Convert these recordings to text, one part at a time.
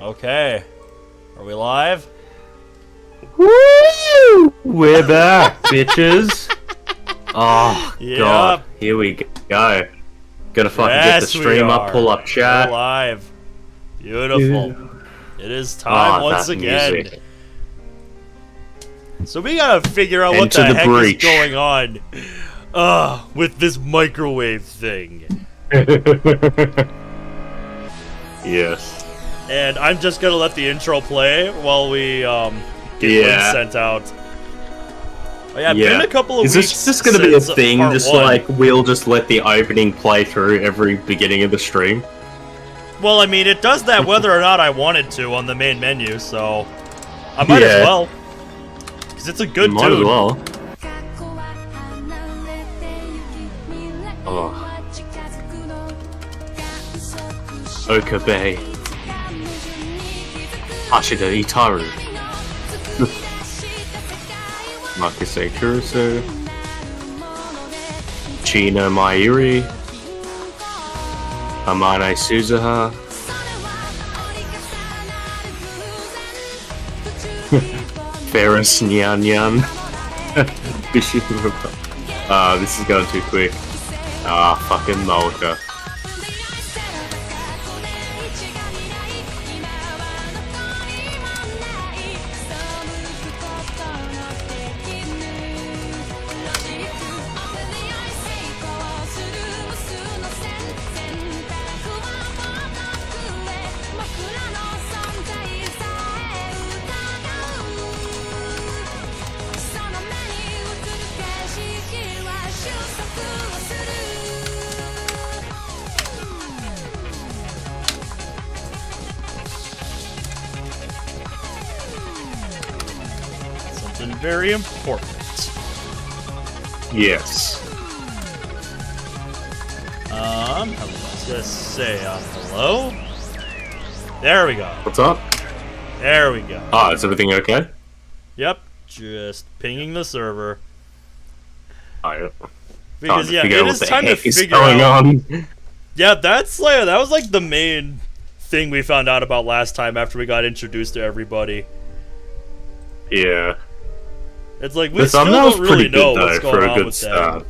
Okay. Are we live? Woo! We're back, bitches. Oh, Yep. God. Here we go. Gotta fucking get the stream up, pull up chat. We're live. Beautiful. Yeah. It is time once again. Music. So we gotta figure out what the heck is going on with this microwave thing. Yes. And I'm just gonna let the intro play while we get links sent out. Oh, yeah, been a couple of weeks. Is this just gonna be a thing? Just like we'll just let the opening play through every beginning of the stream? Well, I mean, it does that whether or not I wanted to on the main menu, so I might as well. Because it's a good tune. Might as well. Oh. Okabe. Hashida Itaru. Makise Kurusu. China Mairi. Amane Suzuha. Ferris Nyan Nyan. This is going too quick. Fucking Molka. Very important. Yes. Let's just say hello. There we go. What's up? There we go. Is everything okay? Yep, just pinging the server. Yeah. Because it is time to figure out. Yeah, that was like the main thing we found out about last time after we got introduced to everybody. Yeah. It's like we still don't really know what's going on with that.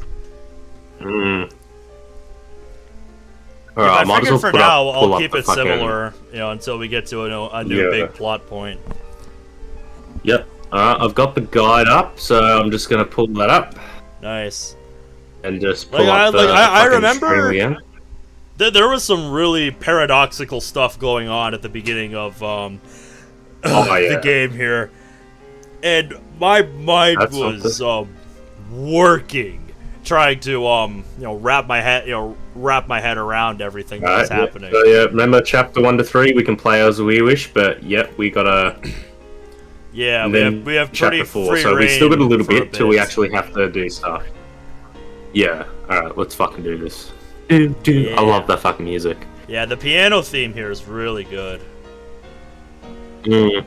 Alright, I figure for now I'll keep it similar, until we get to a new big plot point. Yep. Alright, I've got the guide up, so I'm just gonna pull that up. Nice. And just pull up the I remember there was some really paradoxical stuff going on at the beginning of the game here. And my mind was working, trying to wrap my head around everything that was happening. So remember chapter 1 to 3, we can play as we wish, but we gotta. Yeah, we have chapter 4, so we still got a little bit till we actually have to do stuff. Yeah, alright, let's fucking do this. Yeah. I love that fucking music. Yeah, the piano theme here is really good. There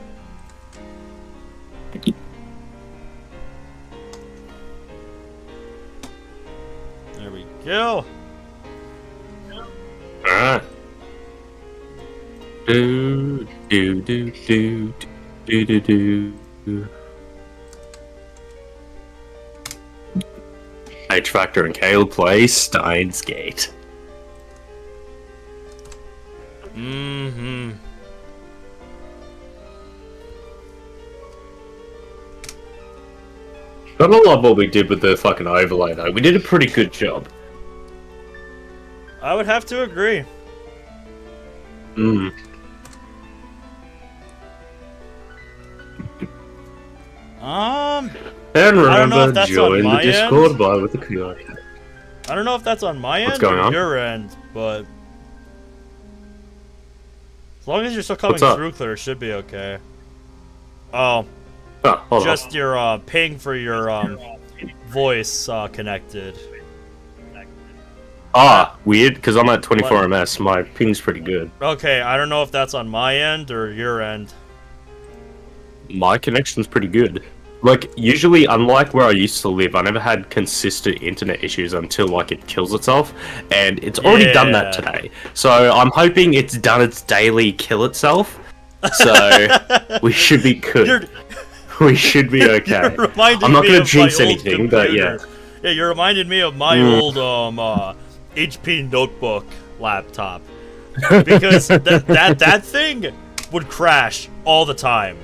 we go. Alright. Do. hfactor and Kale play Steins Gate. I don't love what we did with the fucking overlay though. We did a pretty good job. I would have to agree. And remember, join the Discord by with the QR. I don't know if that's on my end or your end, but as long as you're still coming through clear, it should be okay. Oh, just your ping for your voice connected. Weird, because I'm at 24 ms. My ping's pretty good. Okay, I don't know if that's on my end or your end. My connection's pretty good. Like, usually, unlike where I used to live, I never had consistent internet issues until, like, it kills itself. And it's already done that today. So I'm hoping it's done its daily kill itself. So we should be good. We should be okay. I'm not going to jinx anything, but yeah. Yeah, you reminded me of my old HP notebook laptop. Because that thing would crash all the time.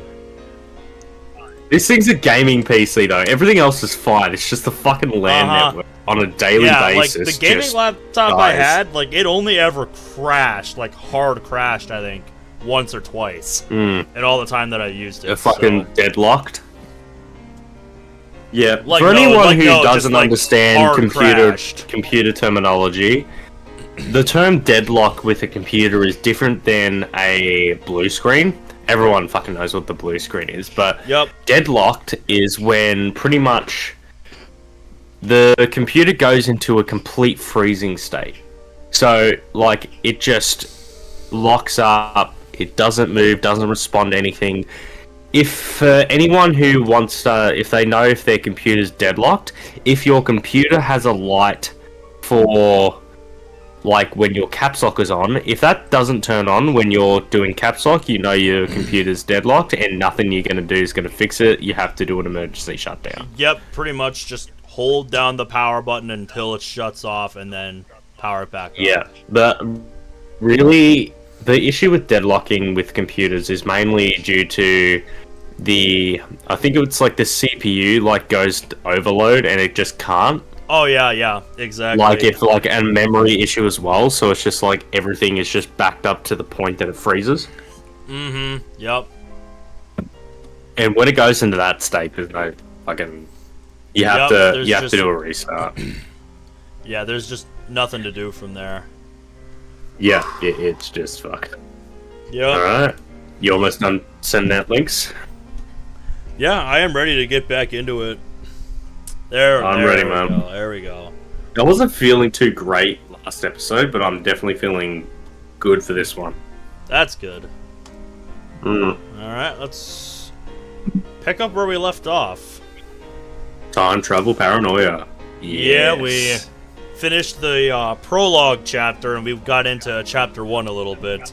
This thing's a gaming PC though. Everything else is fine. It's just the fucking LAN network on a daily basis. Like the gaming laptop I had, like it only ever crashed, like hard crashed, I think, once or twice. And all the time that I used it. Fucking deadlocked. Yeah, like, for anyone who doesn't understand computer terminology, the term deadlock with a computer is different than a blue screen. Everyone fucking knows what the blue screen is, but deadlocked is when pretty much the computer goes into a complete freezing state. So, like, it just locks up, it doesn't move, doesn't respond to anything. If anyone who wants to, if they know if their computer's deadlocked, if your computer has a light for, like, when your caps lock is on, if that doesn't turn on when you're doing caps lock, you know your computer's deadlocked and nothing you're going to do is going to fix it. You have to do an emergency shutdown. Yep, pretty much just hold down the power button until it shuts off and then power it back up. Yeah, but really, the issue with deadlocking with computers is mainly due to I think it's like the CPU like goes to overload and it just can't. Oh yeah, exactly. Like if like a memory issue as well, so it's just like everything is just backed up to the point that it freezes. Yep. And when it goes into that state, there's no fucking. You have to do a restart. Yeah, there's just nothing to do from there. Yeah, it's just fucked. Yep. All right, you almost done sending out links. Yeah, I am ready to get back into it. I'm ready, man. There we go. I wasn't feeling too great last episode, but I'm definitely feeling good for this one. That's good. Alright, let's pick up where we left off. Time travel paranoia. Yes. Yeah, we finished the prologue chapter, and we got into chapter 1 a little bit.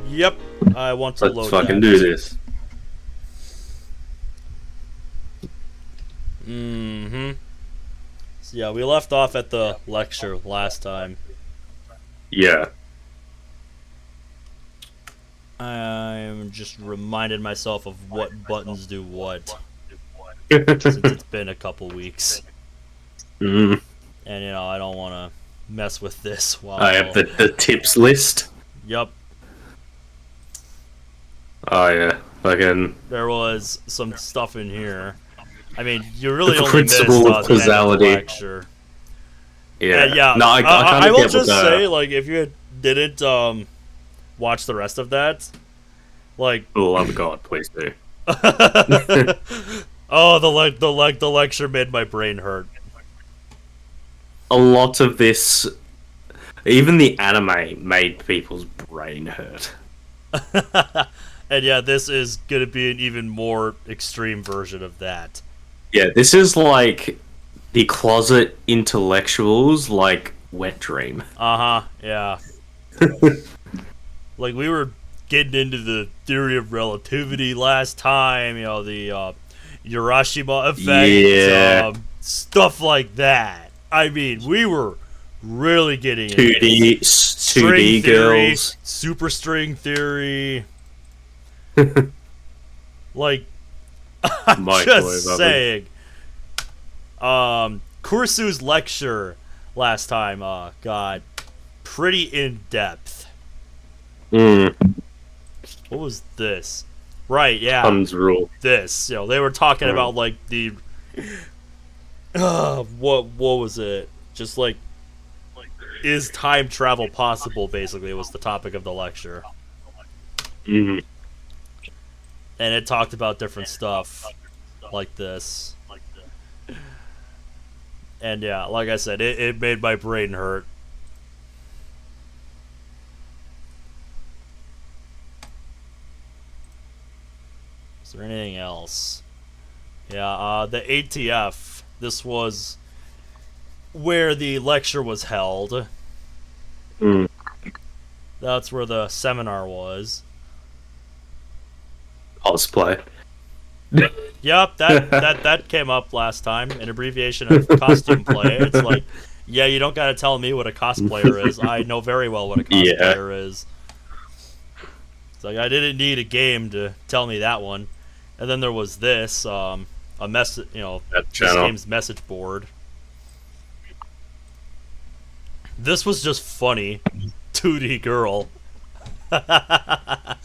Yep, I want to load Let's fucking do this. So yeah, we left off at the lecture last time. Yeah. I'm just reminded myself of what buttons do what. Since it's been a couple weeks. And you know, I don't want to mess with this while I have the tips list. Yep. Oh yeah, fucking. There was some stuff in here. I mean, you really the only principle missed of causality. the lecture. Yeah. Yeah. No, I will just say, like, if you didn't watch the rest of that, like. Oh, love of God, please do. Oh, the lecture made my brain hurt. A lot of this, even the anime, made people's brain hurt. And yeah, this is gonna be an even more extreme version of that. Yeah, this is like the closet intellectuals, like wet dream. Yeah. Like we were getting into the theory of relativity last time, you know, the Hiroshima effect, stuff like that. I mean, we were really getting 2D theory, girls, super string theory. Like, I'm just saying. Kursu's lecture last time, got pretty in depth. What was this? Right, yeah. Tons rule. This, you know, they were talking about like the. What was it? Just like, is time travel possible? Basically, was the topic of the lecture. And it talked about different stuff like this. And yeah, like I said, it made my brain hurt. Is there anything else? Yeah, the ATF. This was where the lecture was held. That's where the seminar was. Cosplay. Yep, that came up last time. An abbreviation of costume play. It's like, yeah, you don't gotta tell me what a cosplayer is. I know very well what a cosplayer is. It's like I didn't need a game to tell me that one. And then there was this, a message, this game's message board. This was just funny. 2D girl. That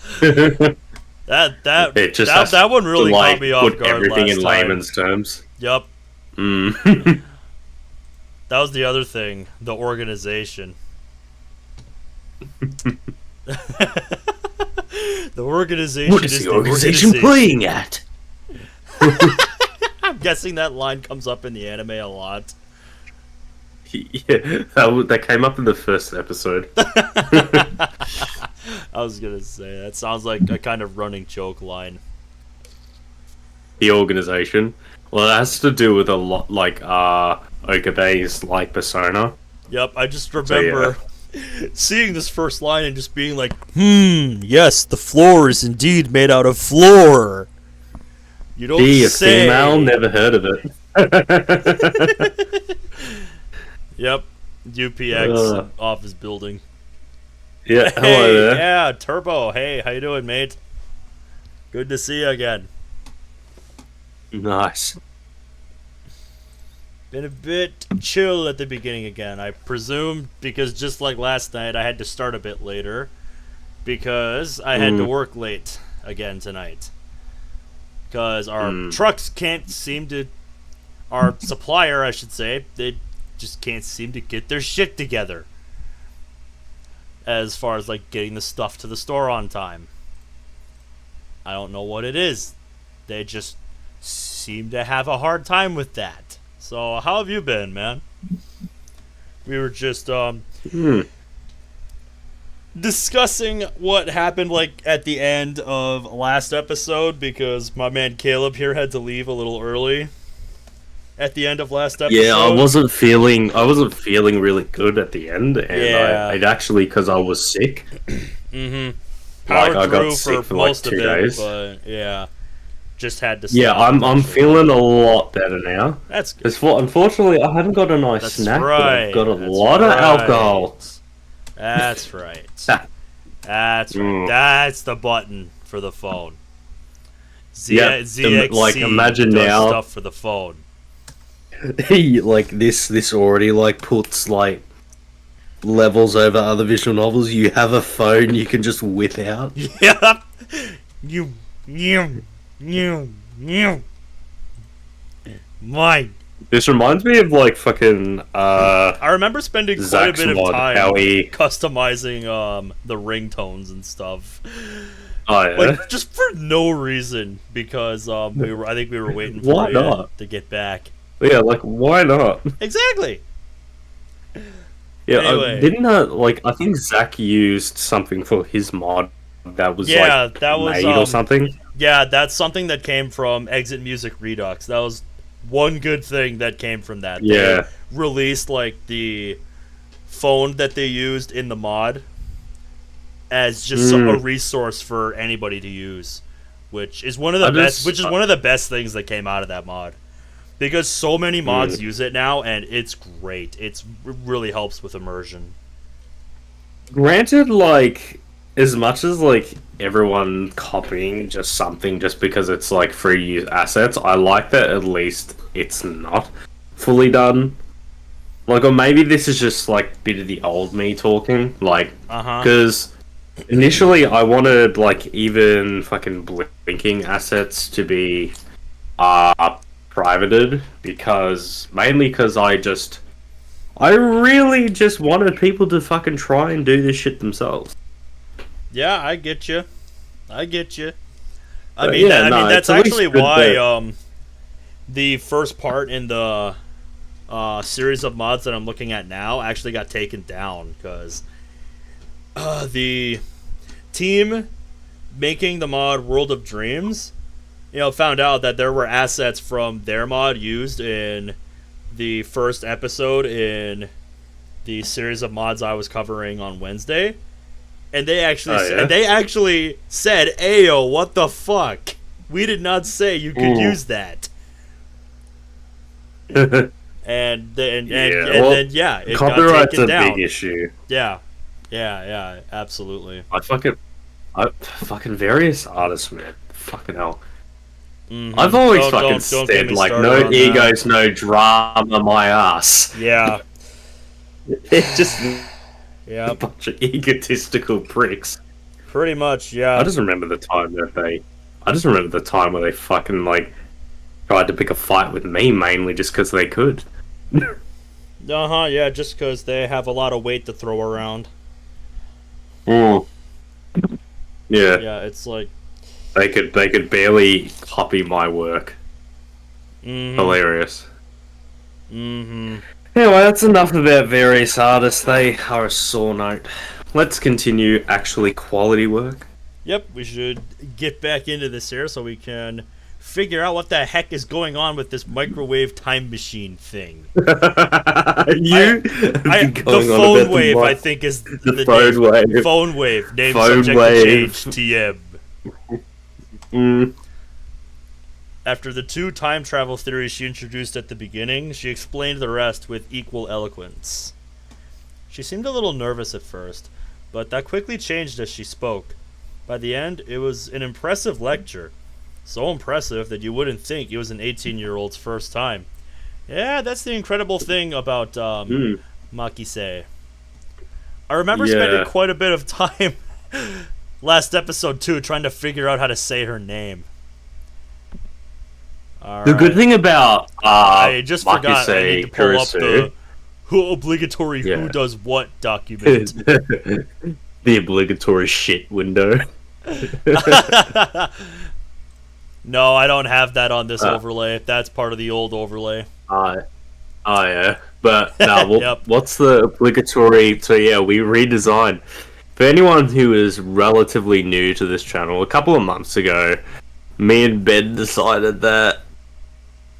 one really caught me off guard everything last in time. layman's terms. Yep. That was the other thing, the organization. The organization what is the organization playing at? I'm guessing that line comes up in the anime a lot. Yeah, that came up in the first episode. I was gonna say, that sounds like a kind of running joke line. The organization. Well, it has to do with a lot, like, Okabe's, like, persona. Yep, I just remember seeing this first line and just being like, yes, the floor is indeed made out of floor. You don't say. A female? Never heard of it. Yep, UPX office building. Yeah, hey, hello there. Yeah, Turbo. Hey, how you doing, mate? Good to see you again. Nice. Been a bit chill at the beginning again, I presume, because just like last night, I had to start a bit later because I had to work late again tonight. Because our trucks can't seem to... Our supplier, I should say, they just can't seem to get their shit together. As far as, like, getting the stuff to the store on time. I don't know what it is. They just seem to have a hard time with that. So, how have you been, man? We were just, discussing what happened, like, at the end of last episode, because my man Caleb here had to leave a little early at the end of last episode. Yeah, I wasn't feeling really good at the end, and I'd actually, because I was sick. Powered I got through sick for most like 2 of it, days. but yeah, just had to. Yeah, I'm feeling a lot better now. That's good. Unfortunately, I haven't got a nice snack, but I've got a lot of alcohol. That's right. That's right. That's the button for the phone. ZXC like imagine does now stuff for the phone. Like this already like puts like levels over other visual novels. You have a phone you can just whip out. Yep. Mine. This reminds me of like fucking I remember spending quite a bit of time customizing the ringtones and stuff. Oh yeah. Like just for no reason, because I think we were waiting for you to get back. Yeah, like why not? Exactly. Yeah, anyway. I think Zach used something for his mod that was that was made or something. Yeah, that's something that came from Exit Music Redux. That was one good thing that came from that. Yeah. They released like the phone that they used in the mod as just a resource for anybody to use, which is one of the best things that came out of that mod. Because so many mods use it now, and it's great. It really helps with immersion. Granted, like, as much as, like, everyone copying just something just because it's, like, free use assets, I like that at least it's not fully done. Like, or maybe this is just, like, a bit of the old me talking. Like, because initially I wanted, like, even fucking blinking assets to be, privated, mainly because I really just wanted people to fucking try and do this shit themselves. Yeah, I get you. I mean, that's actually why the first part in the series of mods that I'm looking at now actually got taken down, because the team making the mod World of Dreams, found out that there were assets from their mod used in the first episode in the series of mods I was covering on Wednesday. And they actually said, "Ayo, what the fuck? We did not say you could use that." and then it got taken down. Copyright's a big issue. Yeah, absolutely. I fucking various artists, man. Fucking hell. Mm-hmm. I've always said, like, no egos, no drama, my ass. Yeah. It's just a bunch of egotistical pricks. Pretty much, yeah. I just remember the time where they fucking, like, tried to pick a fight with me, mainly just because they could. Yeah, just because they have a lot of weight to throw around. Yeah. Yeah, it's like... They could barely copy my work. Hilarious. Anyway, that's enough about various artists. They are a sore note. Let's continue actually quality work. Yep, we should get back into this here so we can figure out what the heck is going on with this microwave time machine thing. The phone wave, I think, is the phone wave. Phone wave. Name subject to change. TM. After the 2 time travel theories she introduced at the beginning, she explained the rest with equal eloquence. She seemed a little nervous at first, but that quickly changed as she spoke. By the end, it was an impressive lecture. So impressive that you wouldn't think it was an 18-year-old's first time. Yeah, that's the incredible thing about Makise. I remember spending quite a bit of time last episode too trying to figure out how to say her name. The good thing about I just Makise, forgot I need to pull up the obligatory who does what document. The obligatory shit window. No, I don't have that on this overlay. That's part of the old overlay. Yeah. But no, what's the obligatory? So yeah, we redesigned. For anyone who is relatively new to this channel, a couple of months ago, me and Ben decided that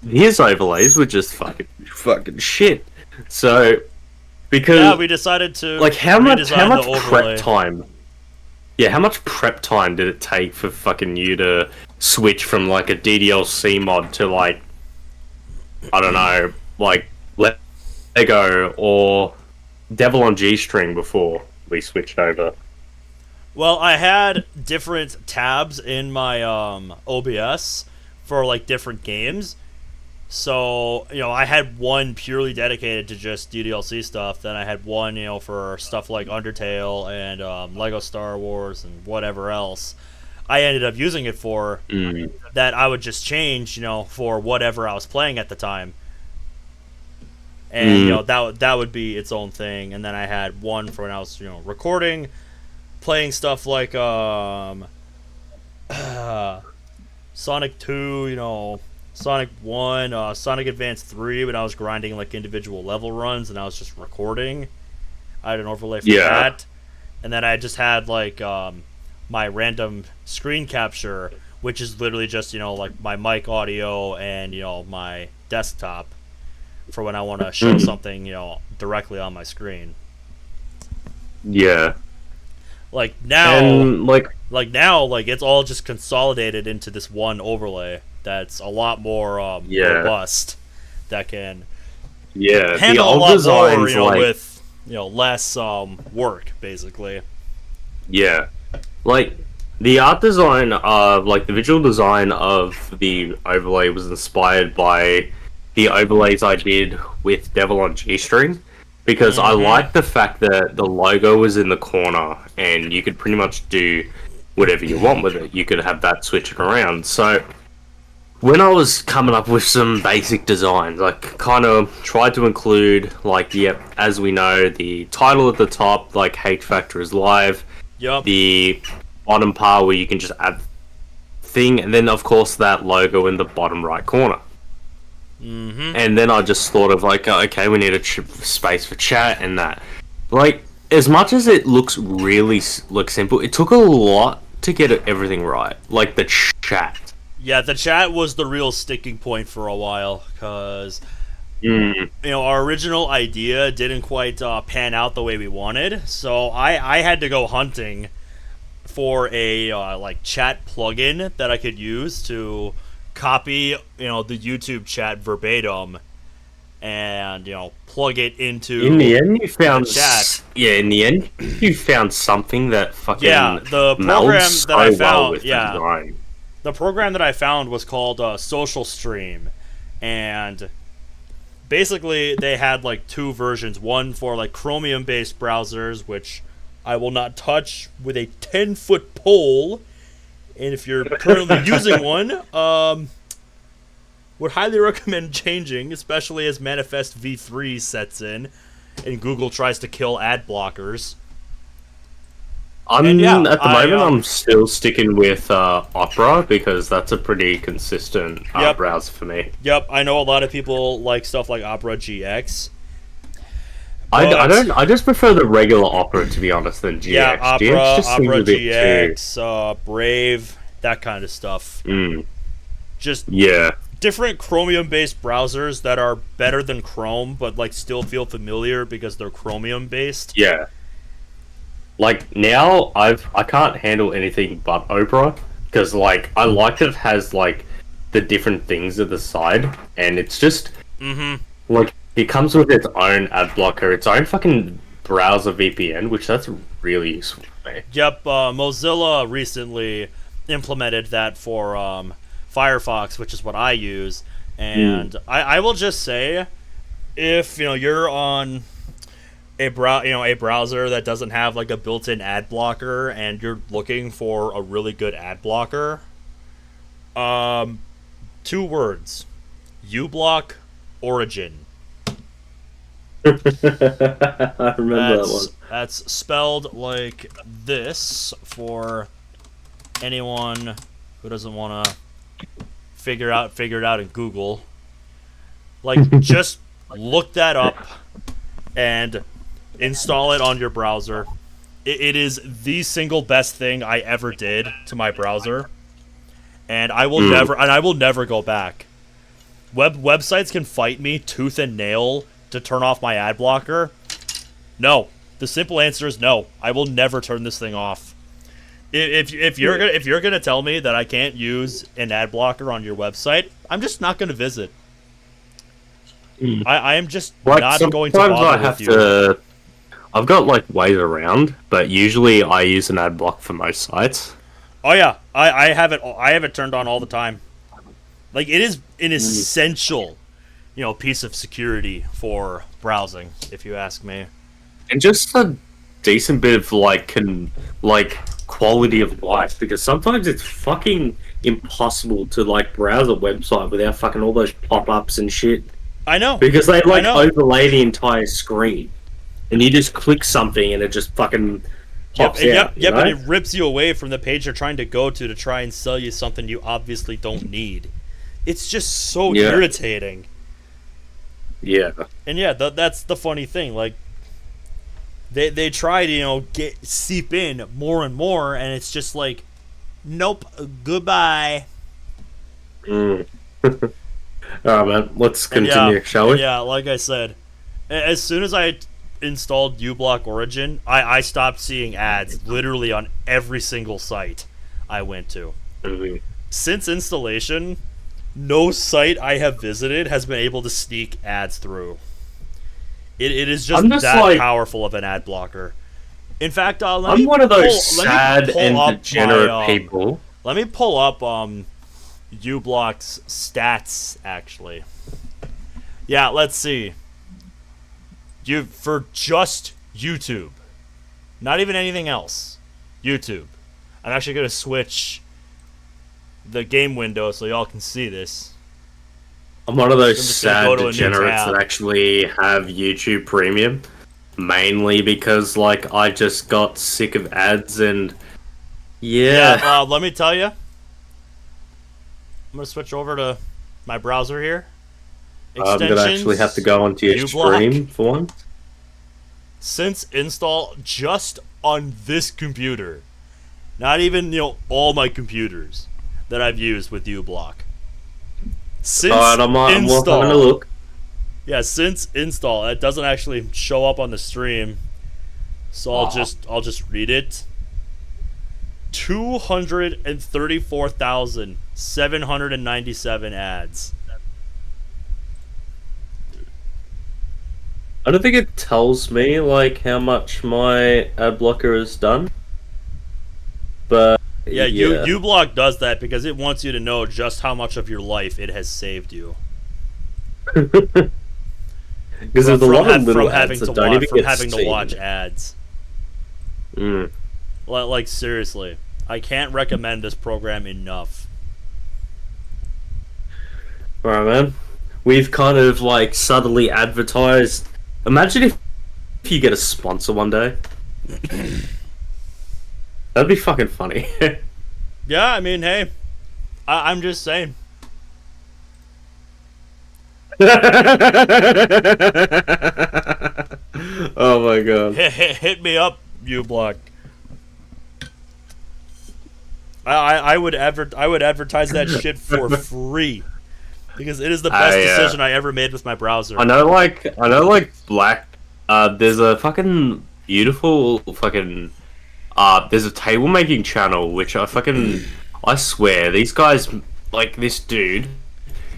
his overlays were just fucking shit. So because we decided to how much prep time? Yeah, how much prep time did it take for fucking you to switch from like a DDLC mod to like, I don't know, like Lego or Devil on G-String before we switched over? Well, I had different tabs in my OBS for like different games. So, I had one purely dedicated to just DDLC stuff. Then I had one, for stuff like Undertale and Lego Star Wars and whatever else I ended up using it for, that I would just change, for whatever I was playing at the time. And, that would be its own thing. And then I had one for when I was, recording, playing stuff like Sonic 2, Sonic 1, Sonic Advance 3, when I was grinding like individual level runs and I was just recording. I had an overlay for that. And then I just had like my random screen capture, which is literally just, like my mic audio and, my desktop for when I want to show something, directly on my screen. Yeah. Like now, it's all just consolidated into this one overlay that's a lot more robust. That can handle a lot more, with less work, basically. Yeah, like the art design of the visual design of the overlay was inspired by the overlays I did with Devil on G-String. Because I like the fact that the logo was in the corner and you could pretty much do whatever you want with it. You could have that switching around. So when I was coming up with some basic designs, I kind of tried to include, as we know, the title at the top, like hfactor is live. Yep. The bottom part where you can just add thing, and then of course that logo in the bottom right corner. And then I just thought of okay, we need a space for chat and that. As much as it looks really simple, it took a lot to get everything right. Like the chat. Yeah, the chat was the real sticking point for a while, because Mm. Our original idea didn't quite pan out the way we wanted, so I had to go hunting for a like chat plugin that I could use to copy the YouTube chat verbatim and plug it into in the end you found the chat. In the end you found something that fucking the program that I found well with the design. The program that I found was called Social Stream, and basically they had like two versions, one for like Chromium based browsers, which I will not touch with a 10-foot pole, and if you're currently using one, would highly recommend changing, especially as Manifest v3 sets in and Google tries to kill ad blockers. At the moment, I'm still sticking with Opera because that's a pretty consistent browser for me. Yep, I know a lot of people like stuff like Opera GX. I just prefer the regular Opera, to be honest, than GX. Yeah, Opera, GX just Opera GX, Brave, that kind of stuff. Just different Chromium-based browsers that are better than Chrome, but like still feel familiar because they're Chromium-based. Yeah. Like now, I can't handle anything but Opera because like I like that it has like the different things at the side, and it's just like it comes with its own ad blocker, its own fucking browser VPN, which that's really useful for me. Yep, Mozilla recently implemented that for Firefox, which is what I use, and I will just say, if you're on a browser that doesn't have like a built-in ad blocker and you're looking for a really good ad blocker, 2 words: uBlock Origin. I remember that one. That's spelled like this for anyone who doesn't want to figure it out in Google. Like, just look that up and install it on your browser. It is the single best thing I ever did to my browser, and I will never go back. Websites can fight me tooth and nail to turn off my ad blocker. No, the simple answer is no. I will never turn this thing off. If you're gonna tell me that I can't use an ad blocker on your website, I'm just not gonna visit. I am just not going to bother with you. I've got like ways around, but usually I use an ad block for most sites. Oh yeah, I have it turned on all the time. Like, it is an essential, piece of security for browsing, if you ask me. And just a decent bit of quality of life, because sometimes it's fucking impossible to like browse a website without fucking all those pop-ups and shit. I know. Because they overlay the entire screen. And you just click something and it just fucking pops out. Yep, and it rips you away from the page you're trying to go to try and sell you something you obviously don't need. It's just so irritating. Yeah. And that's the funny thing. Like, they try to, seep in more and more, and it's just like, nope, goodbye. Alright, man, let's continue, shall we? Yeah, like I said, as soon as I installed uBlock Origin, I stopped seeing ads literally on every single site I went to. Since installation, no site I have visited has been able to sneak ads through. It is just that powerful of an ad blocker. In fact, I'm one of those sad and degenerate people. Let me pull up uBlock's stats, actually. Yeah, let's see. For just YouTube, not even anything else, YouTube. I'm actually going to switch the game window so y'all can see this. I'm one of those sad degenerates that actually have YouTube Premium, mainly because I just got sick of ads and let me tell you, I'm going to switch over to my browser here. I'm going to actually have to go onto your stream for one. Since install, just on this computer, not even all my computers that I've used with uBlock. Since I'm having a look. Yeah, since install, it doesn't actually show up on the stream. So I'll just read it. 234,797 ads. I don't think it tells me like how much my ad blocker has done. But yeah, uBlock does that because it wants you to know just how much of your life it has saved you. Because there's a lot of little ads that don't even get having to watch ads. Mm. Like seriously, I can't recommend this program enough. Alright, man. We've kind of like subtly advertised. Imagine if you get a sponsor one day. That'd be fucking funny. Yeah, I mean, hey, I'm just saying. Oh my god. Hit me up, uBlock. I would advertise that shit for free because it is the best decision I ever made with my browser. I know like Black. There's a fucking beautiful fucking. There's a table making channel which I swear these guys like this dude.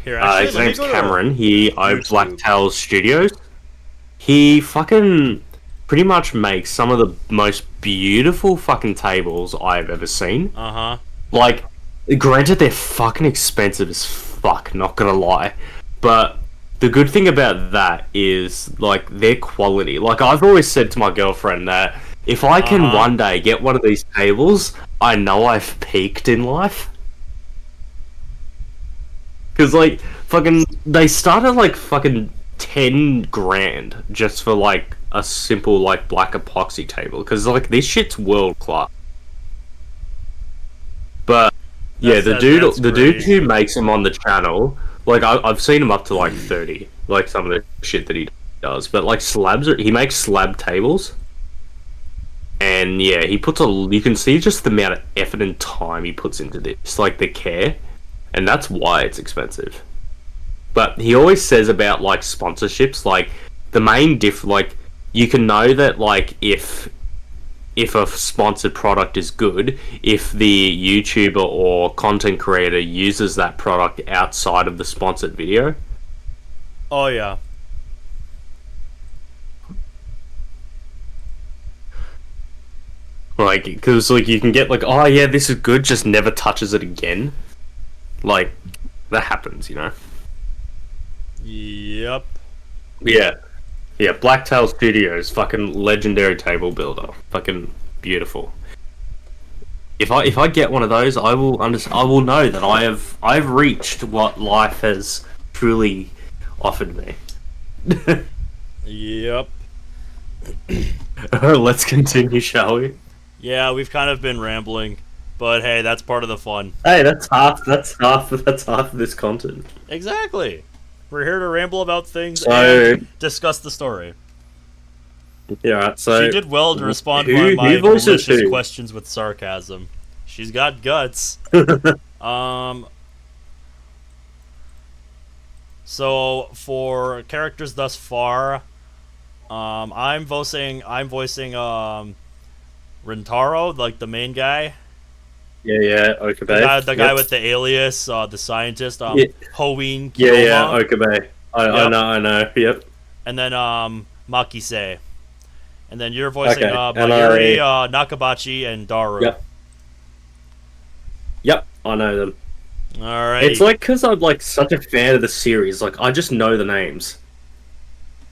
Here, actually, his name's Cameron. He owns Blacktail Studios. He fucking pretty much makes some of the most beautiful fucking tables I've ever seen. Like, granted, they're fucking expensive as fuck, not gonna lie. But the good thing about that is, like, their quality. Like, I've always said to my girlfriend that if I can one day get one of these tables, I know I've peaked in life. Because, like, fucking, they start at, like, fucking 10 grand just for, like, a simple, like, black epoxy table. Because, like, this shit's world class. But, yeah, the dude who makes them on the channel, like, I've seen him up to, like, 30. Like, some of the shit that he does. But, like, he makes slab tables. And, yeah, you can see just the amount of effort and time he puts into this. Like, the care. And that's why it's expensive. But he always says about, like, sponsorships, like, the main like, you can know that, like, if a sponsored product is good, if the YouTuber or content creator uses that product outside of the sponsored video. Oh, yeah. Like, because, like, you can get, like, oh, yeah, this is good, just never touches it again. Like, that happens, you know? Yep. Yeah. Yeah, Blacktail Studios, fucking legendary table builder. Fucking beautiful. If I get one of those, I will know that I've reached what life has truly offered me. Yep. Let's continue, shall we? Yeah, we've kind of been rambling. But hey, that's part of the fun. Hey, that's half of this content. Exactly. We're here to ramble about things and discuss the story. Yeah, right, so she did well to respond to my malicious questions with sarcasm. She's got guts. So for characters thus far, I'm voicing Rentaro, like the main guy. Yeah, Okabe. The guy with the alias, the scientist, Hoeen Kiyoma. Yeah, Okabe. I know, yep. And then, Makise. And then you're voicing, Mayuri, Nakabachi, and Daru. Yep, I know them. Alright. It's like, because I'm, like, such a fan of the series, like, I just know the names.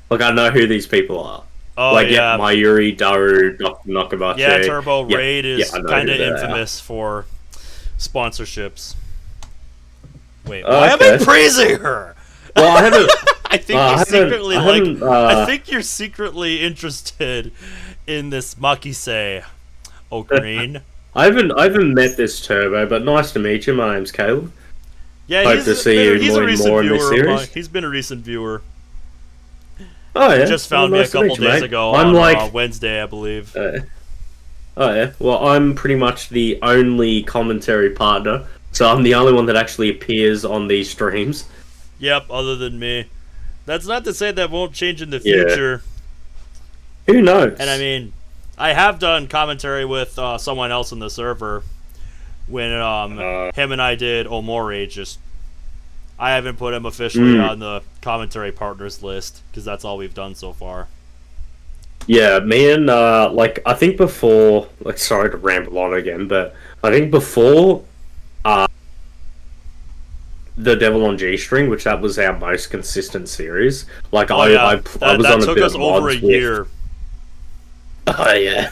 Like, I know who these people are. Oh, like, yeah. Mayuri, Daru, Nakabachi. Yeah, Turbo Raid is kind of infamous for sponsorships. Wait, why am I praising her? Well, I haven't... I think you're secretly interested in this Makise, Green. I haven't met this Turbo, but nice to meet you. My name's Caleb. Yeah, hope to see you more in this series. He's been a recent viewer. Oh yeah, He just found me a couple days ago on Wednesday, I believe. Oh yeah, well I'm pretty much the only commentary partner, so I'm the only one that actually appears on these streams. Yep, other than me. That's not to say that won't change in the future. Who knows? And I mean, I have done commentary with someone else in the server when him and I did Omori. Just I haven't put him officially on the commentary partners list because that's all we've done so far. Yeah, me and like I think before, like sorry to ramble on again, but I think before the Devil on G String, which that was our most consistent series. Like I was on a that took bit us of over a mods year. Oh yeah,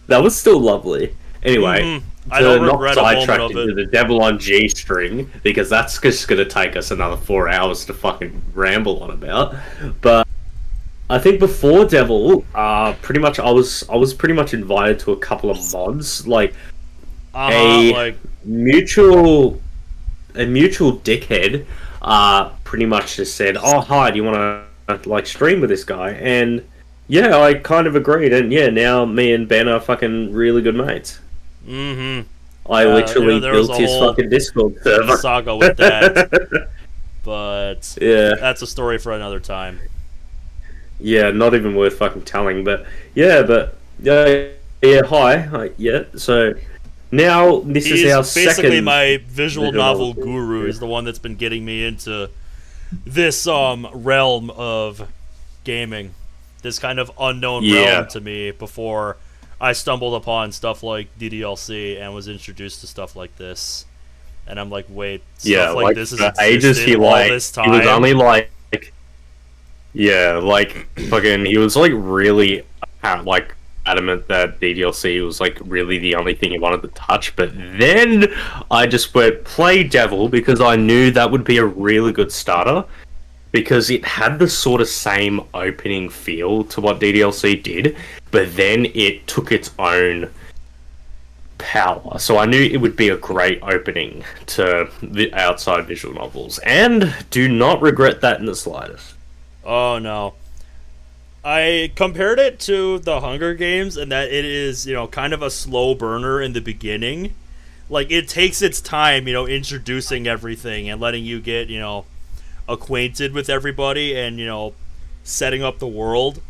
that was still lovely. Anyway, I don't regret a moment of into it. the Devil on G String because that's just going to take us another 4 hours to fucking ramble on about. But I think before Devil, pretty much I was pretty much invited to a couple of mods, like a mutual dickhead, pretty much just said, "Oh hi, do you want to like stream with this guy?" And yeah, I kind of agreed, and yeah, now me and Ben are fucking really good mates. I literally built his fucking Discord server. Saga with that, but yeah, that's a story for another time. Yeah, not even worth fucking telling, but yeah, hi, yeah. So now this is our second. He's basically my visual novel guru. He's the one that's been getting me into this realm of gaming, this kind of unknown realm to me before I stumbled upon stuff like DDLC and was introduced to stuff like this. And I'm like, wait, stuff like this has existed all this time? He was only like, yeah, like fucking, he was like really like adamant that DDLC was like really the only thing he wanted to touch, but then I just went play Devil because I knew that would be a really good starter because it had the sort of same opening feel to what DDLC did, but then it took its own power. So I knew it would be a great opening to the outside visual novels, and do not regret that in the slightest. Oh no. I compared it to the Hunger Games in that it is, kind of a slow burner in the beginning. Like, it takes its time, introducing everything and letting you get, acquainted with everybody and, setting up the world.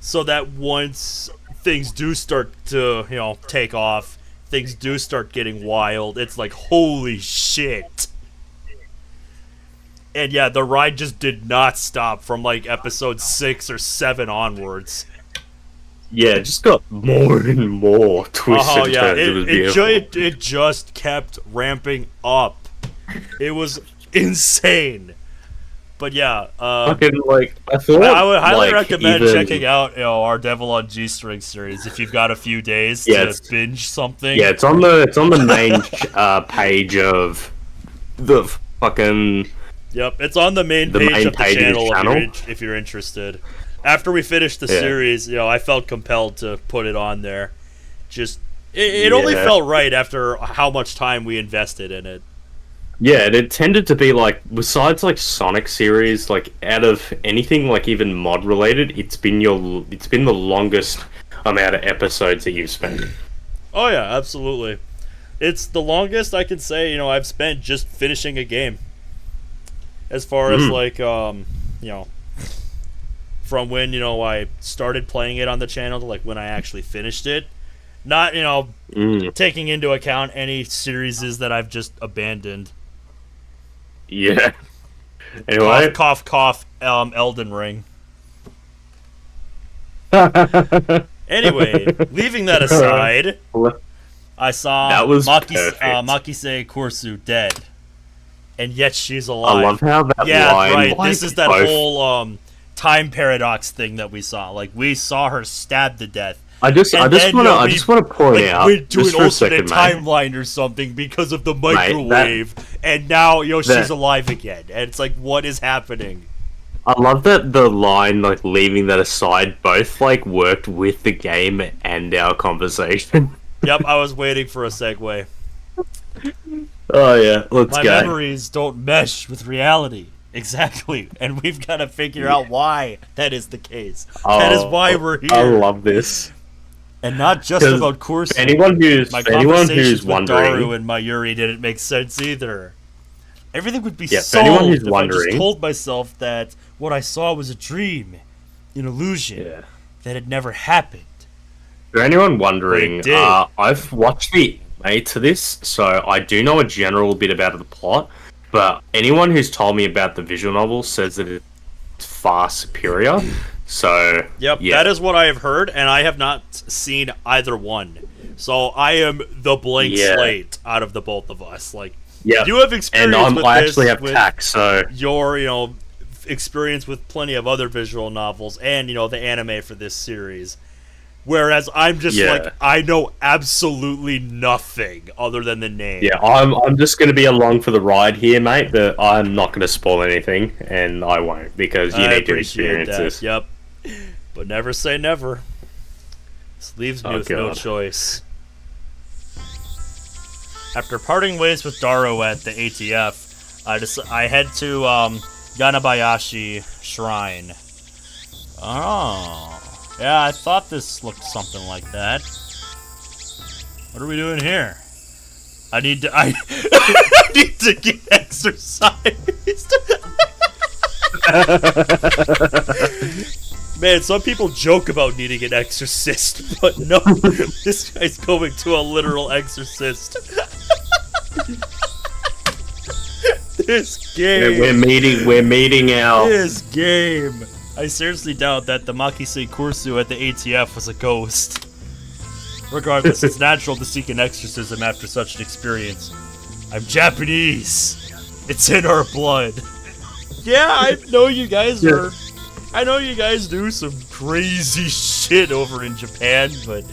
So that once things do start to, take off, things do start getting wild, it's like, holy shit. And yeah, the ride just did not stop from like episode 6 or 7 onwards. Yeah, it just got more and more twisted. Oh yeah, it just kept ramping up. It was insane. But yeah, fucking like I thought. I would highly recommend checking out our Devil on G String series if you've got a few days to binge something. Yeah, it's on the main page of the fucking. Yep, it's on the main page of the channel. If you're interested. After we finished the series, I felt compelled to put it on there. Just it only felt right after how much time we invested in it. Yeah, it tended to be like, besides like Sonic series, like out of anything like even mod related, it's been the longest amount of episodes that you've spent. Oh yeah, absolutely. It's the longest I can say, I've spent just finishing a game. As far as like from when I started playing it on the channel to like when I actually finished it, not taking into account any series that I've just abandoned. Yeah. Anyway, cough, Elden Ring. Anyway, leaving that aside, I saw Makise Kursu dead. And yet she's alive. I love how that line... right. This is that whole time paradox thing that we saw. Like, we saw her stabbed to death. I just want to point out, we're doing an alternate timeline or something because of the microwave, and now she's alive again. And it's like, what is happening? I love that the line, like, leaving that aside, both like worked with the game and our conversation. Yep, I was waiting for a segue. Oh yeah, let's go. My memories don't mesh with reality. Exactly. And we've got to figure out why that is the case. That is why we're here. I love this. And not just about Kursu. Anyone who's with wondering, Daru and Mayuri didn't make sense either. Everything would be Yeah, for solved anyone who's if I wondering- just told myself that what I saw was a dream, an illusion, Yeah. that had never happened. For anyone wondering, But it did. I've watched the anime to this, so I do know a general bit about the plot. But anyone who's told me about the visual novel says that it's far superior. So Yep, yeah. that is what I have heard, and I have not seen either one. So I am the blank Yeah. slate out of the both of us. Like, Yeah, you have experience and with I this, actually have with tax, so your, experience with plenty of other visual novels, and the anime for this series. Whereas I'm just Yeah. like, I know absolutely nothing other than the name. yeah, I'm just going to be along for the ride here, mate. But I'm not going to spoil anything, and I won't because you I need to appreciate experience that. this. Yep. But never say never. This leaves me with no God. choice. After parting ways with Daro at the ATF, I head to Yanabayashi Shrine. Oh. Yeah, I thought this looked something like that. What are we doing here? I need to I need to get exercised. Man, some people joke about needing an exorcist, but no, this guy's going to a literal exorcist. This game. We're meeting our. This game. I seriously doubt that the Makise Kursu at the ATF was a ghost. Regardless, it's natural to seek an exorcism after such an experience. I'm Japanese. It's in our blood. Yeah, I know you guys are. I know you guys do some crazy shit over in Japan, but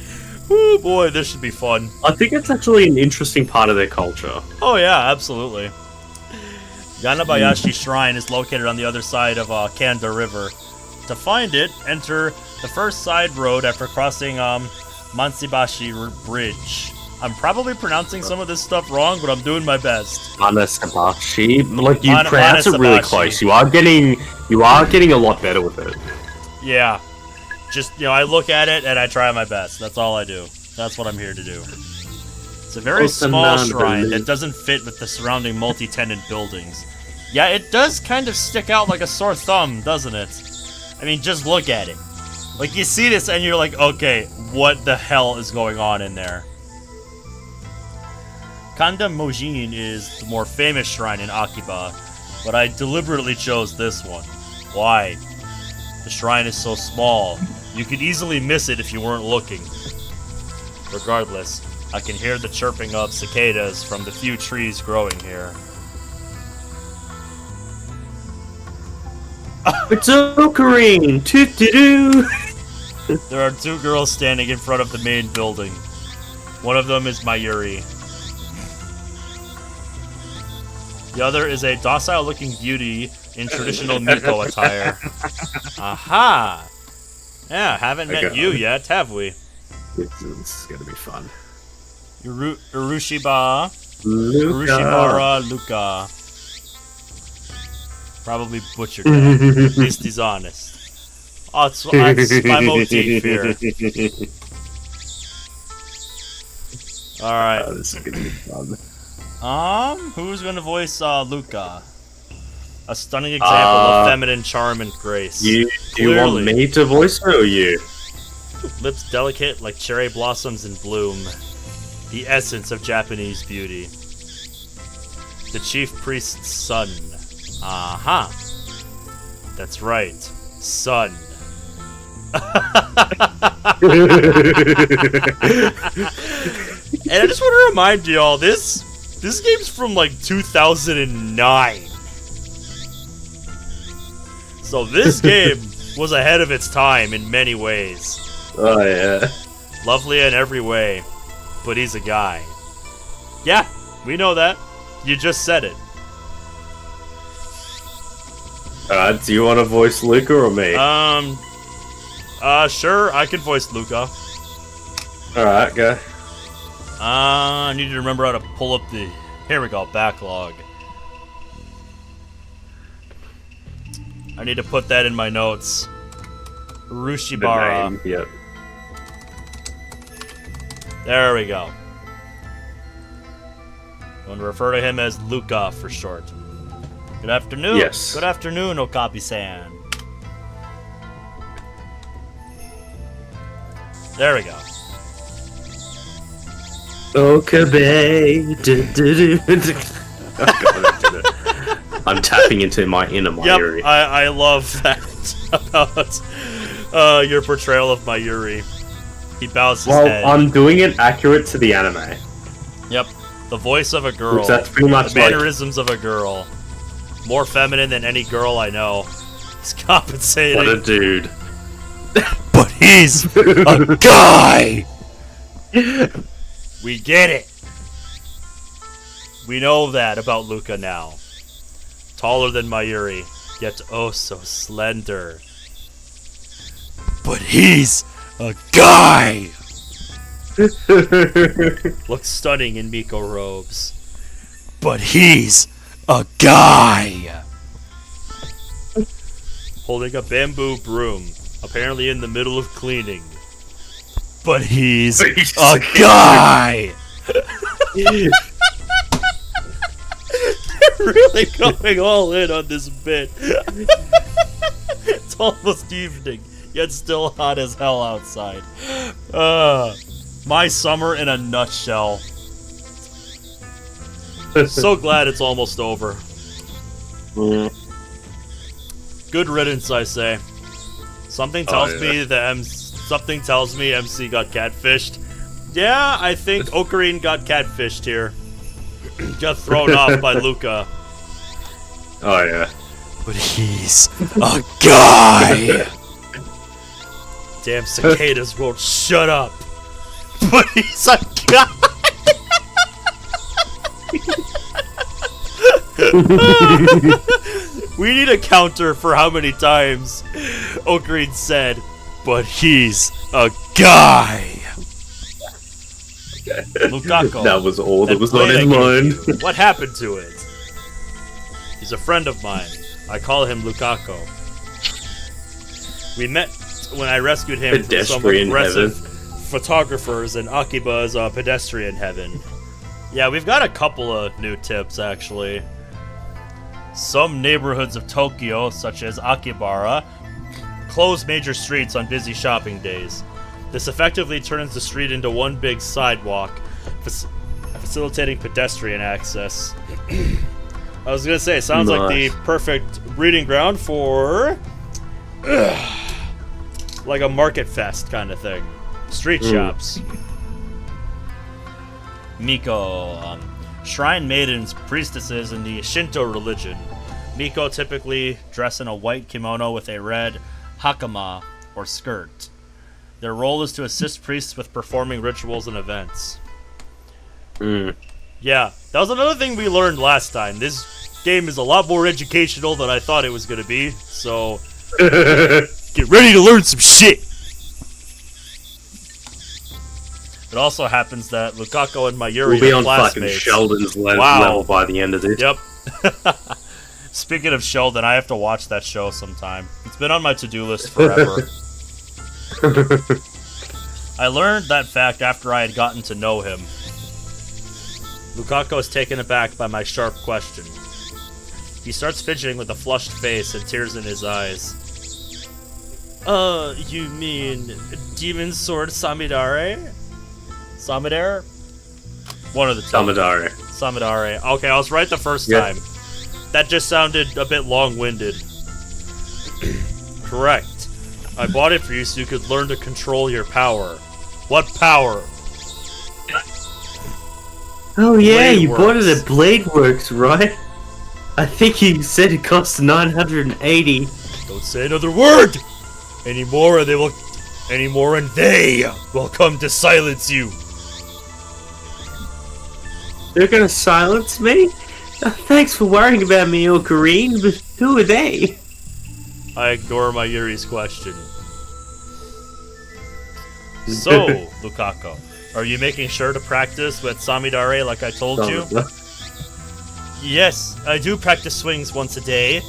oh boy, this should be fun. I think it's actually an interesting part of their culture. Oh yeah, absolutely. Yanabayashi Shrine is located on the other side of Kanda River. To find it, enter the first side road after crossing Mansibashi Bridge. I'm probably pronouncing some of this stuff wrong, but I'm doing my best. Manasabashi, like you pronounce it really Manasabashi. close. You are getting a lot better with it. Yeah. Just, I look at it and I try my best. That's all I do. That's what I'm here to do. It's a very small shrine that doesn't fit with the surrounding multi-tenant buildings. Yeah, it does kind of stick out like a sore thumb, doesn't it? I mean, just look at it. Like, you see this and you're like, okay, what the hell is going on in there? Kanda Mojin is the more famous shrine in Akiba, but I deliberately chose this one. Why? The shrine is so small, you could easily miss it if you weren't looking. Regardless, I can hear the chirping of cicadas from the few trees growing here. It's occurring! Toot-doo-doo! There are two girls standing in front of the main building. One of them is Mayuri. The other is a docile-looking beauty in traditional Miko attire. Aha! Yeah, haven't met you yet, have we? This is gonna be fun. Urushibara Luka. Probably butchered that. At least he's honest. Oh, that's my motif here. Alright. This is gonna be fun. Who's gonna voice Luka? A stunning example of feminine charm and grace. Do you want me to voice her or you? Lips delicate like cherry blossoms in bloom. The essence of Japanese beauty. The chief priest's son. Aha. That's right. Son. And I just want to remind y'all, this game's from like 2009. So this game was ahead of its time in many ways. Oh yeah. Lovely in every way, but he's a guy. Yeah, we know that. You just said it. Alright, do you want to voice Luca or me? Sure, I can voice Luka. Alright, go. I need to remember how to pull up the... Here we go, backlog. I need to put that in my notes. Urushibara. The name, yep. There we go. I'm going to refer to him as Luka for short. Good afternoon. Yes. Good afternoon, Okapi-san. There we go. Okabe. I'm tapping into my inner Mayuri. Yep, I love that about your portrayal of Mayuri. He bows his head. I'm doing it accurate to the anime. Yep, the voice of a girl. That's pretty much the mannerisms of a girl. More feminine than any girl I know. He's compensating. What a dude. But he's a guy! We get it. We know that about Luca now. Taller than Mayuri, yet oh so slender. But he's a guy! Looks stunning in Miko robes. But he's a guy! Holding a bamboo broom, apparently in the middle of cleaning. But he's a guy! They're really going all in on this bit. It's almost evening, yet still hot as hell outside. My summer in a nutshell. So glad it's almost over. Good riddance, I say. Something tells me something tells me MC got catfished. Yeah, I think Ocarine got catfished here. Got thrown off by Luca. Oh yeah. But he's a guy! Damn cicadas won't shut up. But he's a guy! We need a counter for how many times Ocarine said, but he's a guy! Lucaco. That was all that was on his mind. What happened to it? He's a friend of mine. I call him Lucaco. We met when I rescued him from some aggressive photographers in Akiba's pedestrian heaven. Yeah, we've got a couple of new tips, actually. Some neighborhoods of Tokyo, such as Akihabara, close major streets on busy shopping days. This effectively turns the street into one big sidewalk, facilitating pedestrian access. I was gonna say, sounds like the perfect breeding ground for like a market fest kind of thing. Street shops. Miko, shrine maidens, priestesses in the Shinto religion. Miko typically dress in a white kimono with a red hakama, or skirt. Their role is to assist priests with performing rituals and events. Yeah, that was another thing we learned last time. This game is a lot more educational than I thought it was going to be, so get ready to learn some shit! It also happens that Lucaco and Mayuri will be are on classmates. fucking Sheldon's level by the end of this. Yep. Speaking of Sheldon, I have to watch that show sometime. It's been on my to-do list forever. I learned that fact after I had gotten to know him. Lucaco is taken aback by my sharp question. He starts fidgeting with a flushed face and tears in his eyes. You mean Demon Sword Samidare? Samidare? One of the two. Samidare. Samidare. Okay, I was right the first time. That just sounded a bit long-winded. Correct. I bought it for you so you could learn to control your power. What power? Oh yeah, Blade you Works. bought it at Blade Works, right? I think you said it cost 980. Don't say another word anymore, and they will come to silence you. They're gonna silence me? Thanks for worrying about me, Ocarine, but who are they? I ignore Mayuri's question. So, Lucaco, are you making sure to practice with Samidare like I told you? Yes, I do practice swings once a day.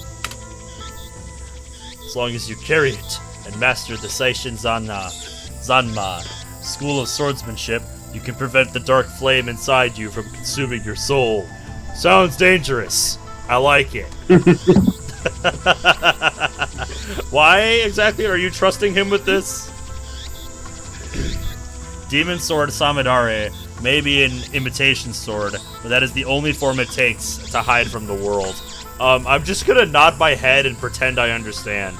As long as you carry it and master the Seishin Zanma, School of Swordsmanship, you can prevent the dark flame inside you from consuming your soul. Sounds dangerous. I like it. Why exactly are you trusting him with this? Demon Sword Samidare may be an imitation sword, but that is the only form it takes to hide from the world. I'm just gonna nod my head and pretend I understand.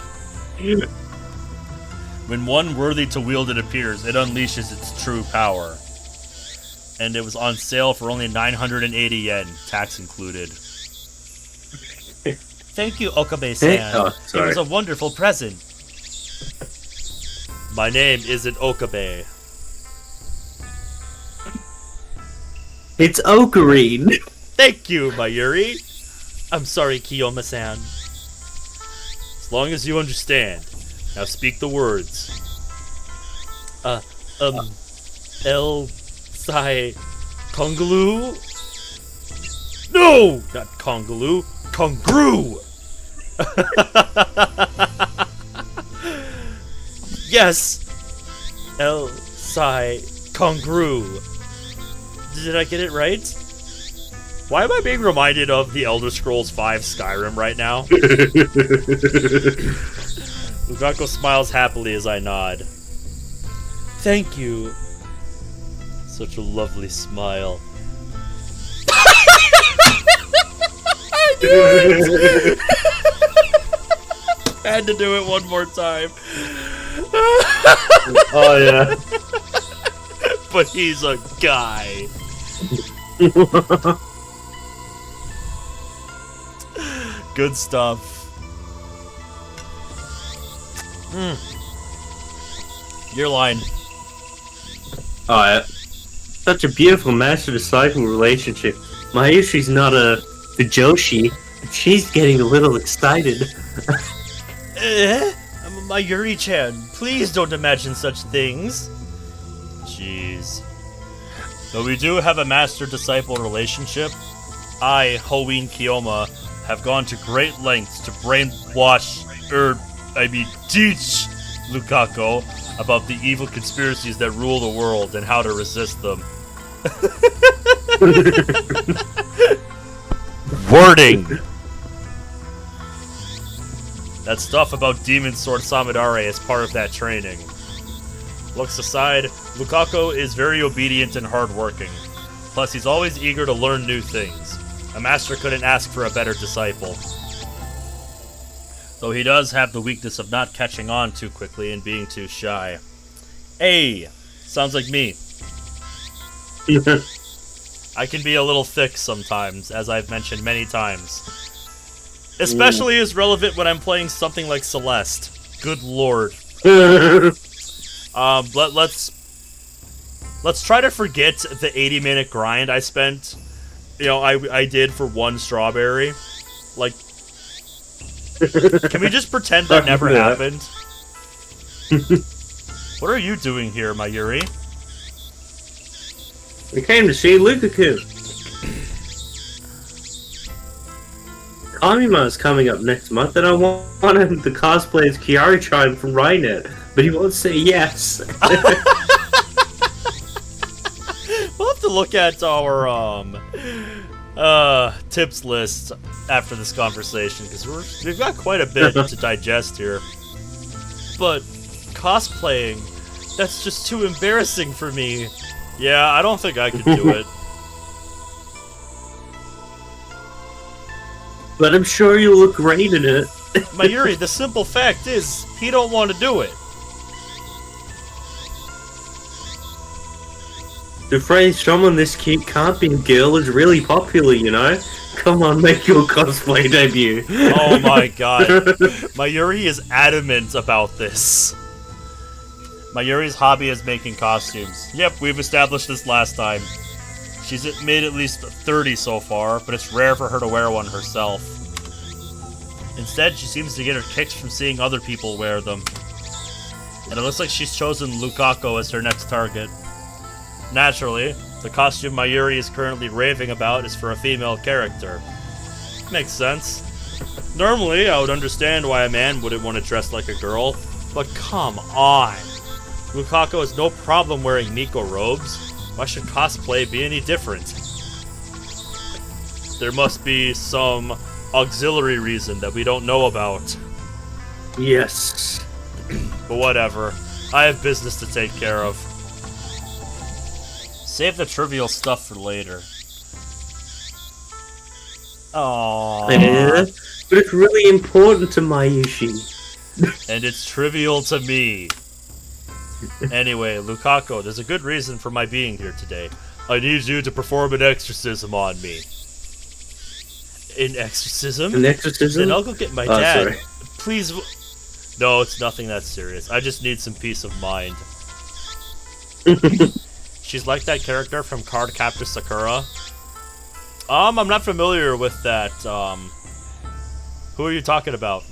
When one worthy to wield it appears, it unleashes its true power. And it was on sale for only 980 yen, tax included. Thank you, Okabe-san. Oh, it was a wonderful present. My name isn't Okabe. It's Ocarine. Thank you, Mayuri. I'm sorry, Kiyoma-san. As long as you understand. Now speak the words. El Sai Kongaloo? No! Not Kongaloo. Kongru! Yes! El Sai Kongru. Did I get it right? Why am I being reminded of the Elder Scrolls V Skyrim right now? Lukako smiles happily as I nod. Thank you. Such a lovely smile. I knew it! I had to do it one more time. Oh, yeah. But he's a guy. Good stuff. Your line. Alright. Such a beautiful master-disciple relationship. Mayushi's not a Fujoshi. She's getting a little excited. Mayuri-chan, please don't imagine such things. Jeez. Though we do have a master-disciple relationship, I, Hoin Kiyoma, have gone to great lengths to teach Lukako about the evil conspiracies that rule the world and how to resist them. Wording! That stuff about Demon Sword Samidare is part of that training. Looks aside, Lukako is very obedient and hardworking. Plus, he's always eager to learn new things. A master couldn't ask for a better disciple. Though he does have the weakness of not catching on too quickly and being too shy. Hey! Sounds like me. I can be a little thick sometimes, as I've mentioned many times. Especially is relevant when I'm playing something like Celeste. Good lord. Let's try to forget the 80-minute grind I spent. You know, I did for one strawberry. Like, can we just pretend that never happened? What are you doing here, Mayuri? We came to see Lukaku. Kamima is coming up next month, and I want him to cosplay as Kiari-chan from Rainet, but he won't say yes. We'll have to look at our tips list after this conversation, because we've got quite a bit to digest here. But cosplaying, that's just too embarrassing for me. Yeah, I don't think I could do it. But I'm sure you'll look great in it. Mayuri, the simple fact is, he don't want to do it. The phrase "someone this cute can't be a girl" is really popular, you know? Come on, make your cosplay debut. Oh my god. Mayuri is adamant about this. Mayuri's hobby is making costumes. Yep, we've established this last time. She's made at least 30 so far, but it's rare for her to wear one herself. Instead, she seems to get her kicks from seeing other people wear them. And it looks like she's chosen Lukako as her next target. Naturally, the costume Mayuri is currently raving about is for a female character. Makes sense. Normally, I would understand why a man wouldn't want to dress like a girl, but come on! Lukako has no problem wearing Miko robes. Why should cosplay be any different? There must be some auxiliary reason that we don't know about. Yes. But whatever. I have business to take care of. Save the trivial stuff for later. Aww. Yeah, but it's really important to Mayushi. And it's trivial to me. Anyway, Lukaku, there's a good reason for my being here today. I need you to perform an exorcism on me. An exorcism? An exorcism? Then I'll go get my dad. Sorry. Please. No, it's nothing that serious. I just need some peace of mind. She's like that character from Cardcaptor Sakura. I'm not familiar with that. Who are you talking about?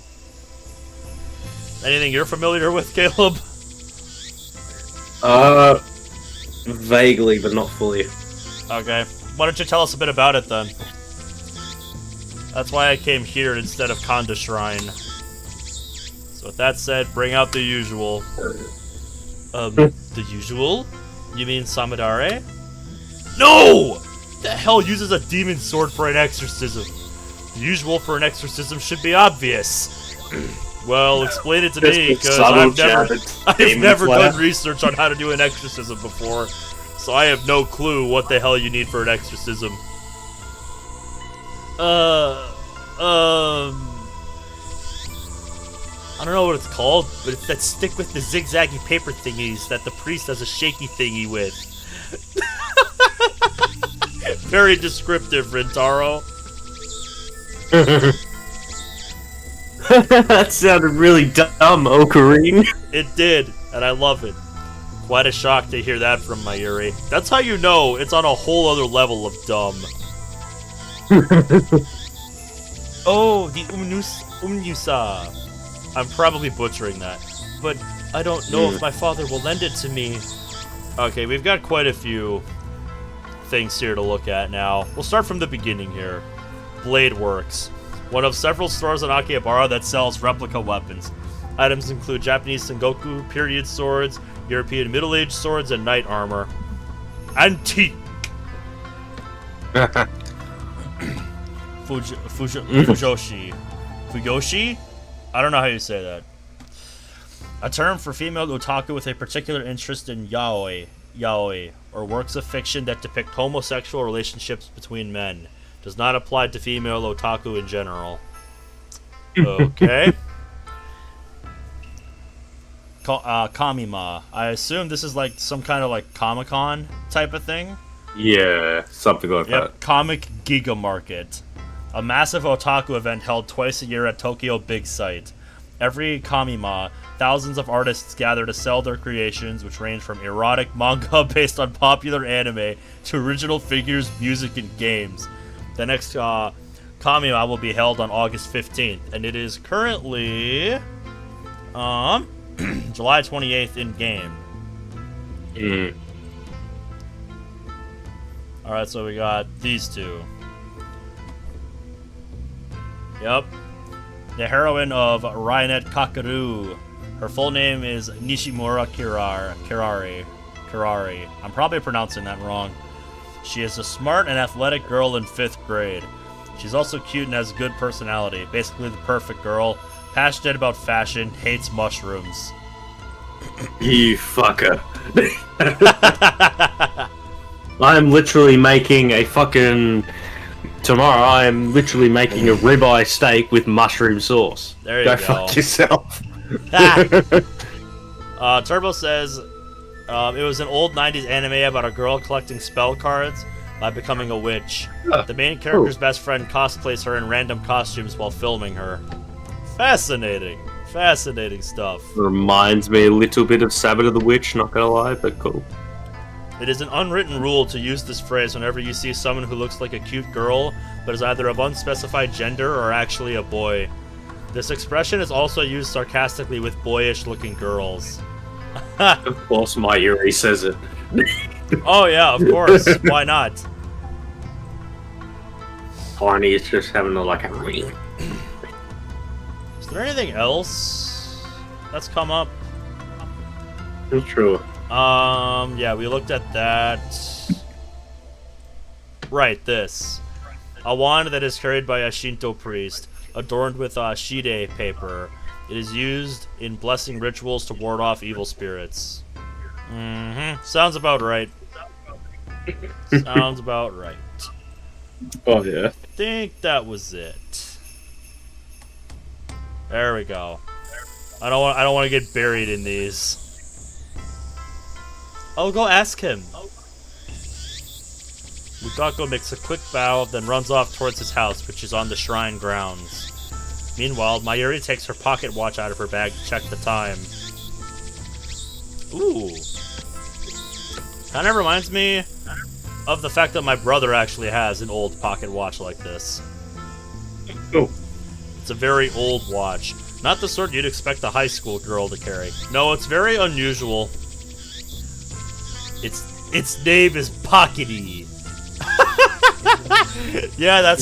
Anything you're familiar with, Caleb? Vaguely, but not fully. Okay. Why don't you tell us a bit about it then? That's why I came here instead of Kanda Shrine. So with that said, bring out the usual. The usual? You mean Samadare? No! The hell uses a demon sword for an exorcism? The usual for an exorcism should be obvious. Well, explain it to me, because I've never done research on how to do an exorcism before, so I have no clue what the hell you need for an exorcism. I don't know what it's called, but it's that stick with the zigzaggy paper thingies that the priest has a shaky thingy with. Very descriptive, Rintaro. That sounded really dumb, Ocarine. It did, and I love it. Quite a shock to hear that from Mayuri. That's how you know it's on a whole other level of dumb. Oh, the Umnusa. I'm probably butchering that, but I don't know if my father will lend it to me. Okay, we've got quite a few things here to look at now. We'll start from the beginning here. Blade Works. One of several stores in Akihabara that sells replica weapons. Items include Japanese Sengoku, period swords, European middle-aged swords, and knight armor. Antique! Fujoshi. Fuyoshi? I don't know how you say that. A term for female otaku with a particular interest in yaoi, or works of fiction that depict homosexual relationships between men. Does not apply to female otaku in general. Okay. Kamima. I assume this is like some kind of like Comic-Con type of thing? Yeah, something like that. Comic Giga Market. A massive otaku event held twice a year at Tokyo Big Sight. Every Kamima, thousands of artists gather to sell their creations, which range from erotic manga based on popular anime to original figures, music, and games. The next Kamima will be held on August 15th, and it is currently July 28th in-game. Alright, so we got these two. Yep. The heroine of Rainet Kakaru. Her full name is Nishimura Kirari. I'm probably pronouncing that wrong. She is a smart and athletic girl in 5th grade. She's also cute and has a good personality. Basically the perfect girl. Passionate about fashion, hates mushrooms. You fucker. I'm literally making a fucking... Tomorrow, I am literally making a ribeye steak with mushroom sauce. There you go. Go fuck yourself. Turbo says, it was an old 90s anime about a girl collecting spell cards by becoming a witch. The main character's best friend cosplays her in random costumes while filming her. Fascinating. Fascinating stuff. Reminds me a little bit of Sabbath of the Witch, not gonna lie, but cool. It is an unwritten rule to use this phrase whenever you see someone who looks like a cute girl, but is either of unspecified gender or actually a boy. This expression is also used sarcastically with boyish-looking girls. Of course, Mayuri says it. Oh yeah, of course. Why not? Tiny is just having like a ring. Is there anything else that's come up? It's true. Yeah, we looked at that. Right, this. A wand that is carried by a Shinto priest, adorned with shide paper. It is used in blessing rituals to ward off evil spirits. Sounds about right. Sounds about right. Oh yeah. I think that was it. There we go. I don't want to get buried in these. I'll go ask him. Lukako makes a quick bow, then runs off towards his house, which is on the shrine grounds. Meanwhile, Mayuri takes her pocket watch out of her bag to check the time. Ooh. Kind of reminds me of the fact that my brother actually has an old pocket watch like this. Oh. It's a very old watch. Not the sort you'd expect a high school girl to carry. No, it's very unusual. Its name is Pockety. Yeah, that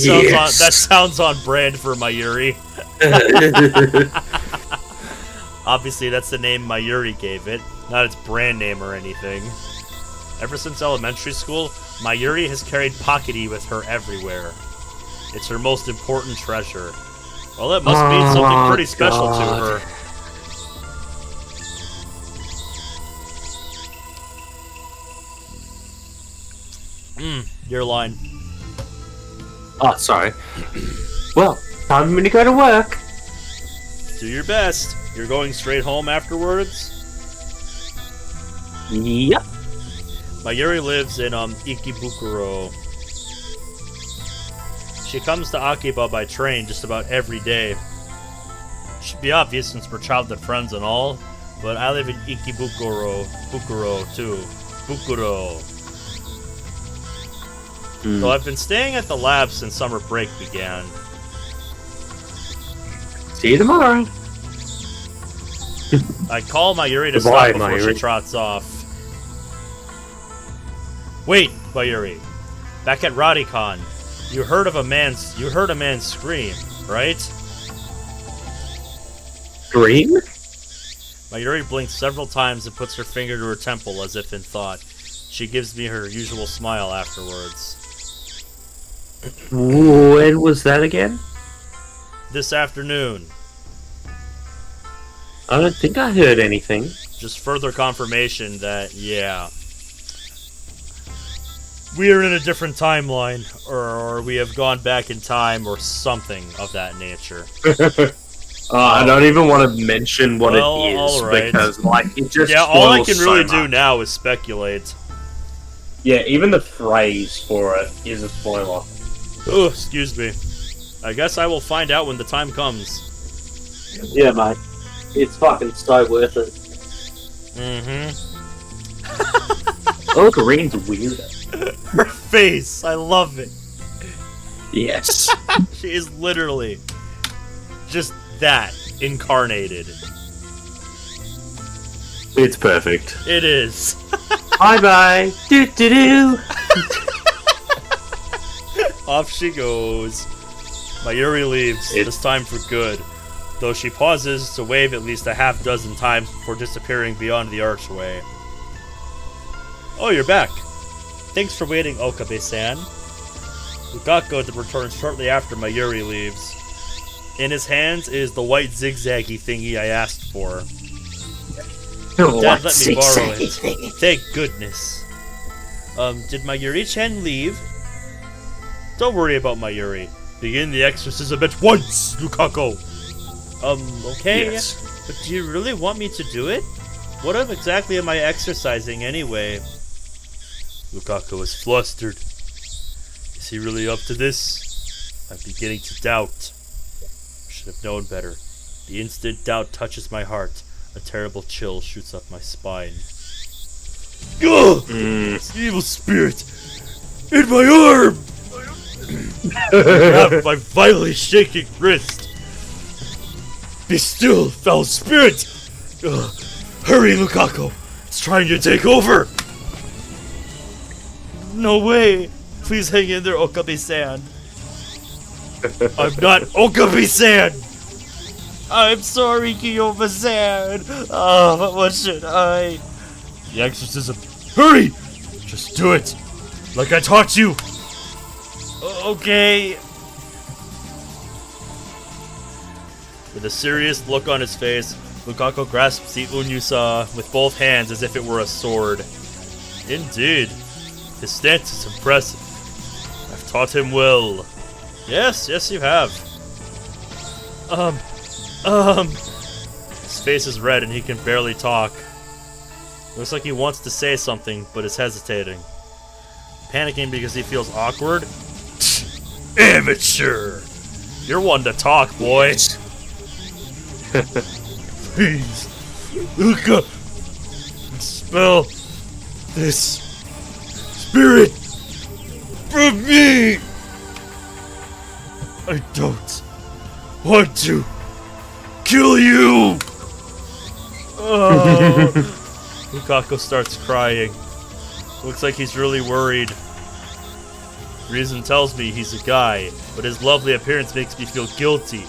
sounds on brand for Mayuri. Obviously, that's the name Mayuri gave it, not its brand name or anything. Ever since elementary school, Mayuri has carried Pockety with her everywhere. It's her most important treasure. Well, it must mean something pretty special to her. Your line. Oh, sorry. Well, time for me to go to work. Do your best. You're going straight home afterwards? Yep. Mayuri lives in Ikebukuro. She comes to Akiba by train just about every day. Should be obvious since we're childhood friends and all, but I live in Bukuro too. Bukuro. So I've been staying at the lab since summer break began. See you tomorrow. I call Mayuri to stop before she trots off. Wait, Mayuri. Back at Radicon, you heard a man scream, right? Scream? Mayuri blinks several times and puts her finger to her temple as if in thought. She gives me her usual smile afterwards. When was that again? This afternoon. I don't think I heard anything. Just further confirmation that, yeah. We are in a different timeline, or we have gone back in time, or something of that nature. I don't even want to mention what it is, because, like, it just all I can really do now is speculate. Yeah, even the phrase for it is a spoiler. Oh, excuse me. I guess I will find out when the time comes. Yeah, mate. It's fucking so worth it. Oh, Green's weird. Her face, I love it. Yes. She is literally just that incarnated. It's perfect. It is. Bye-bye. Do-do-do. Off she goes. Mayuri leaves, this time for good, though she pauses to wave at least a half dozen times before disappearing beyond the archway. Oh, you're back. Thanks for waiting, Okabe-san. Lukako returns shortly after Mayuri leaves. In his hands is the white zigzaggy thingy I asked for. Dad let me borrow it. Thank goodness. Did Mayuri-chan leave? Don't worry about Mayuri. Begin the exorcism at once, Lukako! Okay? Yes. But do you really want me to do it? What exactly am I exercising anyway? Lukako is flustered. Is he really up to this? I'm beginning to doubt. I should have known better. The instant doubt touches my heart, a terrible chill shoots up my spine. Ugh! It's the evil spirit! In my arm! I grab my violently shaking wrist. Be still, foul spirit! Hurry, Lukako! It's trying to take over! No way! Please hang in there, Okabe-san. I'm not Okabe-san! I'm sorry, Kiyoma-san! But what should I? The exorcism. Hurry! Just do it! Like I taught you! Okay. With a serious look on his face, Lukaku grasps the Unyusa with both hands as if it were a sword. Indeed. His stance is impressive. I've taught him well. Yes, you have. His face is red and he can barely talk. Looks like he wants to say something, but is hesitating. Panicking because he feels awkward. Amateur! You're one to talk, boy. Please, Luca, expel this spirit from me! I don't want to kill you! Lukaku starts crying. Looks like he's really worried. Reason tells me he's a guy, but his lovely appearance makes me feel guilty,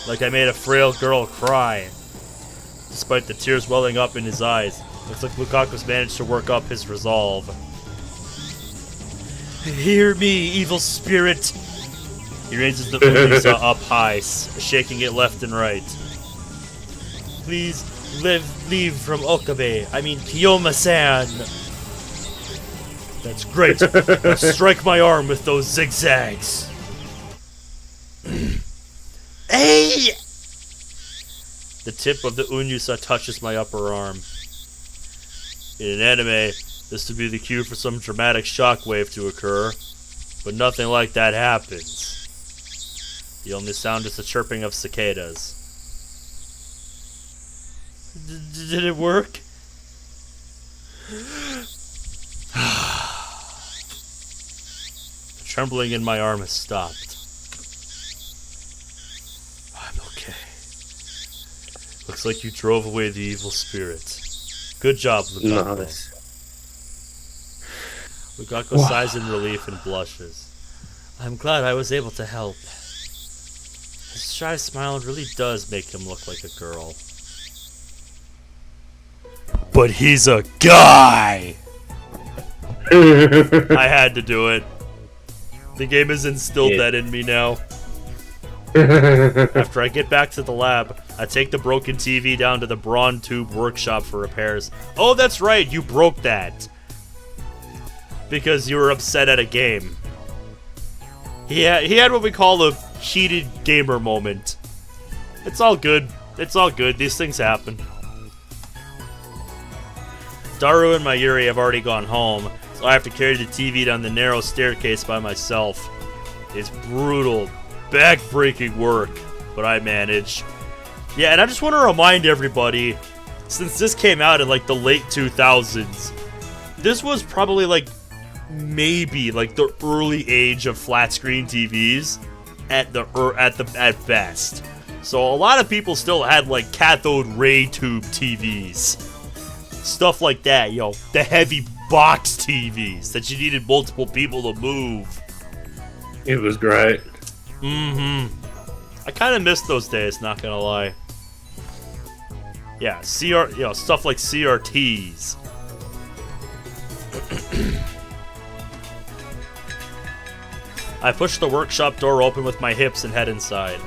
like I made a frail girl cry. Despite the tears welling up in his eyes, looks like Lukaku's managed to work up his resolve. Hear me, evil spirit! He raises the Unyusa up high, shaking it left and right. Please, leave from Okabe. I mean, Kiyoma-san. That's great. Now strike my arm with those zigzags. Hey! The tip of the Unyusa touches my upper arm. In an anime, this would be the cue for some dramatic shockwave to occur, but nothing like that happens. The only sound is the chirping of cicadas. Did it work? The trembling in my arm has stopped. I'm okay. Looks like you drove away the evil spirit. Good job, Lukaku. Nice. Lukaku sighs in relief and blushes. I'm glad I was able to help. His shy smile really does make him look like a girl. But he's a guy! I had to do it. The game has instilled that in me now. After I get back to the lab, I take the broken TV down to the Braun Tube workshop for repairs. Oh, that's right, you broke that. Because you were upset at a game. He had what we call a heated gamer moment. It's all good. It's all good. These things happen. Daru and Mayuri have already gone home, so I have to carry the TV down the narrow staircase by myself. It's brutal, back-breaking work, but I manage. Yeah, and I just want to remind everybody, since this came out in like the late 2000s, this was probably like maybe like the early age of flat screen TVs at best. So a lot of people still had like cathode ray tube TVs. Stuff like that, the heavy box TVs that you needed multiple people to move. It was great. I kind of missed those days, not gonna lie. Yeah, stuff like CRTs. I push the workshop door open with my hips and head inside.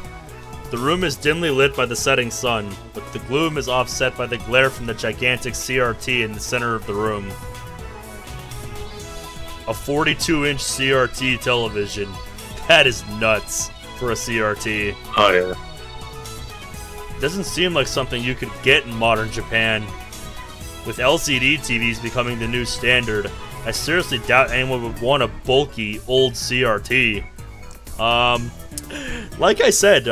The room is dimly lit by the setting sun, but the gloom is offset by the glare from the gigantic CRT in the center of the room. A 42-inch CRT television. That is nuts for a CRT. Oh, yeah. Doesn't seem like something you could get in modern Japan. With LCD TVs becoming the new standard, I seriously doubt anyone would want a bulky, old CRT. Like I said,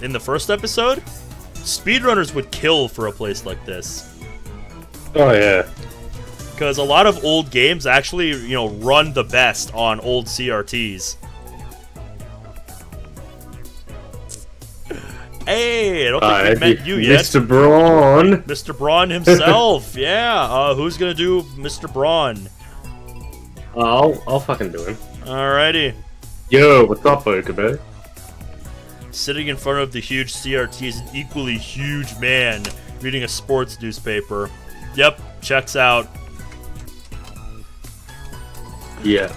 in the first episode, speedrunners would kill for a place like this. Oh, yeah. Because a lot of old games actually, run the best on old CRTs. Hey, I don't think we met you yet. Mr. Braun. Mr. Braun himself, yeah. Who's gonna do Mr. Braun? I'll fucking do him. Alrighty. Yo, what's up, Okabe? Sitting in front of the huge CRT is an equally huge man reading a sports newspaper. Yep, checks out. Yeah.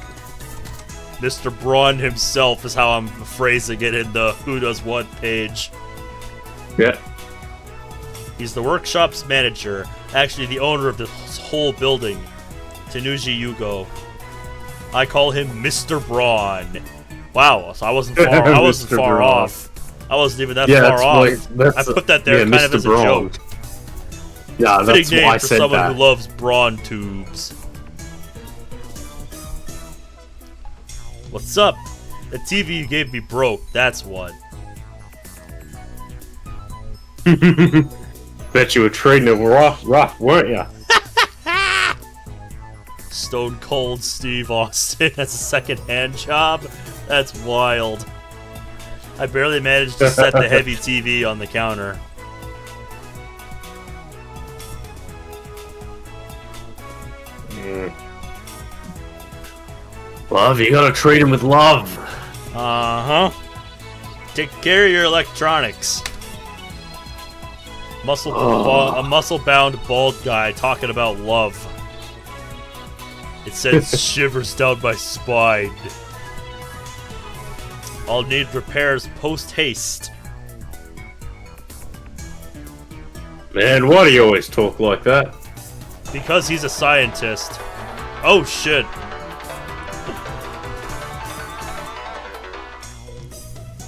Mr. Braun himself is how I'm phrasing it in the Who Does What page. Yeah. He's the workshop's manager, actually the owner of this whole building, Tenuji Yugo. I call him Mr. Braun. Wow, so I wasn't far off. I wasn't even that far off. I put that there kind of as a joke. Yeah, that's why I said that. Fitting name for someone who loves brawn tubes. What's up? The TV you gave me broke, that's what. Bet you were treating it rough, weren't ya? Stone Cold Steve Austin has a second-hand job? That's wild. I barely managed to set the heavy TV on the counter. Love, you gotta treat him with love. Uh-huh. Take care of your electronics. A muscle-bound bald guy talking about love. It sends shivers down my spine. I'll need repairs post-haste. Man, why do you always talk like that? Because he's a scientist. Oh, shit.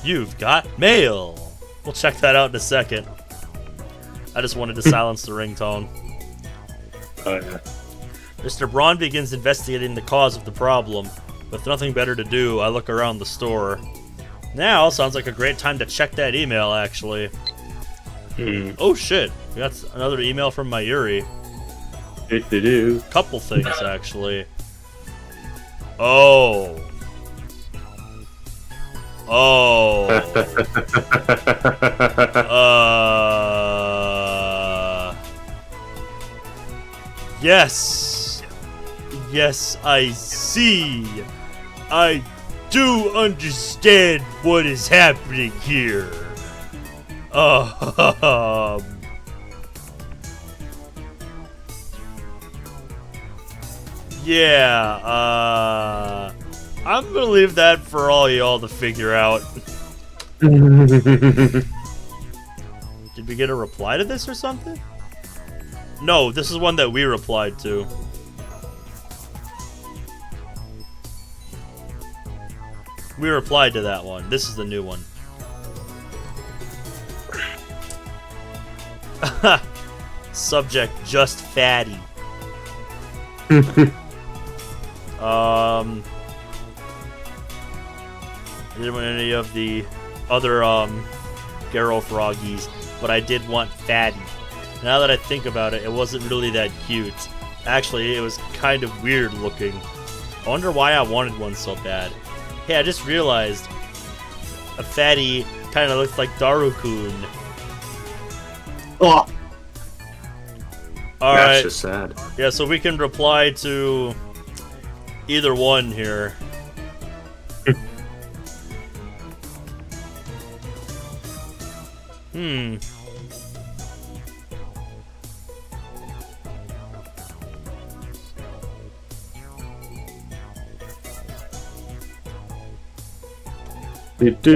You've got mail. We'll check that out in a second. I just wanted to silence the ringtone. Oh, yeah. Mr. Braun begins investigating the cause of the problem. With nothing better to do, I look around the store. Now sounds like a great time to check that email, actually. Oh shit, we got another email from Mayuri. Couple things, actually. Oh. Yes. Yes, I see. I do understand what is happening here. Yeah, I'm gonna leave that for all y'all to figure out. Did we get a reply to this or something? No, this is one that we replied to. We replied to that one. This is the new one. Subject, just fatty. I didn't want any of the other Garo froggies, but I did want fatty. Now that I think about it, it wasn't really that cute. Actually, it was kind of weird looking. I wonder why I wanted one so bad. Hey, I just realized a fatty kind of looks like Daru-kun. Oh. Alright. That's just sad. Yeah, so we can reply to either one here.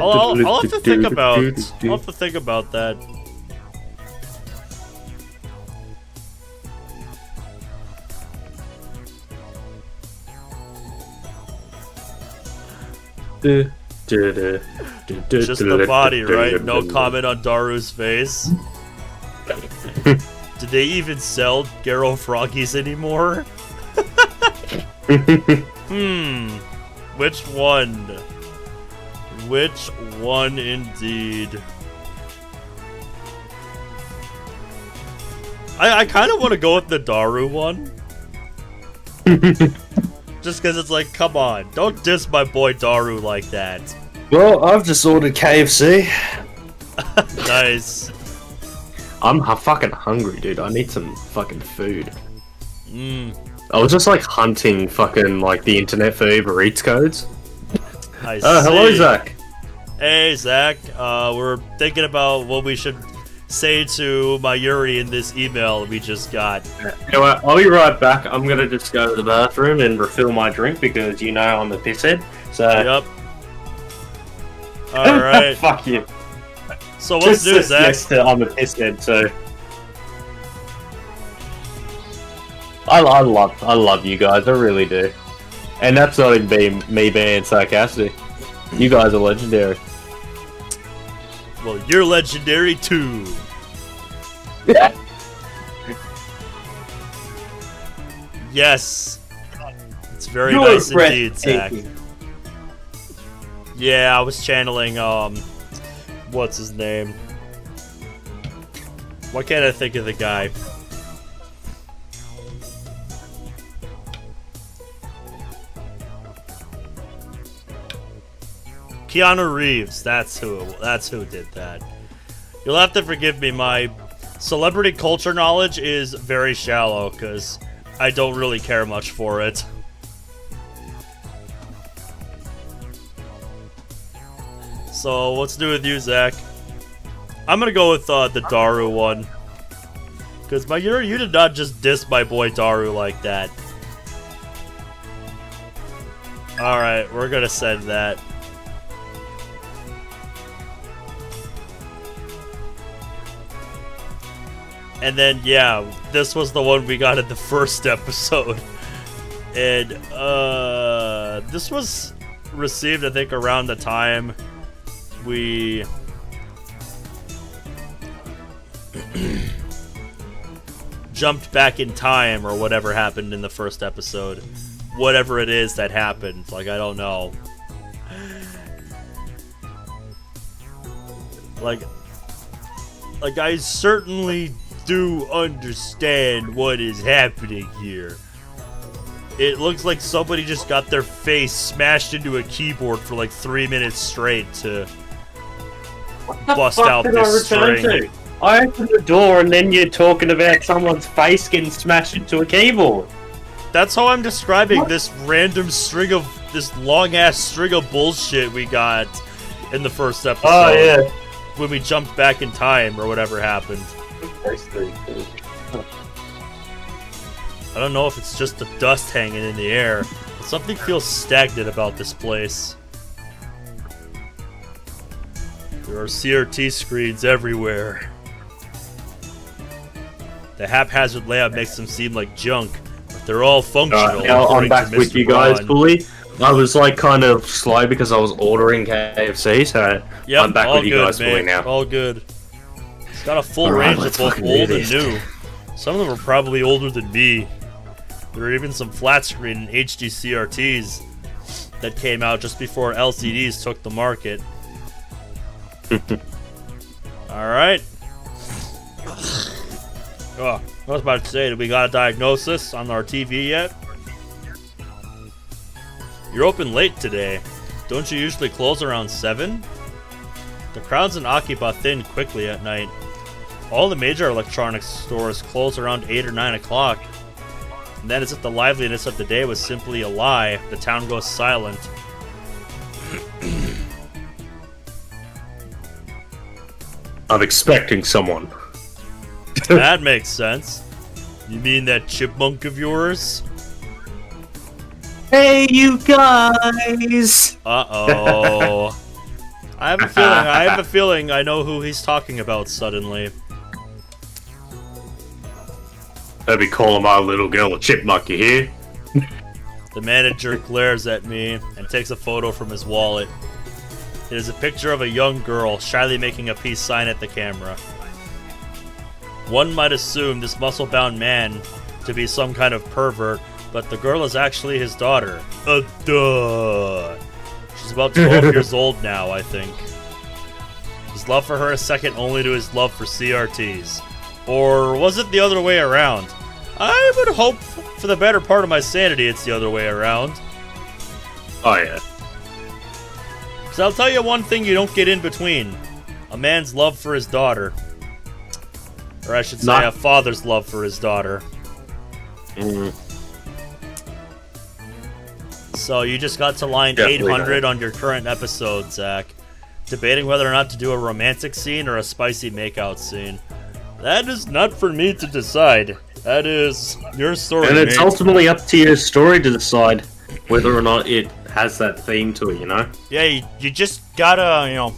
I'll have to think about. I'll have to think about that. Just the body, right? No comment on Daru's face. Did they even sell Garo froggies anymore? Which one? Which one indeed? I kind of want to go with the Daru one. Just because it's like, come on, don't diss my boy Daru like that. Well, I've just ordered KFC. Nice. I'm fucking hungry, dude. I need some fucking food. I was just like hunting fucking like the internet for Uber Eats codes. Hello, Zach. Hey, Zach. We're thinking about what we should say to Mayuri in this email we just got. Anyway, I'll be right back. I'm gonna just go to the bathroom and refill my drink because you know I'm a pisshead. So. Yep. All right. Fuck you. So what's new, Zach? Yes, I'm a pisshead. So. I love you guys. I really do. And that's not even me being sarcastic. You guys are legendary. Well, you're legendary too. Yes. It's very nice indeed, Zach. Yeah, I was channeling, what's his name? Why can't I think of the guy? Keanu Reeves, that's who did that. You'll have to forgive me, my celebrity culture knowledge is very shallow, because I don't really care much for it. So, what's new with you, Zach? I'm gonna go with the Daru one. Because you did not just diss my boy Daru like that. Alright, we're gonna send that. And then, yeah, this was the one we got in the first episode. And, this was received, I think, around the time we... jumped back in time, or whatever happened in the first episode. Whatever it is that happened, like, I don't know. Like, I certainly do understand what is happening here. It looks like somebody just got their face smashed into a keyboard for like 3 minutes straight to bust out this string. I opened the door and then you're talking about someone's face getting smashed into a keyboard. That's how I'm describing this random string of, this long ass string of bullshit we got in the first episode. Oh yeah. When we jumped back in time or whatever happened. I don't know if it's just the dust hanging in the air, but something feels stagnant about this place. There are CRT screens everywhere. The haphazard layout makes them seem like junk, but they're all functional. Now I'm back with you guys fully. I was like kind of slow because I was ordering KFC, so yep, I'm back with you guys fully now. All good. It's got a full range of both old and new. Some of them are probably older than me. There are even some flat screen and HD CRTs that came out just before LCDs took the market. Alright. Oh, I was about to say, did we got a diagnosis on our TV yet? You're open late today. Don't you usually close around 7? The crowds in Akiba thin quickly at night. All the major electronics stores close around 8 or 9 o'clock. And then as if the liveliness of the day was simply a lie, the town goes silent. I'm expecting someone. That makes sense. You mean that chipmunk of yours? Hey, you guys! Uh-oh. I have a feeling I know who he's talking about suddenly. I'll be calling my little girl a chipmunk, you hear? The manager glares at me and takes a photo from his wallet. It is a picture of a young girl shyly making a peace sign at the camera. One might assume this muscle-bound man to be some kind of pervert, but the girl is actually his daughter. Duh. She's about 12 years old now, I think. His love for her is second only to his love for CRTs. Or was it the other way around? I would hope for the better part of my sanity it's the other way around. Oh yeah. Because I'll tell you one thing you don't get in between. A man's love for his daughter. Or I should say a father's love for his daughter. So you just got to line 800 on your current episode, Zach. debating whether or not to do a romantic scene or a spicy makeout scene. That is not for me to decide. That is your story, and it's ultimately up to your story to decide whether or not it has that theme to it, you know? Yeah, you just gotta,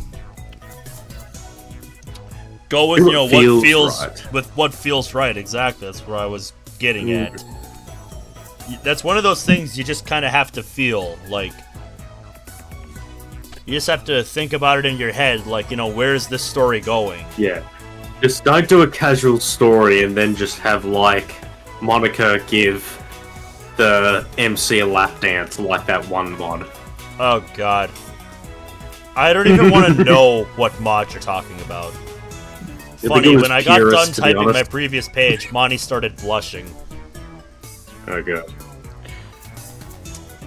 go with, what feels right. with what feels right. Exactly, that's where I was getting at. That's one of those things you just kind of have to feel, like, you just have to think about it in your head, like, where's this story going? Yeah. Just don't do a casual story and then just have, like, Monica give the MC a lap dance like that one mod. Oh, God. I don't even want to know what mod you're talking about. Funny, when I got done typing my previous page, Monty started blushing. Oh, God.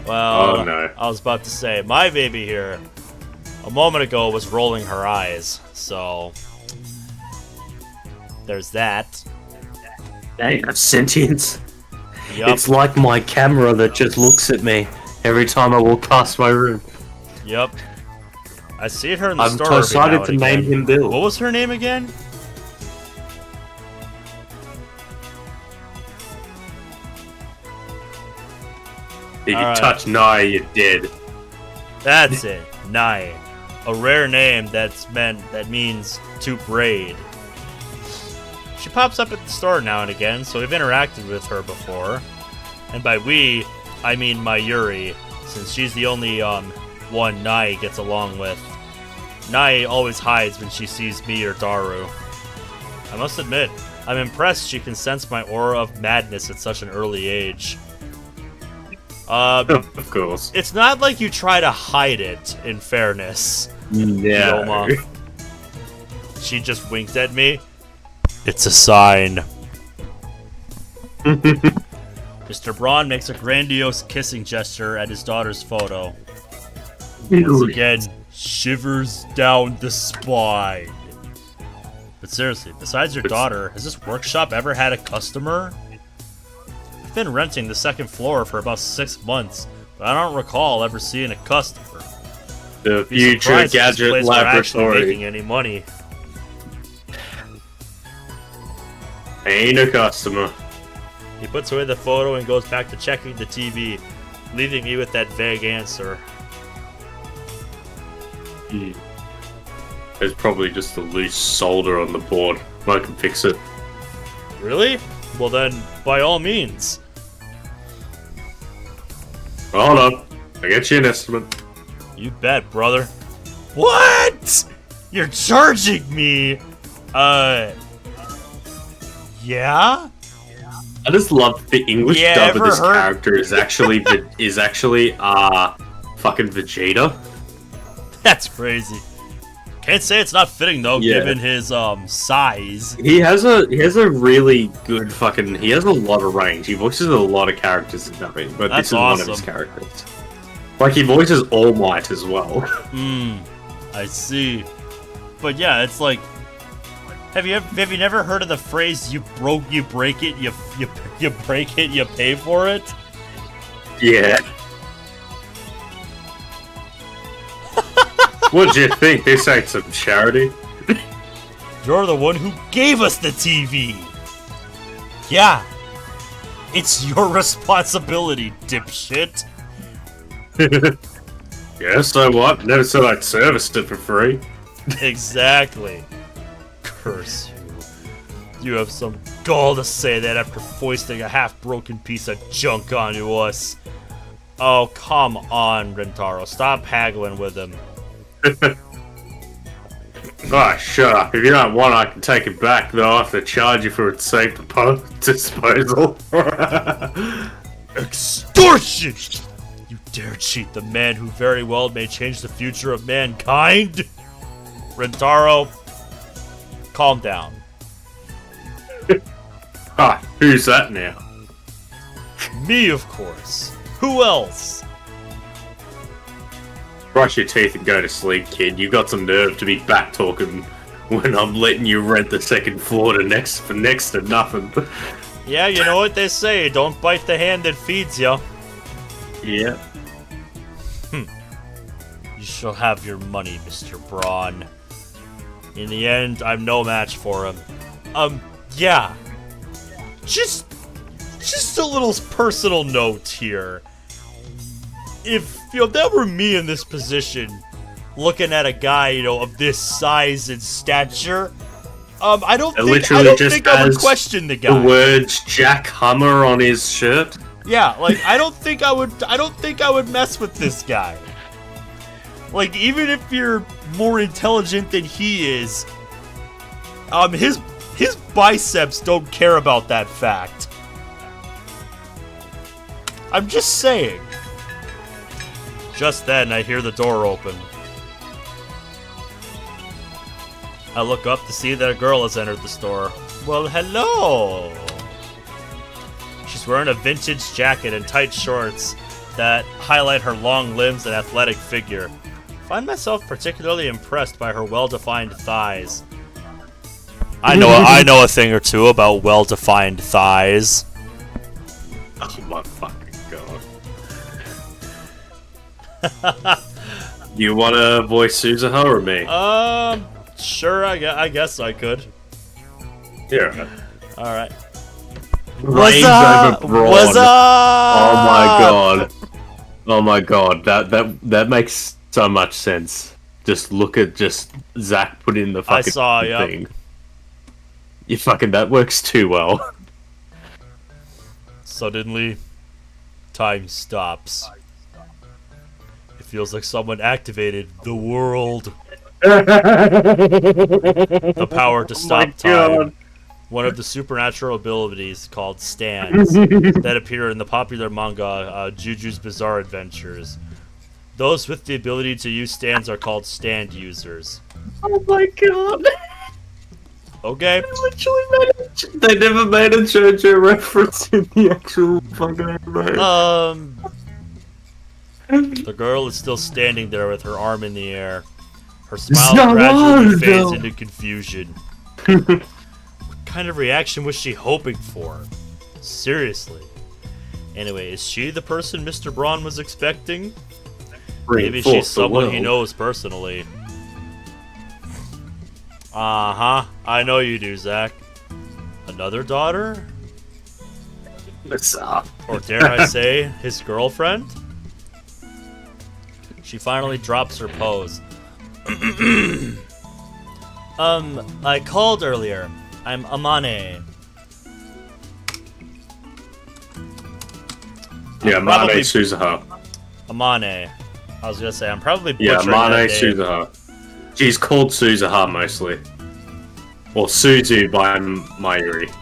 Well, oh, no. I was about to say, my baby here, a moment ago, was rolling her eyes, so there's that. They have sentience. Yep. It's like my camera that just looks at me every time I walk past my room. Yep. I see her in the I've store. decided to name him Bill. What was her name again? If you touch Nye, you're dead. That's it. Nye. A rare name that means to braid. She pops up at the store now and again, so we've interacted with her before. And by we, I mean Mayuri, since she's the only one Nye gets along with. Nye always hides when she sees me or Daru. I must admit, I'm impressed she can sense my aura of madness at such an early age. Of course. It's not like you try to hide it, in fairness. Yeah. Yoma. She just winked at me. It's a sign. Mr. Braun makes a grandiose kissing gesture at his daughter's photo. Once again, shivers down the spine. But seriously, besides your daughter, has this workshop ever had a customer? I've been renting the second floor for about 6 months, but I don't recall ever seeing a customer. The future gadget laboratory. Making any money. Ain't a customer. He puts away the photo and goes back to checking the TV, leaving me with that vague answer. There's probably just a loose solder on the board. I can fix it. Really? Well then, by all means. Hold on. I get you an estimate. You bet, brother. What? You're charging me? Yeah? I just love the English dub of this character is actually fucking Vegeta. That's crazy. Can't say it's not fitting though, given his size. He has a really good he has a lot of range. He voices a lot of characters in dubbing, but this is one of his characters. Like he voices All Might as well. I see. But yeah, it's like, have you never heard of the phrase you break it, you break it, you pay for it? Yeah. What'd you think? This ain't some charity. You're the one who gave us the TV. Yeah. It's your responsibility, dipshit. Yeah, so what? Never said I'd serviced it for free. Exactly. Curse you. You have some gall to say that after foisting a half-broken piece of junk onto us. Oh, come on, Rentaro. Stop haggling with him. Oh, shut up. If you don't want, I can take it back, though. I have to charge you for its safe disposal. Extortion! You dare cheat the man who very well may change the future of mankind? Rentaro, calm down. Who's that now? Me, of course. Who else? Brush your teeth and go to sleep, kid. You got some nerve to be back talking when I'm letting you rent the second floor for next to nothing. Yeah, you know what they say. Don't bite the hand that feeds you. Yeah. You shall have your money, Mr. Braun. In the end, I'm no match for him. Yeah. Just a little personal note here. If, that were me in this position, looking at a guy, of this size and stature, I don't think I would question the guy. The words Jack Hummer on his shirt. Yeah, like, I don't think I would mess with this guy. Like, even if you're more intelligent than he is, his biceps don't care about that fact. I'm just saying. Just then, I hear the door open. I look up to see that a girl has entered the store. Well, hello! She's wearing a vintage jacket and tight shorts that highlight her long limbs and athletic figure. I find myself particularly impressed by her well-defined thighs. I know a thing or two about well-defined thighs. Oh my fucking god. You wanna voice Suzuha or me? Sure, I guess I could. Yeah. Alright. What's up? What's up? Oh my god. That makes so much sense. Just look at Zach put in the fucking thing. You fucking, that works too well. Suddenly, time stops. It feels like someone activated the world. The power to stop time. One of the supernatural abilities called Steins that appear in the popular manga Juju's Bizarre Adventures. Those with the ability to use stands are called stand users. Oh my god. Okay. They never made a JoJo reference in the actual fucking anime. The girl is still standing there with her arm in the air. Her smile gradually fades into confusion. What kind of reaction was she hoping for? Seriously. Anyway, is she the person Mr. Braun was expecting? Maybe she's someone he knows personally. Uh-huh. I know you do, Zach. Another daughter? What's up? Or dare I say, his girlfriend? She finally drops her pose. I called earlier. I'm Amane. Yeah, Amane Suzuha. Amane. I was gonna say, I'm probably butchering Amane that name. Suzuha. She's called Suzuha mostly. Or Suzu by Mayuri.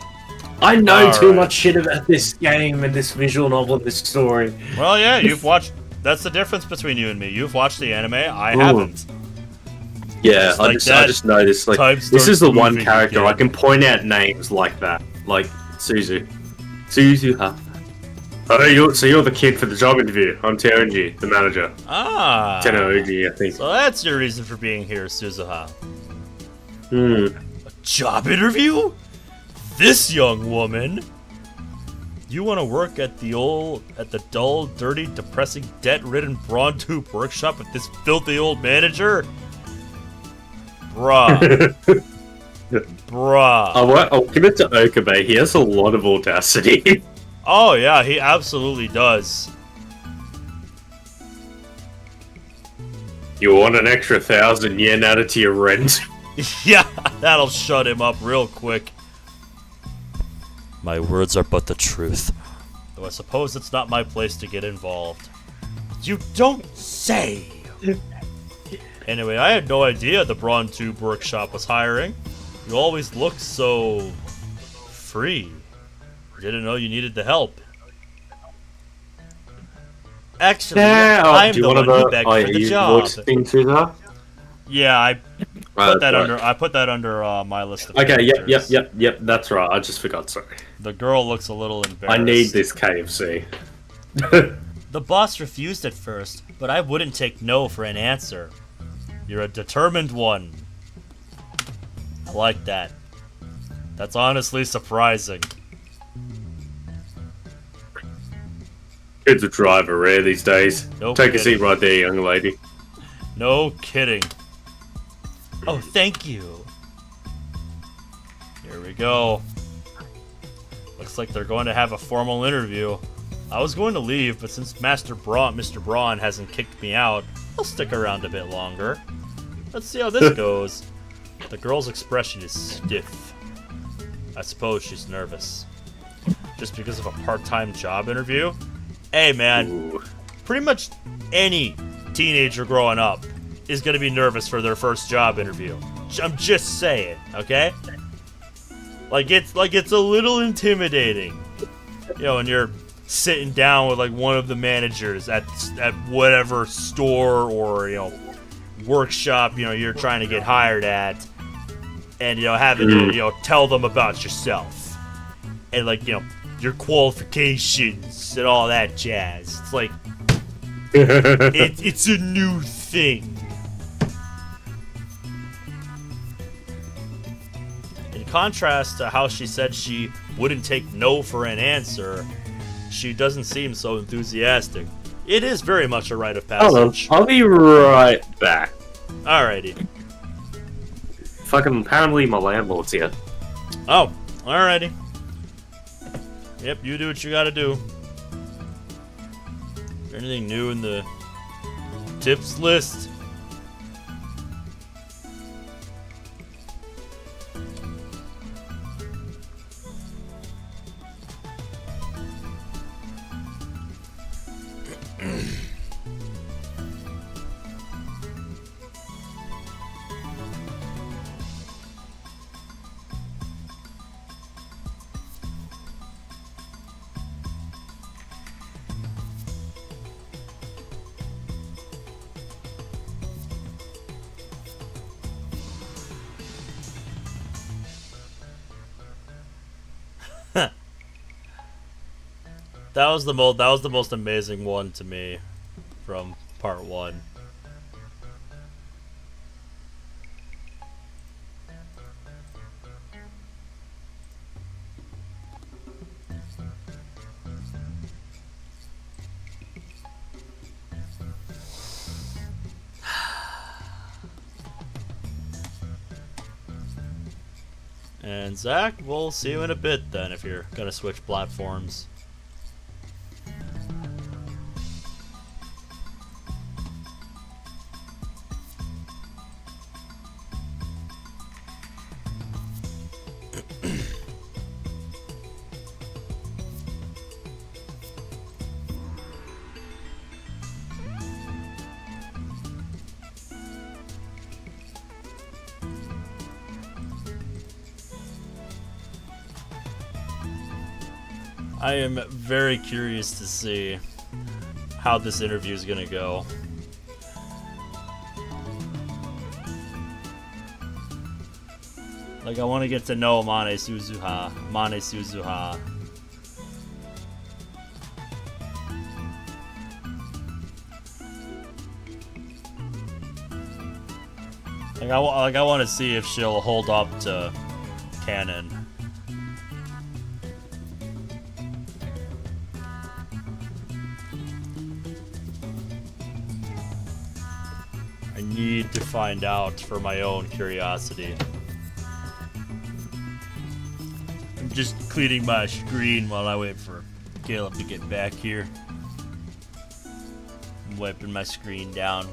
I know too much shit about this game and this visual novel and this story. Well, yeah, you've watched... That's the difference between you and me. You've watched the anime, I haven't. Yeah, I just noticed, like, this is the one character I can point out names like that. Like, Suzuha. Oh, so you're the kid for the job interview. I'm Terenji, the manager. Ah. Tenoji, I think. So that's your reason for being here, Suzuha. A job interview? This young woman? You want to work at the dull, dirty, depressing, debt-ridden Braun Tube workshop with this filthy old manager? Bruh. Bruh. I'll give it to Okabe. He has a lot of audacity. Oh yeah, he absolutely does. You want an extra 1,000 yen added to your rent? Yeah, that'll shut him up real quick. My words are but the truth. Though I suppose it's not my place to get involved. You don't say! Anyway, I had no idea the Braun Tube workshop was hiring. You always looked so... free. Didn't know you needed the help. Actually, I'm the one who begged for the job. Yeah, I put that under my list of characters. Yep, that's right. I just forgot, sorry. The girl looks a little embarrassed. I need this KFC. The boss refused at first, but I wouldn't take no for an answer. You're a determined one. I like that. That's honestly surprising. Kids a driver rare these days. Nope, Take a seat right there, young lady. No kidding. Oh, thank you. Here we go. Looks like they're going to have a formal interview. I was going to leave, but since Mr. Braun hasn't kicked me out, I'll stick around a bit longer. Let's see how this goes. The girl's expression is stiff. I suppose she's nervous. Just because of a part-time job interview? Hey, man. Ooh. Pretty much any teenager growing up is going to be nervous for their first job interview. I'm just saying, okay? Like it's a little intimidating. You know, when you're sitting down with like one of the managers at whatever store or, you know, workshop, you know, you're trying to get hired at, and, you know, having to, you know, tell them about yourself and, like, you know, your qualifications and all that jazz. It's like it's a new thing. In contrast to how she said she wouldn't take no for an answer, she doesn't seem so enthusiastic. It is very much a rite of passage. I'll be right back. Alrighty. Fucking apparently my landlord's here. Oh, alrighty. Yep, you do what you gotta do. Anything new in the tips list? That was the most amazing one to me from part 1. And Zach, we'll see you in a bit then if you're gonna switch platforms. I am very curious to see how this interview is gonna go. Like, I want to get to know Mane Suzuha. Like, I want to see if she'll hold up to canon. I need to find out for my own curiosity. I'm just cleaning my screen while I wait for Caleb to get back here. I'm wiping my screen down.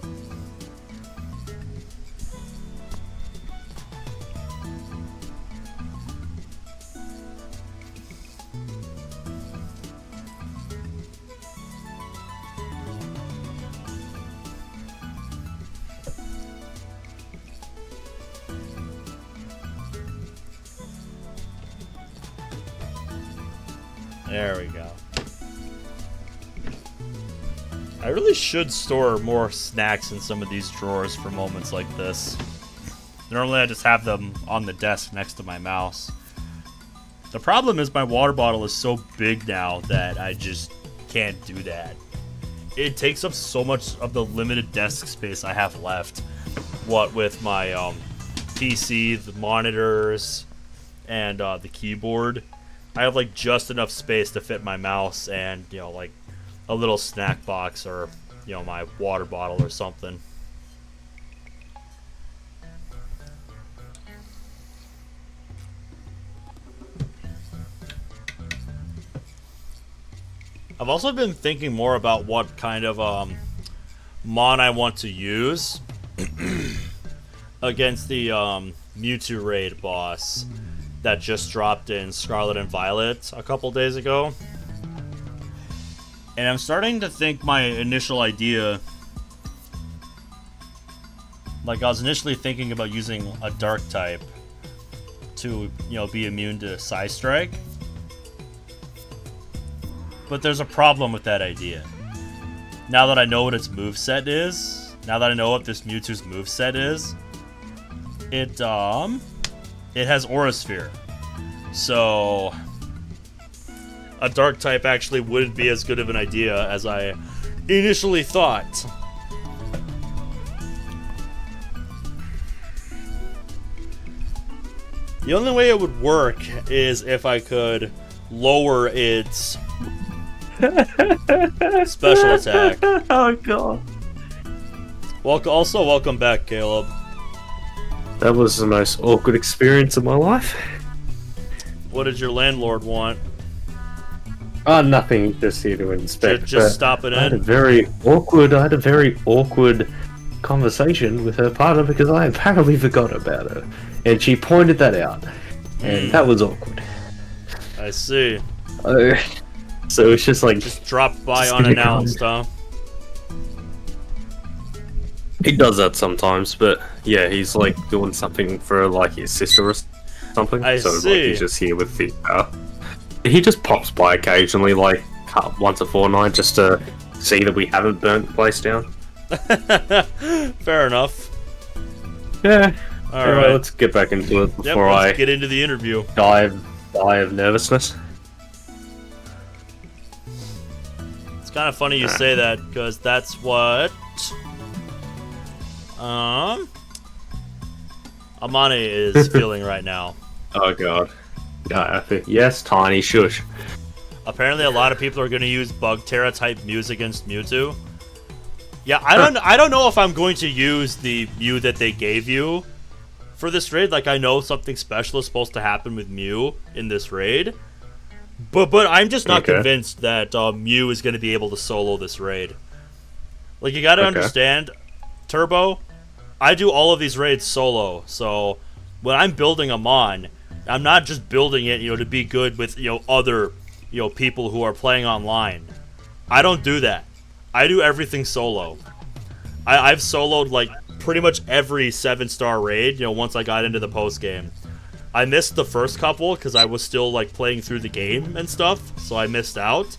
There we go. I really should store more snacks in some of these drawers for moments like this. Normally I just have them on the desk next to my mouse. The problem is my water bottle is so big now that I just can't do that. It takes up so much of the limited desk space I have left. What with my PC, the monitors, and the keyboard. I have like just enough space to fit my mouse and, like a little snack box or, my water bottle or something. I've also been thinking more about what kind of mon I want to use against the Mewtwo raid boss that just dropped in Scarlet and Violet a couple days ago. And I'm starting to think my initial idea... Like, I was initially thinking about using a Dark type to, you know, be immune to Psy Strike. But there's a problem with that idea. Now that I know what its moveset is, now that I know what this Mewtwo's moveset is, it has Aura Sphere. So a Dark type actually wouldn't be as good of an idea as I initially thought. The only way it would work is if I could lower its special attack. Oh god. Welcome back, Caleb. That was the most awkward experience of my life. What did your landlord want? Nothing, just here to inspect. Just stopping in? I had a very awkward conversation with her partner because I apparently forgot about her. And she pointed that out. And that was awkward. I see. So it's just like... Just dropped by unannounced, huh? He does that sometimes, but yeah, he's like doing something for like his sister or something. I see. Like, he's just here with the... he just pops by occasionally, like once a fortnight, just to see that we haven't burnt the place down. Fair enough. Yeah. Alright. Let's get back into it before let's get into the interview. Die of nervousness. It's kind of funny you say that, because that's what... Amane is feeling right now. Oh god. Yes, Tiny, shush. Apparently a lot of people are going to use Bugterra type Mews against Mewtwo. Yeah, I don't know if I'm going to use the Mew that they gave you for this raid. Like, I know something special is supposed to happen with Mew in this raid, but I'm just not convinced that Mew is going to be able to solo this raid. Like, you got to understand, Turbo, I do all of these raids solo, so when I'm building a mon, I'm not just building it, to be good with, other, people who are playing online. I don't do that. I do everything solo. I've soloed, like, pretty much every 7-star raid, once I got into the post-game. I missed the first couple, because I was still, like, playing through the game and stuff, so I missed out.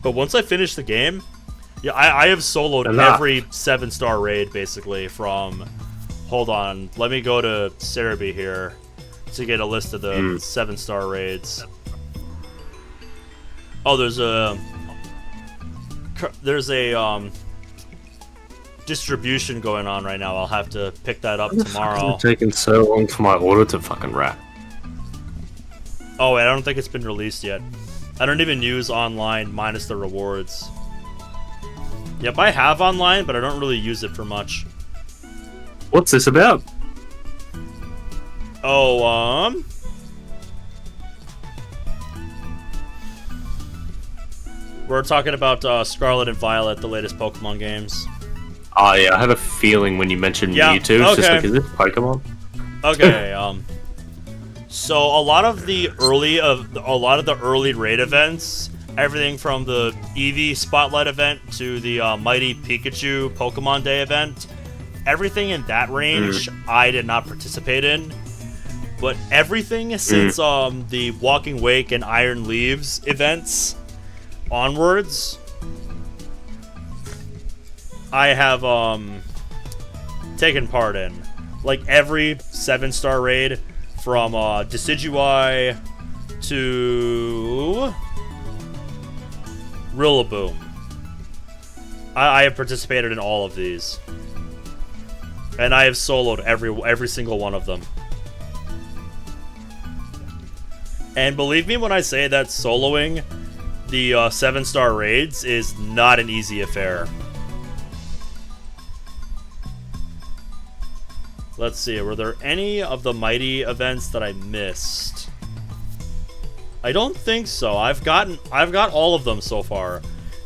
But once I finished the game, yeah, I have soloed every 7-star raid, basically, from... Hold on, let me go to Cerebi here to get a list of the 7-star raids. Oh, there's a distribution going on right now. I'll have to pick that up tomorrow. It's taking so long for my order to fucking wrap. Oh wait, I don't think it's been released yet. I don't even use online minus the rewards. Yep, I have online, but I don't really use it for much. What's this about? Oh, we're talking about Scarlet and Violet, the latest Pokemon games. Oh yeah, I had a feeling when you mentioned Mewtwo. It's just like, is this Pokemon? Okay. So a lot of the early raid events, everything from the Eevee Spotlight event to the Mighty Pikachu Pokemon Day event, everything in that range I did not participate in. But everything since the Walking Wake and Iron Leaves events onwards, I have taken part in. Like every 7-star raid from Decidueye to Rillaboom. I have participated in all of these. And I have soloed every single one of them. And believe me when I say that soloing the 7-star raids is not an easy affair. Let's see, were there any of the Mighty events that I missed? I don't think so. I've got all of them so far.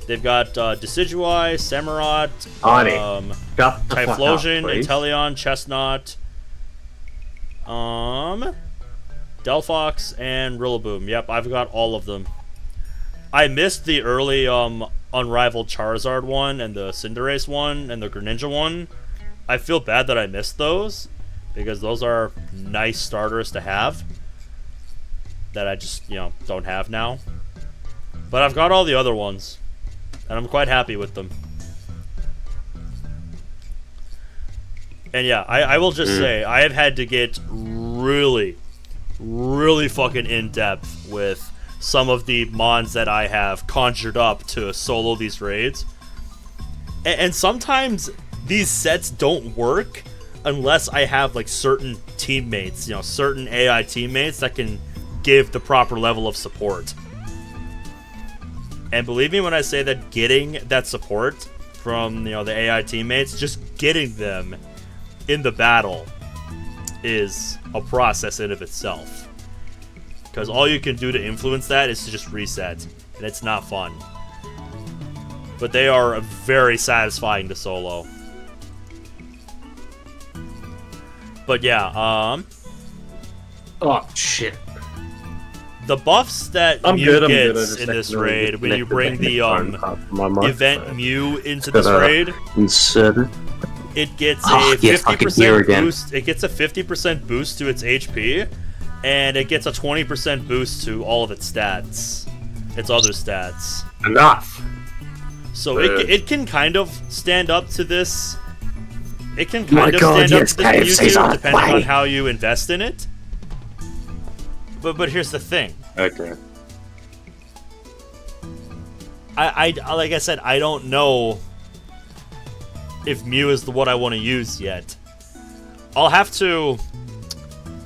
They've got Decidueye, Samurott, Typhlosion, Inteleon, Chestnut, Delphox, and Rillaboom. Yep, I've got all of them. I missed the early Unrivaled Charizard one, and the Cinderace one, and the Greninja one. I feel bad that I missed those, because those are nice starters to have that I just, don't have now. But I've got all the other ones, and I'm quite happy with them. And yeah, I will just say, I have had to get really, really fucking in-depth with some of the mons that I have conjured up to solo these raids. And sometimes these sets don't work unless I have like certain teammates, certain AI teammates that can give the proper level of support. And believe me when I say that getting that support from, the AI teammates, just getting them in the battle is a process in of itself. Because all you can do to influence that is to just reset, and it's not fun. But they are very satisfying to solo. But yeah, oh shit. The buffs that Mew gets in this raid, when you bring the event Mew into this raid, it gets a 50% boost. It gets a 50% boost to its HP, and it gets a 20% boost to all of its stats, its other stats. Enough. So it can kind of stand up to this. It can kind of stand up to this Mewtwo, depending on how you invest in it. But here's the thing. Okay. I like I said, I don't know if Mew is the one I want to use yet. I'll have to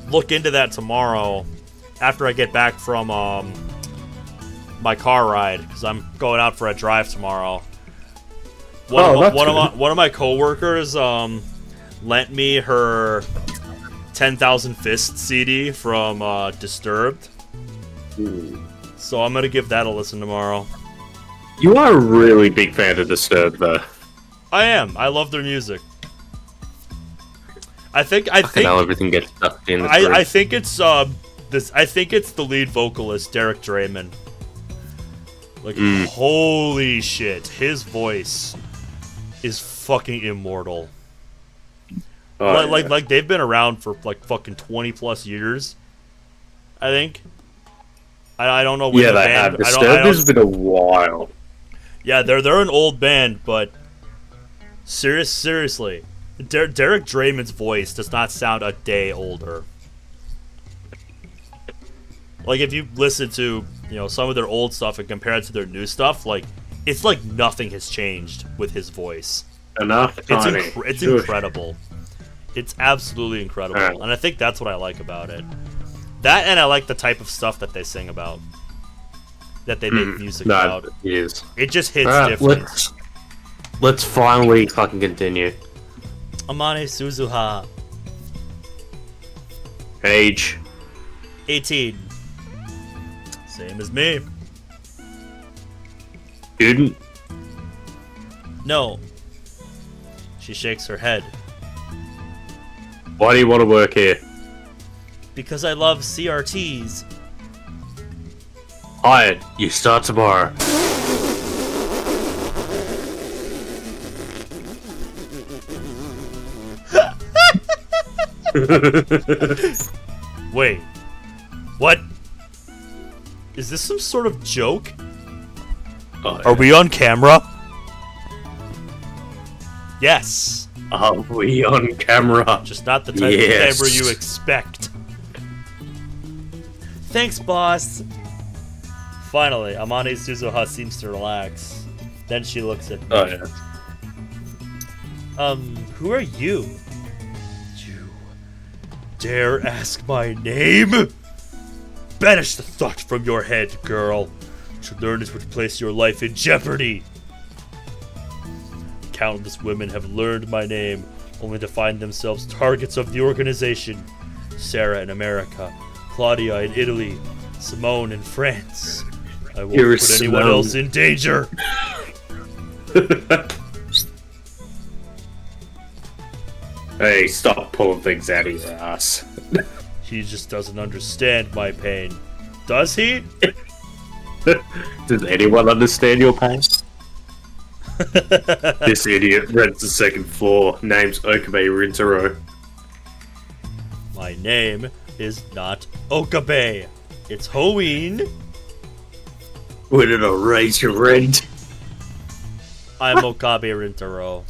look into that tomorrow after I get back from my car ride, because I'm going out for a drive tomorrow. One of my coworkers lent me her 10,000 Fist CD from Disturbed. So I'm gonna give that a listen tomorrow. You are a really big fan of Disturbed, though. I am. I love their music. I think how everything gets stuck in. I think it's I think it's the lead vocalist, Derek Drayman. Like, holy shit, his voice is fucking immortal. Like they've been around for like fucking 20 plus years, I think. I don't know when the band. Have. Disturbed has been a while. Yeah, they're an old band, but seriously, Derek Drayman's voice does not sound a day older. Like, if you listen to, some of their old stuff and compare it to their new stuff, like, it's like nothing has changed with his voice. It's incredible. It's absolutely incredible. Right. And I think that's what I like about it. That, and I like the type of stuff that they sing about. That they make music about. It is. It just hits different. Let's finally fucking continue. Amane Suzuha. Age. 18. Same as me. Student? No. She shakes her head. Why do you want to work here? Because I love CRTs. Hired. You start tomorrow. Wait. What? Is this some sort of joke? Oh, Are we on camera? Yes. Are we on camera? Just not the type of camera you expect. Thanks, boss. Finally, Amane Suzuha seems to relax. Then she looks at me. Oh, yeah. Who are you? You dare ask my name? Banish the thought from your head, girl. To learn it would place your life in jeopardy. Countless women have learned my name, only to find themselves targets of the organization. Sarah in America, Claudia in Italy, Simone in France. I won't You're put anyone Simone. else in danger. Hey, stop pulling things out of your ass. He just doesn't understand my pain. Does he? Does anyone understand your pain? This idiot rents the second floor. Name's Okabe Rintaro. My name is not Okabe. It's Halloween. Where did I raise your rent? I'm Okabe Rintaro.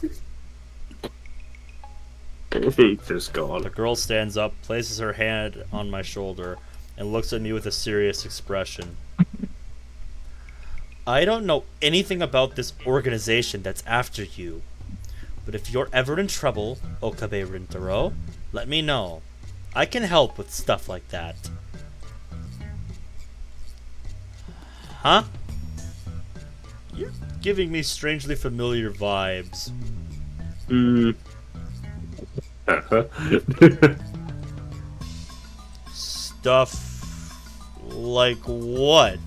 He's just gone. The girl stands up, places her hand on my shoulder, and looks at me with a serious expression. I don't know anything about this organization that's after you. But if you're ever in trouble, Okabe Rintaro, let me know. I can help with stuff like that. Huh? You're giving me strangely familiar vibes. Stuff like what?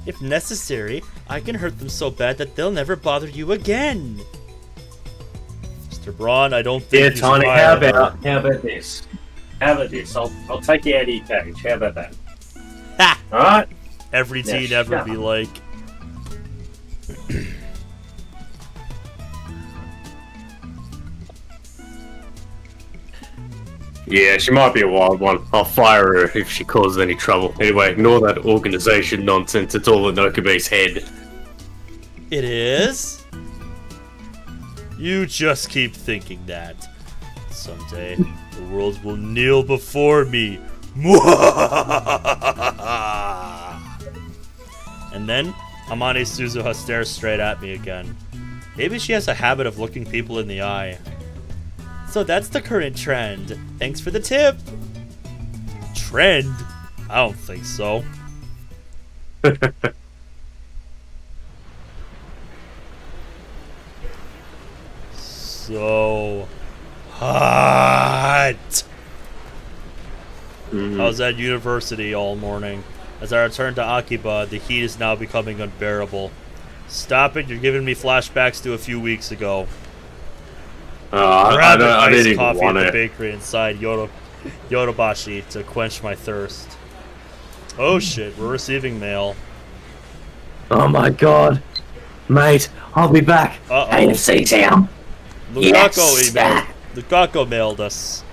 If necessary, I can hurt them so bad that they'll never bother you again. Mr. Braun, I don't think Yeah, Tony, how about this? How about this? I'll take you out of your cage. How about that? Ha! Alright? Every teen ever be like. Yeah, she might be a wild one. I'll fire her if she causes any trouble. Anyway, ignore that organization nonsense. It's all in Okabe's head. It is? You just keep thinking that. Someday, the world will kneel before me. And then, Amane Suzuha stares straight at me again. Maybe she has a habit of looking people in the eye. So that's the current trend. Thanks for the tip. Trend? I don't think so. So hot. I was at university all morning. As I return to Akiba, the heat is now becoming unbearable. Stop it, you're giving me flashbacks to a few weeks ago. I didn't even coffee want at the it. bakery inside Yodobashi to quench my thirst. Oh shit, we're receiving mail. Oh my god. Mate, I'll be back. Uh-oh. AFC town. Lukaku mailed us.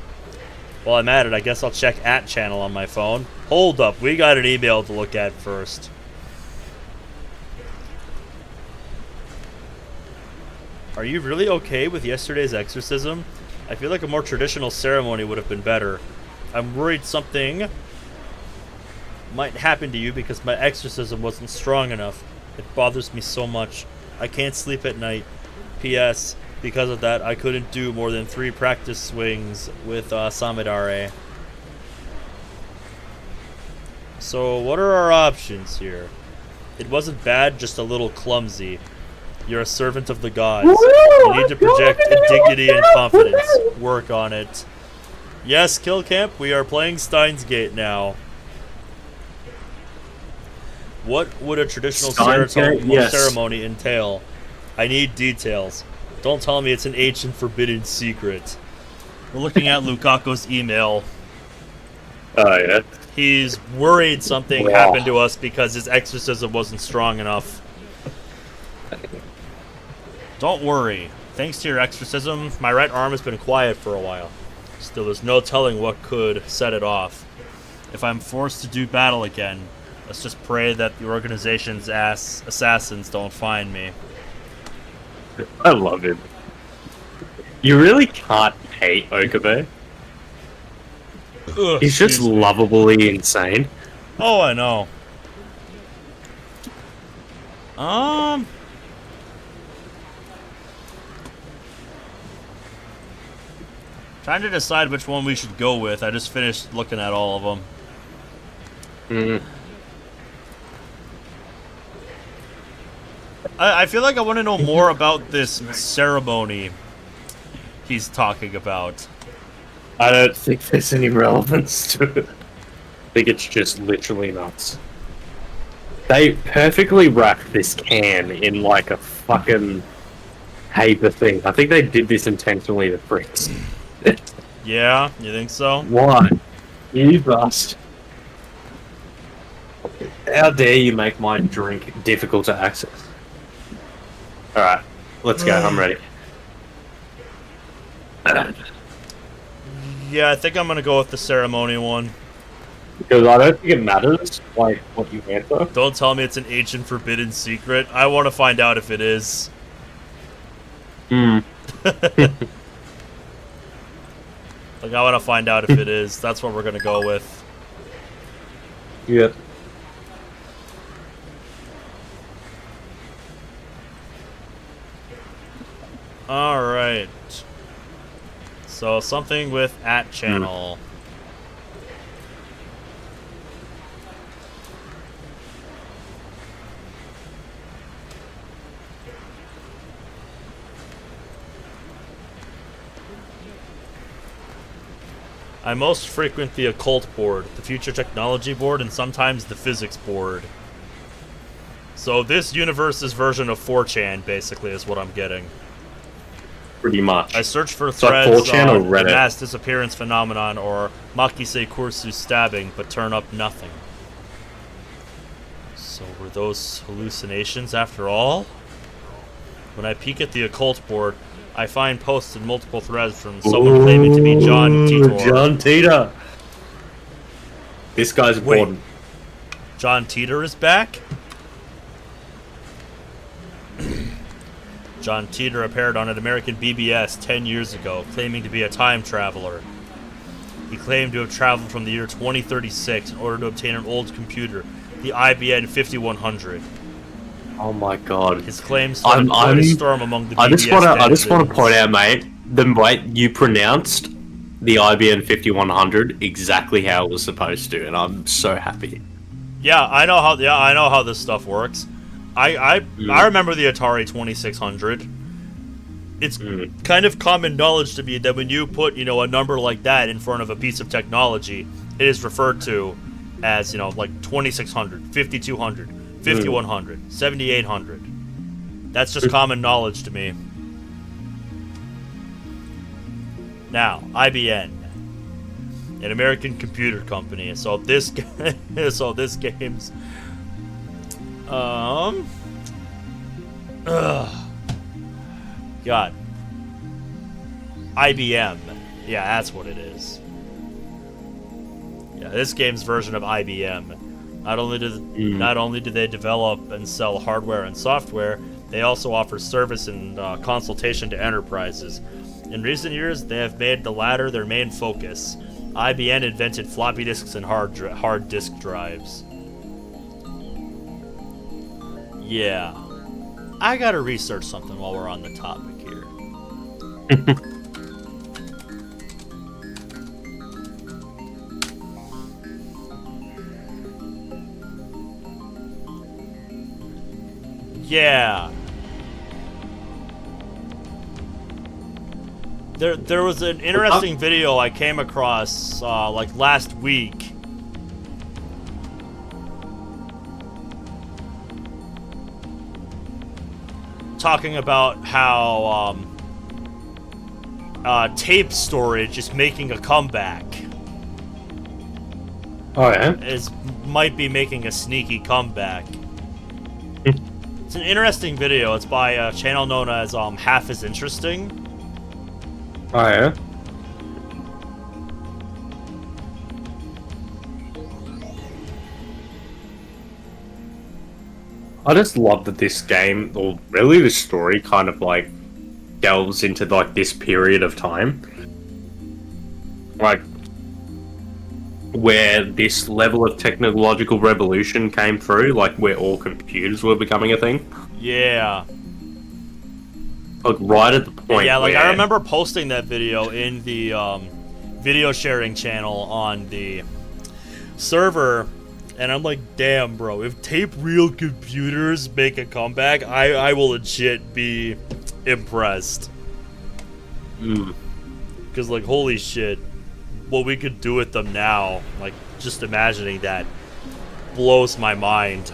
While I'm at it, I guess I'll check @channel on my phone. Hold up, we got an email to look at first. Are you really okay with yesterday's exorcism? I feel like a more traditional ceremony would have been better. I'm worried something might happen to you because my exorcism wasn't strong enough. It bothers me so much. I can't sleep at night. P.S. Because of that, I couldn't do more than 3 practice swings with Samidare. So, what are our options here? It wasn't bad, just a little clumsy. You're a servant of the gods. You need to project dignity and confidence. Work on it. Yes, Kill Camp, we are playing Steins Gate now. What would a traditional ceremony entail? I need details. Don't tell me it's an ancient forbidden secret. We're looking at Lukaku's email. Oh, yeah. He's worried something happened to us because his exorcism wasn't strong enough. Don't worry. Thanks to your exorcism, my right arm has been quiet for a while. Still, there's no telling what could set it off. If I'm forced to do battle again, let's just pray that the organization's assassins don't find me. I love him. You really can't hate Okabe. Ugh, He's just excuse me. lovably insane. Oh, I know. Trying to decide which one we should go with. I just finished looking at all of them. I feel like I want to know more about this ceremony he's talking about. I don't think there's any relevance to it. think it's just literally nuts. They perfectly wrapped this can in like a fucking paper thing. I think they did this intentionally to freaks. Yeah, you think so? Why? You bust. How dare you make my drink difficult to access? Alright, let's go. I'm ready. Yeah, I think I'm gonna go with the ceremony one. Because I don't think it matters, like, what you answer. Don't tell me it's an ancient forbidden secret. I want to find out if it is. Hmm. Like, I want to find out if it is. That's what we're gonna go with. Yep. Alright. So, something with @channel. I most frequent the occult board, the future technology board, and sometimes the physics board. So this universe's version of 4chan, basically, is what I'm getting. Pretty much. I search for It's like threads 4chan or on the Reddit. mass disappearance phenomenon or Makise Kursu stabbing, but turn up nothing. So were those hallucinations after all? When I peek at the occult board, I find posts in multiple threads from someone claiming to be John Titor. John Titor. This guy's important. John Titor is back? John Titor appeared on an American BBS 10 years ago, claiming to be a time traveler. He claimed to have traveled from the year 2036 in order to obtain an old computer, the IBM 5100. Oh my god. His claims started quite a storm among the BBS I just want to point out, mate, the way you pronounced the IBM 5100 exactly how it was supposed to, and I'm so happy. Yeah, I know how this stuff works. I remember the Atari 2600. It's kind of common knowledge to me that when you put, a number like that in front of a piece of technology, it is referred to as, like 2600, 5200, 5100, 7800. That's just common knowledge to me. Now, IBM, an American computer company. So this game's God. IBM. Yeah, that's what it is. Yeah, this game's version of IBM. Not only do they develop and sell hardware and software, they also offer service and consultation to enterprises. In recent years, they have made the latter their main focus. IBM invented floppy disks and hard disk drives. Yeah. I gotta research something while we're on the topic here. Yeah. There was an interesting video I came across like last week. Talking about how tape storage is making a comeback. Oh yeah? Might be making a sneaky comeback. It's an interesting video. It's by a channel known as Half Is Interesting. Oh yeah? I just love that this game, or really the story, kind of like delves into like this period of time, like where this level of technological revolution came through, like where all computers were becoming a thing. Yeah. Like right at the point. Yeah, like where... I remember posting that video in the video sharing channel on the server. And I'm like, damn, bro, if tape-reel computers make a comeback, I will legit be impressed. Because, like, holy shit. what we could do with them now, like, just imagining that blows my mind.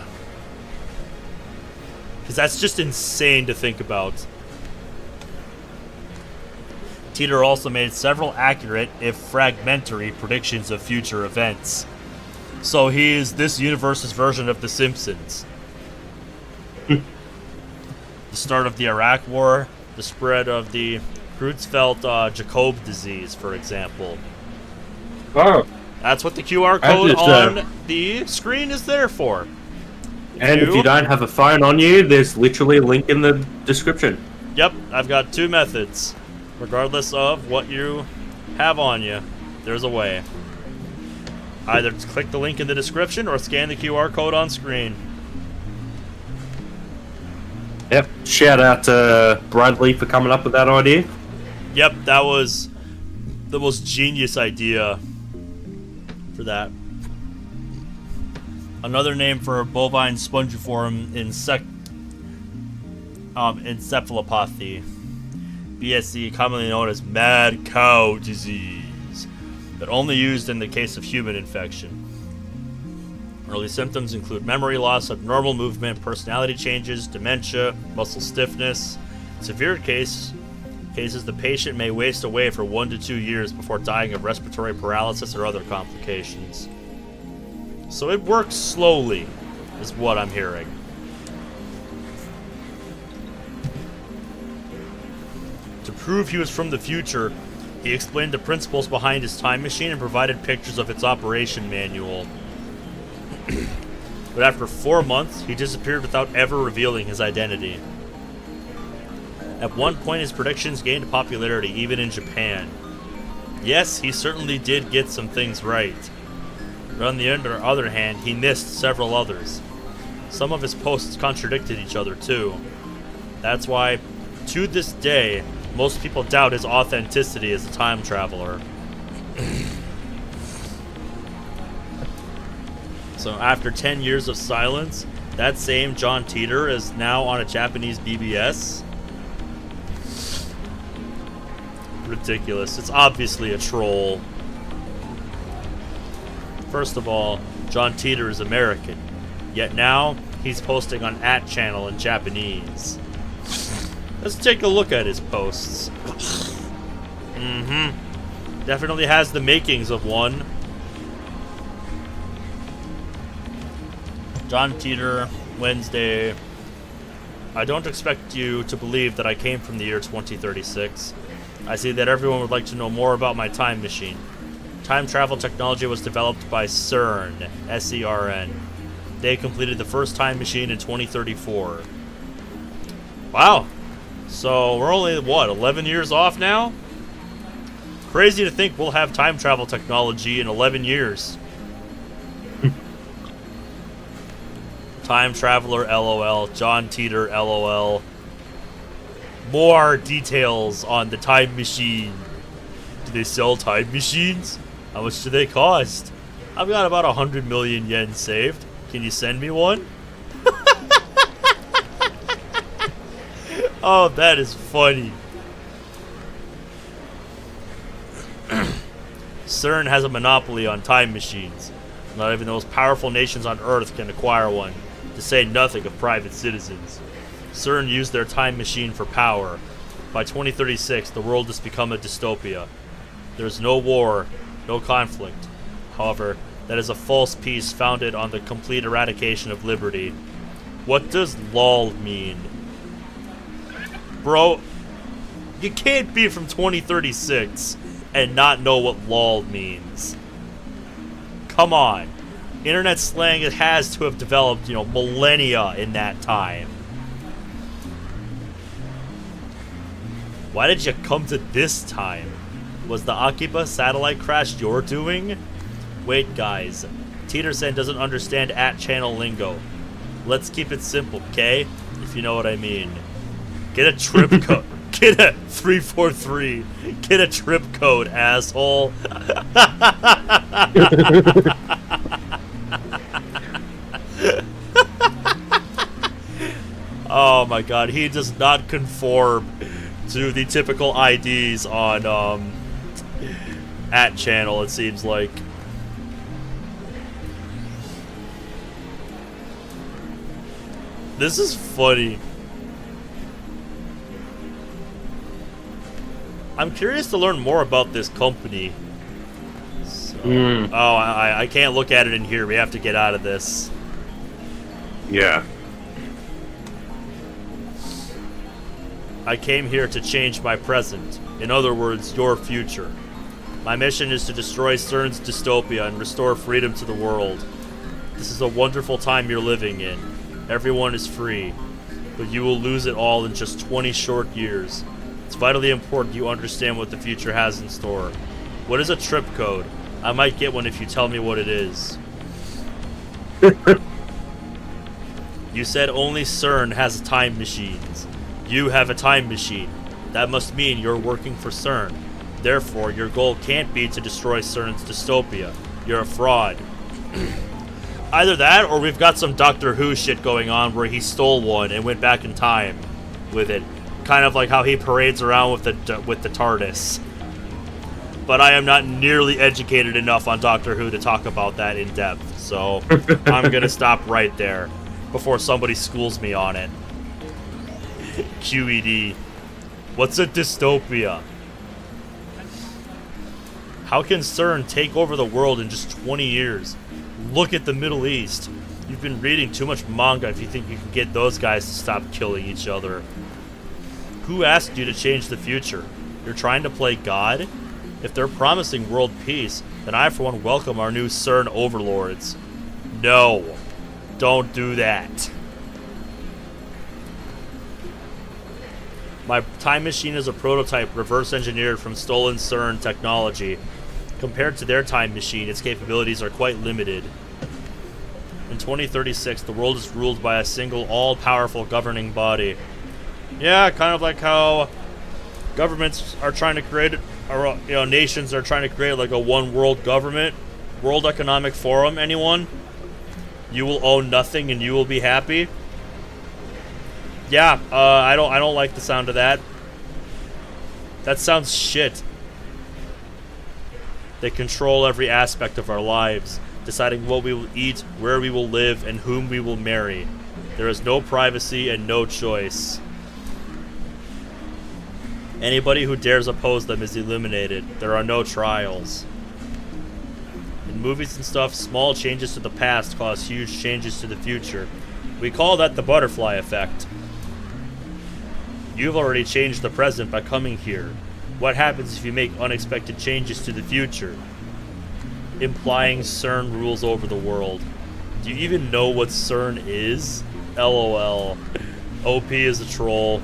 Because that's just insane to think about. Teeter also made several accurate, if fragmentary, predictions of future events. So he is this universe's version of The Simpsons. The start of the Iraq War, the spread of the Creutzfeldt-Jakob disease, for example. Oh. That's what the QR code on the screen is there for. If you don't have a phone on you, there's literally a link in the description. Yep, I've got 2 methods. Regardless of what you have on you, there's a way. Either click the link in the description or scan the QR code on screen. Yep. Shout out to Bradley for coming up with that idea. Yep, that was the most genius idea for that. Another name for bovine spongiform encephalopathy, BSE, commonly known as mad cow disease, but only used in the case of human infection. Early symptoms include memory loss, abnormal movement, personality changes, dementia, muscle stiffness. In severe cases, the patient may waste away for 1 to 2 years before dying of respiratory paralysis or other complications. So it works slowly, is what I'm hearing. To prove he was from the future, he explained the principles behind his time machine and provided pictures of its operation manual. But after 4 months, he disappeared without ever revealing his identity. At one point, his predictions gained popularity, even in Japan. Yes, he certainly did get some things right. But on the other hand, he missed several others. Some of his posts contradicted each other, too. That's why, to this day, most people doubt his authenticity as a time traveler. So after 10 years of silence, that same John Teeter is now on a Japanese BBS. Ridiculous. It's obviously a troll. First of all, John Teeter is American, yet now he's posting on @channel in Japanese. Let's take a look at his posts. Definitely has the makings of one. John Teeter, Wednesday. I don't expect you to believe that I came from the year 2036. I see that everyone would like to know more about my time machine. Time travel technology was developed by CERN, S-E-R-N. They completed the first time machine in 2034. Wow. So we're only, 11 years off now? Crazy to think we'll have time travel technology in 11 years. Time Traveler, LOL. John Teeter, LOL. More details on the time machine. Do they sell time machines? How much do they cost? I've got about 100 million yen saved. Can you send me one? Oh, that is funny. CERN has a monopoly on time machines. Not even the most powerful nations on Earth can acquire one, to say nothing of private citizens. CERN used their time machine for power. By 2036, the world has become a dystopia. There is no war, no conflict. However, that is a false peace founded on the complete eradication of liberty. What does LOL mean? Bro, you can't be from 2036 and not know what LOL means. Come on. Internet slang, it has to have developed, millennia in that time. Why did you come to this time? Was the Akiba satellite crash your doing? Wait, guys. Teeterson doesn't understand @channel lingo. Let's keep it simple, okay? If you know what I mean. Get a trip code. Get a 343. Get a trip code, asshole. Oh my god, he does not conform to the typical IDs on channel, it seems like. This is funny. I'm curious to learn more about this company. So, Oh, I can't look at it in here. We have to get out of this. Yeah. I came here to change my present. In other words, your future. My mission is to destroy CERN's dystopia and restore freedom to the world. This is a wonderful time you're living in. Everyone is free, but you will lose it all in just 20 short years. It's vitally important you understand what the future has in store. What is a trip code? I might get one if you tell me what it is. You said only CERN has time machines. You have a time machine. That must mean you're working for CERN. Therefore, your goal can't be to destroy CERN's dystopia. You're a fraud. Either that, or we've got some Doctor Who shit going on where he stole one and went back in time with it. Kind of like how he parades around with the TARDIS. But I am not nearly educated enough on Doctor Who to talk about that in depth, so I'm gonna stop right there before somebody schools me on it. QED. What's a dystopia? How can CERN take over the world in just 20 years? Look at the Middle East. You've been reading too much manga if you think you can get those guys to stop killing each other. Who asked you to change the future? You're trying to play God? If they're promising world peace, then I for one welcome our new CERN overlords. No. Don't do that. My time machine is a prototype reverse engineered from stolen CERN technology. Compared to their time machine, its capabilities are quite limited. In 2036, the world is ruled by a single all-powerful governing body. Yeah, kind of like how governments are trying to create, or nations are trying to create like a one world government. World Economic Forum, anyone? You will own nothing and you will be happy. Yeah, I don't like the sound of that. That sounds shit. They control every aspect of our lives, deciding what we will eat, where we will live, and whom we will marry. There is no privacy and no choice. Anybody who dares oppose them is eliminated. There are no trials. In movies and stuff, small changes to the past cause huge changes to the future. We call that the butterfly effect. You've already changed the present by coming here. What happens if you make unexpected changes to the future? Implying CERN rules over the world. Do you even know what CERN is? LOL. OP is a troll.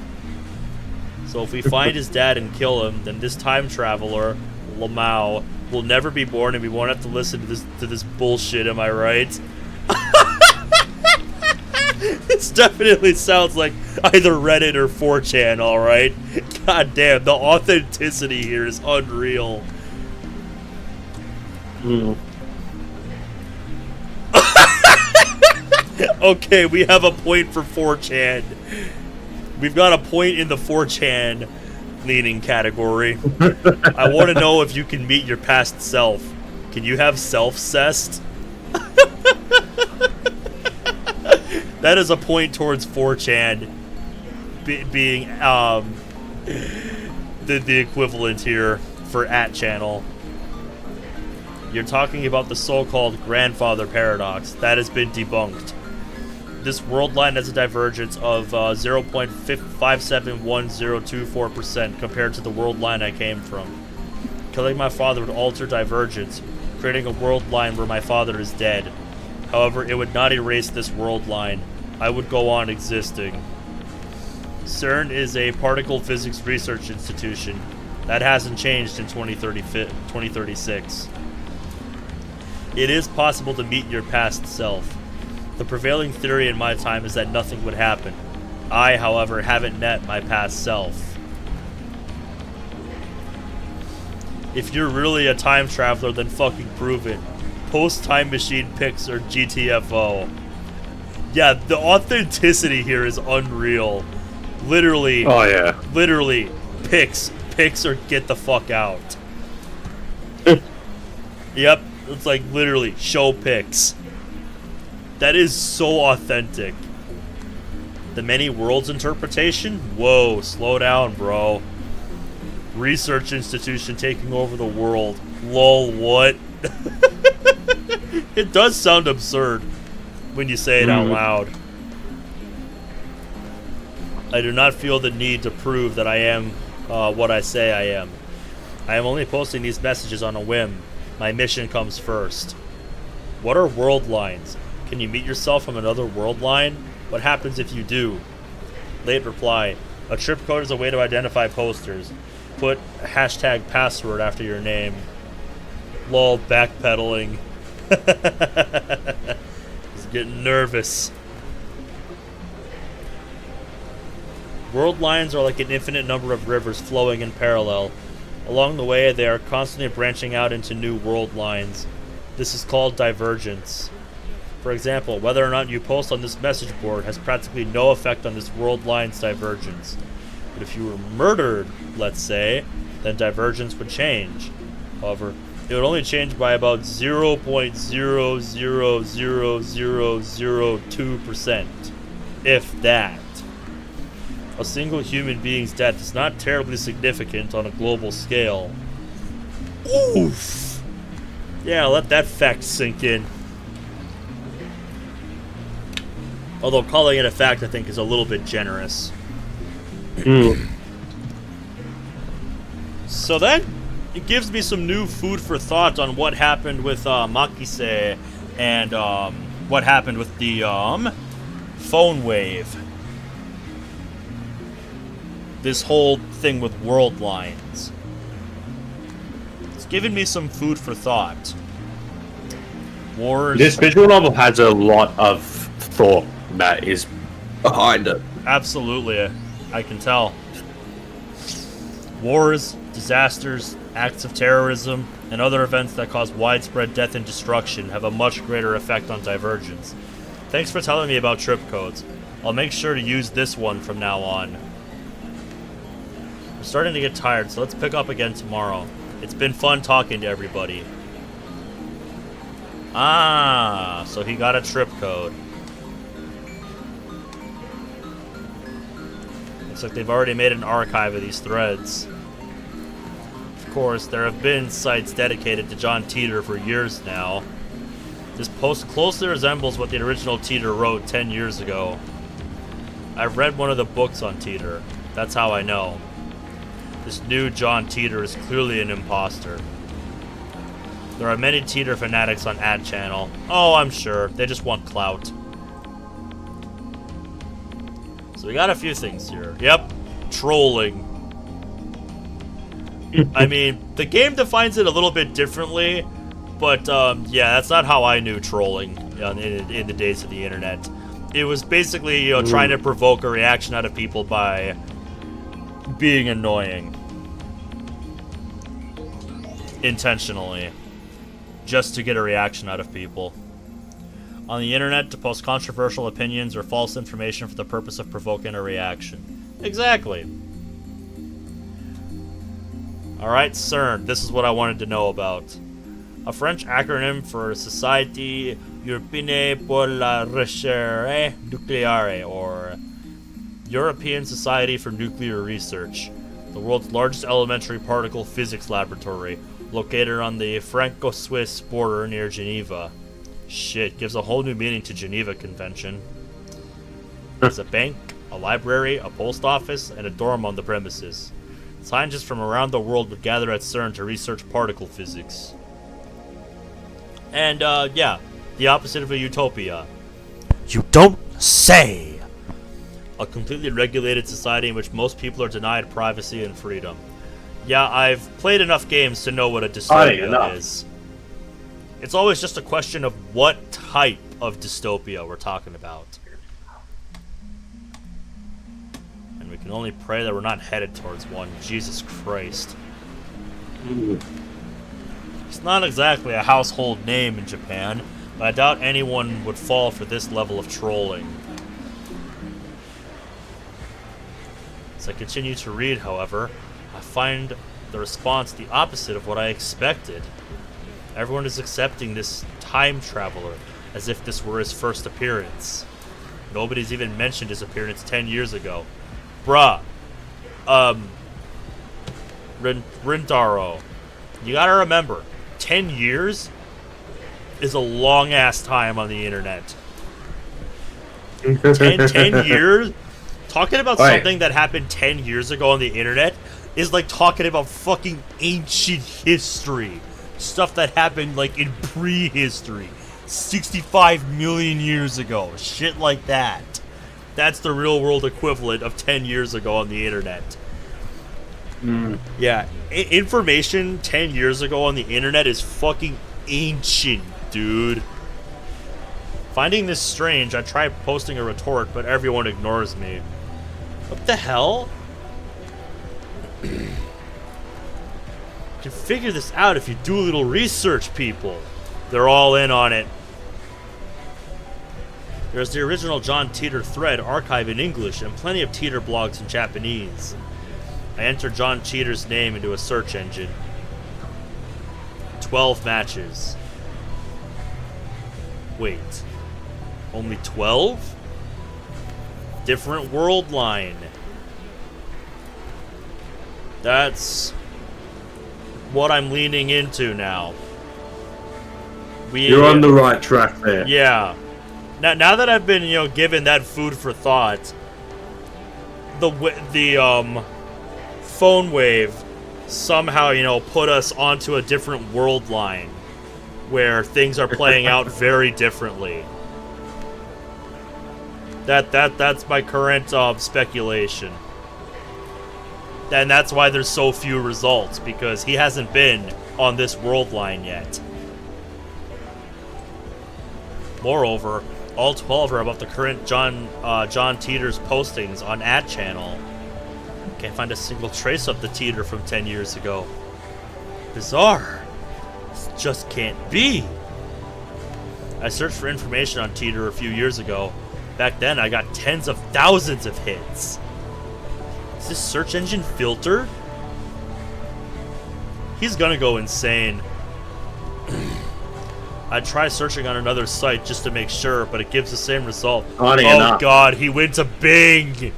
So if we find his dad and kill him, then this time traveler, Lamau, will never be born and we won't have to listen to this bullshit, am I right? This definitely sounds like either Reddit or 4chan, alright? God damn, the authenticity here is unreal. Okay, we have a point for 4chan. We've got a point in the 4chan leaning category. I want to know if you can meet your past self. Can you have self-cessed? That is a point towards 4chan being the equivalent here for @channel. You're talking about the so-called grandfather paradox. That has been debunked. This world line has a divergence of 0.571024% compared to the world line I came from. Killing my father would alter divergence, creating a world line where my father is dead. However, it would not erase this world line. I would go on existing. CERN is a particle physics research institution. That hasn't changed in 2036. It is possible to meet your past self. The prevailing theory in my time is that nothing would happen. I, however, haven't met my past self. If you're really a time traveler, then fucking prove it. Post time machine pics or GTFO. Yeah, the authenticity here is unreal. Literally. Oh yeah. Literally, pics or get the fuck out. Yep, it's like literally show pics. That is so authentic. The many worlds interpretation? Whoa, slow down, bro. Research institution taking over the world. Lol, what? It does sound absurd when you say it out loud. I do not feel the need to prove that I am what I say I am. I am only posting these messages on a whim. My mission comes first. What are world lines? Can you meet yourself from another world line? What happens if you do? Late reply. A trip code is a way to identify posters. Put hashtag password after your name. Lol, backpedaling. He's getting nervous. World lines are like an infinite number of rivers flowing in parallel. Along the way, they are constantly branching out into new world lines. This is called divergence. For example, whether or not you post on this message board has practically no effect on this world line's divergence. But if you were murdered, let's say, then divergence would change. However, it would only change by about 0.0000002%, if that. A single human being's death is not terribly significant on a global scale. Oof! Yeah, let that fact sink in. Although calling it a fact, I think, is a little bit generous. So then, it gives me some new food for thought on what happened with Makise and what happened with the phone wave. This whole thing with world lines. It's given me some food for thought. Wars. This visual novel has a lot of thought that is behind it. Absolutely, I can tell. Wars, disasters, acts of terrorism, and other events that cause widespread death and destruction have a much greater effect on divergence. Thanks for telling me about trip codes. I'll make sure to use this one from now on. I'm starting to get tired, so let's pick up again tomorrow. It's been fun talking to everybody. Ah, so he got a trip code. Looks like they've already made an archive of these threads. Of course, there have been sites dedicated to John Teeter for years now. This post closely resembles what the original Teeter wrote 10 years ago. I've read one of the books on Teeter. That's how I know. This new John Teeter is clearly an imposter. There are many Teeter fanatics on @channel. Oh, I'm sure. They just want clout. So we got a few things here. Yep. Trolling. I mean, the game defines it a little bit differently, but yeah, that's not how I knew trolling in the days of the internet. It was basically, you know, trying to provoke a reaction out of people by being annoying. Intentionally. Just to get a reaction out of people. On the internet, to post controversial opinions or false information for the purpose of provoking a reaction. Exactly. Alright, CERN. This is what I wanted to know about. A French acronym for Société Européenne pour la Recherche Nucléaire, or European Society for Nuclear Research, the world's largest elementary particle physics laboratory, located on the Franco-Swiss border near Geneva. Shit, gives a whole new meaning to Geneva Convention. There's a bank, a library, a post office, and a dorm on the premises. Scientists from around the world would gather at CERN to research particle physics. And, yeah, the opposite of a utopia. You don't say! A completely regulated society in which most people are denied privacy and freedom. Yeah, I've played enough games to know what a dystopia is. It's always just a question of what type of dystopia we're talking about. And we can only pray that we're not headed towards one. Jesus Christ. It's not exactly a household name in Japan, but I doubt anyone would fall for this level of trolling. As I continue to read, however, I find the response the opposite of what I expected. Everyone is accepting this time traveler as if this were his first appearance. Nobody's even mentioned his appearance 10 years ago. Bruh. Rintaro. You gotta remember, 10 years is a long-ass time on the internet. 10 years? Talking about something that happened 10 years ago on the internet is like talking about fucking ancient history. Stuff that happened like in prehistory. 65 million years ago. Shit like that. That's the real world equivalent of 10 years ago on the internet. Yeah, information 10 years ago on the internet is fucking ancient, dude. Finding this strange, I tried posting a retort, but everyone ignores me. What the hell? You can figure this out if you do a little research, people. They're all in on it. There's the original John Teeter thread archive in English and plenty of Teeter blogs in Japanese. I entered John Teeter's name into a search engine. 12 matches. Wait. Only 12? Different world line. That's what I'm leaning into now. You're on the right track there. Yeah. Now that I've been, given that food for thought, the phone wave somehow, put us onto a different world line where things are playing out very differently. That's my current speculation. And that's why there's so few results, because he hasn't been on this world line yet. Moreover, all 12 are about the current John Teeter's postings on @channel. Can't find a single trace of the Teeter from 10 years ago. Bizarre. This just can't be. I searched for information on Teeter a few years ago. Back then, I got tens of thousands of hits. Is this search engine filtered? He's gonna go insane. I try searching on another site just to make sure, but it gives the same result. Oh god, he went to Bing!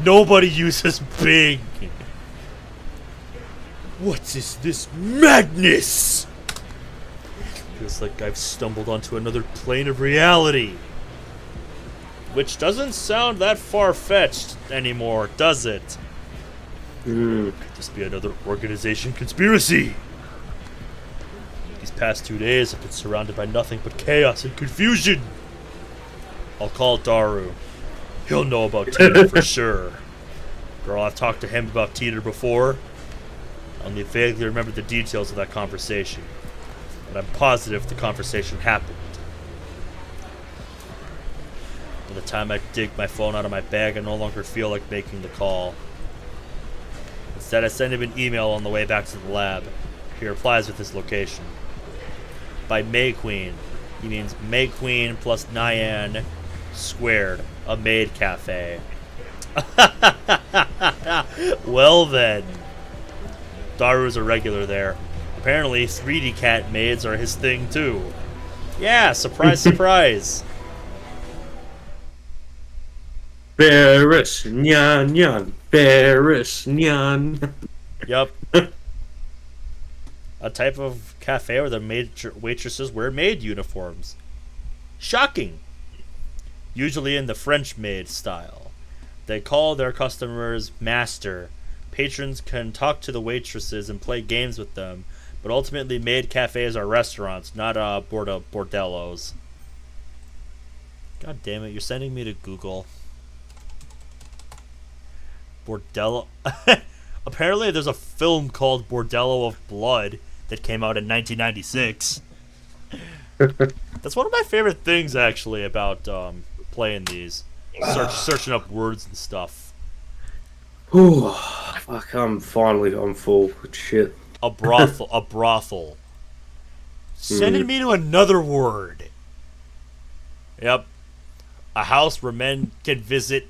Nobody uses Bing! What is this madness? Feels like I've stumbled onto another plane of reality. Which doesn't sound that far-fetched anymore, does it? Could this be another organization conspiracy? These past 2 days I've been surrounded by nothing but chaos and confusion. I'll call Daru. He'll know about Teeter for sure. Girl, I've talked to him about Teeter before. I only vaguely remember the details of that conversation. But I'm positive the conversation happened. By the time I dig my phone out of my bag, I no longer feel like making the call. Instead, I send him an email on the way back to the lab. He replies with his location. By May Queen, he means May Queen plus Nyan squared, a maid cafe. Well then. Daru's a regular there. Apparently, 3D cat maids are his thing too. Yeah, surprise, surprise. Ferris, nyan, nyan. Ferris, nyan. Yup. A type of cafe where the waitresses wear maid uniforms. Shocking. Usually in the French maid style. They call their customers master. Patrons can talk to the waitresses and play games with them, but ultimately maid cafes are restaurants, not bordellos. God damn it, you're sending me to Google. Bordello. Apparently there's a film called Bordello of Blood that came out in 1996. That's one of my favorite things, actually, about playing these. Searching up words and stuff. Ooh, fuck, I'm full. Shit. A brothel. Sending me to another word. Yep. A house where men can visit,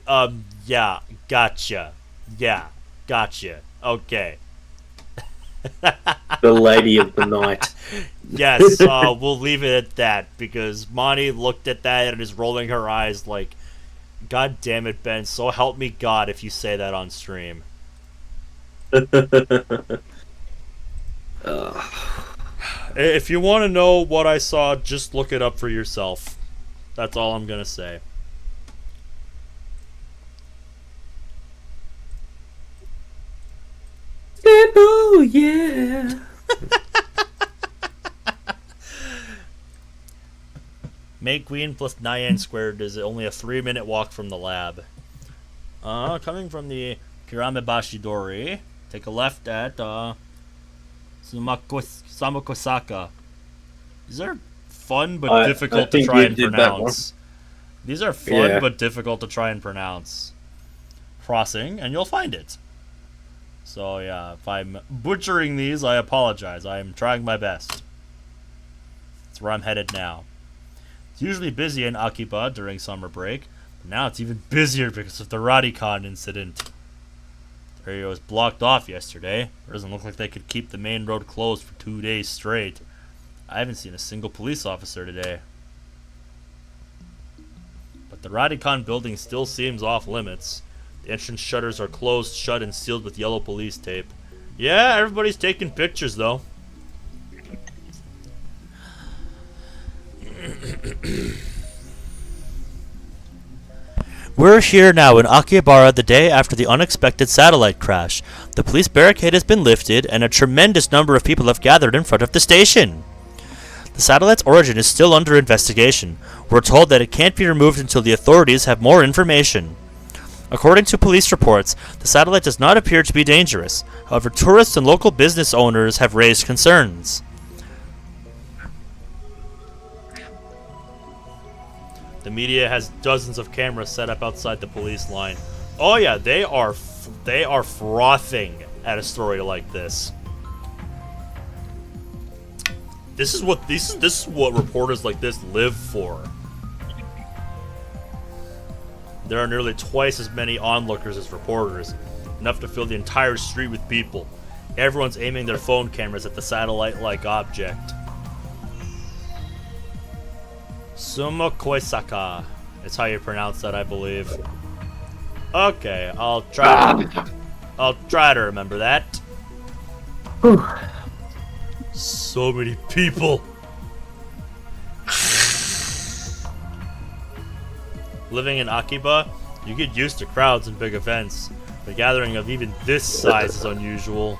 yeah, gotcha. Yeah, gotcha. Okay. The lady of the night. Yes, we'll leave it at that, because Monty looked at that and is rolling her eyes like, God damn it, Ben, so help me God if you say that on stream. If you want to know what I saw, just look it up for yourself. That's all I'm going to say. Oh, yeah. Make Queen plus Nyan squared is only a 3-minute walk from the lab. Coming from the Kiramebashi Dori, take a left at Samakosaka. These are fun but difficult to try and pronounce. These are fun but difficult to try and pronounce. Crossing, and you'll find it. So yeah, if I'm butchering these, I apologize. I am trying my best. That's where I'm headed now. It's usually busy in Akiba during summer break, but now it's even busier because of the Radicon incident. The area was blocked off yesterday. It doesn't look like they could keep the main road closed for 2 days straight. I haven't seen a single police officer today. But the Radicon building still seems off limits. The entrance shutters are closed, shut, and sealed with yellow police tape. Yeah, everybody's taking pictures, though. We're here now in Akihabara the day after the unexpected satellite crash. The police barricade has been lifted, and a tremendous number of people have gathered in front of the station. The satellite's origin is still under investigation. We're told that it can't be removed until the authorities have more information. According to police reports, the satellite does not appear to be dangerous. However, tourists and local business owners have raised concerns. The media has dozens of cameras set up outside the police line. Oh yeah, they are frothing at a story like this. This is what reporters like this live for. There are nearly twice as many onlookers as reporters, enough to fill the entire street with people. Everyone's aiming their phone cameras at the satellite-like object. Sumokoisaka. It's how you pronounce that, I believe. Okay, I'll try to remember that. Whew. So many people. Living in Akiba, you get used to crowds and big events. The gathering of even this size is unusual.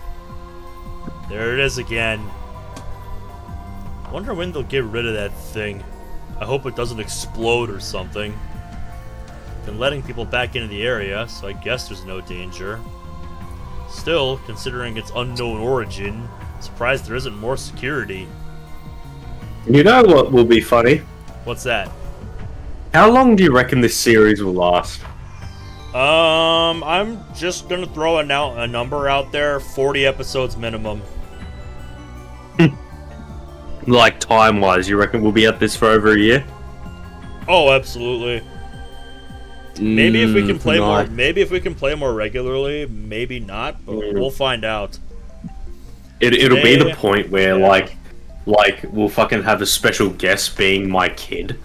There it is again. I wonder when they'll get rid of that thing. I hope it doesn't explode or something. Been letting people back into the area, so I guess there's no danger. Still, considering its unknown origin, I'm surprised there isn't more security. You know what will be funny? What's that? How long do you reckon this series will last? I'm just gonna throw a number out there, 40 episodes minimum. Like time-wise, you reckon we'll be at this for over a year? Oh, absolutely. Maybe if we can play more. Maybe if we can play more regularly. Maybe not, but we'll find out. It'll be the point where like we'll fucking have a special guest being my kid.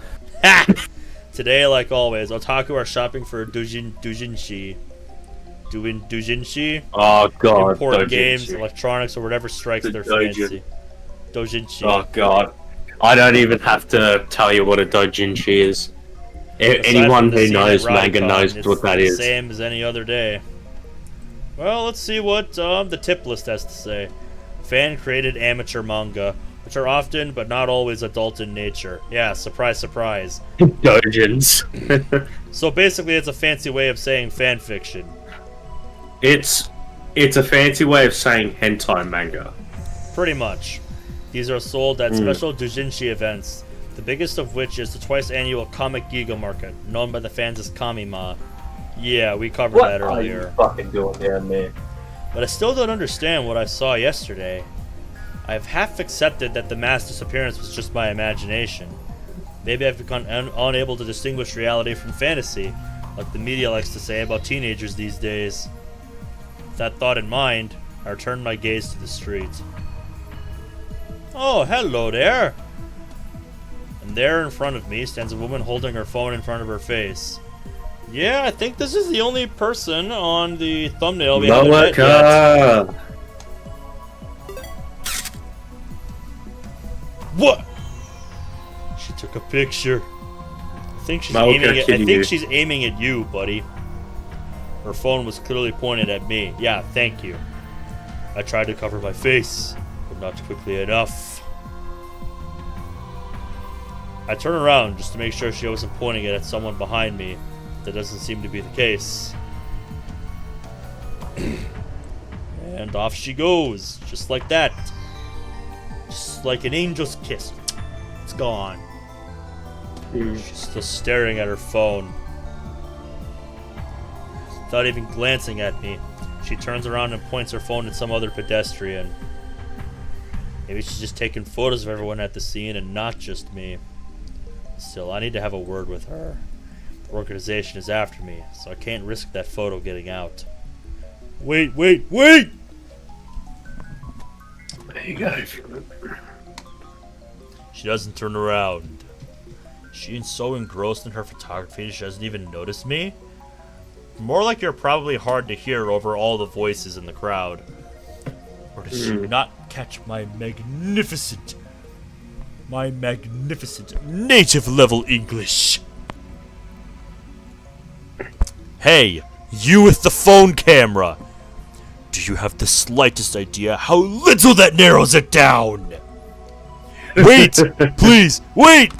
Today, like always, otaku are shopping for doujinshi. Doujinshi? Oh god, import games, electronics, or whatever strikes their fancy. Doujinshi. Oh god. I don't even have to tell you what a doujinshi is. Anyone who knows manga knows what that is. Same as any other day. Well, let's see what the tip list has to say. Fan-created amateur manga, which are often, but not always, adult in nature. Yeah, surprise, surprise. Doujins. So basically, it's a fancy way of saying fan fiction. It's a fancy way of saying hentai manga. Pretty much. These are sold at special doujinshi events, the biggest of which is the twice-annual Comic Giga Market, known by the fans as Kamima. Yeah, we covered that earlier. What are you fucking doing down there? But I still don't understand what I saw yesterday. I have half accepted that the mass disappearance was just my imagination. Maybe I've become unable to distinguish reality from fantasy, like the media likes to say about teenagers these days. With that thought in mind, I return my gaze to the street. Oh, hello there! And there in front of me stands a woman holding her phone in front of her face. Yeah, I think this is the only person on the thumbnail we haven't met yet. What? She took a picture. I think she's aiming at you, buddy. Her phone was clearly pointed at me. Yeah, thank you. I tried to cover my face, but not quickly enough. I turn around just to make sure she wasn't pointing it at someone behind me. That doesn't seem to be the case. And off she goes, just like that. Just like an angel's kiss. It's gone. She's still staring at her phone. Without even glancing at me, she turns around and points her phone at some other pedestrian. Maybe she's just taking photos of everyone at the scene and not just me. Still, I need to have a word with her. The organization is after me, so I can't risk that photo getting out. Wait! There you go. She doesn't turn around. She's so engrossed in her photography she doesn't even notice me? More like you're probably hard to hear over all the voices in the crowd. Or does she not catch my magnificent native level English? Hey, you with the phone camera! Do you have the slightest idea how little that narrows it down? Wait! Please, wait!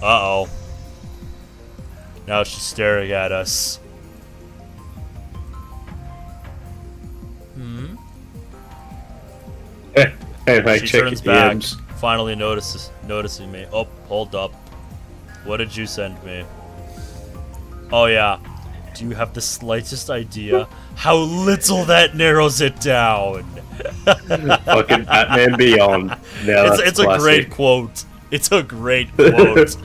Uh-oh. Now she's staring at us. Hey, she check turns your back, DMs. finally noticing me. Oh, hold up. What did you send me? Oh yeah. Do you have the slightest idea how little that narrows it down? Fucking Batman Beyond. It's a great quote. It's a great quote.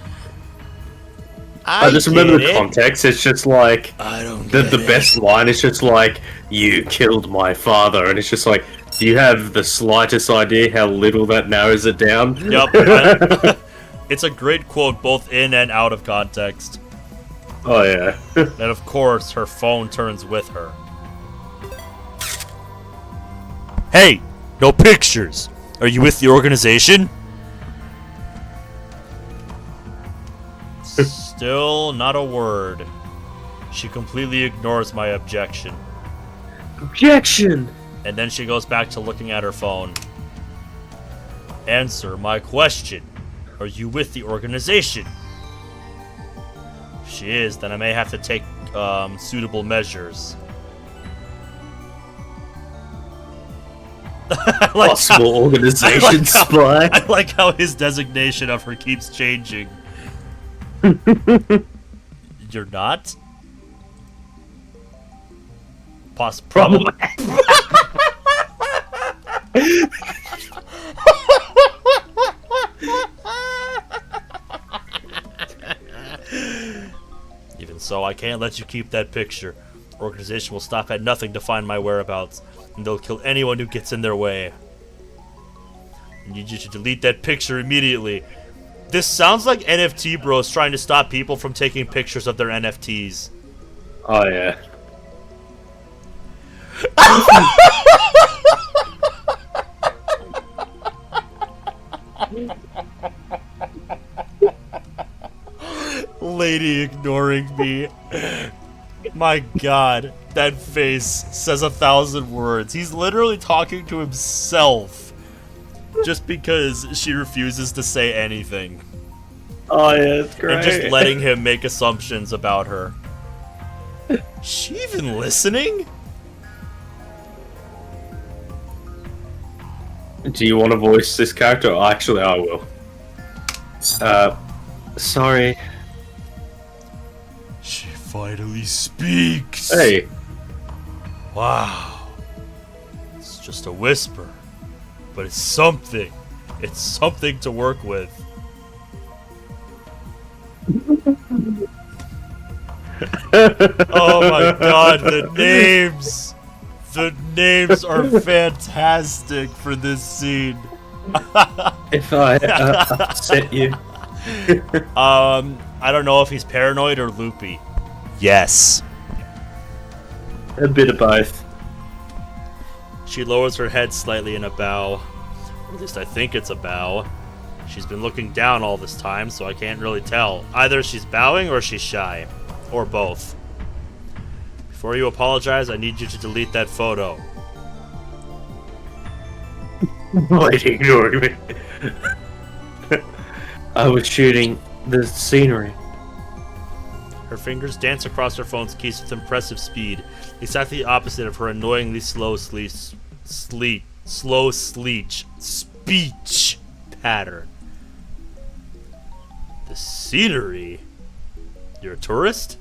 I just remember the context. It's just like I don't the best line is just like, "You killed my father," and it's just like, do you have the slightest idea how little that narrows it down? Yep. It's a great quote both in and out of context. Oh yeah. And of course, her phone turns with her. Hey, no pictures. Are you with the organization? Still not a word. She completely ignores my objection. Objection! And then she goes back to looking at her phone. Answer my question. Are you with the organization? If she is, then I may have to take suitable measures. Possible organization spy. I like how his designation of her keeps changing. You're not? Probably. Even so, I can't let you keep that picture. Organization will stop at nothing to find my whereabouts, and they'll kill anyone who gets in their way. I need you to delete that picture immediately. This sounds like NFT bros trying to stop people from taking pictures of their NFTs. Oh yeah. Lady ignoring me. My god, that face says 1,000 words. He's literally talking to himself just because she refuses to say anything. Oh yeah, it's great. And just letting him make assumptions about her. Is she even listening? Do you want to voice this character? Actually, I will. Sorry. She finally speaks. Hey. Wow. It's just a whisper. But it's something. It's something to work with. Oh my god, the names! The names are fantastic for this scene. If I upset you. I don't know if he's paranoid or loopy. Yes. A bit of both. She lowers her head slightly in a bow. Or at least I think it's a bow. She's been looking down all this time, so I can't really tell. Either she's bowing or she's shy. Or both. Before you apologize, I need you to delete that photo. Why ignoring me? I was shooting the scenery. Her fingers dance across her phone's keys with impressive speed, exactly the opposite of her annoyingly slow speech pattern. The scenery? You're a tourist?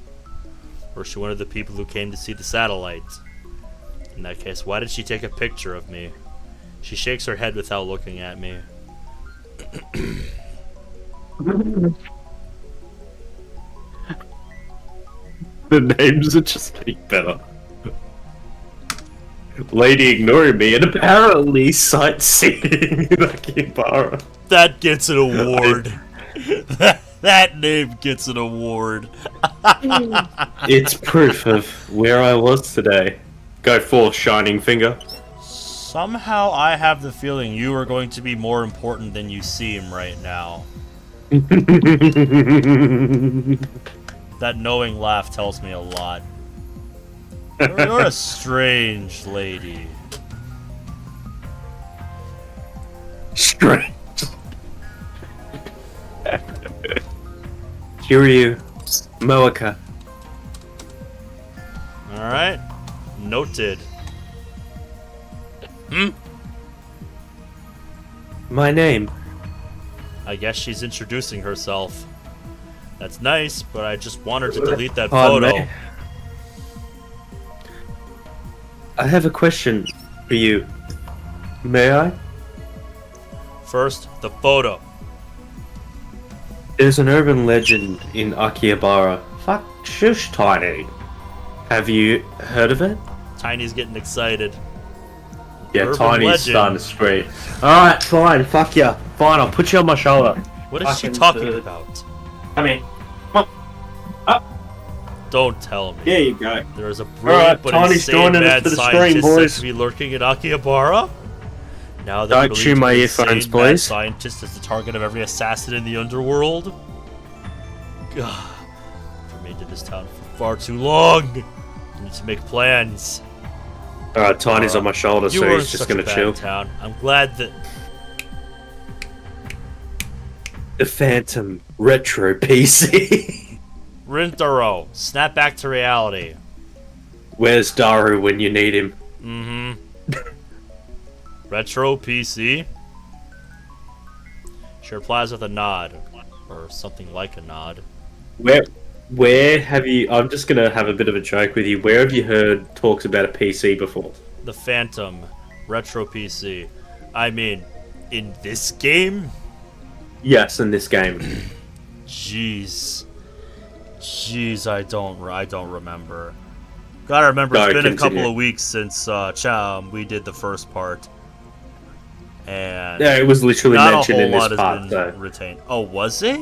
Or is she one of the people who came to see the satellite? In that case, why did she take a picture of me? She shakes her head without looking at me. The names are just getting better. Lady ignoring me and apparently sightseeing in Akihabara. That gets an award. That name gets an award. It's proof of where I was today. Go forth, shining finger. Somehow I have the feeling you are going to be more important than you seem right now. That knowing laugh tells me a lot. You're a strange lady. Strange. Kiryu Moaka. Alright. Noted. My name. I guess she's introducing herself. That's nice, but I just want her to delete that Pardon photo. me? I have a question for you. May I? First, the photo. There's an urban legend in Akihabara. Fuck, shush, Tiny. Have you heard of it? Tiny's getting excited. Yeah, Urban Tiny's legend. starting to scream. Alright, fine, fuck ya. Fine, I'll put you on my shoulder. What is she Fucking talking bird. about? Come here. Don't tell me. There you go. There is a brilliant but Tiny's insane joining us mad for the scientist stream, said boys. to be lurking in Akihabara. Now that Don't chew my earphones, please. Scientist is the target of every assassin in the underworld. God, I've remained in this town for far too long. I need to make plans. Alright, Tiny's on my shoulder, You so were he's just such a gonna bad chill. town. I'm glad that The Phantom Retro PC. Rintaro, snap back to reality. Where's Daru when you need him? Mm-hmm. Retro PC. She replies with a nod, or something like a nod. Where have you... I'm just gonna have a bit of a joke with you. Where have you heard talks about a PC before? The Phantom Retro PC. I mean, in this game? Yes, in this game. Jeez, I don't remember. Gotta remember, it's been a couple of weeks since we did the first part. And Yeah, it was literally not mentioned a in whole this lot part, has so... been retained. Oh, was it?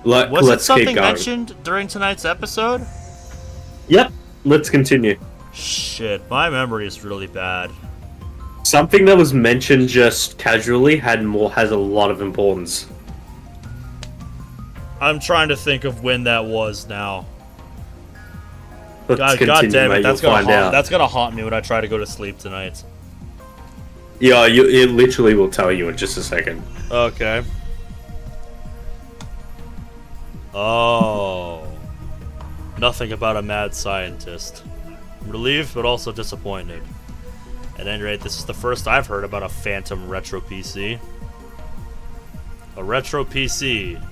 Let's Was it keep something going. mentioned during tonight's episode? Yep, let's continue. Shit, my memory is really bad. Something that was mentioned just casually has a lot of importance. I'm trying to think of when that was now. Let's God continue, damn it, mate. that's You'll gonna find out. that's gonna haunt me when I try to go to sleep tonight. Yeah, it literally will tell you in just a second. Okay. Oh. Nothing about a mad scientist. I'm relieved, but also disappointed. At any rate, this is the first I've heard about a Phantom Retro PC. A Retro PC?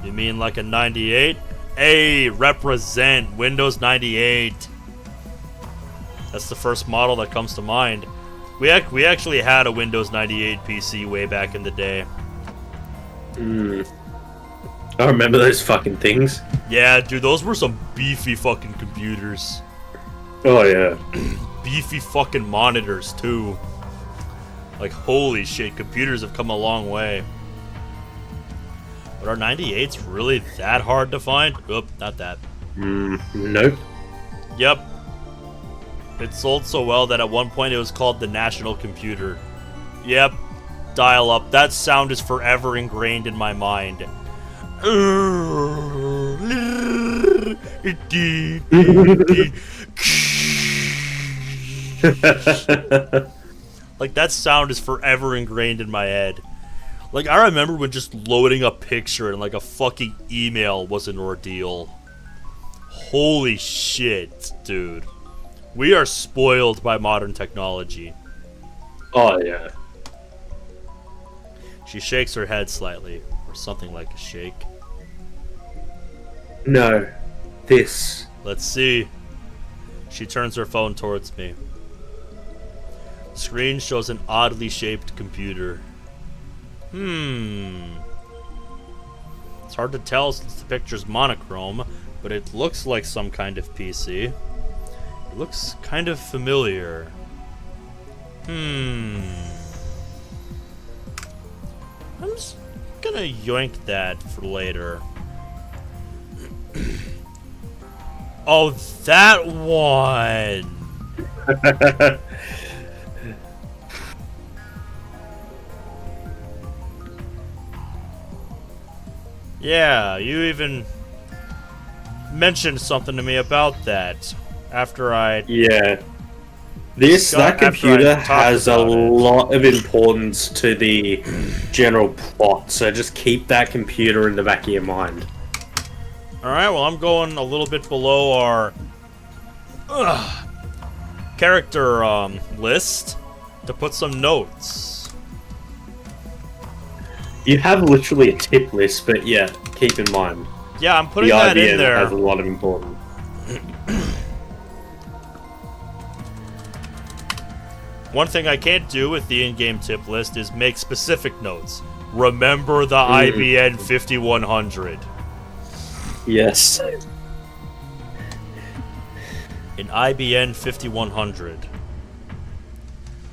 You mean like a 98? Hey, represent Windows 98. That's the first model that comes to mind. We actually had a Windows 98 PC way back in the day. I remember those fucking things. Yeah, dude, those were some beefy fucking computers. Oh, yeah. beefy fucking monitors too. Like, holy shit, computers have come a long way. But are 98s really that hard to find? Oop, not that. Nope. Yep. It sold so well that at one point it was called the National Computer. Yep. Dial up. That sound is forever ingrained in my mind. Like, that sound is forever ingrained in my head. Like, I remember when just loading a picture in, like, a fucking email was an ordeal. Holy shit, dude. We are spoiled by modern technology. Oh, yeah. She shakes her head slightly, or something like a shake. No. This. Let's see. She turns her phone towards me. The screen shows an oddly shaped computer. It's hard to tell since the picture's monochrome, but it looks like some kind of PC. It looks kind of familiar. I'm just gonna yoink that for later. Oh, that one! Yeah, you even mentioned something to me about that after I... Yeah. That computer has a lot of importance to the general plot, so just keep that computer in the back of your mind. Alright, well, I'm going a little bit below our character list to put some notes. You have literally a tip list, but yeah, keep in mind. Yeah, I'm putting that in there. Has a lot of importance. One thing I can't do with the in-game tip list is make specific notes. Remember the IBN 5100. Yes. An IBN 5100.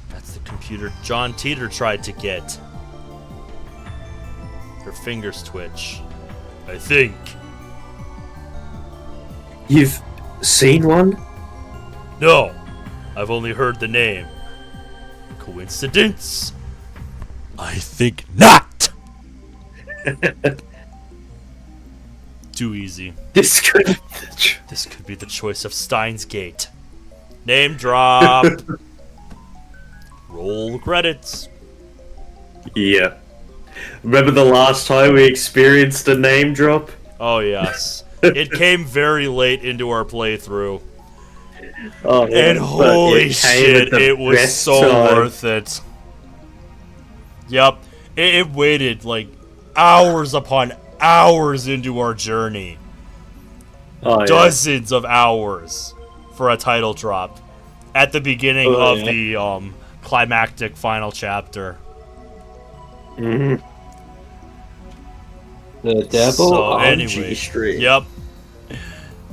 That's the computer John Teeter tried to get. Her fingers twitch. I think. You've seen one? No. I've only heard the name. Coincidence? I think not! Too easy. This could be the choice of Steins Gate. Name drop. Roll credits. Yeah. Remember the last time we experienced a name drop? Oh, yes. It came very late into our playthrough. Oh, yeah, and holy shit, it was so worth it. Yep. It waited like hours upon hours into our journey. Oh, Dozens of hours for a title drop at the beginning of the climactic final chapter. The devil on G Street. Yep,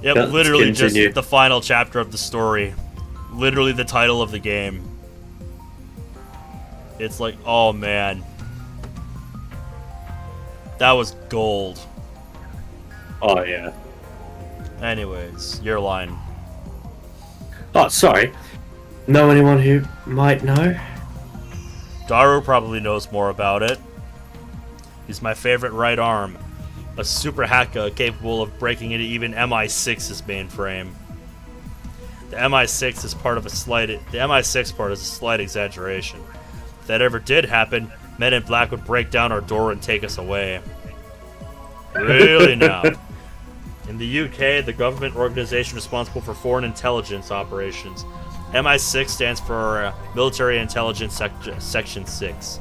literally just the final chapter of the story. Literally the title of the game. It's like, oh man. That was gold. Oh, yeah. Anyways, your line. Oh, sorry. Know anyone who might know? Daru probably knows more about it. He's my favorite right arm. A super hacker capable of breaking into even MI6's mainframe. The MI6 part is a slight exaggeration. If that ever did happen, Men in Black would break down our door and take us away. Really now. In the UK, the government organization responsible for foreign intelligence operations. MI6 stands for Military Intelligence Section 6.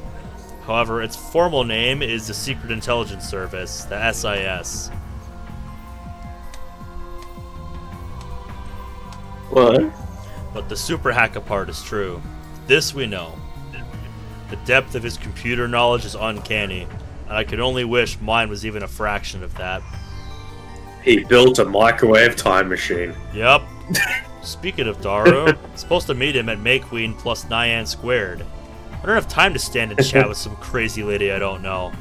However, its formal name is the Secret Intelligence Service, the SIS. What? But the super hacker part is true. This we know. The depth of his computer knowledge is uncanny, and I could only wish mine was even a fraction of that. He built a microwave time machine. Yep. Speaking of Daru, Supposed to meet him at May Queen plus Nyan squared. I don't have time to stand and chat with some crazy lady I don't know.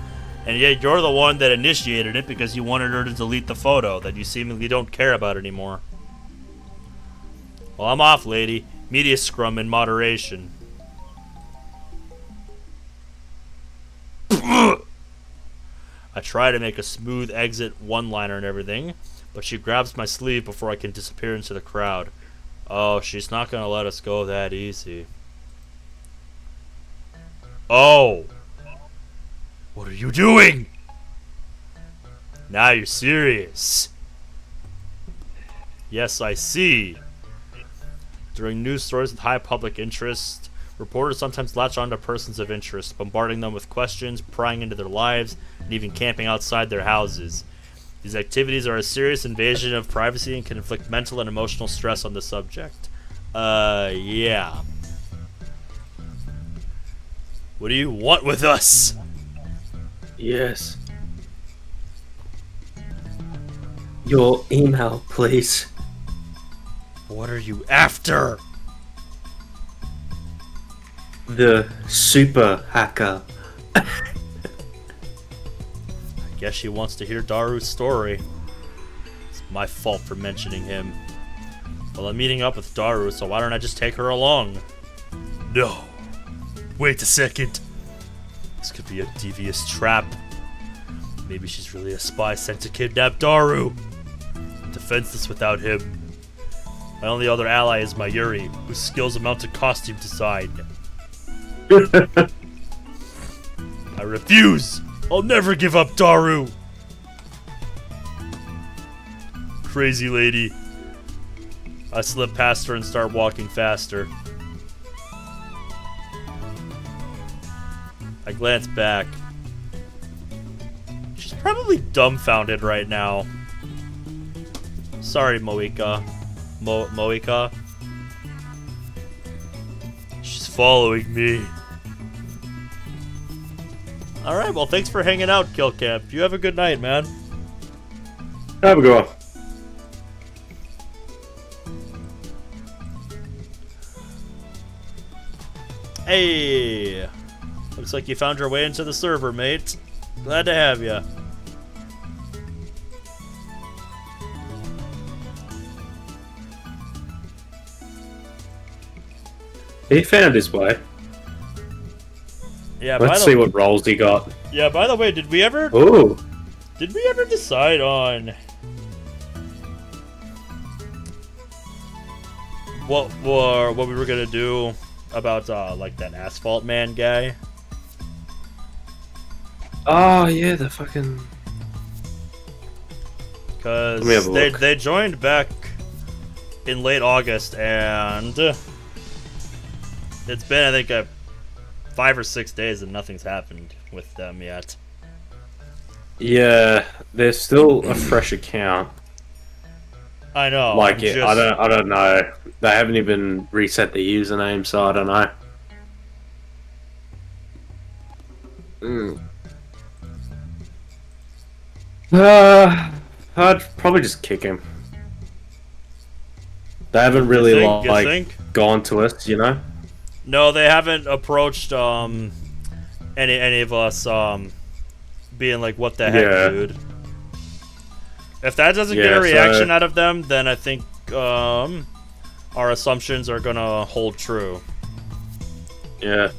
And yet you're the one that initiated it because you wanted her to delete the photo that you seemingly don't care about anymore. Well, I'm off, lady. Media scrum in moderation. I try to make a smooth exit one-liner and everything, but she grabs my sleeve before I can disappear into the crowd. Oh, she's not gonna let us go that easy. Oh! What are you doing? Now you're serious. Yes, I see. During news stories with high public interest, reporters sometimes latch onto persons of interest, bombarding them with questions, prying into their lives, and even camping outside their houses. These activities are a serious invasion of privacy and can inflict mental and emotional stress on the subject. Yeah. What do you want with us? Yes. Your email, please. What are you after? The super hacker. I guess she wants to hear Daru's story. It's my fault for mentioning him. Well, I'm meeting up with Daru, so why don't I just take her along? No. Wait a second. This could be a devious trap. Maybe she's really a spy sent to kidnap Daru. Defenseless without him. My only other ally is Mayuri, whose skills amount to costume design. I refuse! I'll never give up Daru! Crazy lady. I slip past her and start walking faster. I glance back. She's probably dumbfounded right now. Sorry, Moika. Moika. She's following me. Alright, well, thanks for hanging out, Kill Camp. You have a good night, man. Have a good one. Hey! Looks like you found your way into the server, mate. Glad to have ya. He found his way. Yeah, let's see what roles he got. Yeah, by the way, did we ever decide on what we were gonna do about like that Asphalt Man guy? Oh yeah, the fucking. Because they joined back in late August, and it's been, I think, 5 or 6 days and nothing's happened with them yet. Yeah, they're still a fresh account. I know. Like, I don't know. They haven't even reset the username, so I don't know. I'd probably just kick him. They haven't really gone to us, you know. No, they haven't approached any of us being like, what the heck, dude. If that doesn't get a reaction out of them, then I think our assumptions are gonna hold true. Yeah.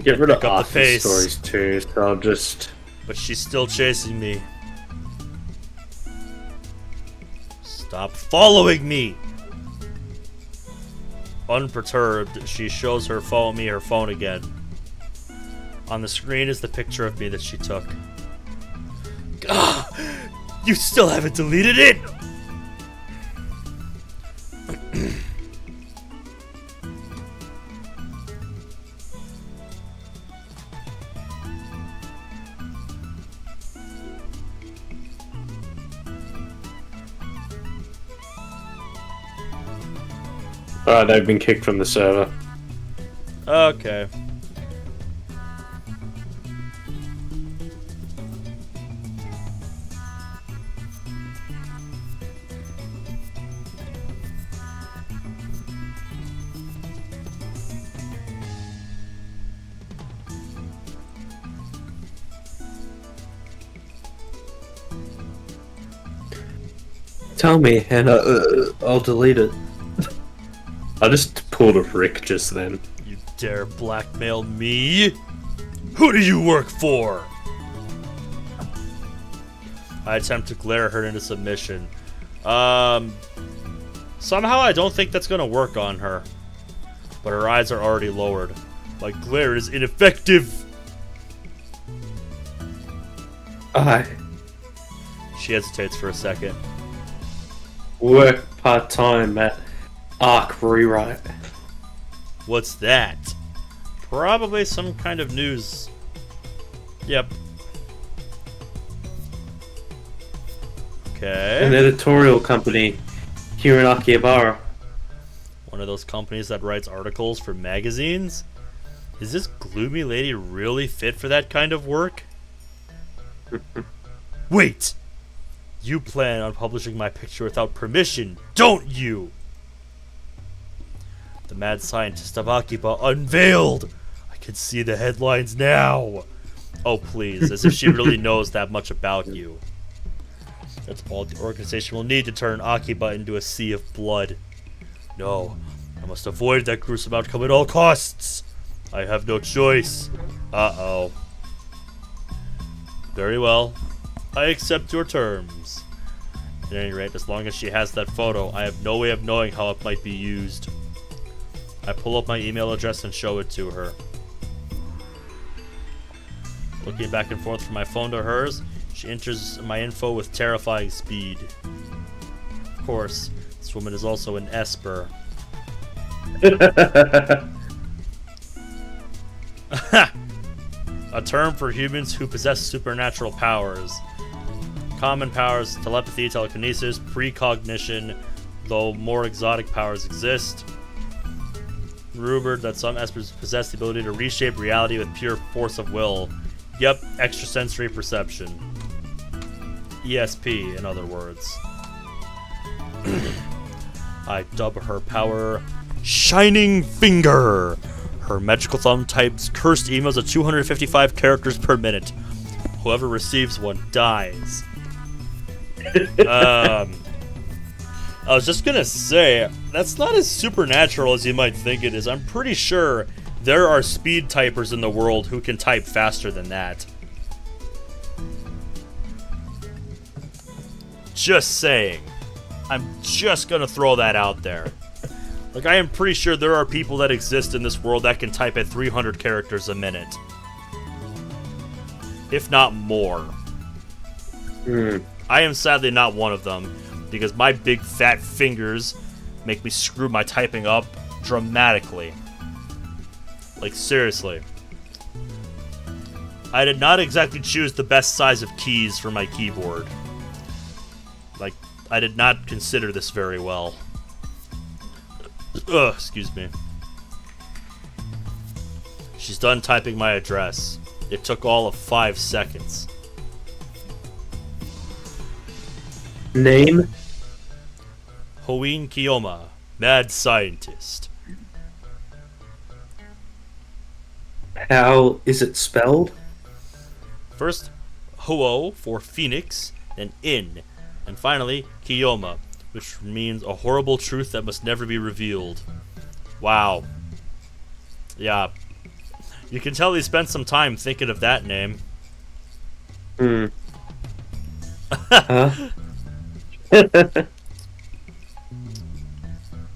Get rid of Arthur's stories too, so I'll just... But she's still chasing me. Stop following me! Unperturbed, she shows her phone again. On the screen is the picture of me that she took. Gah! You still haven't deleted it? Alright, they've been kicked from the server. Okay. Tell me, and I'll delete it. I just pulled a Rick just then. You dare blackmail me? Who do you work for? I attempt to glare her into submission. Somehow I don't think that's gonna work on her. But her eyes are already lowered. My glare is ineffective! She hesitates for a second. Work part-time at Arc Rewrite. What's that? Probably some kind of news. Yep. Okay. An editorial company here in Akihabara. One of those companies that writes articles for magazines? Is this gloomy lady really fit for that kind of work? Wait! You plan on publishing my picture without permission, don't you? The mad scientist of Akiba unveiled! I can see the headlines now! Oh please, as if she really knows that much about you. That's all the organization will need to turn Akiba into a sea of blood. No, I must avoid that gruesome outcome at all costs! I have no choice. Uh-oh. Very well. I accept your terms. At any rate, as long as she has that photo, I have no way of knowing how it might be used. I pull up my email address and show it to her. Looking back and forth from my phone to hers, she enters my info with terrifying speed. Of course, this woman is also an Esper. A term for humans who possess supernatural powers. Common powers, telepathy, telekinesis, precognition, though more exotic powers exist. Rumored that some Espers possess the ability to reshape reality with pure force of will. Yep, extrasensory perception. ESP, in other words. I dub her power Shining Finger. Her magical thumb types cursed emails at 255 characters per minute. Whoever receives one dies. I was just gonna say, that's not as supernatural as you might think it is. I'm pretty sure there are speed typers in the world who can type faster than that. Just saying. I'm just gonna throw that out there. Like, I am pretty sure there are people that exist in this world that can type at 300 characters a minute. If not more. I am sadly not one of them, because my big fat fingers make me screw my typing up dramatically. Like, seriously. I did not exactly choose the best size of keys for my keyboard. Like, I did not consider this very well. Ugh, excuse me. She's done typing my address. It took all of 5 seconds. Name? Hoin Kiyoma, mad scientist. How is it spelled? First, Ho for Phoenix, then In, and finally, Kiyoma, which means a horrible truth that must never be revealed. Wow. Yeah. You can tell he spent some time thinking of that name. Huh?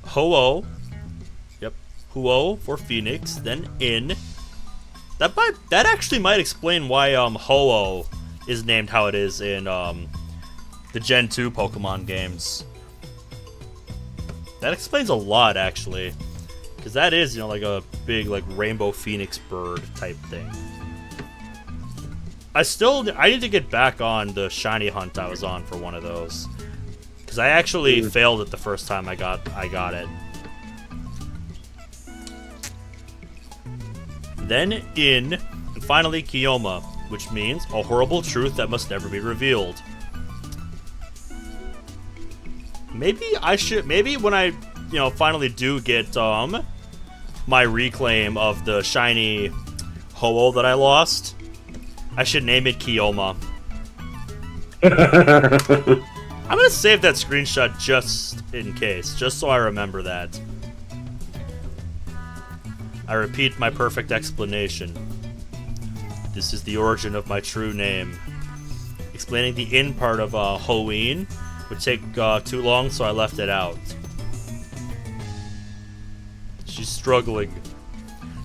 Ho-Oh. Yep. Ho-Oh for Phoenix, then In. That actually might explain why Ho-Oh is named how it is in the Gen 2 Pokemon games. That explains a lot, actually. Because that is, like a big, like, rainbow phoenix bird type thing. I need to get back on the shiny hunt I was on for one of those. Because I actually failed it the first time I got it. Then In, and finally Kiyoma, which means a horrible truth that must never be revealed. Maybe when I, finally do get, my reclaim of the shiny Ho-Oh that I lost, I should name it Kiyoma. I'm gonna save that screenshot just in case, just so I remember that. I repeat my perfect explanation. This is the origin of my true name. Explaining the in part of Halloween would take too long, so I left it out. She's struggling.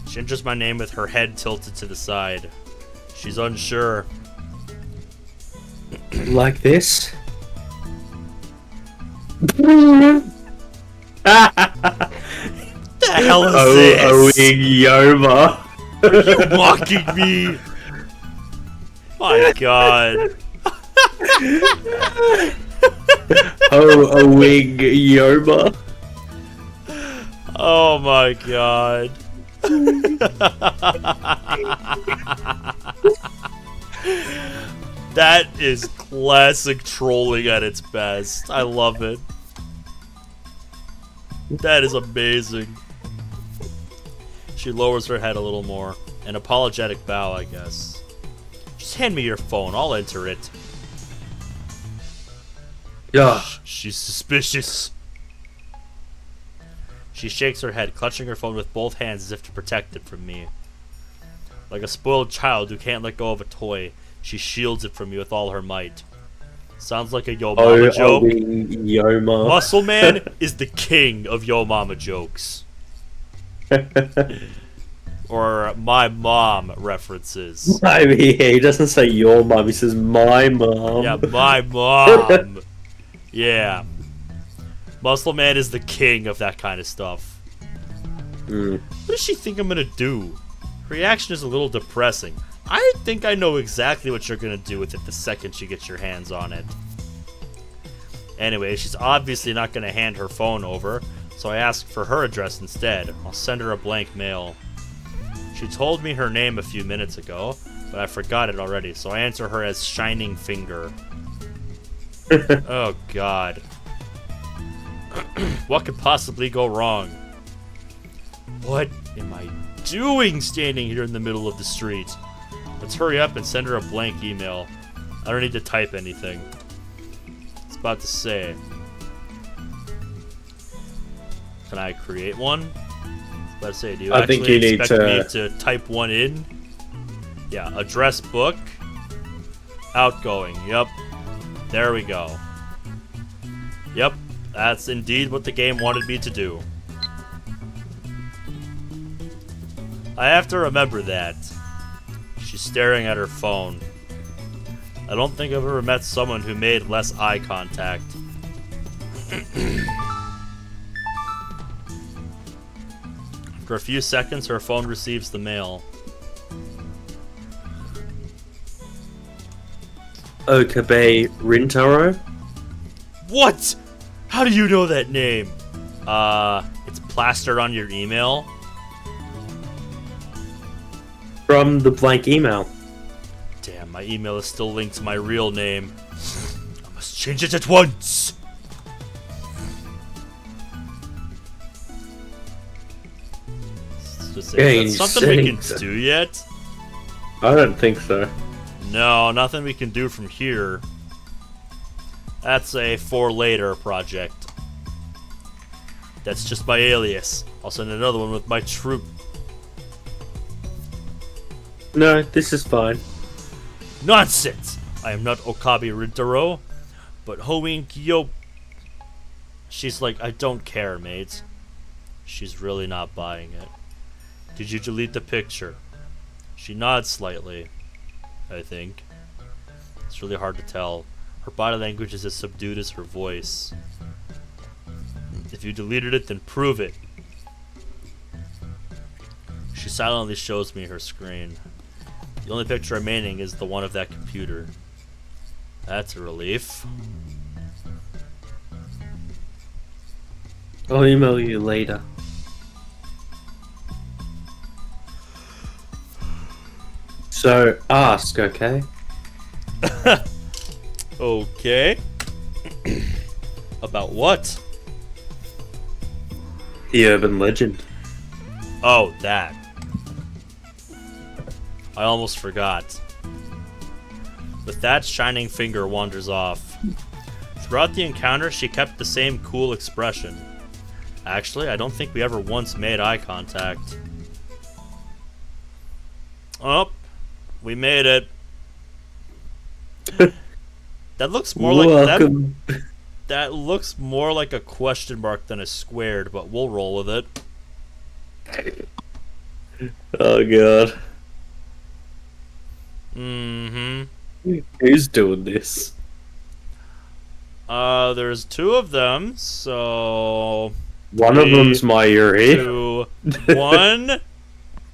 She enters my name with her head tilted to the side. She's unsure. Like this? The hell is this? Yoma. Are you mocking me? My god. Wig Yoma. Oh my god. That is classic trolling at its best. I love it. That is amazing. She lowers her head a little more. An apologetic bow, I guess. Just hand me your phone. I'll enter it. Yeah. She's suspicious. She shakes her head, clutching her phone with both hands as if to protect it from me. Like a spoiled child who can't let go of a toy, she shields it from me with all her might. Sounds like a Yo Mama joke. Yoma. Muscle Man is the king of Yo Mama jokes. Or my mom references. I mean, he doesn't say your mom, he says my mom. Yeah, my mom. Yeah. Muscle Man is the king of that kind of stuff. What does she think I'm gonna do? Her reaction is a little depressing. I think I know exactly what you're gonna do with it the second she gets your hands on it. Anyway, she's obviously not gonna hand her phone over, so I ask for her address instead. I'll send her a blank mail. She told me her name a few minutes ago, but I forgot it already, so I answer her as Shining Finger. Oh god. What could possibly go wrong? What am I doing standing here in the middle of the street? Let's hurry up and send her a blank email. I don't need to type anything. It's about to say. Can I create one? About to say, do you actually expect me to type one in? Yeah, address book. Outgoing, yep. There we go. Yep, that's indeed what the game wanted me to do. I have to remember that. She's staring at her phone. I don't think I've ever met someone who made less eye contact. For a few seconds, her phone receives the mail. Okabe Rintaro? What? How do you know that name? It's plastered on your email. From the blank email. Damn, my email is still linked to my real name. I must change it at once! Just say, is that something we can do yet? I don't think so. No, nothing we can do from here. That's a for later project. That's just my alias. I'll send another one with my troop. No, this is fine. Nonsense! I am not Okabe Rintaro, but Hoin Kyo. She's like, I don't care, mate. She's really not buying it. Did you delete the picture? She nods slightly, I think. It's really hard to tell. Her body language is as subdued as her voice. If you deleted it, then prove it. She silently shows me her screen. The only picture remaining is the one of that computer. That's a relief. I'll email you later. So, ask, okay? Okay. About what? The urban legend. Oh, that. I almost forgot. With that, Shining Finger wanders off. Throughout the encounter, she kept the same cool expression. Actually, I don't think we ever once made eye contact. Oh, we made it. That looks more like that looks more like a question mark than a squared, but we'll roll with it. Oh god. Who's doing this? There's two of them, so one of them's Mayuri. 2, 1.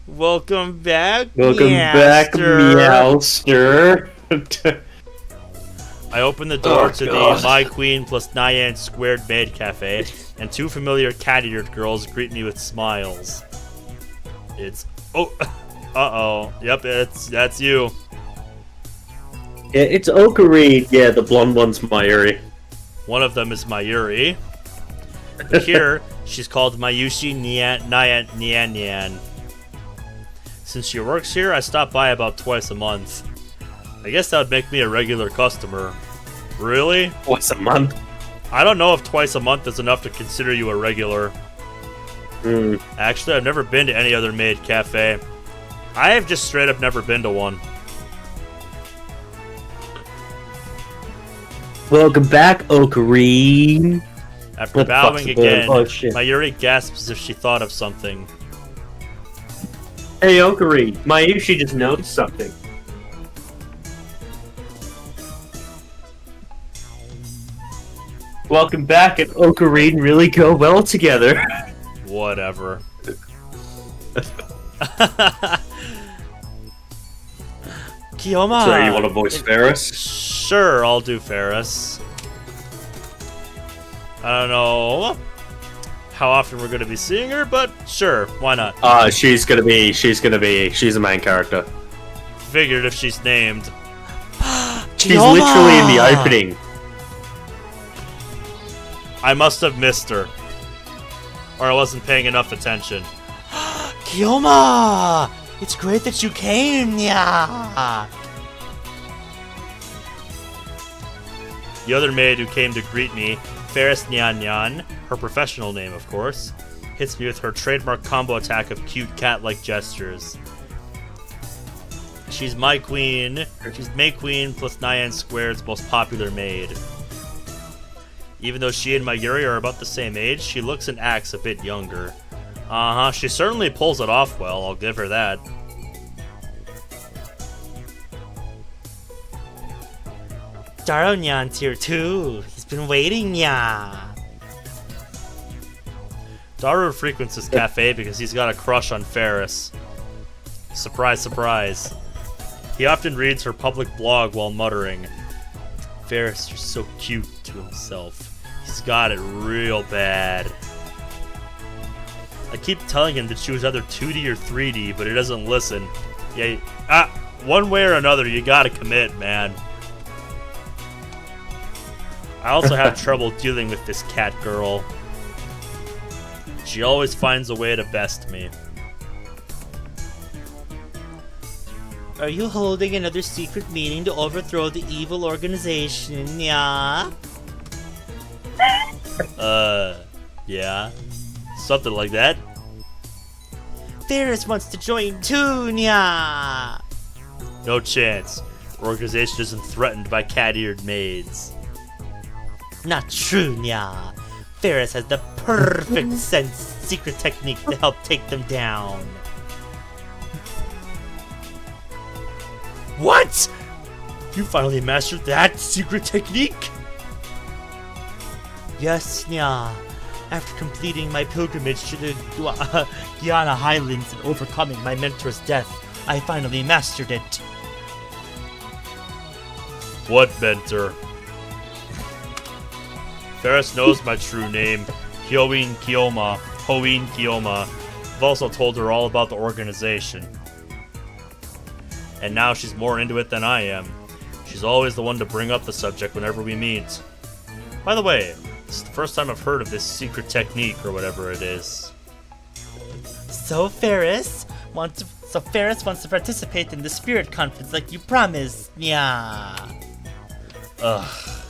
Welcome back, Welcome back, Meowster. I open the door to the My Queen plus Nyan Squared Maid Cafe, and two familiar cat-eared girls greet me with smiles. It's yep, that's you. Yeah, it's Ocarine. Yeah, the blonde one's Mayuri. One of them is Mayuri. Here, she's called Mayushi Nyan. Since she works here, I stop by about twice a month. I guess that would make me a regular customer. Really? Twice a month? I don't know if twice a month is enough to consider you a regular. Actually, I've never been to any other maid cafe. I have just straight up never been to one. Welcome back, Ocarine. After bowing again, Mayuri gasps as if she thought of something. Hey, Ocarine, Mayushi just noticed something. Welcome back, and Ocarine really go well together. Whatever. Kiyoma! So you want to voice Ferris? Sure, I'll do Ferris. I don't know how often we're gonna be seeing her, but sure, why not? She's the main character. Figured if she's named. She's literally in the opening. I must have missed her. Or I wasn't paying enough attention. Kiyoma! It's great that you came, yeah. The other maid who came to greet me, Ferris Nyan Nyan, her professional name of course, hits me with her trademark combo attack of cute cat-like gestures. She's my queen. She's May Queen plus Nyan Squared's most popular maid. Even though she and Mayuri are about the same age, she looks and acts a bit younger. She certainly pulls it off well, I'll give her that. Daro Nyan's here too. He's been waiting, yeah. Daru frequents this cafe because he's got a crush on Ferris. Surprise, surprise. He often reads her public blog while muttering, "Ferris, you're so cute," to himself. He's got it real bad. I keep telling him to choose either 2D or 3D, but he doesn't listen. Yeah, one way or another, you gotta commit, man. I also have trouble dealing with this cat girl. She always finds a way to best me. Are you holding another secret meeting to overthrow the evil organization, yeah? Yeah. Something like that. Ferris wants to join too, nya. No chance. Our organization isn't threatened by cat-eared maids. Not true, nya. Ferris has the perfect secret technique to help take them down. What? You finally mastered that secret technique? Yes, nya. After completing my pilgrimage to the Guyana Highlands and overcoming my mentor's death, I finally mastered it. What mentor? Ferris knows my true name, Hoin Kiyoma. I've also told her all about the organization. And now she's more into it than I am. She's always the one to bring up the subject whenever we meet. By the way, this is the first time I've heard of this secret technique or whatever it is. So Ferris wants to participate in the spirit conference like you promised, yeah. Ugh,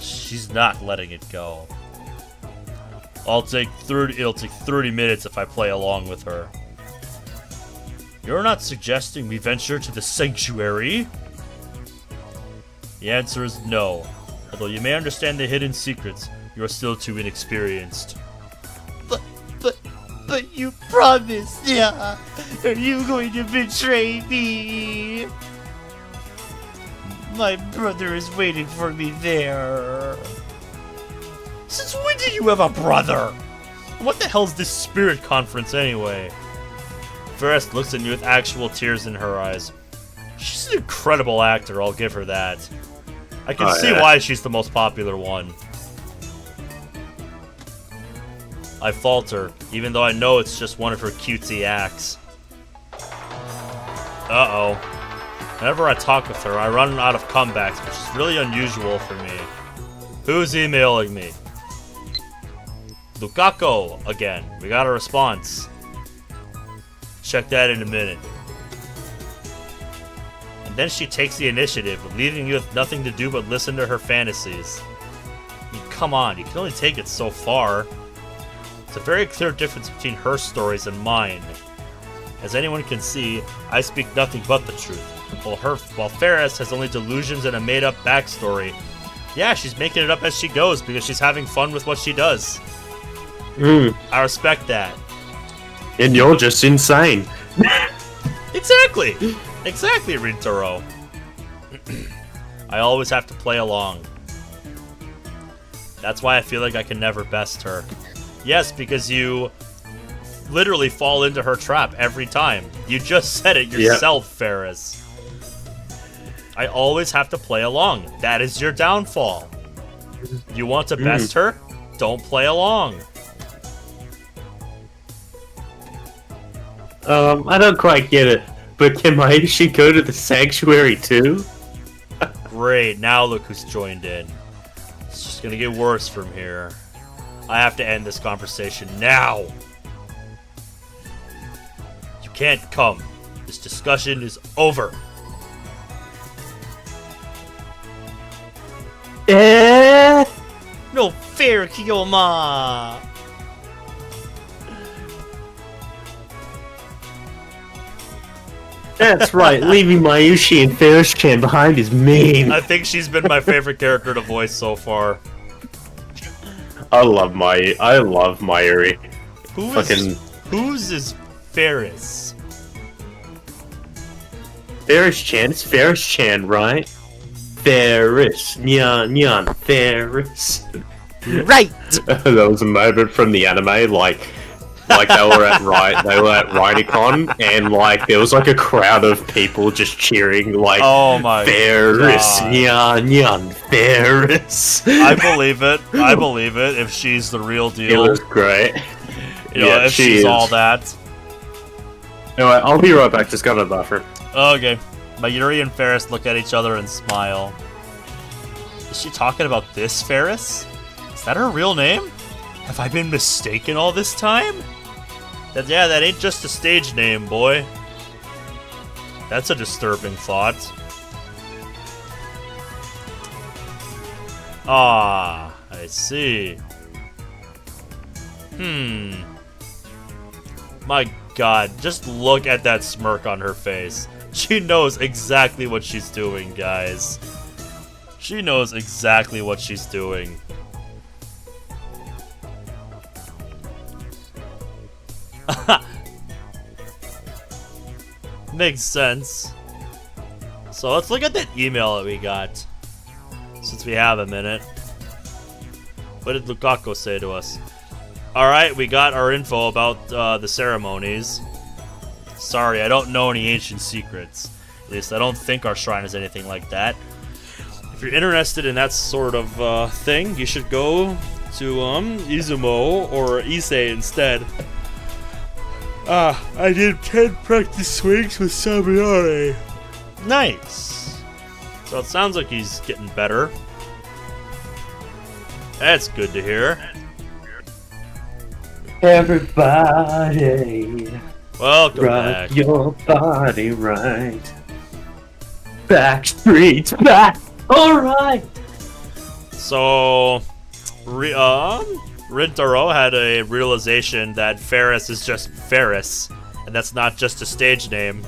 She's not letting it go. It'll take 30 minutes if I play along with her. You're not suggesting we venture to the sanctuary? The answer is no. Although you may understand the hidden secrets, you are still too inexperienced. But you promised, yeah. Are you going to betray me? My brother is waiting for me there. Since when did you have a brother? What the hell's this spirit conference anyway? Ferris looks at me with actual tears in her eyes. She's an incredible actor, I'll give her that. I can see why she's the most popular one. I falter, even though I know it's just one of her cutesy acts. Uh-oh. Whenever I talk with her, I run out of comebacks, which is really unusual for me. Who's emailing me? Lukaku again. We got a response. Check that in a minute. And then she takes the initiative, leaving you with nothing to do but listen to her fantasies. I mean, come on, you can only take it so far. It's a very clear difference between her stories and mine. As anyone can see, I speak nothing but the truth. While Ferris has only delusions and a made-up backstory. Yeah, she's making it up as she goes because she's having fun with what she does. I respect that. And you're just insane. Exactly! Exactly, Rintaro. I always have to play along. That's why I feel like I can never best her. Yes, because you literally fall into her trap every time. You just said it yourself, Ferris. I always have to play along. That is your downfall. You want to best her? Don't play along. I don't quite get it, but can Makise go to the sanctuary too? Great, now look who's joined in. It's just gonna get worse from here. I have to end this conversation now. You can't come. This discussion is over. No fair, Kiyoma. That's right, leaving Mayushi and Ferris-chan behind is mean. I think she's been my favorite character to voice so far. I love Mayuri. Whose is Ferris? Ferris-chan, it's Ferris-chan, right? Ferris, nyan, Ferris. Right. That was a moment from the anime, like they were at Rhydicon, and like there was like a crowd of people just cheering, like, oh my Ferris, God. nyan, Ferris. I believe it. I believe it. If she's the real It deal, was great. you know, if she she's is. all that. Anyway, I'll be right back. Just go to the bathroom. Okay. Mayuri and Ferris look at each other and smile. Is she talking about this Ferris? Is that her real name? Have I been mistaken all this time? That ain't just a stage name, boy. That's a disturbing thought. Ah, I see. My God, just look at that smirk on her face. She knows exactly what she's doing, guys. She knows exactly what she's doing. Makes sense. So let's look at that email that we got. Since we have a minute. What did Lukaku say to us? Alright, we got our info about the ceremonies. Sorry, I don't know any ancient secrets. At least I don't think our shrine is anything like that. If you're interested in that sort of thing, you should go to Izumo or Ise instead. I did 10 practice swings with Sabayare. Nice. So it sounds like he's getting better. That's good to hear. Everybody, Welcome rock back. your body right. Back streets back. All right. So, Rintaro had a realization that Ferris is just Ferris, and that's not just a stage name.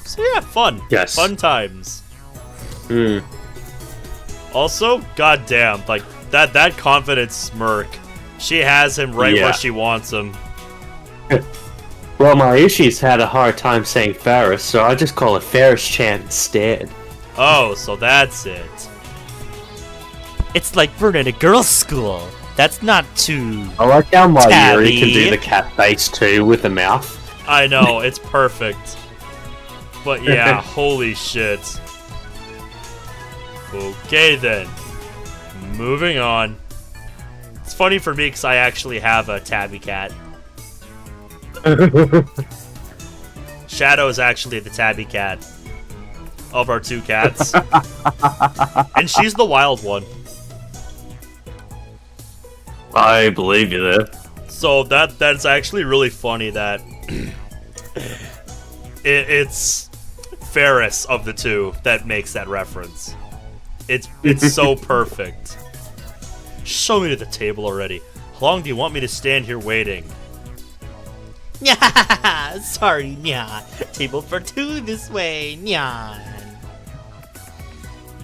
So yeah, fun. Yes. Fun times. Mm. Also, goddamn, like that confident smirk. She has him right where she wants him. Well, Mayushi's had a hard time saying Ferris, so I just call it Ferris-chan instead. Oh, so that's it. It's like we're in a girls' school. That's not too... I like how Mayuri tabby. can do the cat face too with the mouth. I know, it's perfect. But yeah, holy shit. Okay then. Moving on. It's funny for me because I actually have a tabby cat. Shadow is actually the tabby cat of our two cats. And she's the wild one. I believe you there. So that's actually really funny that it's Ferris of the two that makes that reference. It's so perfect. Show me to the table already. How long do you want me to stand here waiting? Nya! Sorry, Nya. Table for two this way, Nyan.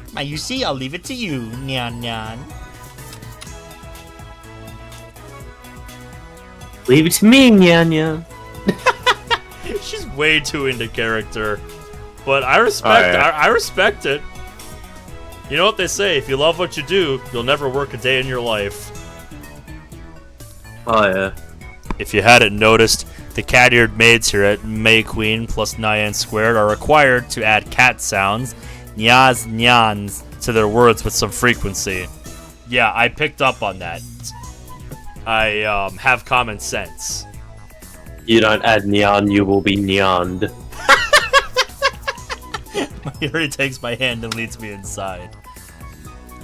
Mayushi, I'll leave it to you, Nyan Nyan. Leave it to me, Nyan. She's way too into character, but I respect. I respect it. You know what they say: if you love what you do, you'll never work a day in your life. Oh yeah. If you hadn't noticed, the cat-eared maids here at May Queen plus Nyan Squared are required to add cat sounds, nyas nyans, to their words with some frequency. Yeah, I picked up on that. I have common sense. You don't add nyan, you will be nyanned. Mayuri takes my hand and leads me inside.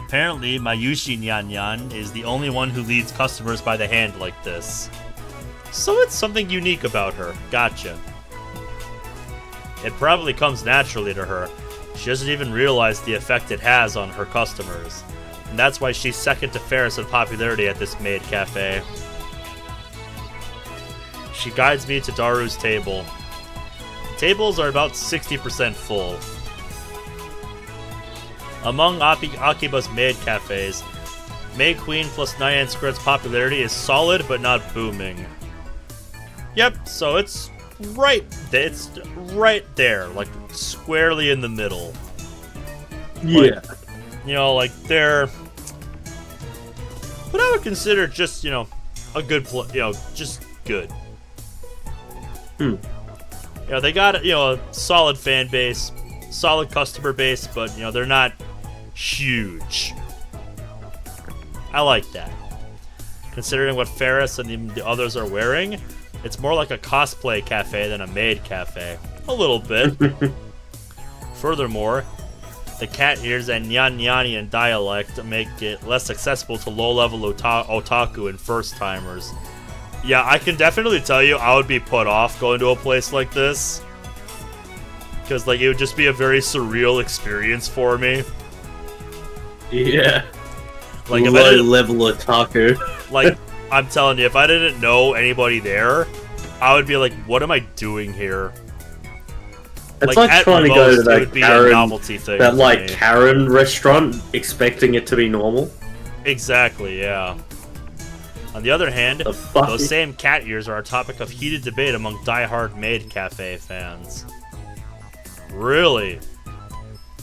Apparently, Mayushi Nyan Nyan is the only one who leads customers by the hand like this. So it's something unique about her. Gotcha. It probably comes naturally to her. She doesn't even realize the effect it has on her customers. And that's why she's second to Ferris in popularity at this maid cafe. She guides me to Daru's table. Tables are about 60% full. Among Akiba's maid cafes, May Queen plus Nyan Squared's popularity is solid but not booming. Yep, so it's right there, like squarely in the middle. Yeah. Like, you know, like they're what I would consider just, you know, a good just good. You know, they got, you know, a solid fan base, solid customer base, but, you know, they're not huge. I like that. Considering what Ferris and the others are wearing, it's more like a cosplay cafe than a maid cafe. A little bit. Furthermore, the cat ears and Nyan-Nyanian dialect make it less accessible to low-level otaku and first-timers. Yeah, I can definitely tell you I would be put off going to a place like this. Because, like, it would just be a very surreal experience for me. Yeah. Like, if low-level otaku. Like, I'm telling you, if I didn't know anybody there, I would be like, what am I doing here? It's like trying to go to that Karen, novelty thing that like Karen restaurant, expecting it to be normal. Exactly, yeah. On the other hand, those same cat ears are a topic of heated debate among die-hard maid cafe fans. Really?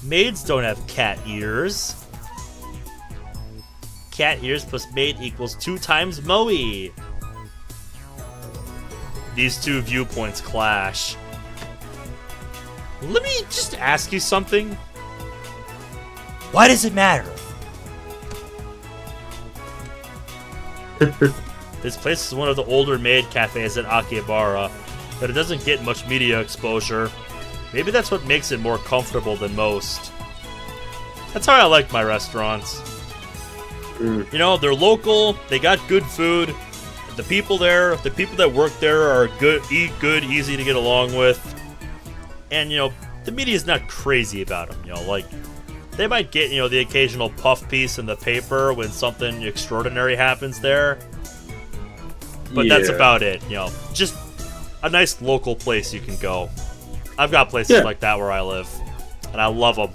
Maids don't have cat ears. Cat ears plus maid equals 2 times Moe. These two viewpoints clash. Let me just ask you something. Why does it matter? This place is one of the older maid cafes at Akihabara, but it doesn't get much media exposure. Maybe that's what makes it more comfortable than most. That's how I like my restaurants. You know, they're local, they got good food, the people there, the people that work there are good, easy to get along with. And, you know, the media's not crazy about them. You know, like they might get the occasional puff piece in the paper when something extraordinary happens there, but that's about it. You know, just a nice local place you can go. I've got places like that where I live, and I love them.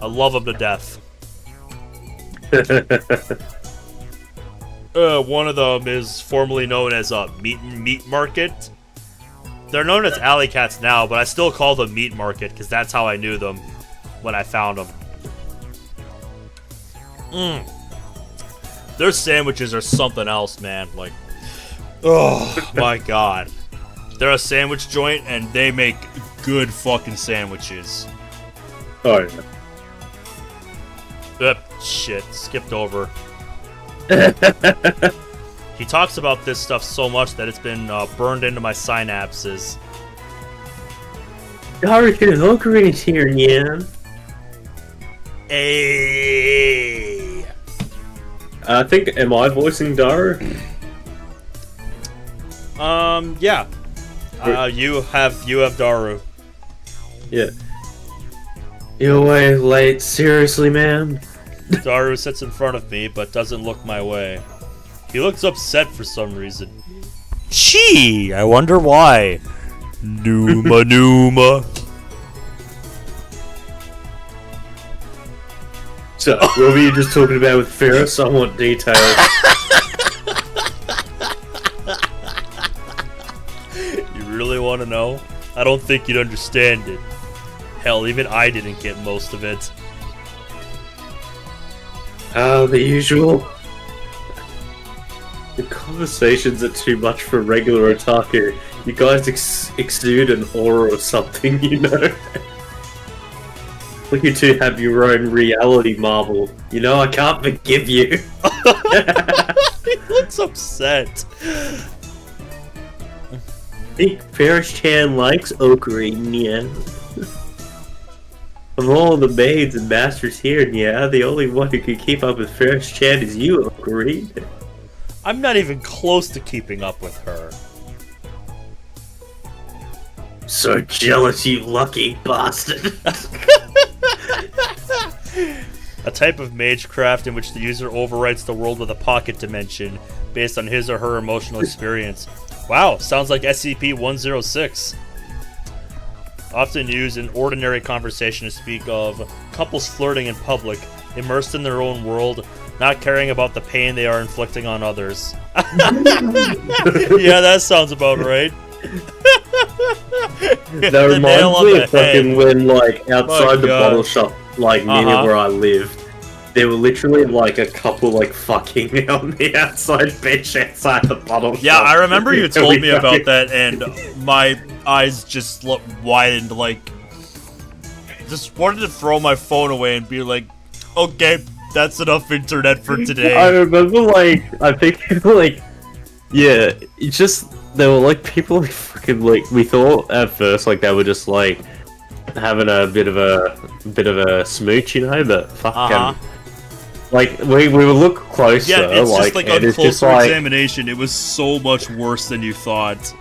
I love them to death. One of them is formerly known as a meat market. They're known as alley cats now, but I still call them meat market because that's how I knew them when I found them. Their sandwiches are something else, man. Like, oh my god. They're a sandwich joint, and they make good fucking sandwiches. Oh, yeah. Shit, skipped over. He talks about this stuff so much that it's been burned into my synapses. Hurricane is here, yeah. Hey. I think, am I voicing Daru? Yeah. You have Daru. Yeah. You're way late, seriously, man? Daru sits in front of me, but doesn't look my way. He looks upset for some reason. Gee, I wonder why. Numa. So, what were you just talking about with Ferris? I want details. You really want to know? I don't think you'd understand it. Hell, even I didn't get most of it. The usual. The conversations are too much for regular otaku. You guys exude an aura or something, you know? Like you two have your own reality marvel. You know, I can't forgive you. He looks upset. I think Ferris-chan likes Ocarina, yeah. Of all the maids and masters here, yeah, the only one who can keep up with Ferris-chan is you, Ocarina. I'm not even close to keeping up with her. So jealous, you lucky bastard. A type of magecraft in which the user overwrites the world with a pocket dimension based on his or her emotional experience. Wow, sounds like SCP-106. Often used in ordinary conversation to speak of couples flirting in public, immersed in their own world, not caring about the pain they are inflicting on others. Yeah, that sounds about right. That reminds me of fucking when, like, outside the bottle shop, like, near where I lived, there were literally, like, a couple, like, fucking on the outside bench outside the bottle shop. Yeah, I remember you told me about that, and my eyes just widened, like, just wanted to throw my phone away and be like, okay, that's enough internet for today. I remember, like, I think, like, yeah, it's just, there were, like, people, like, fucking, like, we thought at first, like, they were just, like, having a bit of a smooch, you know, but fucking, like, we would look closer, yeah, it's like, just, like, on closer examination, it was so much worse than you thought.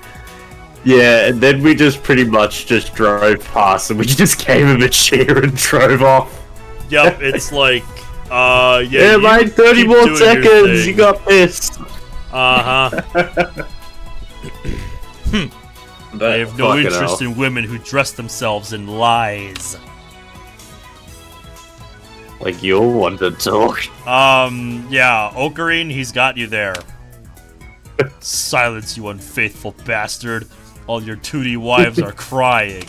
Yeah, and then we just pretty much just drove past, and we just gave him a cheer and drove off. Yep, it's like, yeah, mate, 30 more seconds, you got pissed. I have no interest in women who dress themselves in lies. Like you'll want to talk. Yeah, Ocarine, he's got you there. Silence, you unfaithful bastard. All your 2D wives are crying.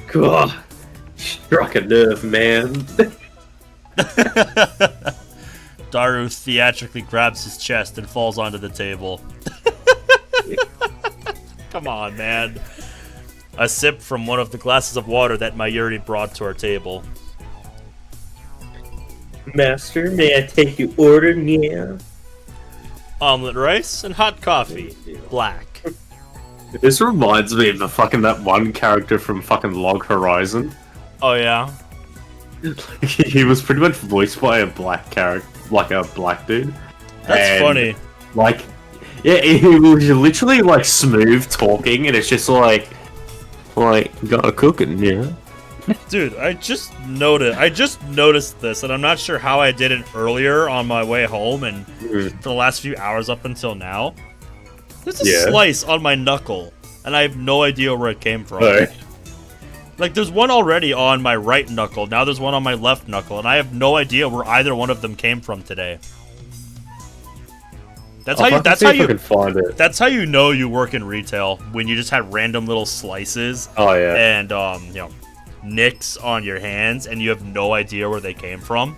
God, struck a nerve, man. Daru theatrically grabs his chest and falls onto the table. Come on, man. A sip from one of the glasses of water that Mayuri brought to our table. Master, may I take your order, yeah? Omelet rice and hot coffee. Black. This reminds me of that one character from fucking Log Horizon. Oh, yeah? He was pretty much voiced by a black character, like a black dude. That's funny. Like, yeah, he was literally like smooth talking, and it's just like like, gotta cook it, yeah. Dude, I just noticed this, and I'm not sure how I did it earlier on my way home and for the last few hours up until now. There's a slice on my knuckle, and I have no idea where it came from. Right. Like, there's one already on my right knuckle, now there's one on my left knuckle, and I have no idea where either one of them came from today. That's how you know you work in retail, when you just had random little slices and you know, nicks on your hands and you have no idea where they came from.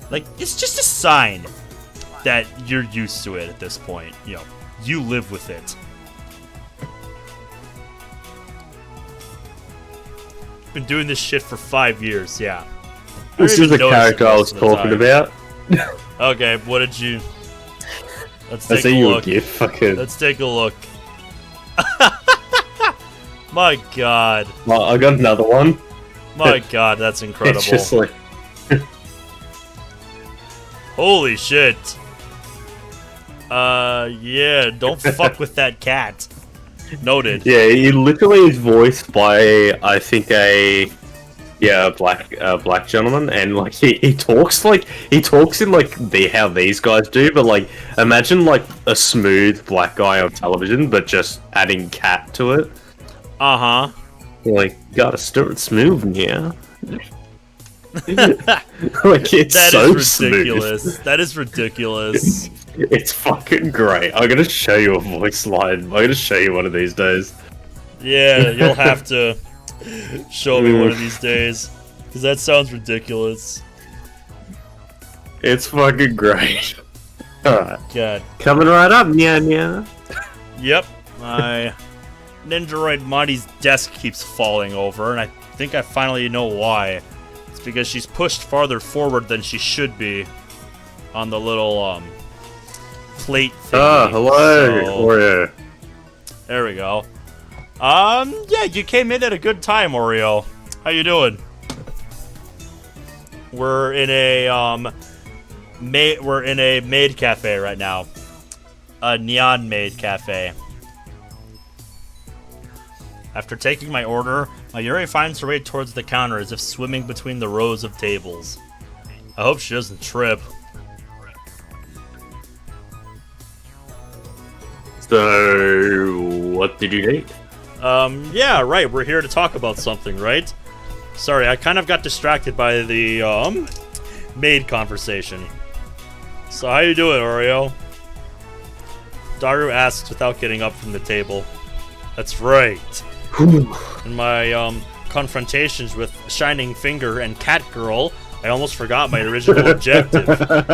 Like, it's just a sign that you're used to it at this point. You know, you live with it. Been doing this shit for 5 years, yeah. This is the character I was talking about. Okay, what did you... Let's take a look. Let's take a look. My god. Well, I got another one. My god, that's incredible. It's just like... Holy shit. Yeah, don't fuck with that cat. Noted. Yeah, he literally is voiced by, I think, a black gentleman, and like he talks in like how these guys do, but like imagine like a smooth black guy on television, but just adding cat to it. Like, gotta start smooth, yeah. Like, it's that so is ridiculous. Smooth. That is ridiculous. It's fucking great. I'm gonna show you a voice line. I'm gonna show you one of these days. Yeah, you'll have to show me one of these days, because that sounds ridiculous. It's fucking great. Alright. God. Coming right up, nya. Yep. My Ninjaroid Monty's desk keeps falling over, and I think I finally know why. It's because she's pushed farther forward than she should be on the little, plate thing. Hello, Oreo. There we go. Yeah, you came in at a good time, Oreo. How you doing? We're in a maid cafe right now. A neon maid cafe. After taking my order, Mayuri finds her way towards the counter as if swimming between the rows of tables. I hope she doesn't trip. So, what did you need? Yeah, right, we're here to talk about something, right? Sorry, I kind of got distracted by the, maid conversation. So how you doing, Oreo? Daru asks without getting up from the table. That's right. In my, confrontations with Shining Finger and Cat Girl, I almost forgot my original objective.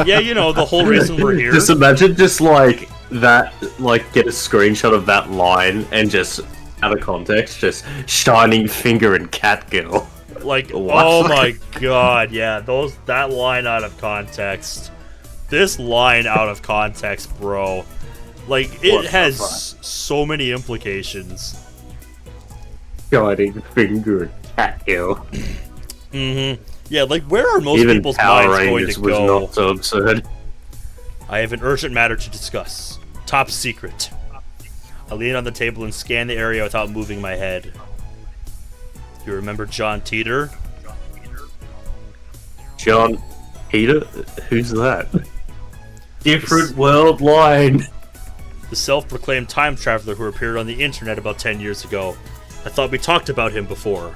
Yeah, you know, the whole reason we're here. Just imagine that, like, get a screenshot of that line and just, out of context, just Shining Finger and Cat Girl. Like, oh my god, yeah, that line out of context. This line out of context, bro. Like, it has so many implications. Shining Finger and Cat Girl. Yeah, like, where are most Even people's Power minds going Rangers to was go? not so absurd. I have an urgent matter to discuss. Top secret. I lean on the table and scan the area without moving my head. You remember John Teeter? John Teeter? Who's that? Different world line. The self-proclaimed time traveler who appeared on the internet about 10 years ago. I thought we talked about him before.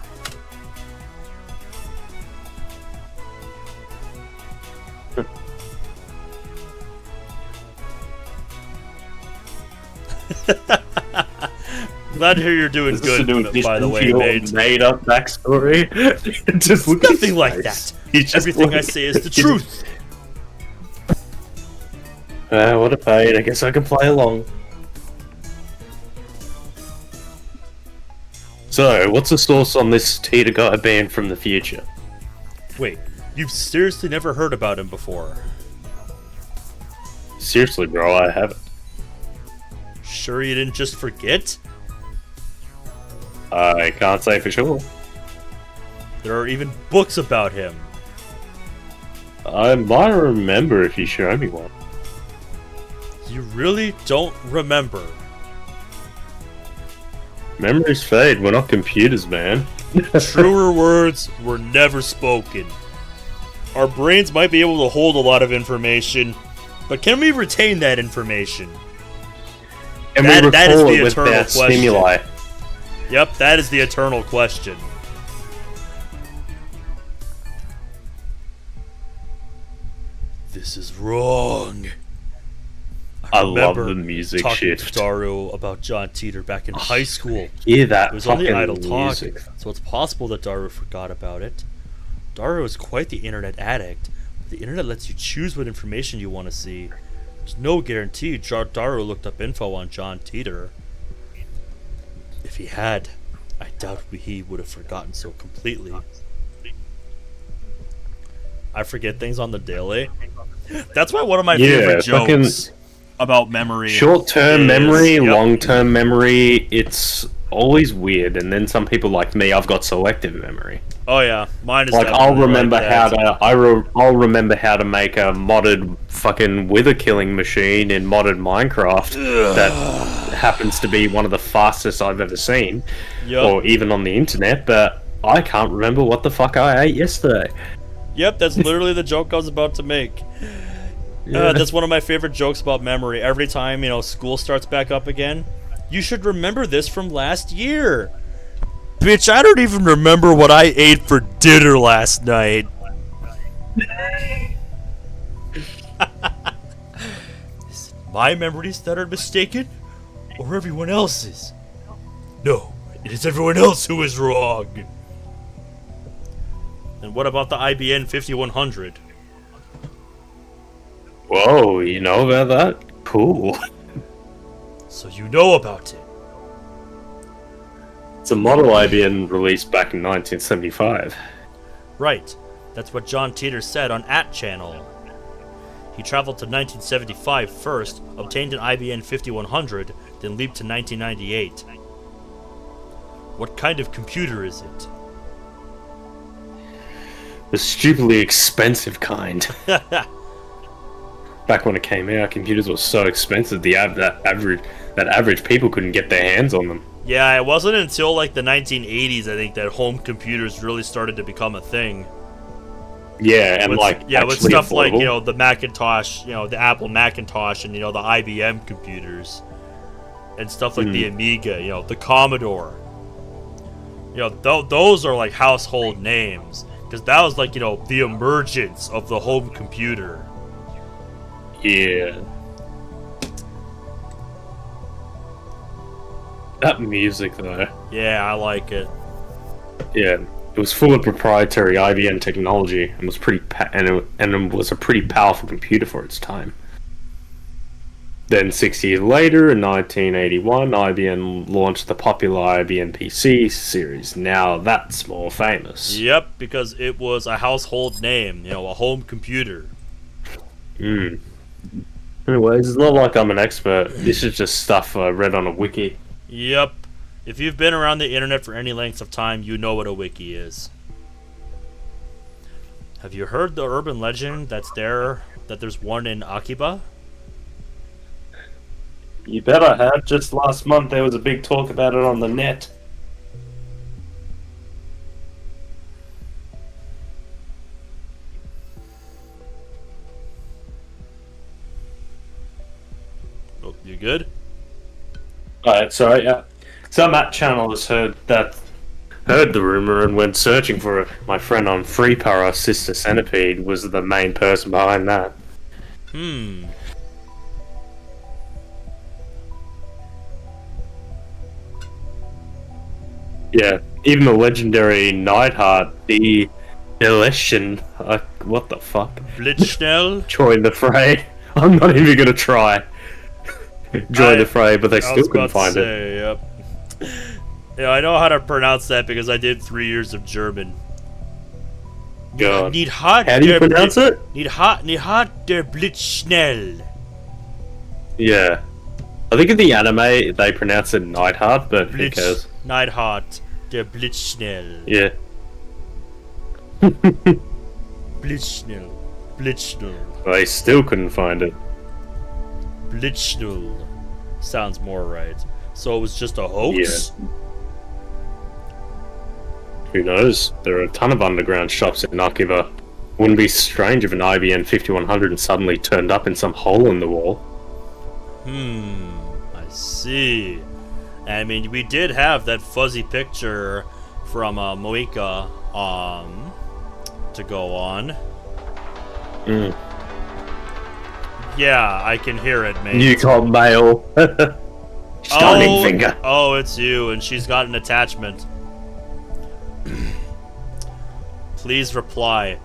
Glad to hear you're doing good, by the way, mate. Made-up backstory. Just nothing like that. Everything I say is the truth. What a pain. I guess I can play along. So, what's the source on this Teeter guy band from the future? Wait, you've seriously never heard about him before? Seriously, bro, I haven't. Sure you didn't just forget? I can't say for sure. There are even books about him. I might remember if you show me one. You really don't remember? Memories fade. We're not computers, man. Truer words were never spoken. Our brains might be able to hold a lot of information, but can we retain that information? And that is the eternal question. Stimuli. Yep, that is the eternal question. This is wrong. I love the music talking shift. To Daru about John Teeter back in high school. Hear that? It was only idle music. talk, so it's possible that Daru forgot about it. Daru is quite the internet addict. The internet lets you choose what information you want to see. There's no guarantee Daru looked up info on John Teeter. If he had, I doubt he would have forgotten so completely. I forget things on the daily. That's why one of my favorite jokes about memory. Short-term memory, long-term memory, it's always weird. And then some people like me, I've got selective memory. Oh yeah, mine is like I'll remember how to I'll remember how to make a modded fucking wither killing machine in modded Minecraft that happens to be one of the fastest I've ever seen, or even on the internet. But I can't remember what the fuck I ate yesterday. Yep, that's literally the joke I was about to make. That's one of my favorite jokes about memory. Every time, school starts back up again, you should remember this from last year. Bitch, I don't even remember what I ate for dinner last night. Is it my memories that are mistaken, or everyone else's? No, it is everyone else who is wrong. And what about the IBN 5100? Whoa, you know about that? Cool. So you know about it. It's a model IBN released back in 1975. Right. That's what John Teeter said on @channel. He traveled to 1975 first, obtained an IBN 5100, then leaped to 1998. What kind of computer is it? The stupidly expensive kind. Back when it came out, computers were so expensive that average people couldn't get their hands on them. Yeah, it wasn't until like the 1980s, I think, that home computers really started to become a thing. Yeah, and with stuff like the Macintosh, the Apple Macintosh, and the IBM computers, and stuff like the Amiga, the Commodore. Those are like household names because that was like the emergence of the home computer. Yeah. That music, though. Yeah, I like it. Yeah, it was full of proprietary IBM technology and was it was a pretty powerful computer for its time. Then 6 years later, in 1981, IBM launched the popular IBM PC series. Now that's more famous. Yep, because it was a household name, a home computer. Anyways, it's not like I'm an expert. This is just stuff I read on a wiki. Yep. If you've been around the internet for any length of time, you know what a wiki is. Have you heard the urban legend that there's one in Akiba? You bet I have. Just last month there was a big talk about it on the net. Oh, you good? Sorry, yeah. Some @channel has heard the rumor and went searching for it. My friend on FreePower, Sister Centipede, was the main person behind that. Yeah, even the legendary Neidhart, the election, what the fuck? Blitzschnell? Joined the fray. I'm not even gonna try. Joined the fray, but they still couldn't find it. Yep. Yeah, I know how to pronounce that because I did 3 years of German. God. How do you pronounce it? Neidhart der Blitzschnell. Yeah. I think in the anime they pronounce it Neidhart, but who cares? Neidhart der Blitzschnell. Yeah. Blitzschnell. They still couldn't find it. Blitzschnell. Sounds more right. So it was just a hoax? Yeah. Who knows? There are a ton of underground shops in Akiva. Wouldn't be strange if an IBM 5100 suddenly turned up in some hole in the wall. I see. I mean, we did have that fuzzy picture from Moika to go on. Yeah, I can hear it, mate. You got mail. Stunning finger. Oh, it's you, and she's got an attachment. Please reply.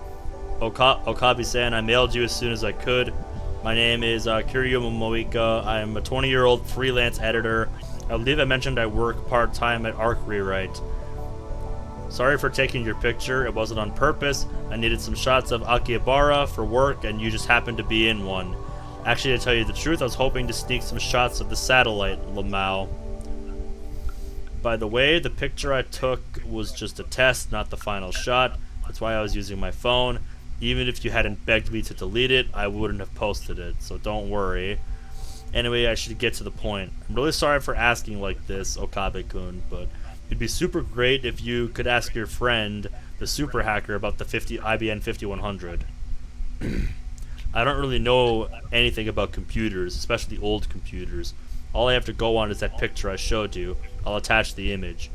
Okabe-san, I mailed you as soon as I could. My name is Kiryu Moika. I am a 20-year-old freelance editor. I believe I mentioned I work part-time at Arc Rewrite. Sorry for taking your picture. It wasn't on purpose. I needed some shots of Akihabara for work, and you just happened to be in one. Actually, to tell you the truth, I was hoping to sneak some shots of the satellite, Lamau. By the way, the picture I took was just a test, not the final shot. That's why I was using my phone. Even if you hadn't begged me to delete it, I wouldn't have posted it, so don't worry. Anyway, I should get to the point. I'm really sorry for asking like this, Okabe-kun, but it'd be super great if you could ask your friend, the super hacker, about the IBM 5100. I don't really know anything about computers, especially old computers. All I have to go on is that picture I showed you. I'll attach the image.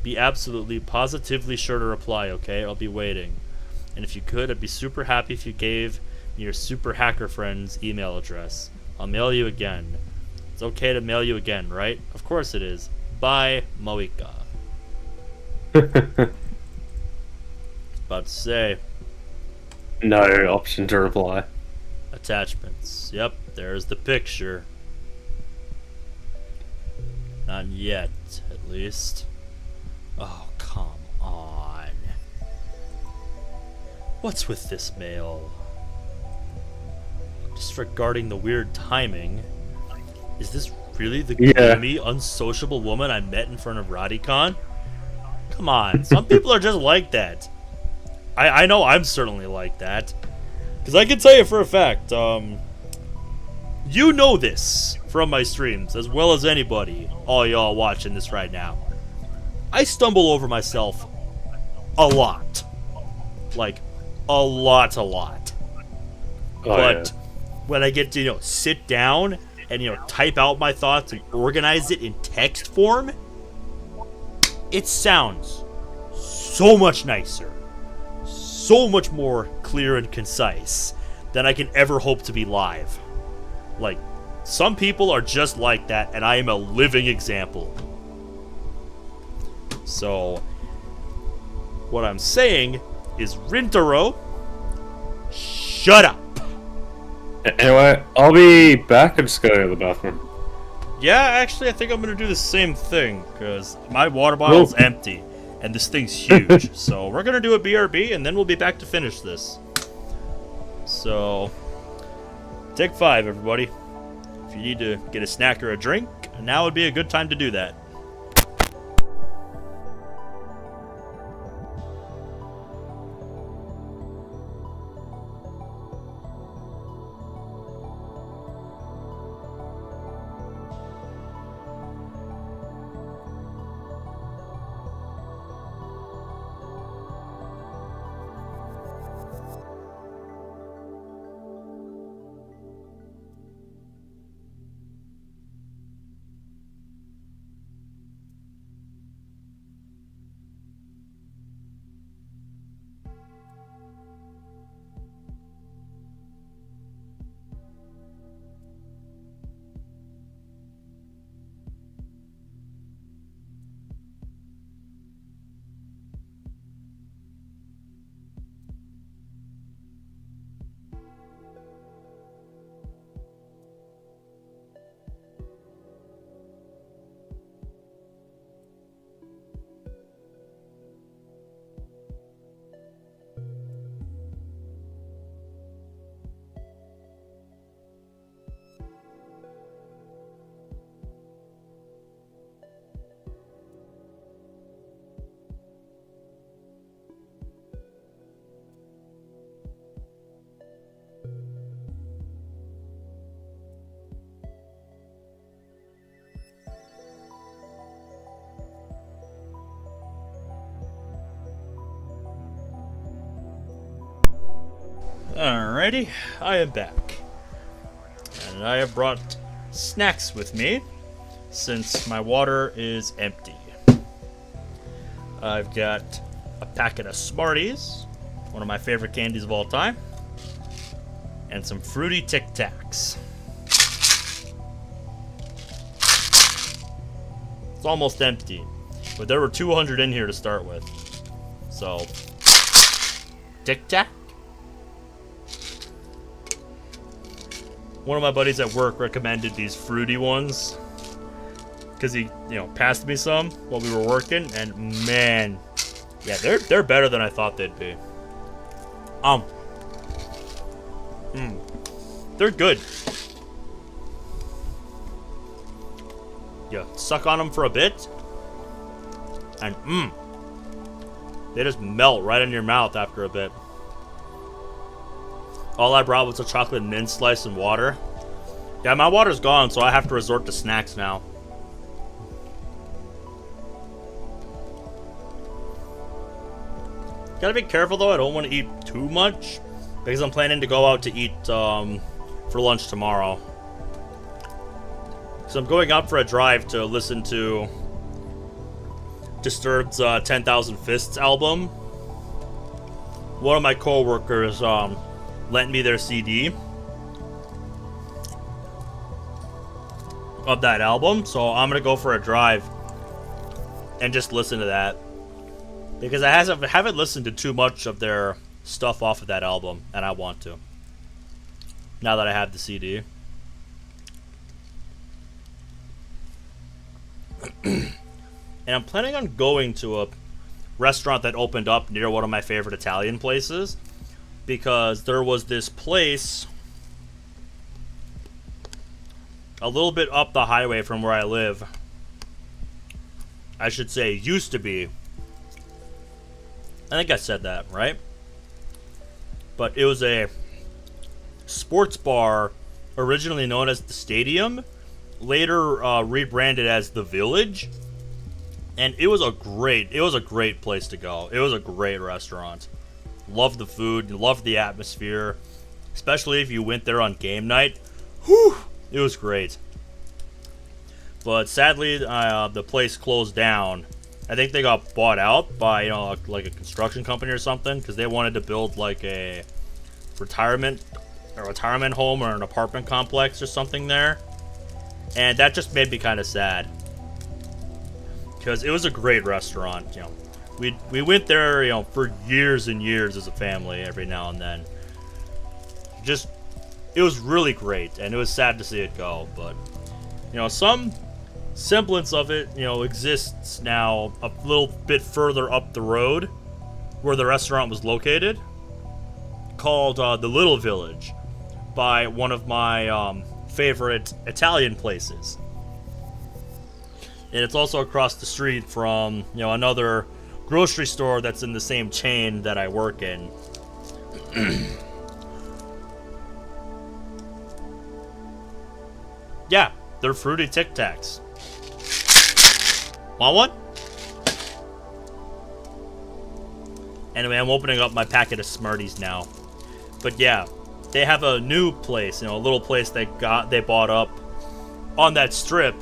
Be absolutely, positively sure to reply, okay? I'll be waiting. And if you could, I'd be super happy if you gave me your super hacker friend's email address. I'll mail you again. It's okay to mail you again, right? Of course it is. Bye, Moika. About to say. No option to reply. Attachments. Yep, there's the picture. Not yet, at least. Oh, come on. What's with this mail? Disregarding the weird timing. Is this really the gloomy, unsociable woman I met in front of Radicon? Come on, some people are just like that. I know I'm certainly like that. Because I can tell you for a fact, you know this from my streams as well as anybody, all y'all watching this right now. I stumble over myself a lot. Like, a lot. But when I get to, sit down and, type out my thoughts and organize it in text form, it sounds so much nicer. So much more clear and concise than I can ever hope to be live. Like, some people are just like that, and I am a living example. So, what I'm saying is, Rintaro, shut up. Anyway, I'll be back. I'm just going to the bathroom. Yeah, actually, I think I'm going to do the same thing, because my water bottle's empty, and this thing's huge. So, we're going to do a BRB, and then we'll be back to finish this. So, take 5, everybody. If you need to get a snack or a drink, now would be a good time to do that. Alrighty, I am back. And I have brought snacks with me, since my water is empty. I've got a packet of Smarties, one of my favorite candies of all time, and some fruity Tic Tacs. It's almost empty, but there were 200 in here to start with. So, Tic Tac? One of my buddies at work recommended these fruity ones because he, passed me some while we were working, and man, yeah, they're better than I thought they'd be. They're good. You suck on them for a bit, and they just melt right in your mouth after a bit. All I brought was a chocolate mint slice and water. Yeah, my water's gone, so I have to resort to snacks now. Gotta be careful though, I don't want to eat too much, because I'm planning to go out to eat for lunch tomorrow. So I'm going out for a drive to listen to Disturbed's 10,000 Fists album. One of my co-workers lent me their CD of that album, so I'm gonna go for a drive and just listen to that, because I haven't listened to too much of their stuff off of that album, and I want to, now that I have the CD. And I'm planning on going to a restaurant that opened up near one of my favorite Italian places, because there was this place a little bit up the highway from where I live. I should say used to be. I think I said that, right? But it was a sports bar originally known as the Stadium, later rebranded as the Village. And it was a great place to go. It was a great restaurant. Loved the food, loved the atmosphere, especially if you went there on game night. Whew, it was great. But sadly, the place closed down. I think they got bought out by like a construction company or something, because they wanted to build like a retirement home or an apartment complex or something there, and that just made me kind of sad, because it was a great restaurant. We went there, for years and years as a family, every now and then. It was really great, and it was sad to see it go, but, some semblance of it, exists now a little bit further up the road where the restaurant was located, called the Little Village, by one of my favorite Italian places. And it's also across the street from, another grocery store that's in the same chain that I work in. Yeah, they're fruity Tic Tacs. Want one? Anyway, I'm opening up my packet of Smarties now. But yeah, they have a new place, a little place they bought up on that strip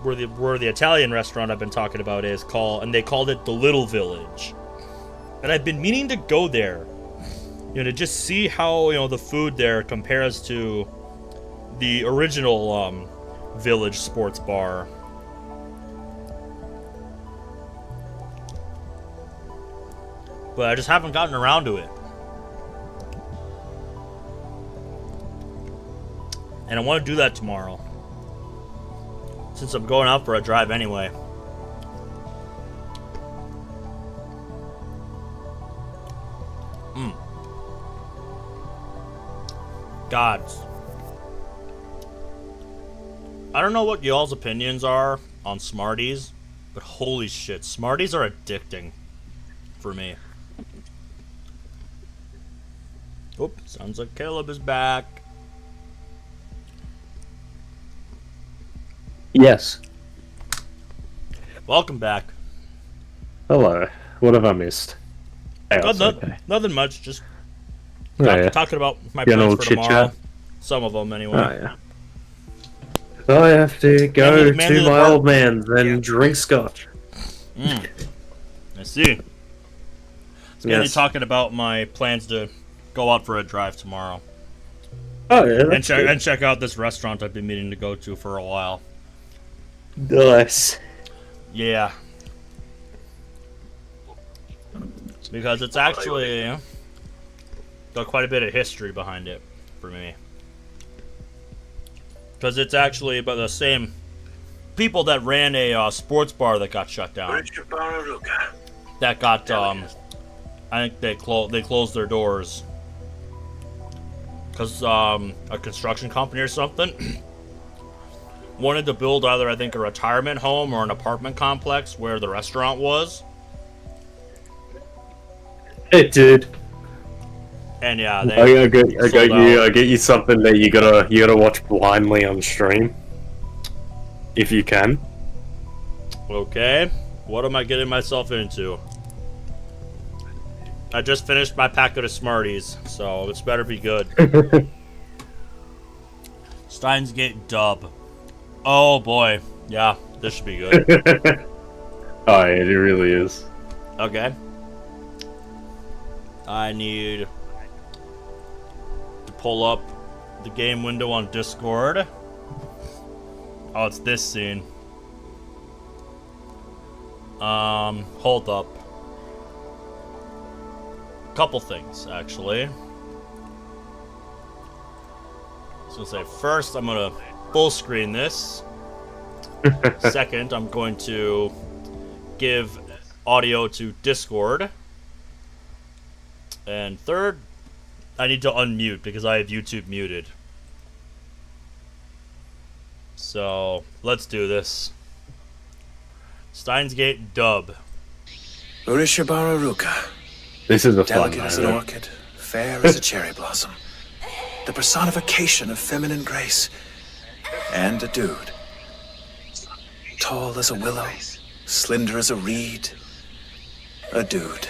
where the Italian restaurant I've been talking about is called, and they called it the Little Village. And I've been meaning to go there, to just see how, the food there compares to the original Village sports bar. But I just haven't gotten around to it. And I want to do that tomorrow, since I'm going out for a drive anyway. God. I don't know what y'all's opinions are on Smarties, but holy shit, Smarties are addicting for me. Oop, sounds like Caleb is back. Yes. Welcome back. Hello. What have I missed? Hey, okay. Nothing much, just Talking about my plans for tomorrow. Chat. Some of them, anyway. Oh, yeah. I have to go to my old man's and drink scotch. I see. It's mainly talking about my plans to go out for a drive tomorrow. Oh, yeah. And check out this restaurant I've been meaning to go to for a while. Nice. Yeah. Because it's actually got quite a bit of history behind it for me. Because it's actually about the same people that ran a sports bar that got shut down. That got, I think they closed their doors. Because a construction company or something wanted to build either, I think, a retirement home or an apartment complex where the restaurant was. It did. And yeah, I get you something that you gotta watch blindly on stream, if you can. Okay, what am I getting myself into? I just finished my packet of Smarties, so this better be good. Steins Gate dub. Oh boy, yeah, this should be good. Oh, it really is. Okay. I need to pull up the game window on Discord. Oh, it's this scene. Hold up. Couple things, actually. I was gonna say, first, I'm gonna full screen this. Second, I'm going to give audio to Discord. And third, I need to unmute because I have YouTube muted. So, let's do this. Steins Gate dub. Urishabara Ruka. This is a delicate fun as an orchid, fair as a cherry blossom. The personification of feminine grace. And a dude. Tall as a willow, slender as a reed. A dude.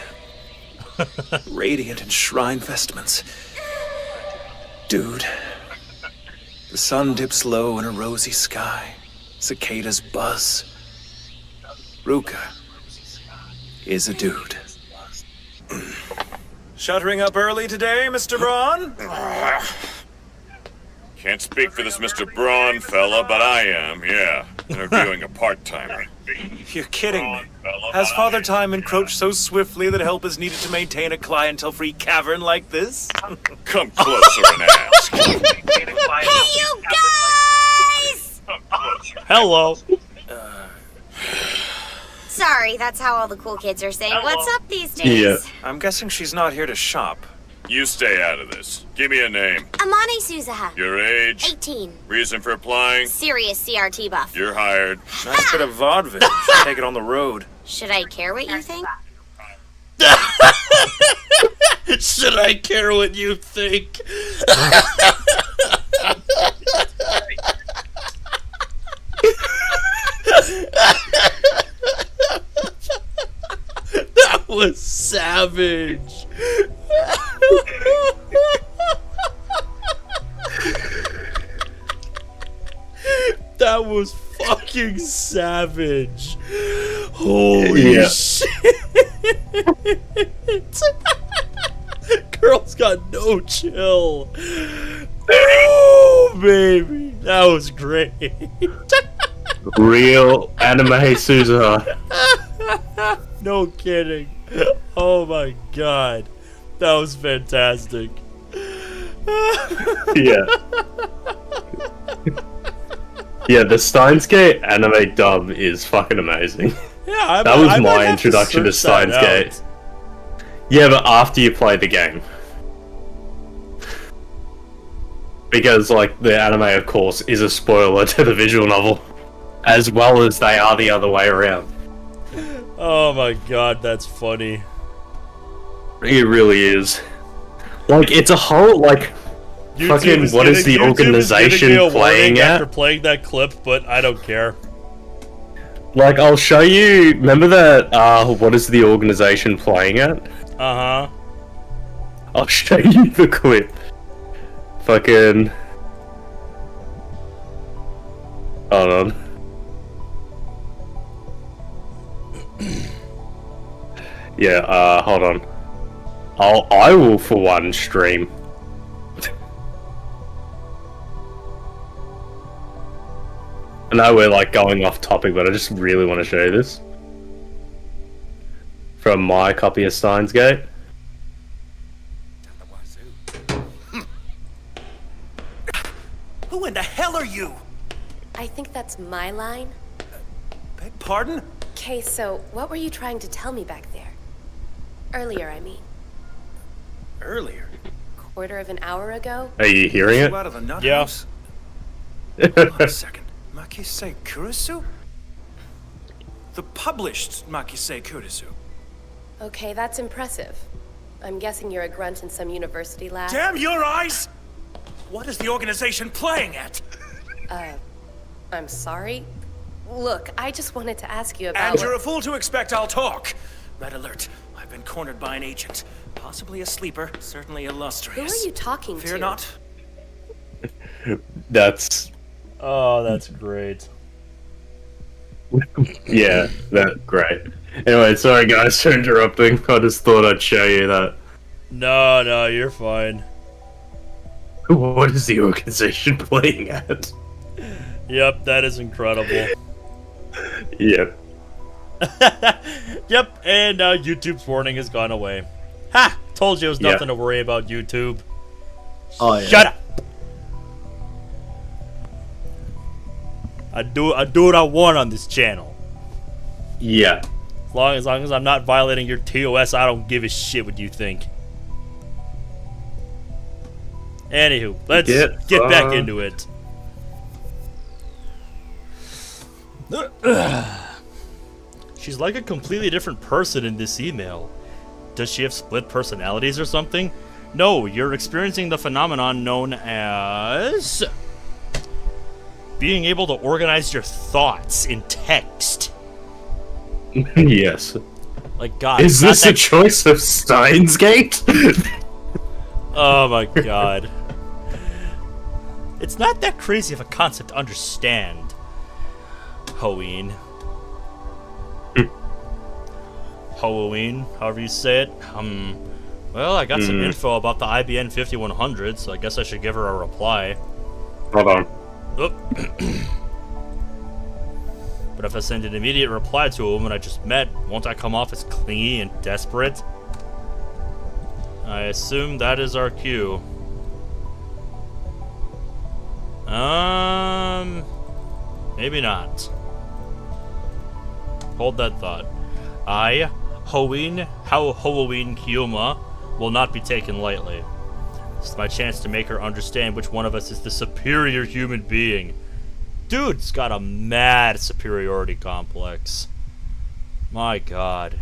Radiant in shrine vestments. Dude. The sun dips low in a rosy sky. Cicadas buzz. Ruka is a dude. Shuttering up early today, Mr. Braun? Can't speak for this Mr. Braun fella, but I am, yeah. Interviewing a part-timer. You're kidding me. Has Father Time encroached so swiftly that help is needed to maintain a clientele-free cavern like this? Come closer and ask. Hey, you guys! Hello. Sorry, that's how all the cool kids are saying. What's up these days? Yeah. I'm guessing she's not here to shop. You stay out of this. Give me a name. Amani Suzaha. Your age. 18. Reason for applying. Serious CRT buff. You're hired. Nice bit of vaudeville. Should take it on the road. Should I care what you think? Should I care what you think? That was savage. That was fucking savage. Holy shit. Girl's got no chill. Oh, baby. That was great. Real anime Suzuha. No kidding. Oh my god. That was fantastic. Yeah. Yeah, the Steins Gate anime dub is fucking amazing. Yeah, that was my introduction to Steins Gate. Yeah, but after you play the game. Because, like, the anime, of course, is a spoiler to the visual novel. As well as they are the other way around. Oh my god, that's funny. It really is. Like, it's a whole, like... fucking, what is the organization playing at? After playing that clip, but I don't care. Like, I'll show you... Remember that, what is the organization playing at? Uh-huh. I'll show you the clip. Fucking... Hold on. Yeah, hold on. I will for one stream. I know we're like going off topic, but I just really want to show you this. From my copy of Steins Gate. Who in the hell are you? I think that's my line. Beg pardon? Okay, so what were you trying to tell me back there? Earlier, I mean. Earlier. Quarter of an hour ago? Are you hearing it? You out of the nut Yeah. house? Hold on a second. Makise Kurisu? The published Makise Kurisu. Okay, that's impressive. I'm guessing you're a grunt in some university lab. Damn your eyes! What is the organization playing at? I'm sorry. Look, I just wanted to ask you about. And you're a fool to expect I'll talk. Red alert. I've been cornered by an agent. Possibly a sleeper, certainly Who illustrious. are you talking to? Fear not. That's... Oh, that's great. Yeah, that's great. Anyway, sorry guys for interrupting. I just thought I'd show you that. No, you're fine. What is the organization playing at? Yep, that is incredible. Yep. Yep, and now YouTube's warning has gone away. Ha! Told you it was nothing to worry about, YouTube. Oh, yeah. Shut up! I do what I want on this channel. Yeah. As long as I'm not violating your TOS, I don't give a shit what you think. Anywho, let's get back into it. She's like a completely different person in this email. Does she have split personalities or something? No, you're experiencing the phenomenon known as being able to organize your thoughts in text. Yes. Like, God. Is this a choice of Steins Gate? Oh my God. It's not that crazy of a concept to understand, Halloween. Halloween, however you say it. Well, I got some info about the IBN 5100, so I guess I should give her a reply. Hold on. Oop. But if I send an immediate reply to a woman I just met, won't I come off as clingy and desperate? I assume that is our cue. Maybe not. Hold that thought. Halloween Kiyoma, will not be taken lightly. This is my chance to make her understand which one of us is the superior human being. Dude's got a mad superiority complex. My God.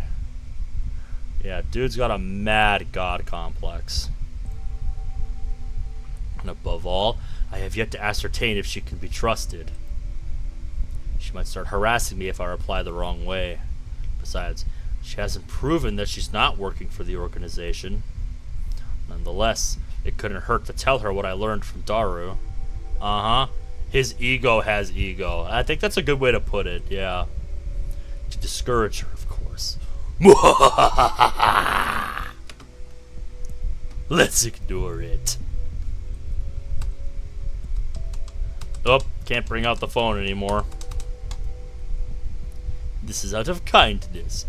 Yeah, dude's got a mad God complex. And above all, I have yet to ascertain if she can be trusted. She might start harassing me if I reply the wrong way. Besides, she hasn't proven that she's not working for the organization. Nonetheless, it couldn't hurt to tell her what I learned from Daru. His ego has ego. I think that's a good way to put it, yeah. To discourage her, of course. Let's ignore it. Oh, can't bring out the phone anymore. This is out of kindness.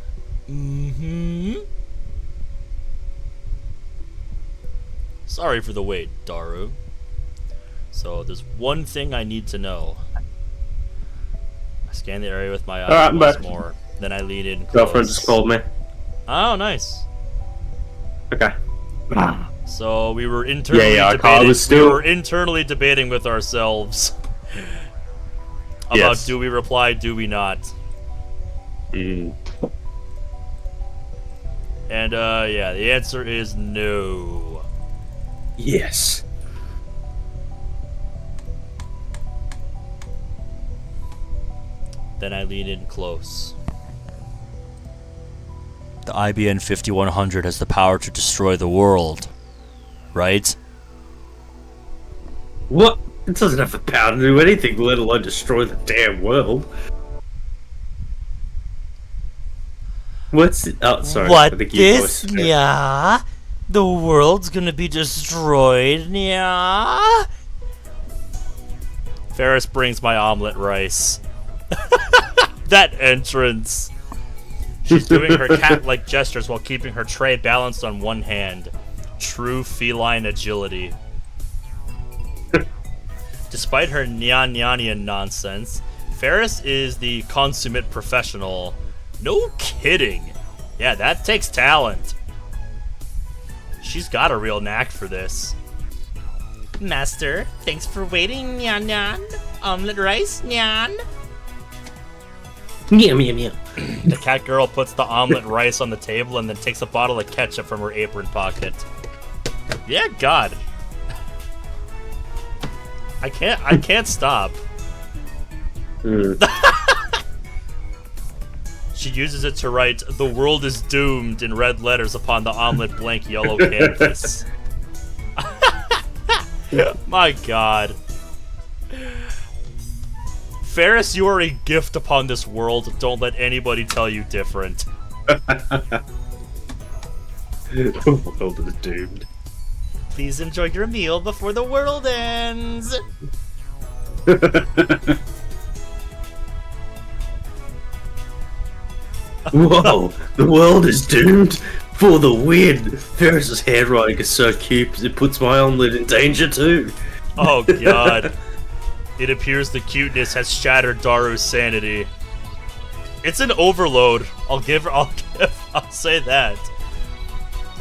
Sorry for the wait, Daru. So, there's one thing I need to know. I scan the area with my eyes once more. Then I lean in close. Girlfriend just called me. Oh, nice. Okay. So, we were internally we were internally debating with ourselves about do we reply, do we not? And, yeah, the answer is no. Yes. Then I lean in close. The IBN 5100 has the power to destroy the world. right? What? It doesn't have the power to do anything, let alone destroy the damn world. What's it? Oh, sorry. What I think this? Yeah, the world's gonna be destroyed. Yeah. Ferris brings my omelet rice. That entrance. She's doing her cat-like gestures while keeping her tray balanced on one hand. True feline agility. Despite her nyan-nyanian nonsense, Ferris is the consummate professional. No kidding. Yeah, that takes talent. She's got a real knack for this. Master, thanks for waiting, Nyan Nyan. Omelet rice, Nyan. Meow, meow, meow. The cat girl puts the omelet rice on the table and then takes a bottle of ketchup from her apron pocket. Yeah, God. I can't stop. She uses it to write, "The world is doomed" in red letters upon the omelet blank yellow canvas. My God. Ferris, you are a gift upon this world. Don't let anybody tell you different. The world is doomed. Please enjoy your meal before the world ends. Whoa, the world is doomed for the win. Ferris's handwriting is so cute, it puts my omelet in danger too. Oh God. It appears the cuteness has shattered Daru's sanity. It's an overload. I'll say that.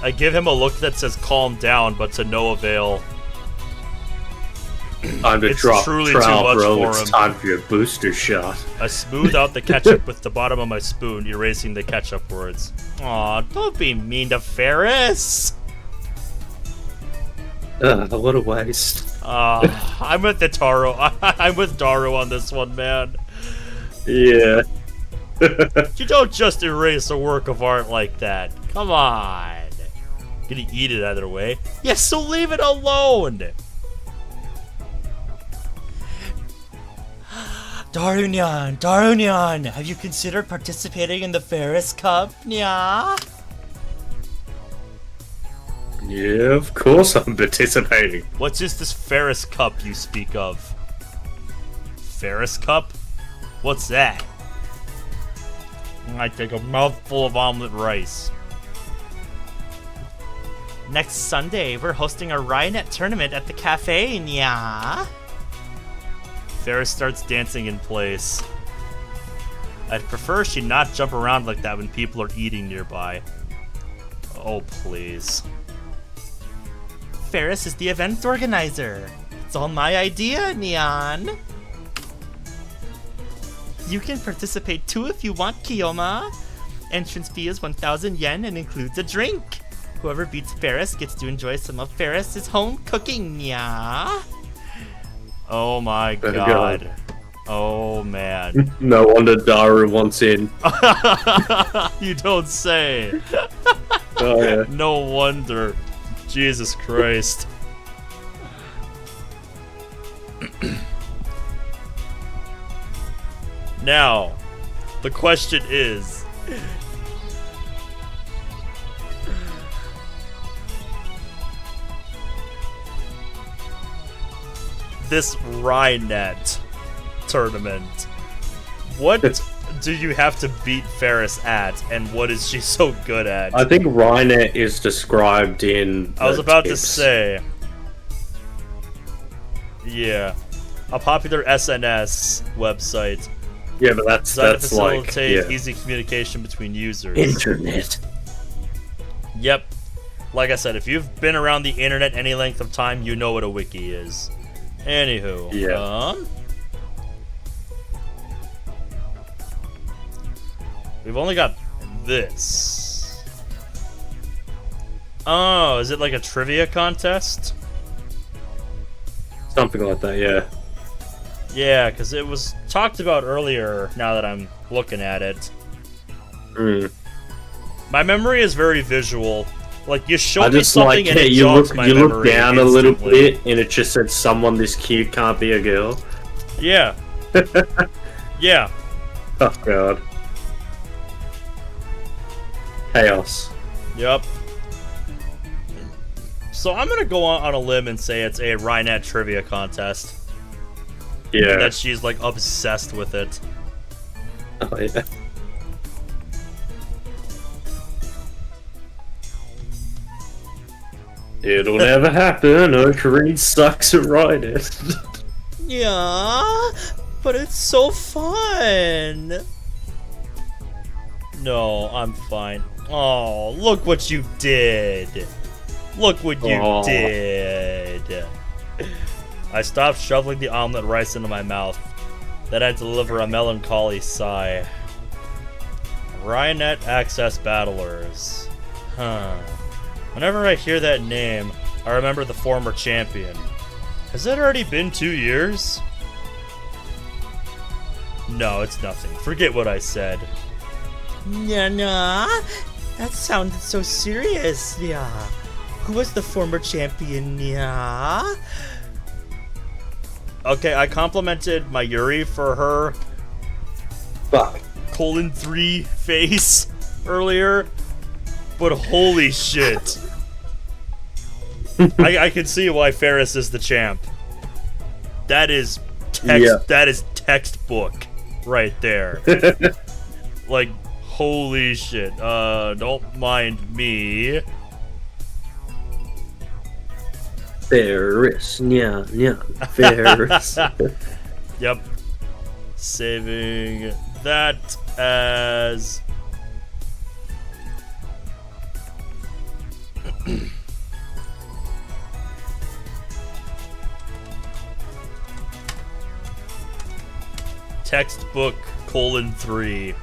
I give him a look that says calm down, but to no avail. Time to It's drop truly trial, too much bro. for It's him. time for your booster shot. I smooth out the ketchup with the bottom of my spoon, erasing the ketchup words. Aw, don't be mean to Ferris! What a waste. I'm with the Taro. I'm with Daru on this one, man. Yeah. You don't just erase a work of art like that. Come on. Gonna eat it either way. Yes, so leave it alone! Darunyan, have you considered participating in the Ferris Cup? Yeah. Yeah, of course I'm participating. What is this Ferris Cup you speak of? Ferris Cup? What's that? I take a mouthful of omelet rice. Next Sunday, we're hosting a Rynet tournament at the cafe, yeah. Ferris starts dancing in place. I'd prefer she not jump around like that when people are eating nearby. Oh, please. Ferris is the event organizer. It's all my idea, Neon. You can participate too if you want, Kiyoma. Entrance fee is 1,000 yen and includes a drink. Whoever beats Ferris gets to enjoy some of Ferris's home cooking, yeah. Oh my God. Oh man. No wonder Daru wants in. You don't say. Oh yeah. No wonder. Jesus Christ. Now, the question is... this Rynet tournament, what do you have to beat Ferris at, and what is she so good at? I think Rynet is described in. I was about to tips. say. Yeah. A popular SNS website Yeah, but that's designed to like facilitate easy communication between users. internet. Yep. Like I said, if you've been around the internet any length of time, you know what a wiki is. Anywho. Yeah. We've only got this. Oh, is it like a trivia contest? Something like that, yeah. Yeah, because it was talked about earlier, now that I'm looking at it. Mm. My memory is very visual. Like, you show me something and it jogs my memory. You look down a little instantly. bit and it just said someone this cute can't be a girl. Yeah. Yeah. Oh god. Chaos. Yep. So I'm gonna go on a limb and say it's a Rhinette trivia contest. Yeah. And that she's, like, obsessed with it. Oh, yeah. It'll never happen. Ocarina sucks at Rhinette. Yeah, but it's so fun. No, I'm fine. Oh, look what you did. Look what you did. I stopped shoveling the omelet rice into my mouth. Then I deliver a melancholy sigh. Rhinette Access Battlers. Huh. Whenever I hear that name, I remember the former champion. Has it already been 2 years? No, it's nothing. Forget what I said. Nah, that sounded so serious. Yeah. Who was the former champion? Yeah. Okay, I complimented my Yuri for her Fuck. 3 face earlier, but holy shit. I can see why Ferris is the champ. That is that is textbook right there. Like, holy shit. Don't mind me. Ferris. Yeah. Ferris. Yep. Saving that as textbook 3.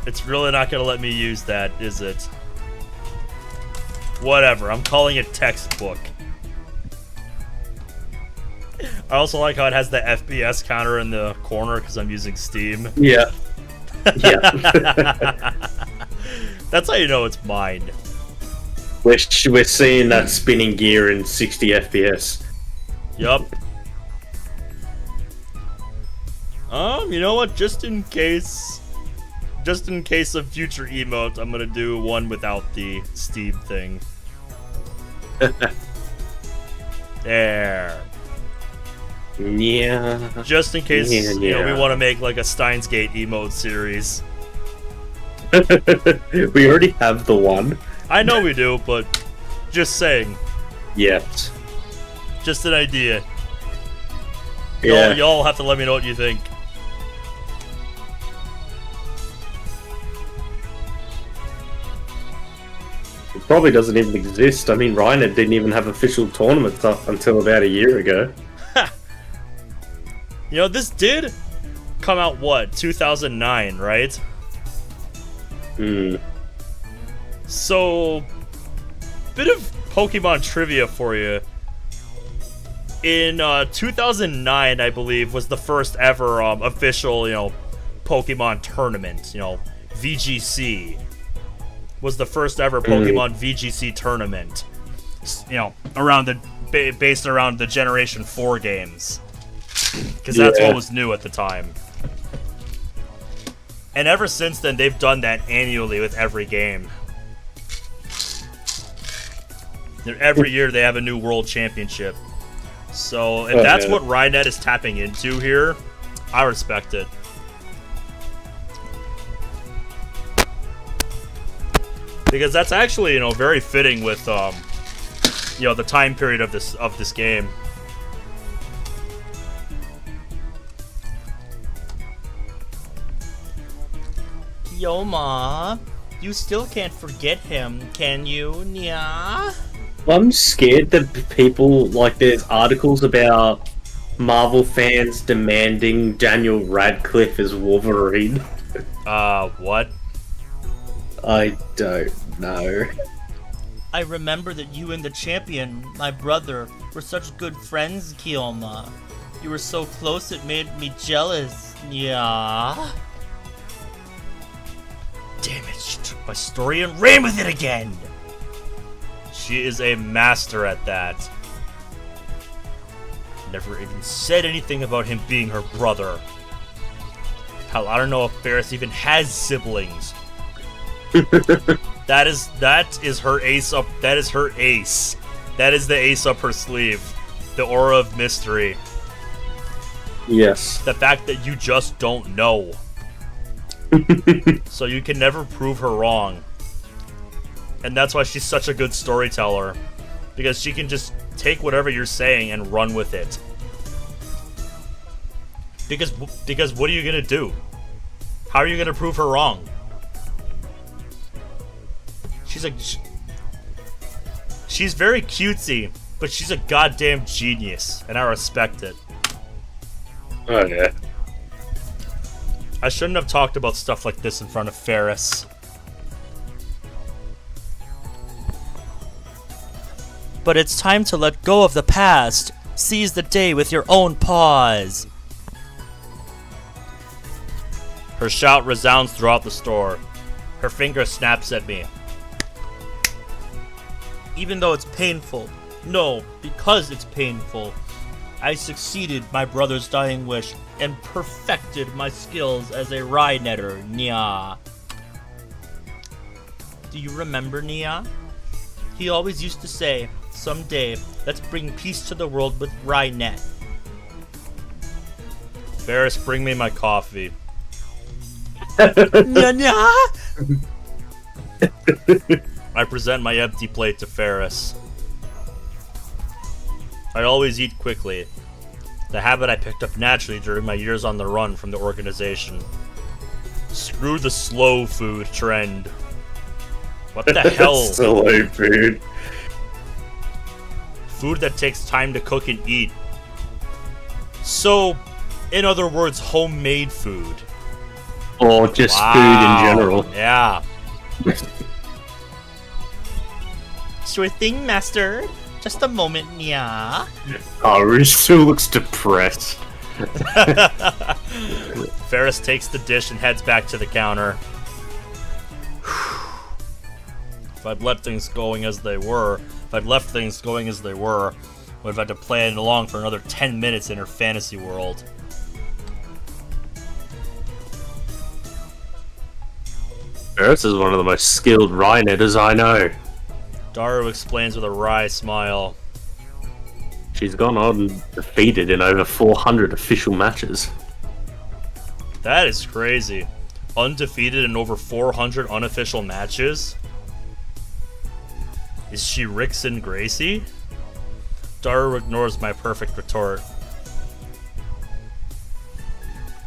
It's really not gonna let me use that, is it? Whatever, I'm calling it textbook. I also like how it has the FPS counter in the corner because I'm using Steam. Yeah. Yeah. That's how you know it's mine. We're seeing that spinning gear in 60 FPS. Yup. You know what? Just in case of future emotes, I'm gonna do one without the Steam thing. There. Yeah. Just in case, Yeah. you know, we want to make like a Steins Gate emote series. We already have the one. I know we do, but just saying. Yes. Just an idea. Yeah. Y'all have to let me know what you think. It probably doesn't even exist. I mean, Rhinette didn't even have official tournaments up until about a year ago. You know, this did come out, what, 2009, right? Hmm. So, bit of Pokemon trivia for you. In 2009, I believe, was the first ever official, you know, Pokemon tournament. You know, VGC was the first ever Pokemon VGC tournament. You know, based around the Generation 4 games. Because that's what was new at the time. And ever since then, they've done that annually with every game. Every year they have a new world championship. So if that's what Rhinette is tapping into here, I respect it. Because that's actually, you know, very fitting with you know, the time period of this game. Yo, Ma, you still can't forget him, can you? Yeah. I'm scared that people, like, there's articles about Marvel fans demanding Daniel Radcliffe as Wolverine. What? I don't know. I remember that you and the champion, my brother, were such good friends, Kioma. You were so close it made me jealous. Yeah. damn it, she took my story and ran with it again! She is a master at that. Never even said anything about him being her brother. Hell, I don't know if Ferris even has siblings. That is her ace up. That is her ace. That is the ace up her sleeve. The aura of mystery. Yes. The fact that you just don't know. So you can never prove her wrong. And that's why she's such a good storyteller. Because she can just take whatever you're saying and run with it. Because what are you gonna do? How are you gonna prove her wrong? She's very cutesy, but she's a goddamn genius, and I respect it. Oh yeah. I shouldn't have talked about stuff like this in front of Ferris. But it's time to let go of the past. Seize the day with your own paws. Her shout resounds throughout the store. Her finger snaps at me. Even though it's painful. No, because it's painful. I succeeded my brother's dying wish and perfected my skills as a rye netter, Nya. Do you remember Nya? He always used to say, someday, let's bring peace to the world with rye net. Ferris, bring me my coffee. Nya. I present my empty plate to Ferris. I always eat quickly. The habit I picked up naturally during my years on the run from the organization. Screw the slow food trend. What the hell? Slow food. Food that takes time to cook and eat. So, in other words, homemade food. Or just food in general. Yeah. Sure thing, master. Just a moment, Nya. Oh, Rouge still looks depressed. Ferris takes the dish and heads back to the counter. If I'd left things going as they were, would have had to play it along for another 10 minutes in her fantasy world. Ferris is one of the most skilled rye netters I know. Daru explains with a wry smile. She's gone on defeated in over 400 official matches. That is crazy. Undefeated in over 400 unofficial matches? Is she Rickson Gracie? Daru ignores my perfect retort.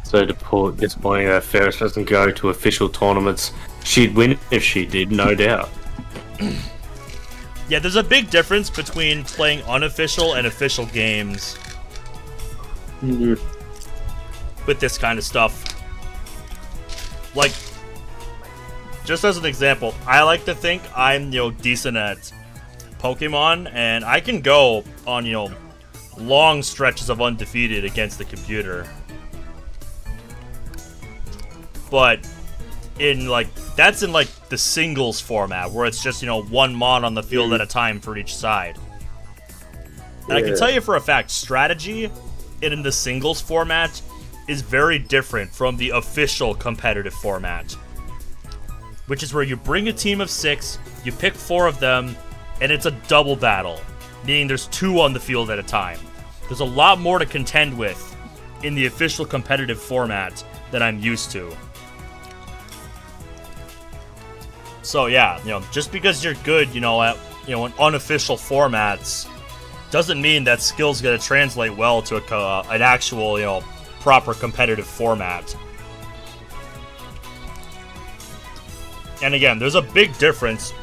So disappointing that Ferris doesn't go to official tournaments. She'd win if she did, no doubt. Yeah, there's a big difference between playing unofficial and official games. With this kind of stuff. Like, just as an example, I like to think I'm, decent at Pokemon, and I can go on, long stretches of undefeated against the computer. But that's in the singles format, where it's just, one mon on the field at a time for each side. And I can tell you for a fact, strategy in the singles format is very different from the official competitive format. Which is where you bring a team of 6, you pick 4 of them, and it's a double battle. Meaning there's 2 on the field at a time. There's a lot more to contend with in the official competitive format than I'm used to. So yeah, just because you're good, at in unofficial formats, doesn't mean that skill's gonna translate well to an actual, proper competitive format. And again, there's a big difference,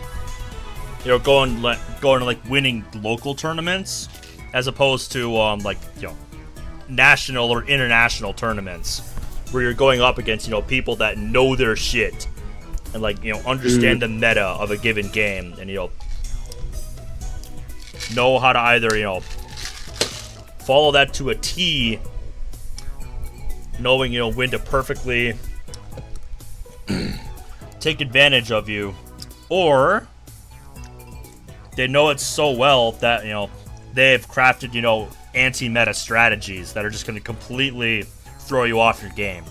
going to winning local tournaments as opposed to national or international tournaments where you're going up against people that know their shit. And understand the meta of a given game, and know how to either follow that to a T, knowing when to perfectly take advantage of you, or they know it so well that, you know, they've crafted, you know, anti-meta strategies that are just going to completely throw you off your game.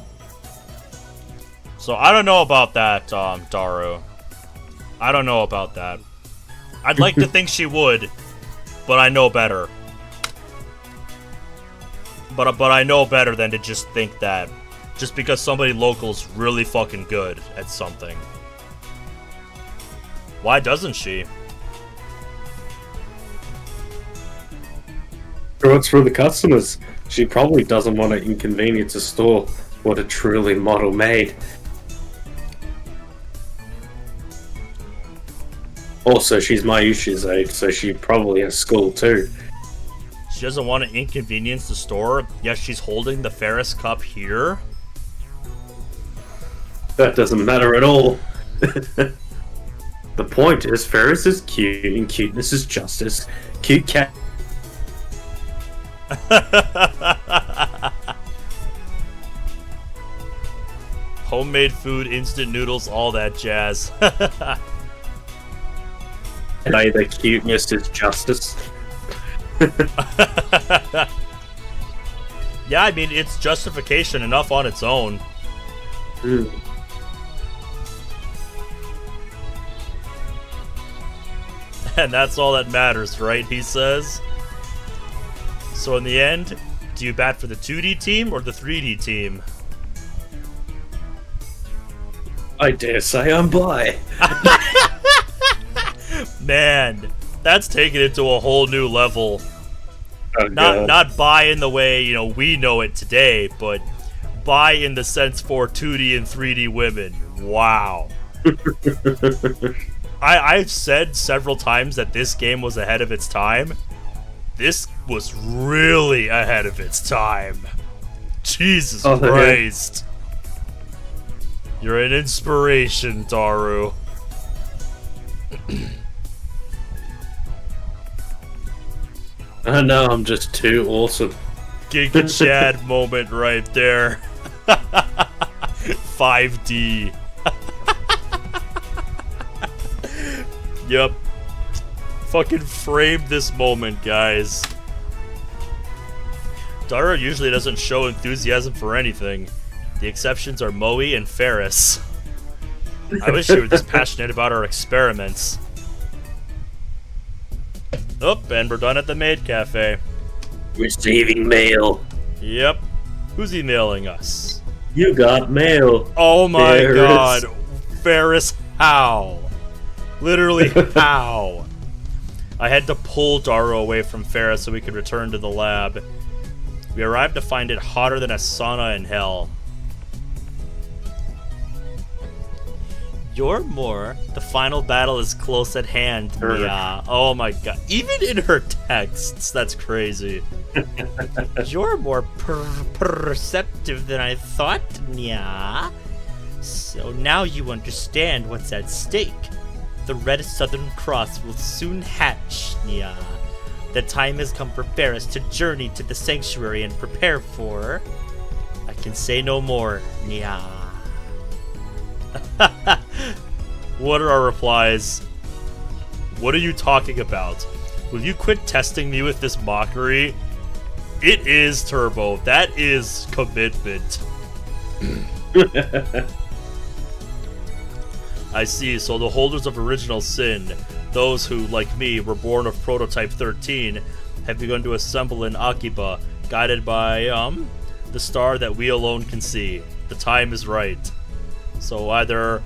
So I don't know about that, Daru. I don't know about that. I'd like to think she would, but I know better. But I know better than to just think that just because somebody local's really fucking good at something. Why doesn't she? It's for the customers. She probably doesn't want to inconvenience a store what a truly model made. Also, she's Mayushi's age, so she probably has school too. She doesn't want to inconvenience the store, yet she's holding the Ferris Cup here? That doesn't matter at all. The point is, Ferris is cute, and cuteness is justice. Cute cat. Homemade food, instant noodles, all that jazz. And either cuteness is justice. Yeah, I mean, it's justification enough on its own. And that's all that matters, right? He says. So in the end, do you bat for the 2D team or the 3D team? I dare say I'm bi. Man, that's taken it to a whole new level. Oh, not bi in the way, you know, we know it today, but bi in the sense for 2D and 3D women. Wow. I've said several times that this game was ahead of its time. This was really ahead of its time. Jesus Christ. You're an inspiration, Daru. I know, I'm just too awesome. Giga Chad moment right there. 5D. Yep. Fucking frame this moment, guys. Daru usually doesn't show enthusiasm for anything. The exceptions are Moe and Ferris. I wish you were this passionate about our experiments. Oh, and we're done at the maid cafe. Receiving mail. Yep. Who's emailing us? You got mail. Oh my Ferris. god. Ferris, how? Literally, how? I had to pull Daru away from Ferris so we could return to the lab. We arrived to find it hotter than a sauna in hell. You're more. The final battle is close at hand, Mia. Oh my god. Even in her texts, that's crazy. You're more perceptive than I thought, Nya. So now you understand what's at stake. The Red Southern Cross will soon hatch, Nya. The time has come for Ferris to journey to the sanctuary and prepare for... I can say no more, Nya. What are our replies? What are you talking about? Will you quit testing me with this mockery? It is Turbo. That is commitment. I see, so the holders of original sin, those who, like me, were born of Prototype 13, have begun to assemble in Akiba, guided by, the star that we alone can see. The time is right. So either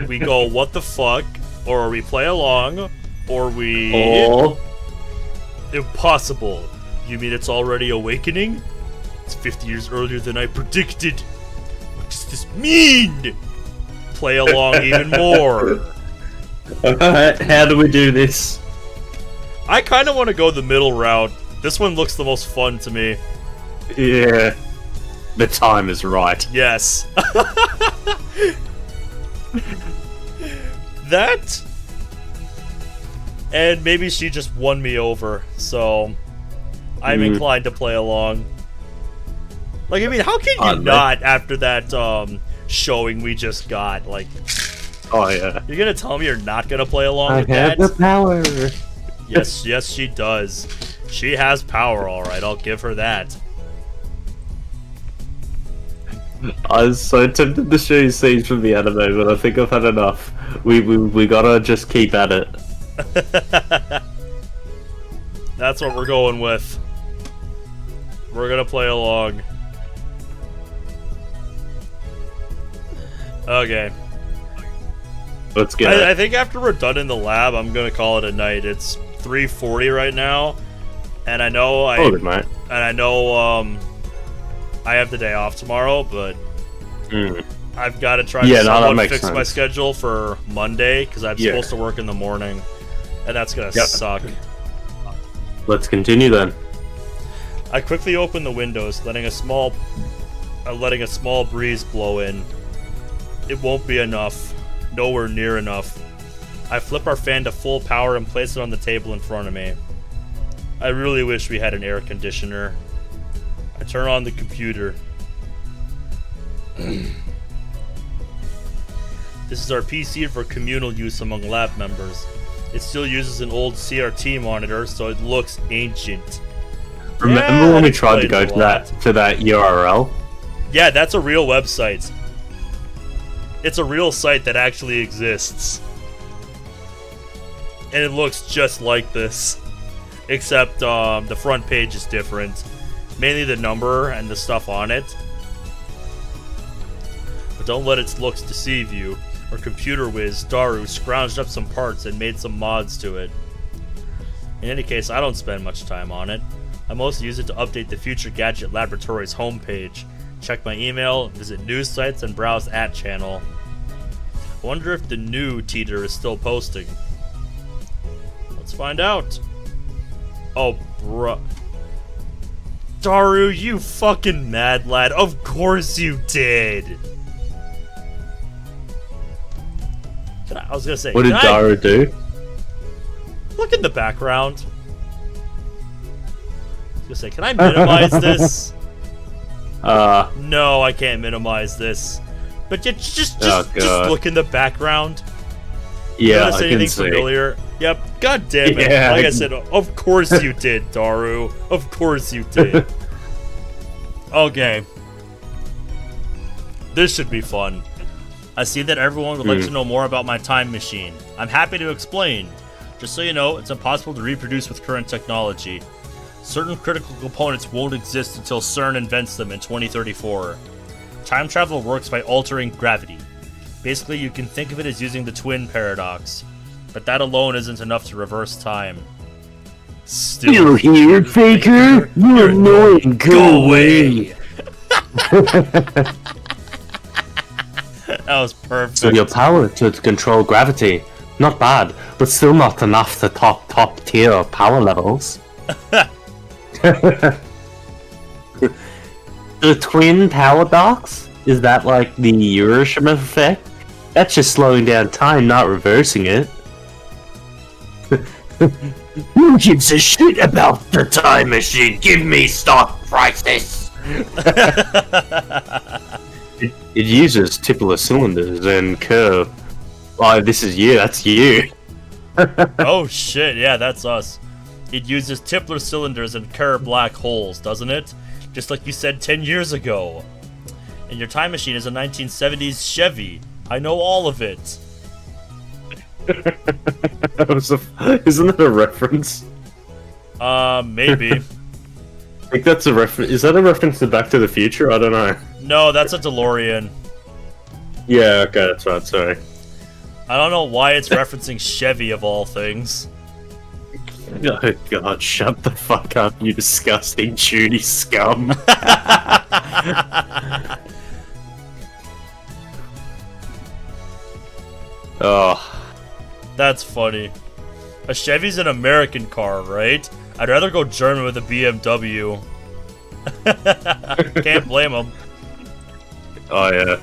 we go, what the fuck, or we play along, or we... Oh. Impossible. You mean it's already awakening? It's 50 years earlier than I predicted. What does this mean? Play along even more. Alright, how do we do this? I kind of want to go the middle route. This one looks the most fun to me. Yeah. The time is right. Yes. That, and maybe she just won me over, so I'm inclined to play along. Like, I mean, how can you not after that showing we just got? Like, Oh yeah. You're gonna tell me you're not gonna play along I with have that? the power. Yes, she does. She has power, all right. I'll give her that. I was so tempted to show you scenes from the anime, but I think I've had enough. We gotta just keep at it. That's what we're going with. We're gonna play along. Okay. Let's get I it. think after we're done in the lab, I'm gonna call it a night. It's 3:40 right now, and I know I have the day off tomorrow, but I've got to try to somewhat fix my schedule for Monday because I'm supposed to work in the morning, and that's gonna suck. Let's continue then. I quickly open the windows, letting a small breeze blow in. It won't be enough. Nowhere near enough. I flip our fan to full power and place it on the table in front of me. I really wish we had an air conditioner. I turn on the computer. This is our PC for communal use among lab members. It still uses an old CRT monitor, so it looks ancient. Remember when we tried to go to that URL? Yeah, that's a real website. It's a real site that actually exists. And it looks just like this. Except the front page is different. Mainly the number and the stuff on it. But don't let its looks deceive you. Our computer whiz, Daru, scrounged up some parts and made some mods to it. In any case, I don't spend much time on it. I mostly use it to update the Future Gadget Laboratory's homepage, check my email, visit news sites, and browse @channel. I wonder if the new Teeter is still posting. Let's find out. Oh, bruh. Daru, you fucking mad lad. Of course you did. I was gonna say, what did Daru do? Look in the background. I was gonna say, can I minimize this? No, I can't minimize this. But just look in the background. Yeah, I can see. Familiar? Yep. God damn it! Yeah, like I said, of course you did, Daru. Of course you did. Okay. This should be fun. I see that everyone would like to know more about my time machine. I'm happy to explain. Just so you know, it's impossible to reproduce with current technology. Certain critical components won't exist until CERN invents them in 2034. Time travel works by altering gravity. Basically, you can think of it as using the twin paradox. But that alone isn't enough to reverse time. Still, you're here, Faker? You're annoying. Go away. That was perfect. So your power to control gravity. Not bad, but still not enough to top tier power levels. The twin paradox? Is that like the Hiroshima effect? That's just slowing down time, not reversing it. Who gives a shit about the time machine? Give me stock prices! It uses Tipler cylinders and curve. Oh, this is you, that's you. Oh shit, yeah, that's us. It uses Tipler cylinders and Kerr black holes, doesn't it? Just like you said 10 years ago. And your time machine is a 1970s Chevy. I know all of it. Isn't that a reference? Maybe. I think that's a reference. Is that a reference to Back to the Future? I don't know. No, that's a DeLorean. Yeah, okay, that's right, sorry. I don't know why it's referencing Chevy of all things. Oh god, shut the fuck up, you disgusting Judy scum. Oh. That's funny. A Chevy's an American car, right? I'd rather go German with a BMW. Can't blame them. Oh yeah.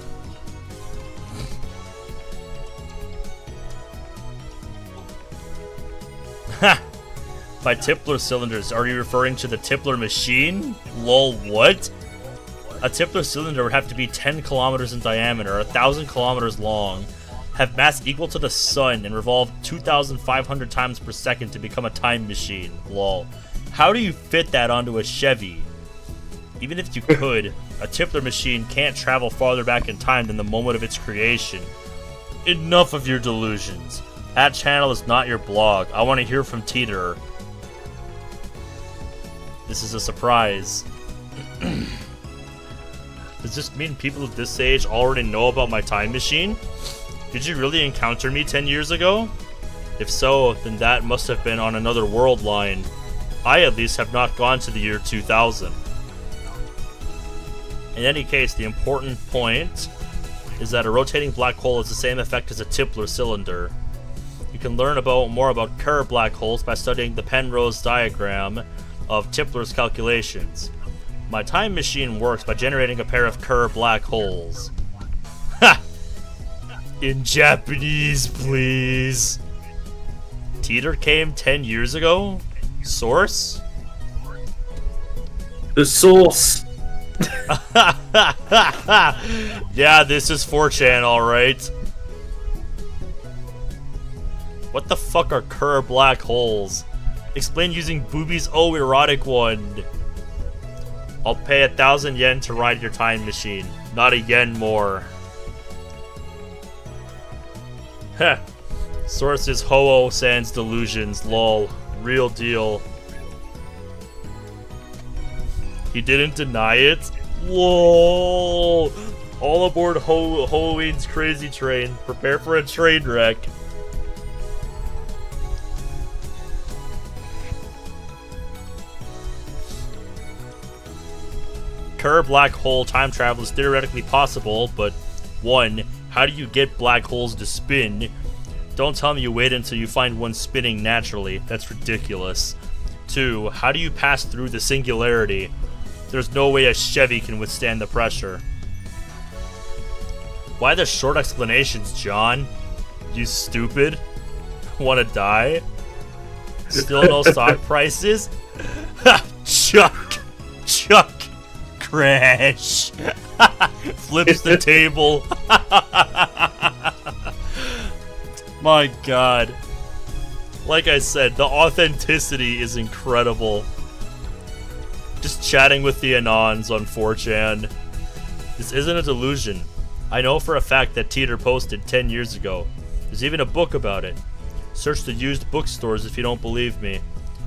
Ha! By Tipler cylinders, are you referring to the Tipler machine? Lol, what? A Tipler cylinder would have to be 10 kilometers in diameter, 1,000 kilometers long, have mass equal to the sun, and revolve 2,500 times per second to become a time machine. Lol. How do you fit that onto a Chevy? Even if you could, a Tippler machine can't travel farther back in time than the moment of its creation. Enough of your delusions. That channel is not your blog. I want to hear from Teeter. This is a surprise. Does this mean people of this age already know about my time machine? Did you really encounter me 10 years ago? If so, then that must have been on another world line. I at least have not gone to the year 2000. In any case, the important point is that a rotating black hole has the same effect as a Tippler cylinder. You can learn more about Kerr black holes by studying the Penrose diagram of Tippler's calculations. My time machine works by generating a pair of Kerr black holes. Ha! In Japanese, please. Teeter came 10 years ago? Source? The source. Yeah, this is 4chan, alright. What the fuck are Kerr black holes? Explain using Booby's erotic one. I'll pay 1,000 yen to ride your time machine. Not a yen more. Heh. Source is Ho-Oh Sans Delusions, lol. Real deal. He didn't deny it? Whoa! All aboard Halloween's crazy train. Prepare for a train wreck. Kerr black hole time travel is theoretically possible, but 1. How do you get black holes to spin? Don't tell me you wait until you find one spinning naturally. That's ridiculous. 2. How do you pass through the singularity? There's no way a Chevy can withstand the pressure. Why the short explanations, John? You stupid? Wanna die? Still no stock prices? Ha! Chuck! Chuck! Crash! Flips the table. My god. Like I said, the authenticity is incredible. Just chatting with the Anons on 4chan. This isn't a delusion. I know for a fact that Teeter posted 10 years ago. There's even a book about it. Search the used bookstores if you don't believe me.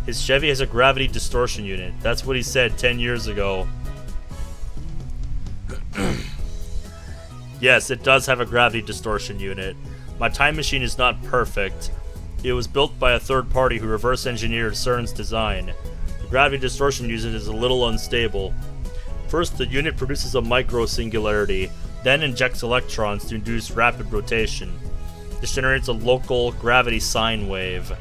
His Chevy has a gravity distortion unit. That's what he said 10 years ago. Yes, it does have a gravity distortion unit. My time machine is not perfect. It was built by a third party who reverse engineered CERN's design. The gravity distortion unit is a little unstable. First, the unit produces a micro singularity, then injects electrons to induce rapid rotation. This generates a local gravity sine wave.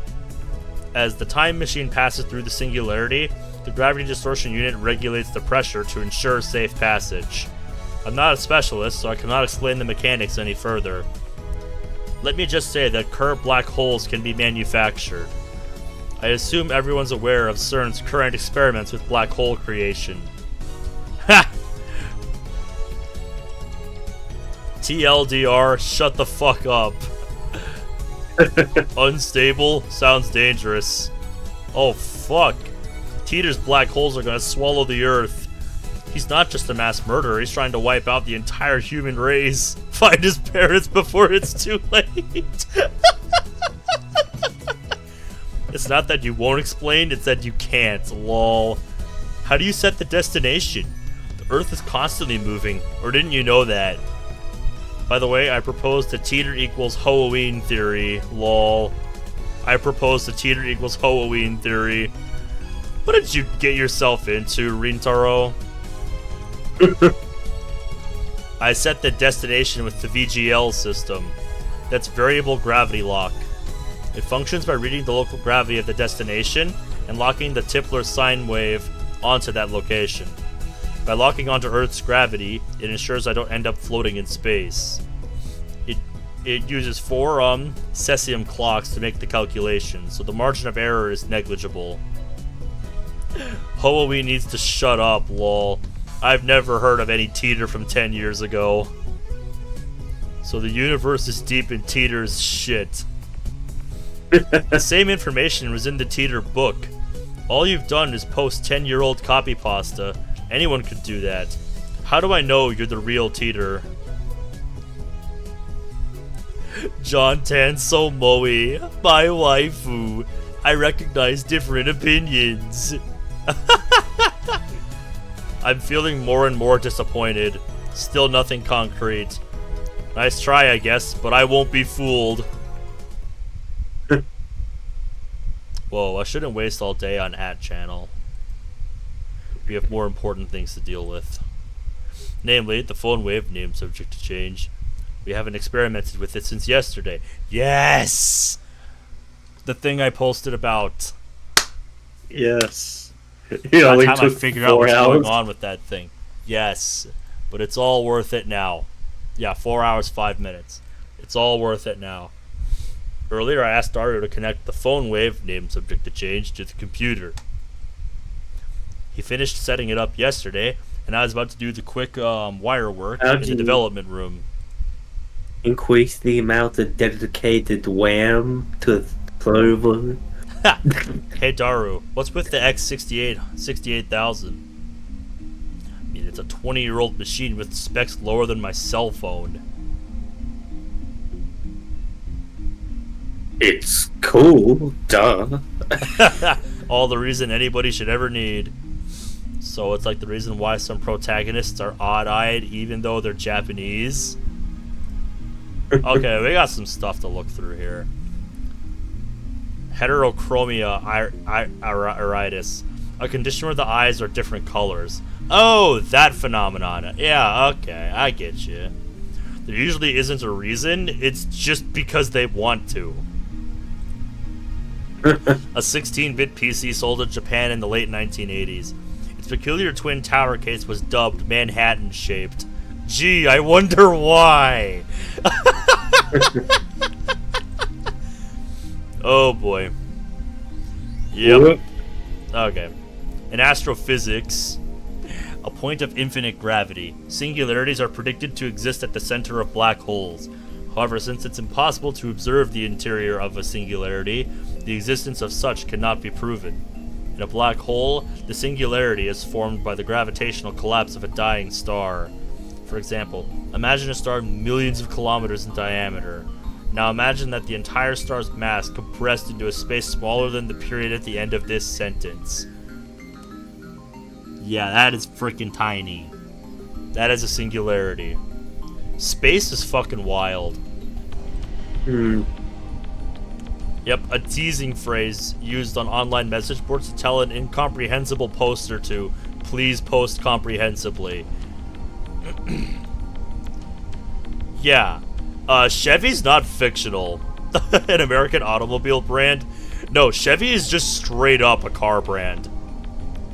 As the time machine passes through the singularity, the gravity distortion unit regulates the pressure to ensure safe passage. I'm not a specialist, so I cannot explain the mechanics any further. Let me just say that Kerr black holes can be manufactured. I assume everyone's aware of CERN's current experiments with black hole creation. Ha! TLDR, shut the fuck up. Unstable? Sounds dangerous. Oh fuck. Teeter's black holes are gonna swallow the earth. He's not just a mass murderer, he's trying to wipe out the entire human race. Find his parents before it's too late. It's not that you won't explain, it's that you can't, lol. How do you set the destination? The Earth is constantly moving, or didn't you know that? By the way, I proposed the Teeter equals Halloween theory, lol. I proposed the Teeter equals Halloween theory. What did you get yourself into, Rintaro? I set the destination with the VGL system. That's variable gravity lock. It functions by reading the local gravity of the destination and locking the Tippler sine wave onto that location. By locking onto Earth's gravity, it ensures I don't end up floating in space. It uses 4 cesium clocks to make the calculation, so the margin of error is negligible. Halloween needs to shut up, lol. I've never heard of any Teeter from 10 years ago. So the universe is deep in Teeter's shit. The same information was in the Teeter book. All you've done is post 10-year-old copy pasta. Anyone could do that. How do I know you're the real Teeter? John Tanso Moe, my waifu. I recognize different opinions. I'm feeling more and more disappointed. Still nothing concrete. Nice try, I guess, but I won't be fooled. Whoa, I shouldn't waste all day on @channel. We have more important things to deal with. Namely, the phone wave name subject to change. We haven't experimented with it since yesterday. Yes! The thing I posted about. Yes. By the time I figured out what's going on with that thing. Yes. But it's all worth it now. Yeah, 4 hours, 5 minutes. It's all worth it now. Earlier, I asked Dario to connect the phone wave name subject to change to the computer. He finished setting it up yesterday, and I was about to do the quick wire work in the development room. Increase the amount of dedicated RAM to Clover. Hey Daru, what's with the X68 68,000? I mean, it's a 20-year-old machine with specs lower than my cell phone. It's cool, duh. All the reason anybody should ever need. So it's like the reason why some protagonists are odd-eyed even though they're Japanese. Okay, we got some stuff to look through here. Heterochromia iritis, a condition where the eyes are different colors. Oh, that phenomenon. Yeah, okay, I get you. There usually isn't a reason, it's just because they want to. A 16-bit PC sold in Japan in the late 1980s. Its peculiar twin tower case was dubbed Manhattan-shaped. Gee, I wonder why. Oh boy. Yep. Okay. In astrophysics, a point of infinite gravity, singularities are predicted to exist at the center of black holes. However, since it's impossible to observe the interior of a singularity, the existence of such cannot be proven. In a black hole, the singularity is formed by the gravitational collapse of a dying star. For example, imagine a star millions of kilometers in diameter. Now imagine that the entire star's mass compressed into a space smaller than the period at the end of this sentence. Yeah, that is freaking tiny. That is a singularity. Space is fucking wild. Yep, a teasing phrase used on online message boards to tell an incomprehensible poster to please post comprehensibly. Yeah. Chevy's not fictional. An American automobile brand? No, Chevy is just straight up a car brand.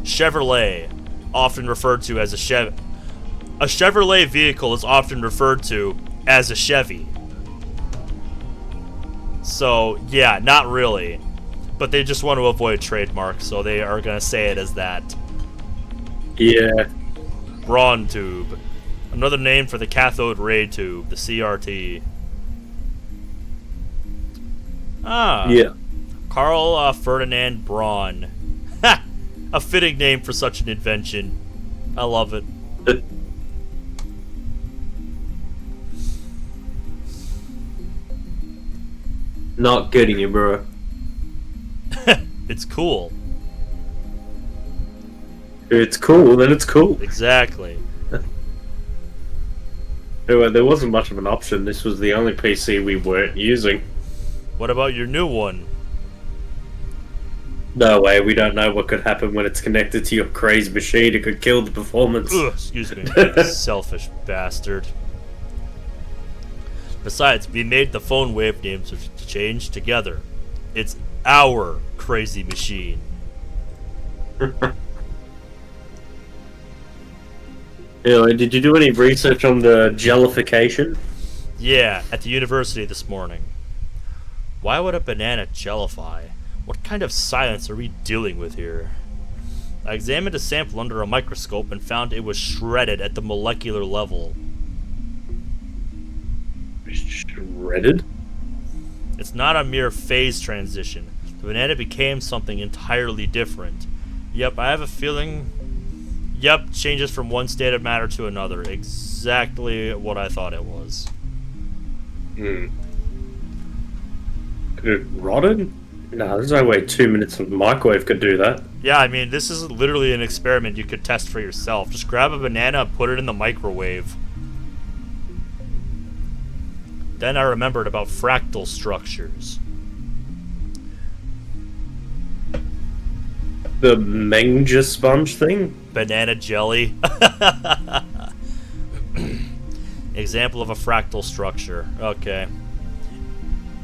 Chevrolet, often referred to as a Chevy. A Chevrolet vehicle is often referred to as a Chevy. So, yeah, not really. But they just want to avoid trademarks, so they are going to say it as that. Yeah. Braun tube. Another name for the cathode ray tube, the CRT. Ah. Yeah. Carl Ferdinand Braun. Ha! A fitting name for such an invention. I love it. Not getting you, bro. It's cool. It's cool, then it's cool. Exactly. Anyway, there wasn't much of an option. This was the only PC we weren't using. What about your new one? No way, we don't know what could happen when it's connected to your crazy machine. It could kill the performance. Ugh, excuse me. Selfish bastard. Besides, we made the phone wave names to change together. It's our crazy machine. Anyway, did you do any research on the jellification? Yeah, at the university this morning. Why would a banana jellify? What kind of science are we dealing with here? I examined a sample under a microscope and found it was shredded at the molecular level. shredded? It's not a mere phase transition. The banana became something entirely different. Yep, I have a feeling... Yep, changes from one state of matter to another. Exactly what I thought it was. Hmm. Could it rotted? No, there's no way 2 minutes of the microwave could do that. Yeah, I mean, this is literally an experiment you could test for yourself. Just grab a banana and put it in the microwave. Then I remembered about fractal structures. The Menga sponge thing? Banana jelly. Example of a fractal structure. Okay.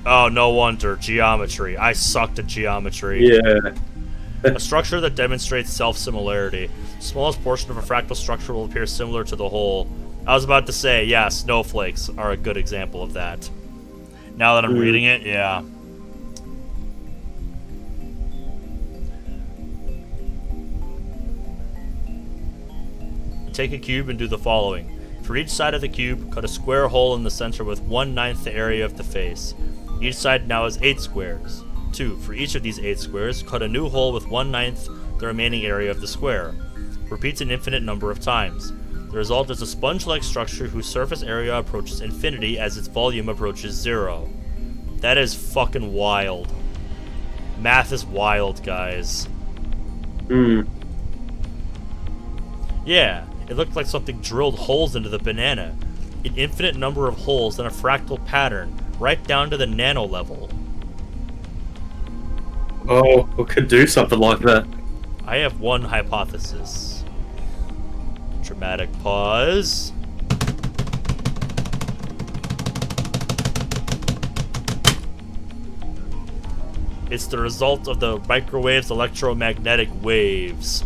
Oh, no wonder. Geometry. I sucked at geometry. Yeah. A structure that demonstrates self-similarity. The smallest portion of a fractal structure will appear similar to the whole. I was about to say, yeah, snowflakes are a good example of that. Now that I'm reading it, yeah. Take a cube and do the following. For each side of the cube, cut a square hole in the center with 1/9 the area of the face. Each side now has 8 squares. 2. For each of these 8 squares, cut a new hole with 1/9 the remaining area of the square. Repeats an infinite number of times. The result is a sponge-like structure whose surface area approaches infinity as its volume approaches 0. That is fucking wild. Math is wild, guys. Yeah, it looked like something drilled holes into the banana. An infinite number of holes in a fractal pattern, right down to the nano level. Oh, we could do something like that. I have one hypothesis. Dramatic pause. It's the result of the microwave's electromagnetic waves.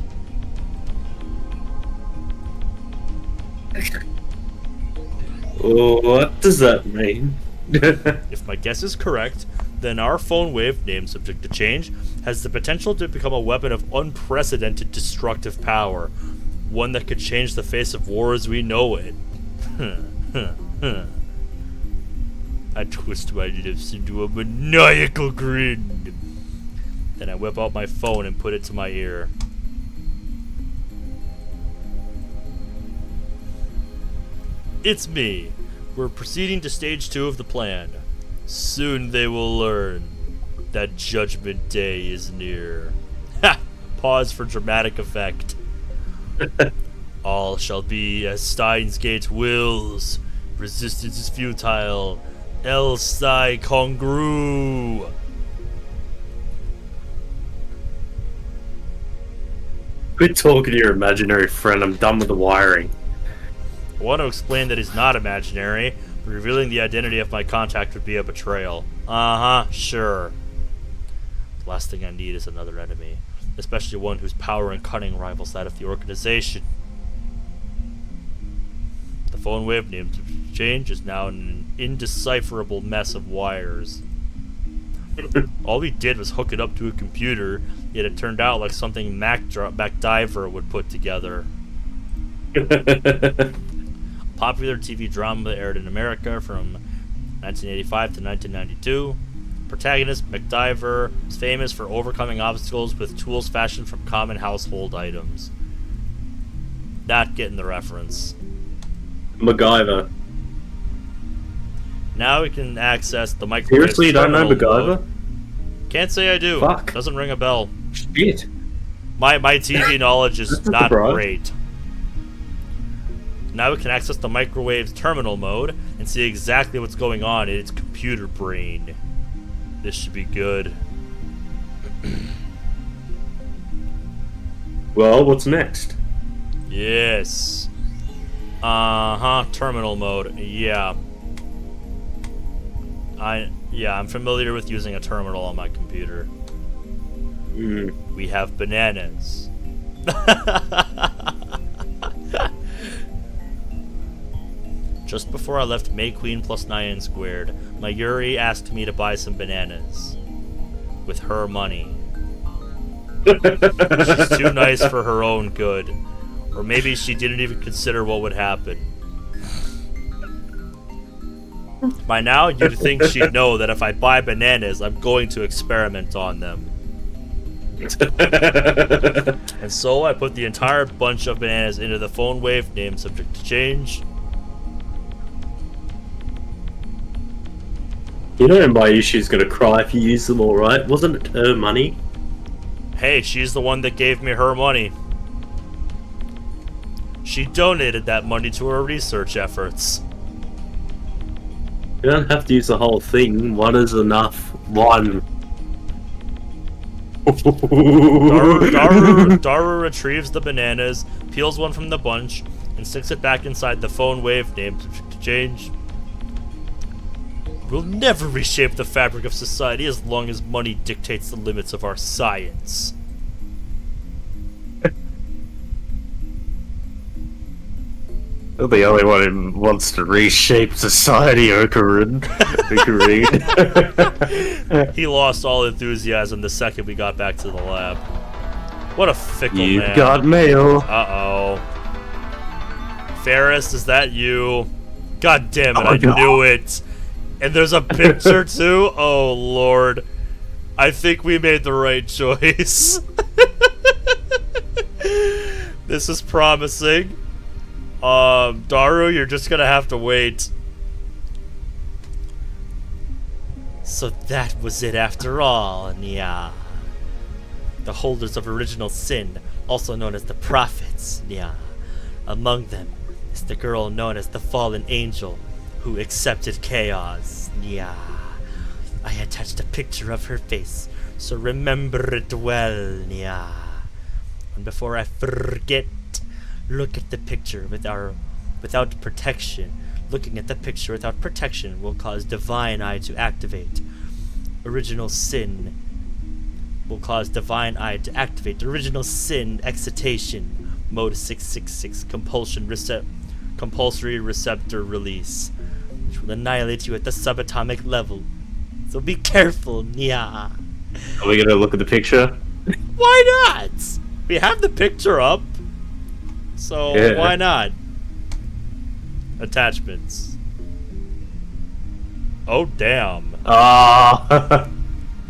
What does that mean? If my guess is correct, then our phone wave, named subject to change, has the potential to become a weapon of unprecedented destructive power. One that could change the face of war as we know it. I twist my lips into a maniacal grin. Then I whip out my phone and put it to my ear. It's me. We're proceeding to stage 2 of the plan. Soon they will learn that Judgment Day is near. Ha! Pause for dramatic effect. All shall be as Steins Gate wills. Resistance is futile. El Sai Congru. Quit talking to your imaginary friend. I'm done with the wiring. I want to explain that he's not imaginary. Revealing the identity of my contact would be a betrayal. Uh-huh, sure. The last thing I need is another enemy. Especially one whose power and cunning rivals that of the organization. The phone wave named change is now an indecipherable mess of wires. All we did was hook it up to a computer, yet it turned out like something MacDiver would put together. Popular TV drama that aired in America from 1985 to 1992. Protagonist MacDiver is famous for overcoming obstacles with tools fashioned from common household items. Not getting the reference. MacGyver. Now we can access the microwave. Seriously, you don't know MacGyver? Can't say I do. Fuck. Doesn't ring a bell. Shit. My TV knowledge is not surprised. great. Now we can access the microwave's terminal mode and see exactly what's going on in its computer brain. This should be good. Well, what's next? Yes. Uh-huh, terminal mode. Yeah. I'm familiar with using a terminal on my computer. We have bananas. Just before I left May Queen plus 9 squared, my Yuri asked me to buy some bananas. With her money. She's too nice for her own good. Or maybe she didn't even consider what would happen. By now, you'd think she'd know that if I buy bananas, I'm going to experiment on them. And so I put the entire bunch of bananas into the phone wave, name subject to change. You know Mayushi's gonna cry if you use them all, right? Wasn't it her money? Hey, she's the one that gave me her money. She donated that money to her research efforts. You don't have to use the whole thing. One is enough. One. Daru retrieves the bananas, peels one from the bunch, and sticks it back inside the phone wave, name subject to change. We'll never reshape the fabric of society as long as money dictates the limits of our science. You're the only one who wants to reshape society, Okarin. He lost all enthusiasm the second we got back to the lab. What a fickle man. You've got mail. Uh-oh. Ferris, is that you? God damn it, Oh, I no. knew it. And there's a picture too? Oh, Lord. I think we made the right choice. This is promising. Daru, you're just gonna have to wait. So that was it after all, Nya. The holders of original sin, also known as the prophets, Nya. Among them is the girl known as the fallen angel, who accepted chaos, Nya. I attached a picture of her face, so remember it well, Nya. And before I forget, look at the picture without protection. Looking at the picture without protection will cause Divine Eye to activate. Original Sin will cause Divine Eye to activate. Original Sin excitation. Mode 666. Compulsory receptor release. Which will annihilate you at the subatomic level. So be careful, Nya. Are we gonna look at the picture? Why not? We have the picture up. So Yeah. why not? Attachments. Oh damn. Ah.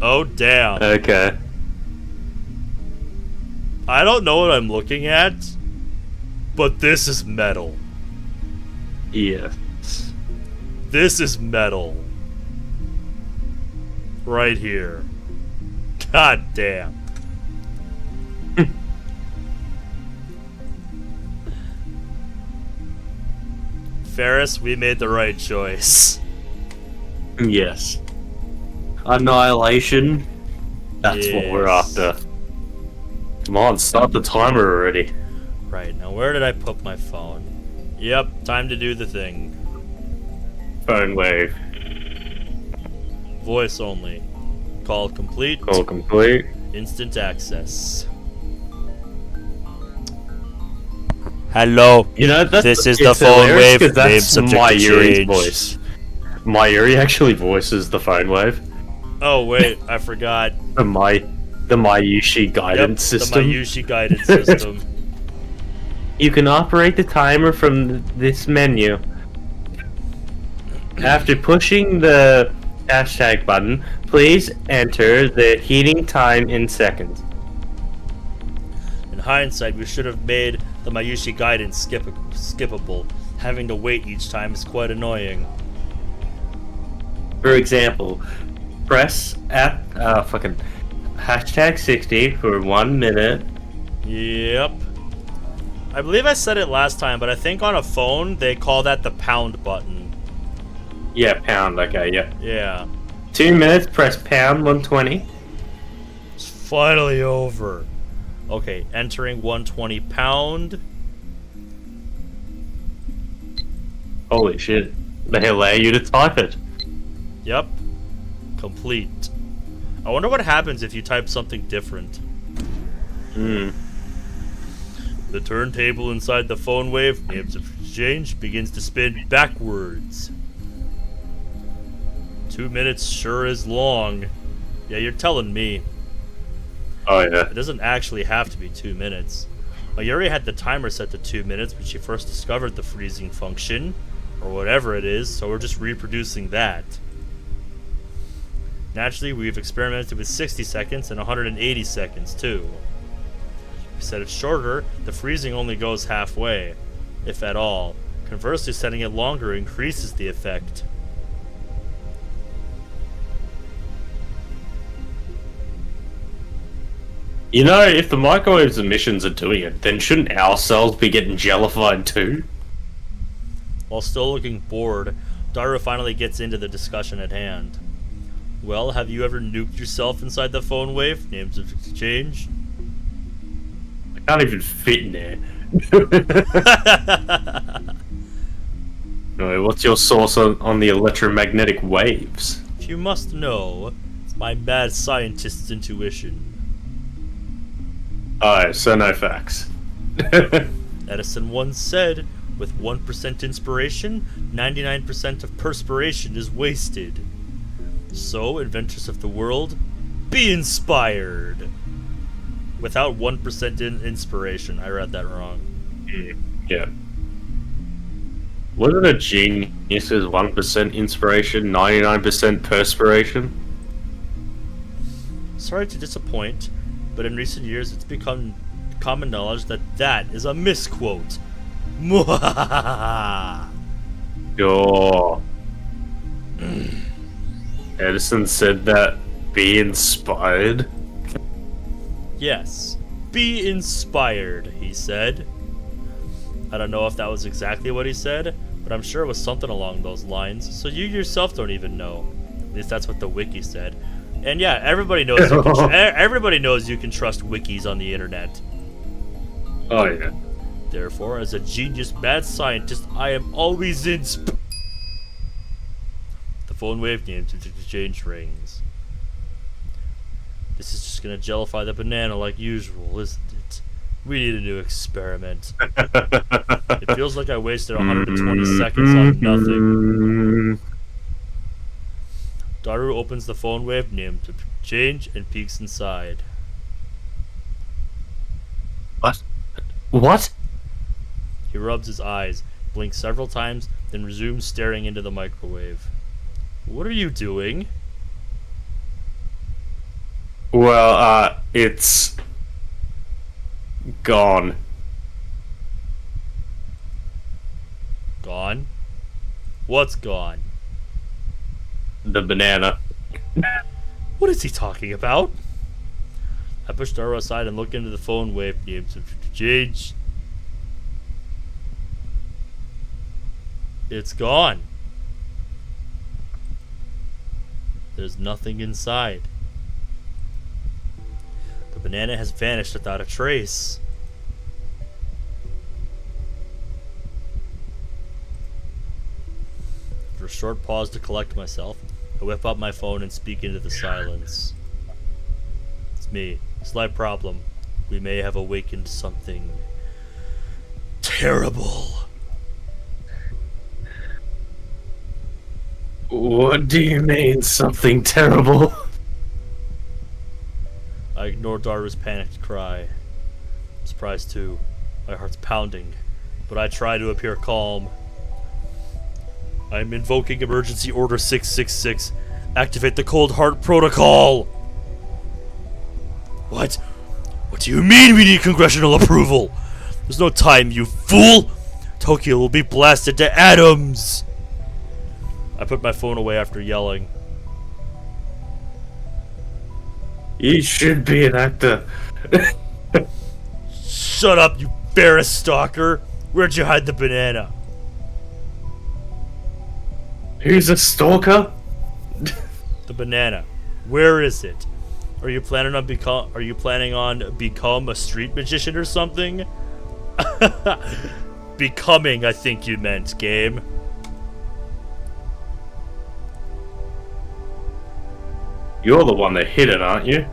Oh damn. Okay. I don't know what I'm looking at, but this is metal. Yes. This is metal. Right here. God damn. Ferris, we made the right choice. Yes. Annihilation. That's what we're Yes. after. Come on, start the timer already. Right, now where did I put my phone? Yep, time to do the thing. Phone wave. Voice only. Call complete. Call complete. Instant access. Hello. You know, This is it's the phone hilarious wave. 'cause Name That's subject to Mayuri's change. voice. Mayuri actually voices the phone wave. Oh wait, I forgot. The Mayushi guidance system. The Mayushi guidance system. You can operate the timer from this menu. After pushing the hashtag button, please enter the heating time in seconds. In hindsight, we should have made the Mayushi guidance skippable. Having to wait each time is quite annoying. For example, press at fucking hashtag 60 for 1 minute. Yep. I believe I said it last time, but I think on a phone they call that the pound button. Yeah, pound. Okay, yeah. Yeah. 2 minutes. Press pound 120. It's finally over. Okay, entering 120 pound. Holy shit! They allow you to type it. Yep. Complete. I wonder what happens if you type something different. Hmm. The turntable inside the phone wave, names of exchange, begins to spin backwards. 2 minutes sure is long. Yeah, you're telling me. Oh yeah. It doesn't actually have to be 2 minutes. Mayuri had the timer set to 2 minutes when she first discovered the freezing function. or whatever it is, so we're just reproducing that. Naturally, we've experimented with 60 seconds and 180 seconds, too. If we set it shorter, the freezing only goes halfway, if at all. Conversely, setting it longer increases the effect. You know, if the microwave's emissions are doing it, then shouldn't our cells be getting jellified too? While still looking bored, Daru finally gets into the discussion at hand. Well, have you ever nuked yourself inside the phone wave? Names of exchange? I can't even fit in there. Anyway, what's your source on the electromagnetic waves? If you must know, it's my mad scientist's intuition. Oh, so no facts. Edison once said, with 1% inspiration, 99% of perspiration is wasted. So, inventors of the world, be inspired! Without 1% inspiration. I read that wrong. Yeah. Wasn't a genius is 1% inspiration, 99% perspiration? Sorry to disappoint, but in recent years it's become common knowledge that that is a misquote. Mwahaha! Sure. Edison said that be inspired. Yes, be inspired, he said. I don't know if that was exactly what he said, but I'm sure it was something along those lines, so you yourself don't even know. At least that's what the wiki said. And yeah, everybody knows everybody knows you can trust wikis on the internet. Oh yeah. Therefore, as a genius mad scientist, I am always The phone wave names exchange rings. This is just gonna jellify the banana like usual, isn't it? We need a new experiment. It feels like I wasted 120 seconds on nothing. Daru opens the phone wave named exchange and peeks inside. What? He rubs his eyes, blinks several times, then resumes staring into the microwave. What are you doing? Well, it's gone. Gone? What's gone? The banana. What is he talking about? I push Daru aside and look into the phone wave names of exchange. It's gone. There's nothing inside. The banana has vanished without a trace. After a short pause to collect myself, I whip out my phone and speak into the silence. It's me. Slight problem. We may have awakened something terrible. What do you mean, something terrible? I ignore Daru's panicked cry. I'm surprised too. My heart's pounding, but I try to appear calm. I'm invoking Emergency Order 666. Activate the Cold Heart Protocol! What? What do you mean we need congressional approval? There's no time, you fool! Tokyo will be blasted to atoms! I put my phone away after yelling. You should be an actor. Shut up, you Ferris stalker! Where'd you hide the banana? Who's a stalker? The banana. Where is it? Are you planning on become a street magician or something? Becoming, I think you meant, game. You're the one that hit it, aren't you?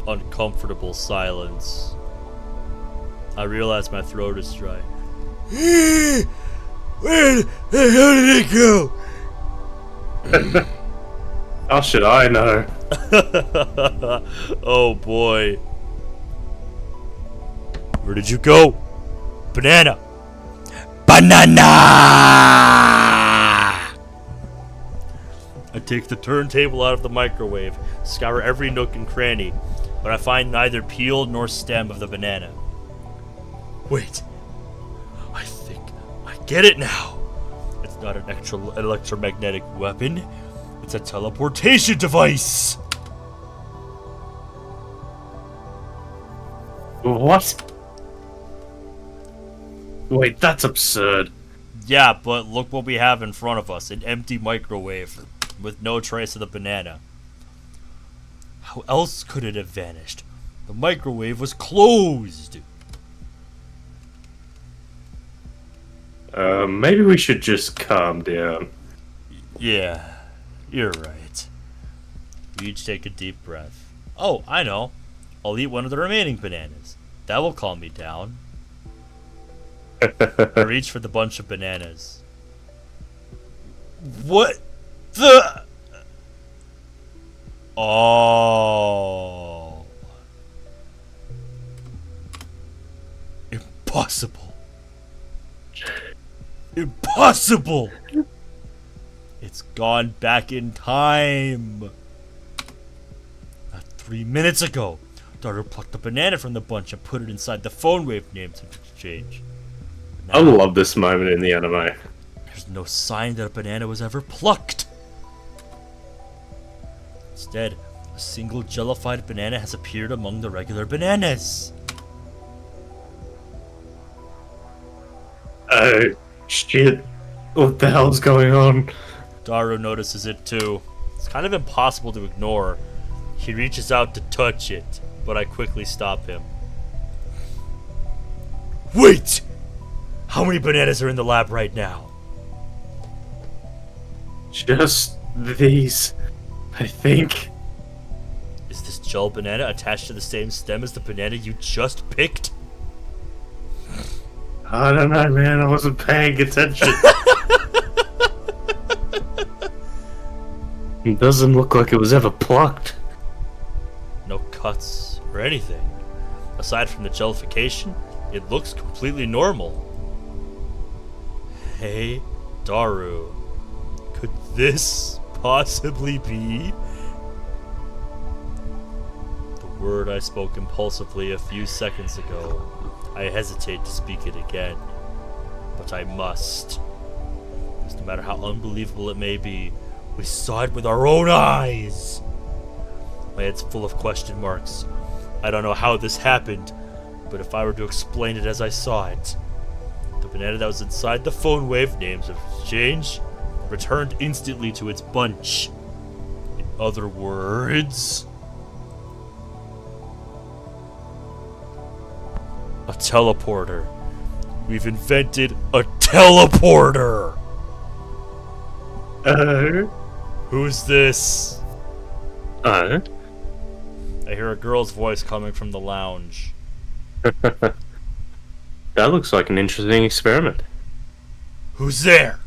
Uncomfortable silence. I realize my throat is dry. Where the hell did it go? How should I know? Oh boy. Where did you go? Banana! Banana! I take the turntable out of the microwave, scour every nook and cranny, but I find neither peel nor stem of the banana. Wait. I think I get it now. It's not an electromagnetic weapon. It's a teleportation device. What? Wait, that's absurd. Yeah, but look what we have in front of us. An empty microwave with no trace of the banana. How else could it have vanished? The microwave was closed. Maybe we should just calm down. Yeah, you're right. We each take a deep breath. Oh, I know. I'll eat one of the remaining bananas. That will calm me down. I reach for the bunch of bananas. What the? Oh. Impossible. Impossible! It's gone back in time. Not 3 minutes ago, daughter plucked the banana from the bunch and put it inside the phone wave names in exchange. I love this moment in the anime. There's no sign that a banana was ever plucked. Instead, a single jellified banana has appeared among the regular bananas. Oh, shit. What the hell's going on? Daru notices it too. It's kind of impossible to ignore. He reaches out to touch it, but I quickly stop him. Wait! How many bananas are in the lab right now? Just these, I think. Is this gel banana attached to the same stem as the banana you just picked? I don't know, man. I wasn't paying attention. It doesn't look like it was ever plucked. No cuts or anything. Aside from the jellification, it looks completely normal. Hey, Daru. Could this possibly be? The word I spoke impulsively a few seconds ago. I hesitate to speak it again, but I must. Because no matter how unbelievable it may be, we saw it with our own eyes. My head's full of question marks. I don't know how this happened, but if I were to explain it as I saw it, the banana that was inside the phone wave names of exchange returned instantly to its bunch. In other words, a teleporter. We've invented a teleporter! Who's this? Uh? I hear a girl's voice coming from the lounge. That looks like an interesting experiment. Who's there?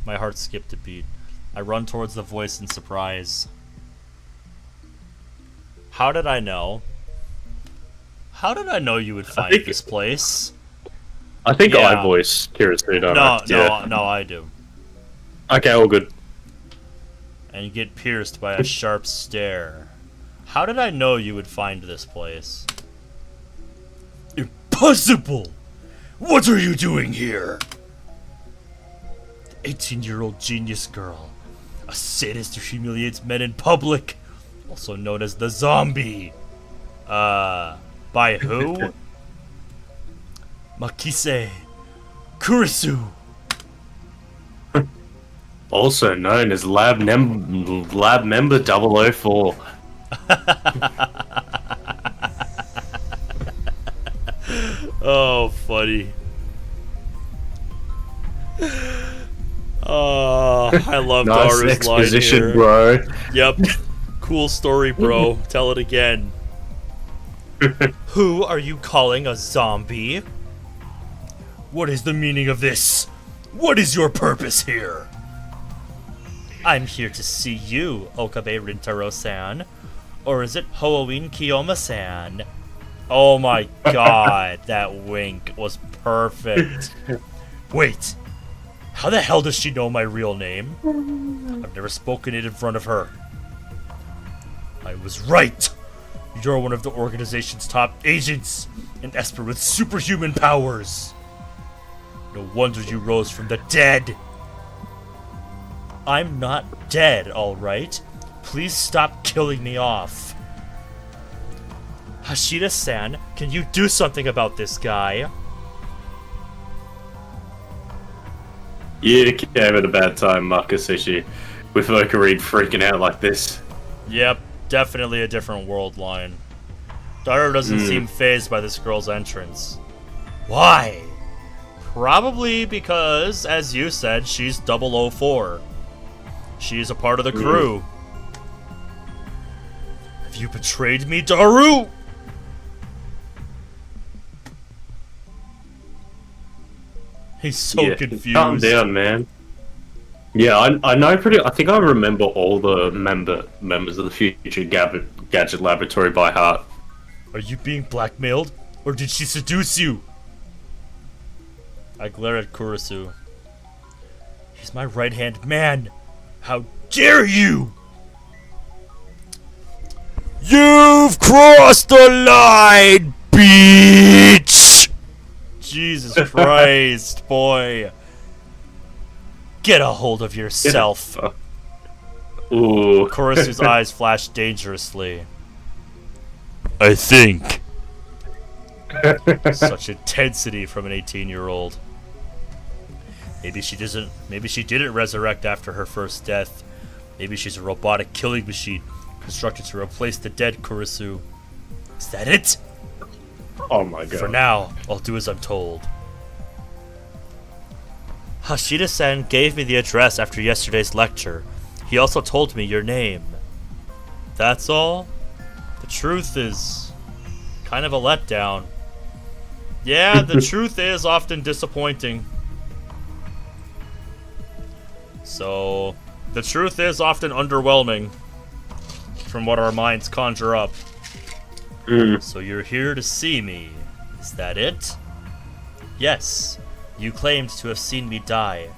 My heart skipped a beat. I run towards the voice in surprise. How did I know? How did I know you would find this place? I think I voice Kirasu, don't I? No, I do. Okay, all good. And you get pierced by a sharp stare. How did I know you would find this place? Impossible! What are you doing here? The 18-year-old genius girl. A sadist who humiliates men in public. Also known as the zombie. By who? Makise. Kurisu. Also known as Lab Member 004. Oh, funny. Oh, I love Nice Daru's exposition, line here. bro. Yep. Cool story, bro. Tell it again. Who are you calling a zombie? What is the meaning of this? What is your purpose here? I'm here to see you, Okabe Rintaro-san. Or is it Hoenn Kiyoma-san? Oh my god, that wink was perfect. Wait, how the hell does she know my real name? I've never spoken it in front of her. I was right. You're one of the organization's top agents, an Esper with superhuman powers. No wonder you rose from the dead. I'm not dead, alright? Please stop killing me off. Hashida-san, can you do something about this guy? You came at a bad time, Makise, with Okareed freaking out like this. Yep, definitely a different world line. Daru doesn't seem fazed by this girl's entrance. Why? Probably because, as you said, she's 004. She's a part of the crew. Have you betrayed me, Daru? He's so confused. Calm down, man. Yeah, I know I think I remember all the members of the future Gadget Laboratory by heart. Are you being blackmailed? Or did she seduce you? I glare at Kurisu. He's my right-hand man. How dare you! You've crossed the line, bitch! Jesus Christ, boy. Get a hold of yourself. Ooh. Kurisu's eyes flash dangerously. I think. Such intensity from an 18-year-old. Maybe she didn't resurrect after her first death. Maybe she's a robotic killing machine constructed to replace the dead Kurisu. Is that it? Oh my god. For now, I'll do as I'm told. Hashida-san gave me the address after yesterday's lecture. He also told me your name. That's all? The truth is kind of a letdown. Yeah, the truth is often disappointing. So, the truth is often underwhelming from what our minds conjure up. So you're here to see me. Is that it? Yes. You claimed to have seen me die.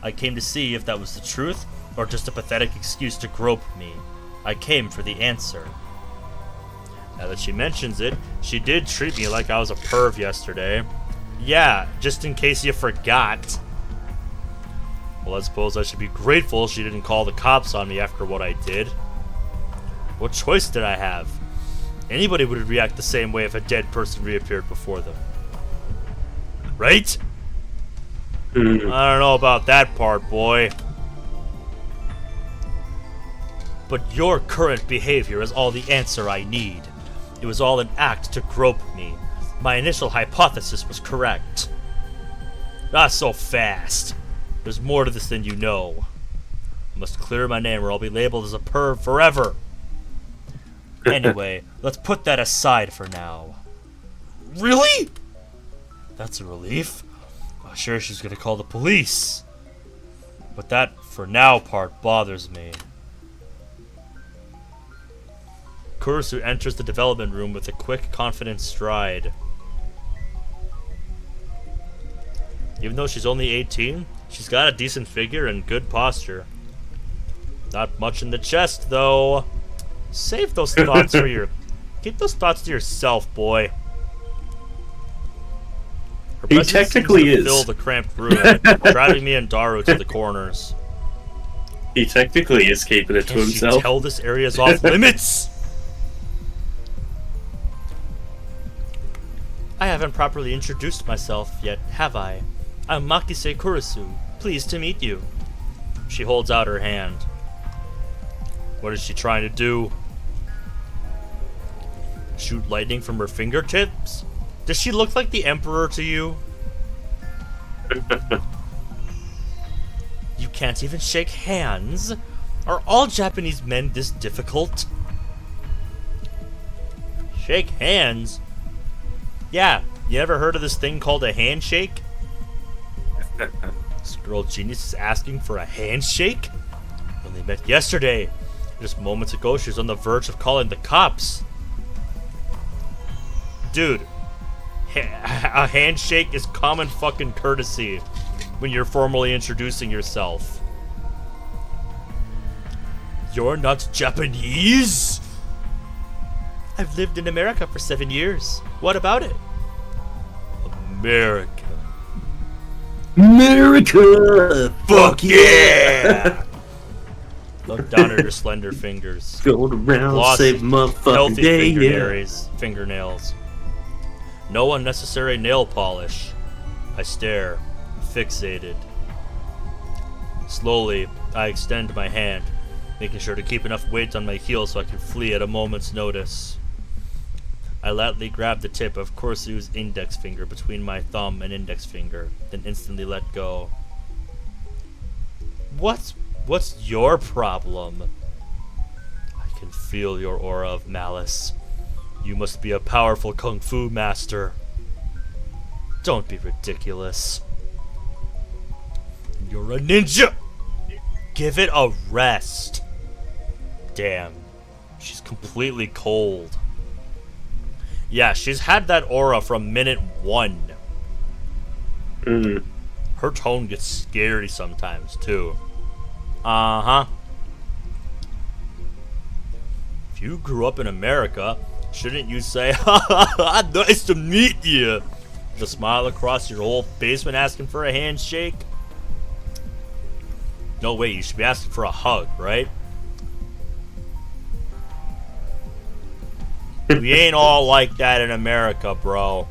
I came to see if that was the truth or just a pathetic excuse to grope me. I came for the answer. Now that she mentions it, she did treat me like I was a perv yesterday. Yeah, just in case you forgot. Well, I suppose I should be grateful she didn't call the cops on me after what I did. What choice did I have? Anybody would react the same way if a dead person reappeared before them. Right? I don't know about that part, boy. But your current behavior is all the answer I need. It was all an act to grope me. My initial hypothesis was correct. Not so fast. There's more to this than you know. I must clear my name or I'll be labeled as a perv forever. Anyway, let's put that aside for now. Really? That's a relief. I'm sure she's gonna call the police. But that for now part bothers me. Kurisu enters the development room with a quick, confident stride. Even though she's only 18, she's got a decent figure and good posture. Not much in the chest, though. Save those thoughts for keep those thoughts to yourself, boy. Her He presence technically seems to is. fill the cramped room, driving me and Daru to the corners. He technically is keeping it to Can't himself. you tell this area's off limits? I haven't properly introduced myself yet, have I? I'm Makise Kurisu. Pleased to meet you. She holds out her hand. What is she trying to do? Shoot lightning from her fingertips? Does she look like the Emperor to you? You can't even shake hands? Are all Japanese men this difficult? Shake hands? Yeah, you ever heard of this thing called a handshake? This girl genius is asking for a handshake? We only met yesterday. Just moments ago, she was on the verge of calling the cops. Dude, a handshake is common fucking courtesy when you're formally introducing yourself. You're not Japanese? I've lived in America for 7 years. What about it? America. America! Fuck yeah! Look down at her slender fingers. Going around, Glossy, save motherfucking healthy day, fingernails. No unnecessary nail polish. I stare, fixated. Slowly, I extend my hand, making sure to keep enough weight on my heel so I can flee at a moment's notice. I lightly grab the tip of Korsu's index finger between my thumb and index finger, then instantly let go. What's your problem? I can feel your aura of malice. You must be a powerful kung fu master. Don't be ridiculous. You're a ninja! Give it a rest. Damn, she's completely cold. Yeah, she's had that aura from minute 1. Her tone gets scary sometimes, too. Uh-huh. If you grew up in America, shouldn't you say, ha ha ha, nice to meet you? The smile across your whole basement asking for a handshake? No, wait, you should be asking for a hug, right? We ain't all like that in America, bro.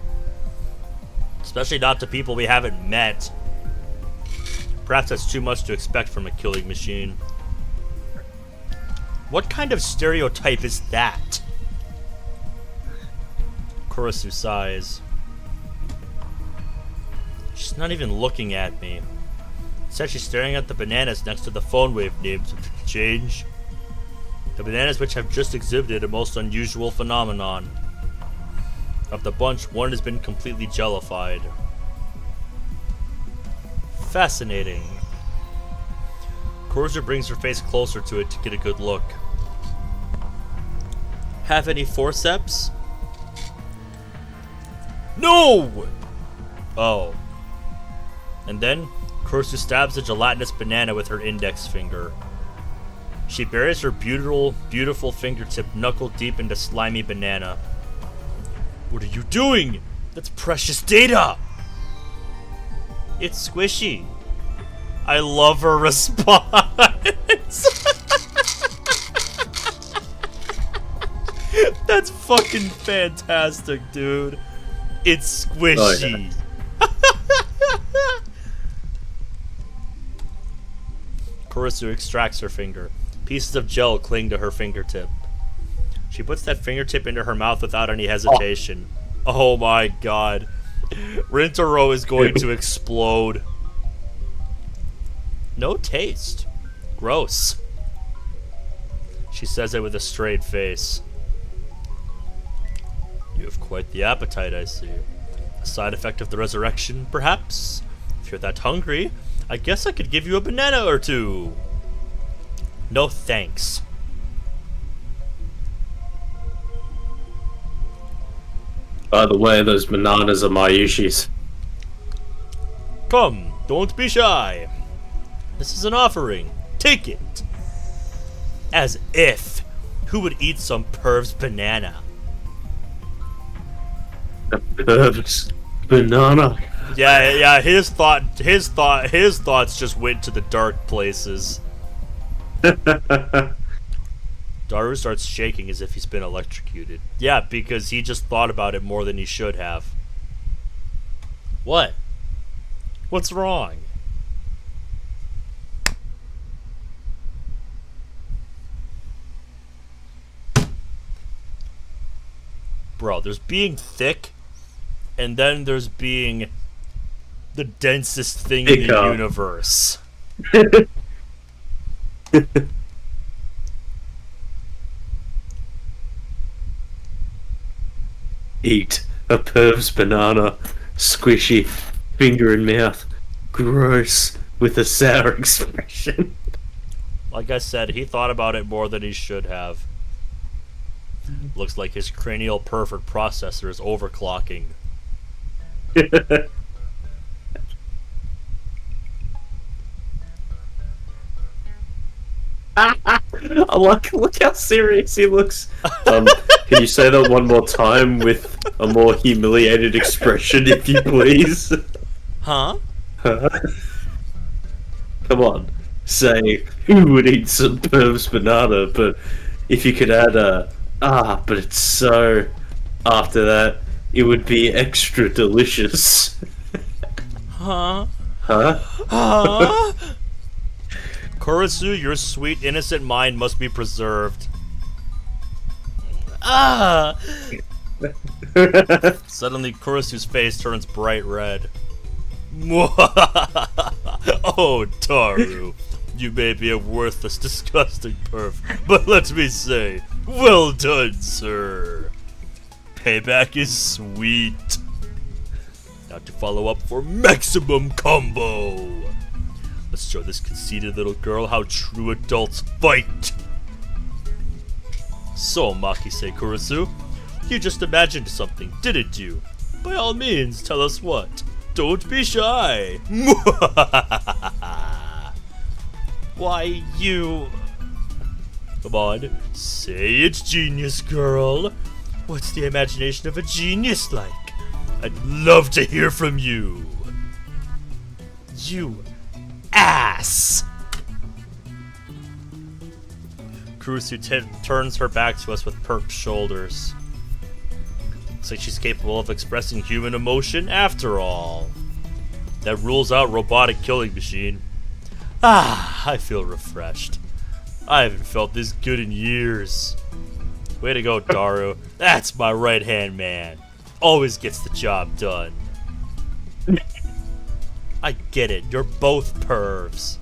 Especially not to people we haven't met. Perhaps that's too much to expect from a killing machine. What kind of stereotype is that? Kurisu sighs. She's not even looking at me. Instead, she's staring at the bananas next to the phone wave names of the change. The bananas which have just exhibited a most unusual phenomenon. Of the bunch, one has been completely jellified. Fascinating. Kurisu brings her face closer to it to get a good look. Have any forceps? No! Oh. And then, Kurisu stabs a gelatinous banana with her index finger. She buries her beautiful fingertip knuckle deep into slimy banana. What are you doing? That's precious data! It's squishy. I love her response. That's fucking fantastic, dude. It's squishy. Oh, yeah. Kurisu extracts her finger. Pieces of gel cling to her fingertip. She puts that fingertip into her mouth without any hesitation. Oh my god. Rintaro is going to explode. No taste. Gross. She says it with a straight face. You have quite the appetite, I see. A side effect of the resurrection, perhaps? If you're that hungry, I guess I could give you a banana or two. No thanks. By the way, those bananas are my Yushis. Come, don't be shy. This is an offering. Take it. As if. Who would eat some perv's banana? A perv's banana. Yeah, his thoughts just went to the dark places. Daru starts shaking as if he's been electrocuted. Yeah, because he just thought about it more than he should have. What? What's wrong? Bro, there's being thick, and then there's being the densest thing in the universe. Eat a perv's banana, squishy, finger in mouth, gross, with a sour expression. Like I said, he thought about it more than he should have. Looks like his cranial pervert processor is overclocking. Look how serious he looks. Can you say that one more time with a more humiliated expression, if you please? Huh? Come on, say, who would eat some perv's banana, but if you could add a, but it's so, after that, it would be extra delicious. Huh? Huh? Huh? Kurisu, your sweet, innocent mind must be preserved. Ah! Suddenly, Kurisu's face turns bright red. Oh, Taru, you may be a worthless, disgusting perv, but let me say, well done, sir. Payback is sweet. Now to follow up for maximum combo. Let's show this conceited little girl how true adults fight. So, Makise Kurisu, you just imagined something, didn't you? By all means, tell us what. Don't be shy. Why, you... Come on, say it's genius, girl. What's the imagination of a genius like? I'd love to hear from you. You ass! Kurisu turns her back to us with perked shoulders. Looks like she's capable of expressing human emotion after all. That rules out robotic killing machine. Ah, I feel refreshed. I haven't felt this good in years. Way to go, Daru. That's my right-hand man. Always gets the job done. I get it. You're both pervs.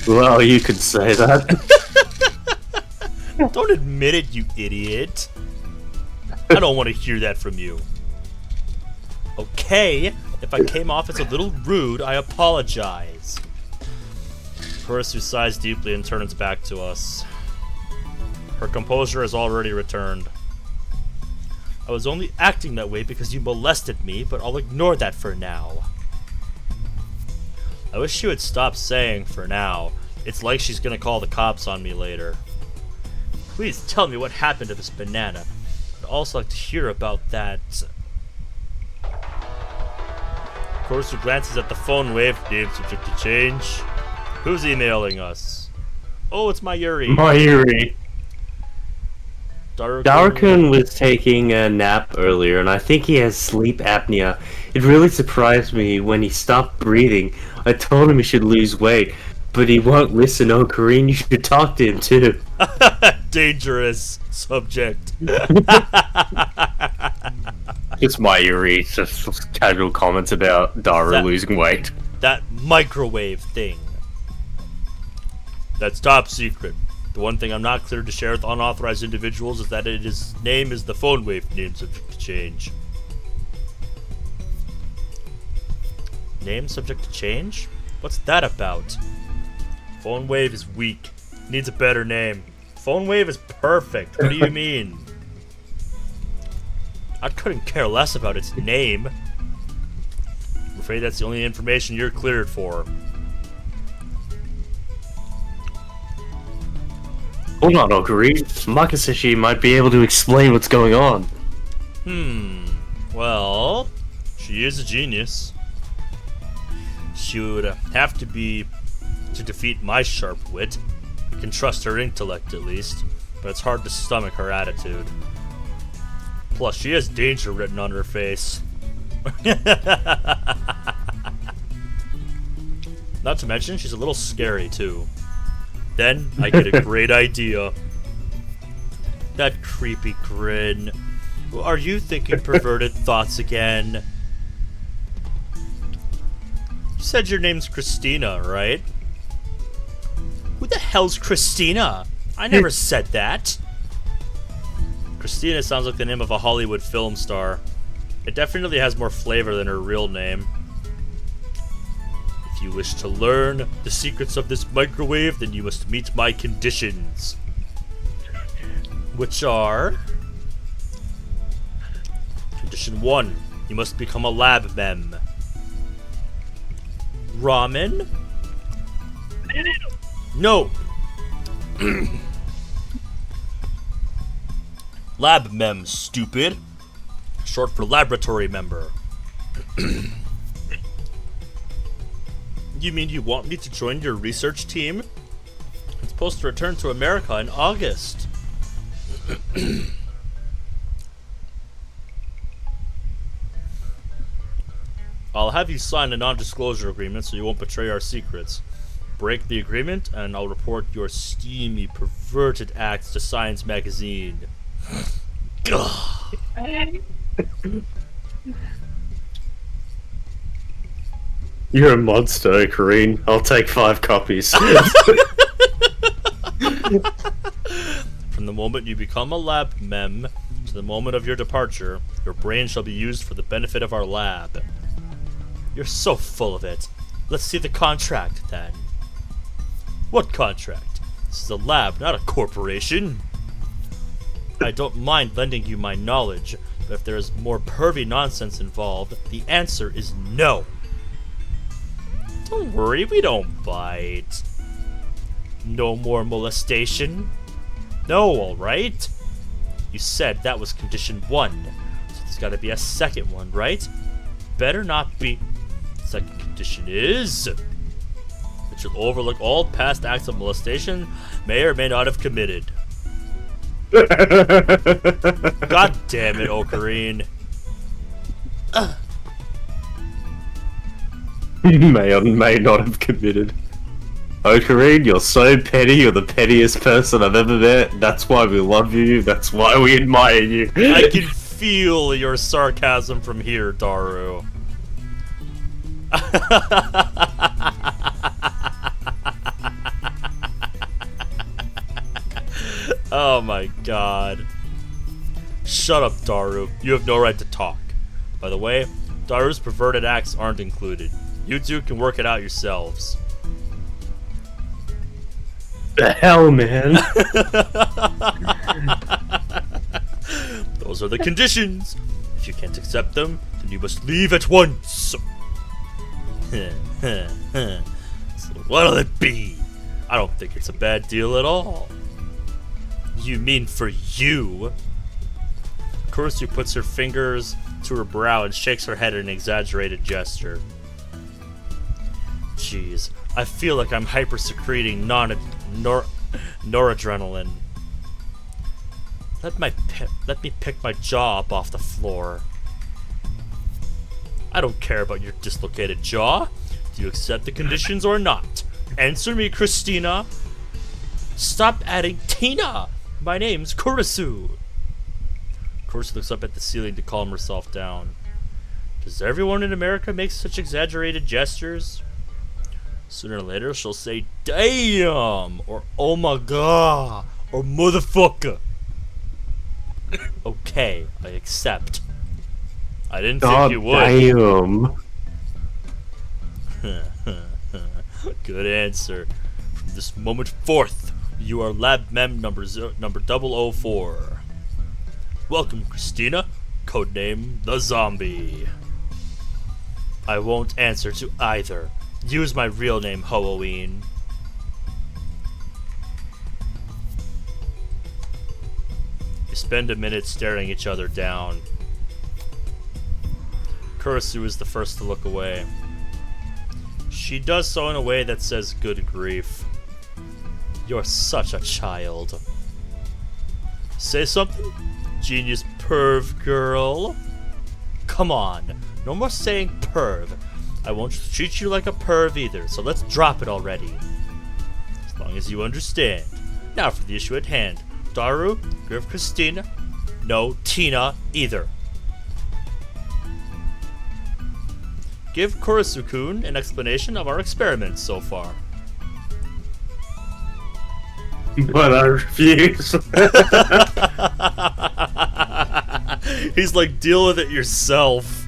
Well, you could say that. Don't admit it, you idiot. I don't want to hear that from you. Okay, if I came off as a little rude, I apologize. Kurisu sighs deeply and turns back to us. Her composure has already returned. I was only acting that way because you molested me, but I'll ignore that for now. I wish she would stop saying for now. It's like she's gonna call the cops on me later. Please tell me what happened to this banana. I'd also like to hear about that. Kurisu glances at the phone wave, name subject to change. Who's emailing us? Oh, it's Mayuri. Mayuri. Daru-kun was taking a nap earlier, and I think he has sleep apnea. It really surprised me when he stopped breathing. I told him he should lose weight, but he won't listen. Oh, Kareem, you should talk to him too. Dangerous subject. It's Mayuri, just casual comments about Daru losing weight. That microwave thing. That's top secret. The one thing I'm not clear to share with unauthorized individuals is that his name is the phone wave name subject to change. Name subject to change? What's that about? Phone wave is weak. Needs a better name. Phone wave is perfect. What do you mean? I couldn't care less about its name. I'm afraid that's the only information you're cleared for. Hold on, Okuri. Makise might be able to explain what's going on. Well, she is a genius. She would have to be to defeat my sharp wit. You can trust her intellect at least, but it's hard to stomach her attitude. Plus, she has danger written on her face. Not to mention, she's a little scary too. Then I get a great idea. That creepy grin. Are you thinking perverted thoughts again? You said your name's Christina, right? Who the hell's Christina? I never said that. Christina sounds like the name of a Hollywood film star. It definitely has more flavor than her real name. If you wish to learn the secrets of this microwave, then you must meet my conditions. Which are... Condition 1. You must become a lab mem. Ramen? No! Lab mem, stupid. Short for laboratory member. You mean you want me to join your research team? I'm supposed to return to America in August. I'll have you sign a non-disclosure agreement so you won't betray our secrets. Break the agreement, and I'll report your steamy, perverted acts to Science magazine. You're a monster, Kareen. I'll take 5 copies. From the moment you become a lab mem to the moment of your departure, your brain shall be used for the benefit of our lab. You're so full of it. Let's see the contract, then. What contract? This is a lab, not a corporation. I don't mind lending you my knowledge, but if there is more pervy nonsense involved, the answer is no. Don't worry, we don't bite. No more molestation? No, alright? You said that was condition 1, so there's gotta be a second one, right? Better not be... Second condition is... It should overlook all past acts of molestation may or may not have committed. God damn it, Ocarine. May or may not have committed. Ocarine, you're so petty, you're the pettiest person I've ever met. That's why we love you, that's why we admire you. I can feel your sarcasm from here, Daru. Oh my god. Shut up, Daru. You have no right to talk. By the way, Daru's perverted acts aren't included. You two can work it out yourselves. The hell, man? Those are the conditions. If you can't accept them, then you must leave at once. So what'll it be? I don't think it's a bad deal at all. You mean for you? Kurisu puts her fingers to her brow and shakes her head in an exaggerated gesture. Jeez, I feel like I'm hyper-secreting noradrenaline. Let me pick my jaw up off the floor. I don't care about your dislocated jaw. Do you accept the conditions or not? Answer me, Christina. Stop adding Tina. My name's Kurisu. Kurisu looks up at the ceiling to calm herself down. Does everyone in America make such exaggerated gestures? Sooner or later, she'll say, damn, or oh my god, or motherfucker. Okay, I accept. I didn't think you would. Damn. Good answer. From this moment forth, you are lab mem number 004. Welcome, Christina. Codename the Zombie. I won't answer to either. Use my real name, Halloween. You spend a minute staring each other down. Kurisu is the first to look away. She does so in a way that says good grief. You're such a child. Say something? Genius perv girl. Come on, no more saying perv. I won't treat you like a perv either, so let's drop it already. As long as you understand. Now for the issue at hand. Daru, give Christina. No, Tina either. Give Kurisu-kun an explanation of our experiments so far. But I refuse. He's like, deal with it yourself.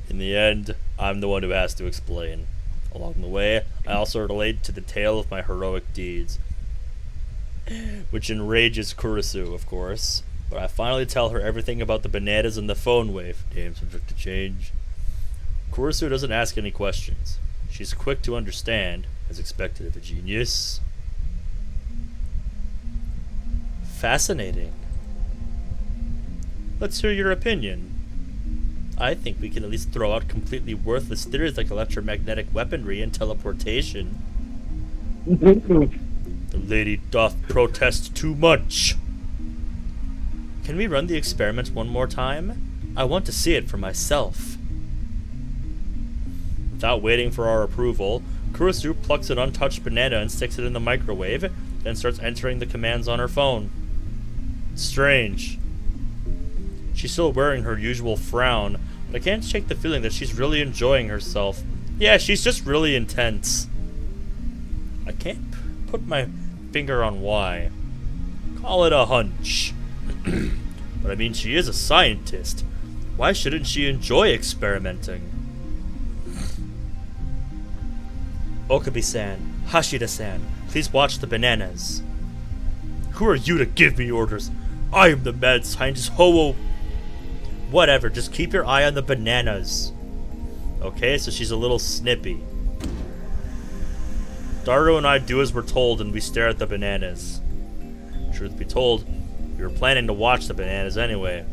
In the end, I'm the one who has to explain. Along the way, I also relate to the tale of my heroic deeds. which enrages Kurisu, of course. But I finally tell her everything about the bananas and the phone wave. Damn, subject to change. Kurisu doesn't ask any questions. She's quick to understand, as expected of a genius. Fascinating. Let's hear your opinion. I think we can at least throw out completely worthless theories like electromagnetic weaponry and teleportation. The lady doth protest too much. Can we run the experiment one more time? I want to see it for myself. Without waiting for our approval, Kurisu plucks an untouched banana and sticks it in the microwave, then starts entering the commands on her phone. Strange. She's still wearing her usual frown, but I can't shake the feeling that she's really enjoying herself. Yeah, she's just really intense. I can't put my finger on why. Call it a hunch. But I mean, she is a scientist. Why shouldn't she enjoy experimenting? Okabe-san, Hashida-san, please watch the bananas. Who are you to give me orders? I am the mad scientist Ho-Oh. Whatever, just keep your eye on the bananas. Okay, so she's a little snippy. Daru and I do as we're told and we stare at the bananas. Truth be told, we were planning to watch the bananas anyway.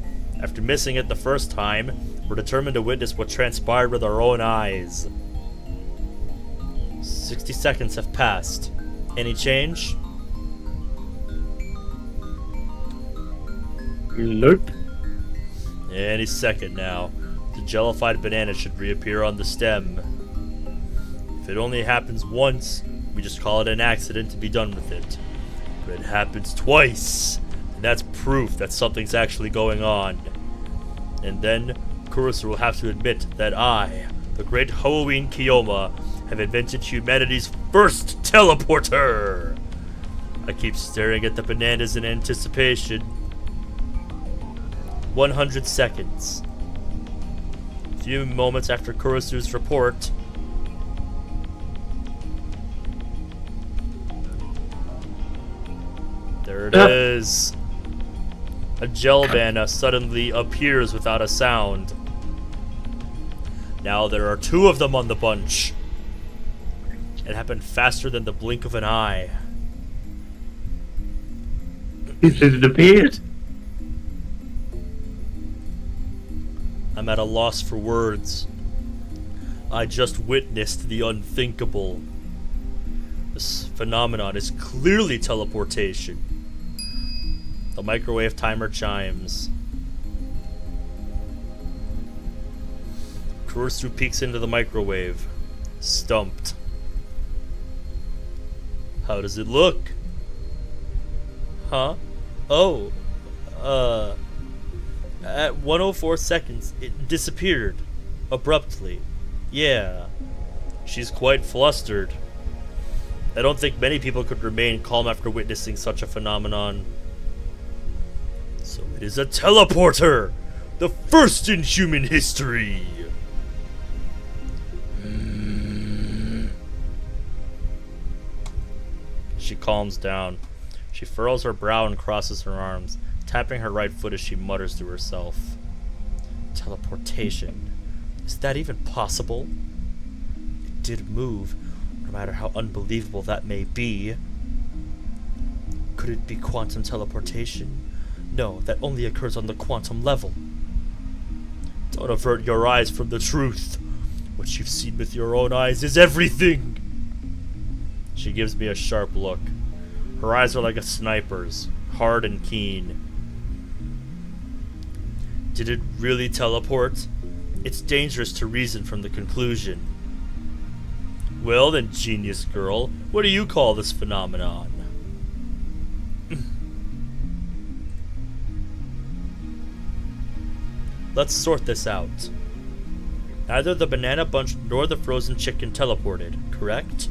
After missing it the first time, we're determined to witness what transpired with our own eyes. 60 seconds have passed. Any change? Nope. Any second now. The jellified banana should reappear on the stem. If it only happens once, we just call it an accident to be done with it. But it happens twice, and that's proof that something's actually going on. And then, Kurisu will have to admit that I, the great Halloween Kiyoma, have invented humanity's first teleporter! I keep staring at the bananas in anticipation. 100 seconds. A few moments after Kurisu's report. There it is. A gel banana suddenly appears without a sound. Now there are 2 of them on the bunch. It happened faster than the blink of an eye. It appeared. I'm at a loss for words. I just witnessed the unthinkable. This phenomenon is clearly teleportation. The microwave timer chimes. Kurisu peeks into the microwave, stumped. How does it look? Huh? Oh, at 104 seconds, it disappeared. Abruptly. Yeah. She's quite flustered. I don't think many people could remain calm after witnessing such a phenomenon. So it is a teleporter! The first in human history! She calms down. She furrows her brow and crosses her arms, tapping her right foot as she mutters to herself. Teleportation. Is that even possible? It did move, no matter how unbelievable that may be. Could it be quantum teleportation? No, that only occurs on the quantum level. Don't avert your eyes from the truth. What you've seen with your own eyes is everything. She gives me a sharp look. Her eyes are like a sniper's, hard and keen. Did it really teleport? It's dangerous to reason from the conclusion. Well then, genius girl, what do you call this phenomenon? Let's sort this out. Neither the banana bunch nor the frozen chicken teleported, correct?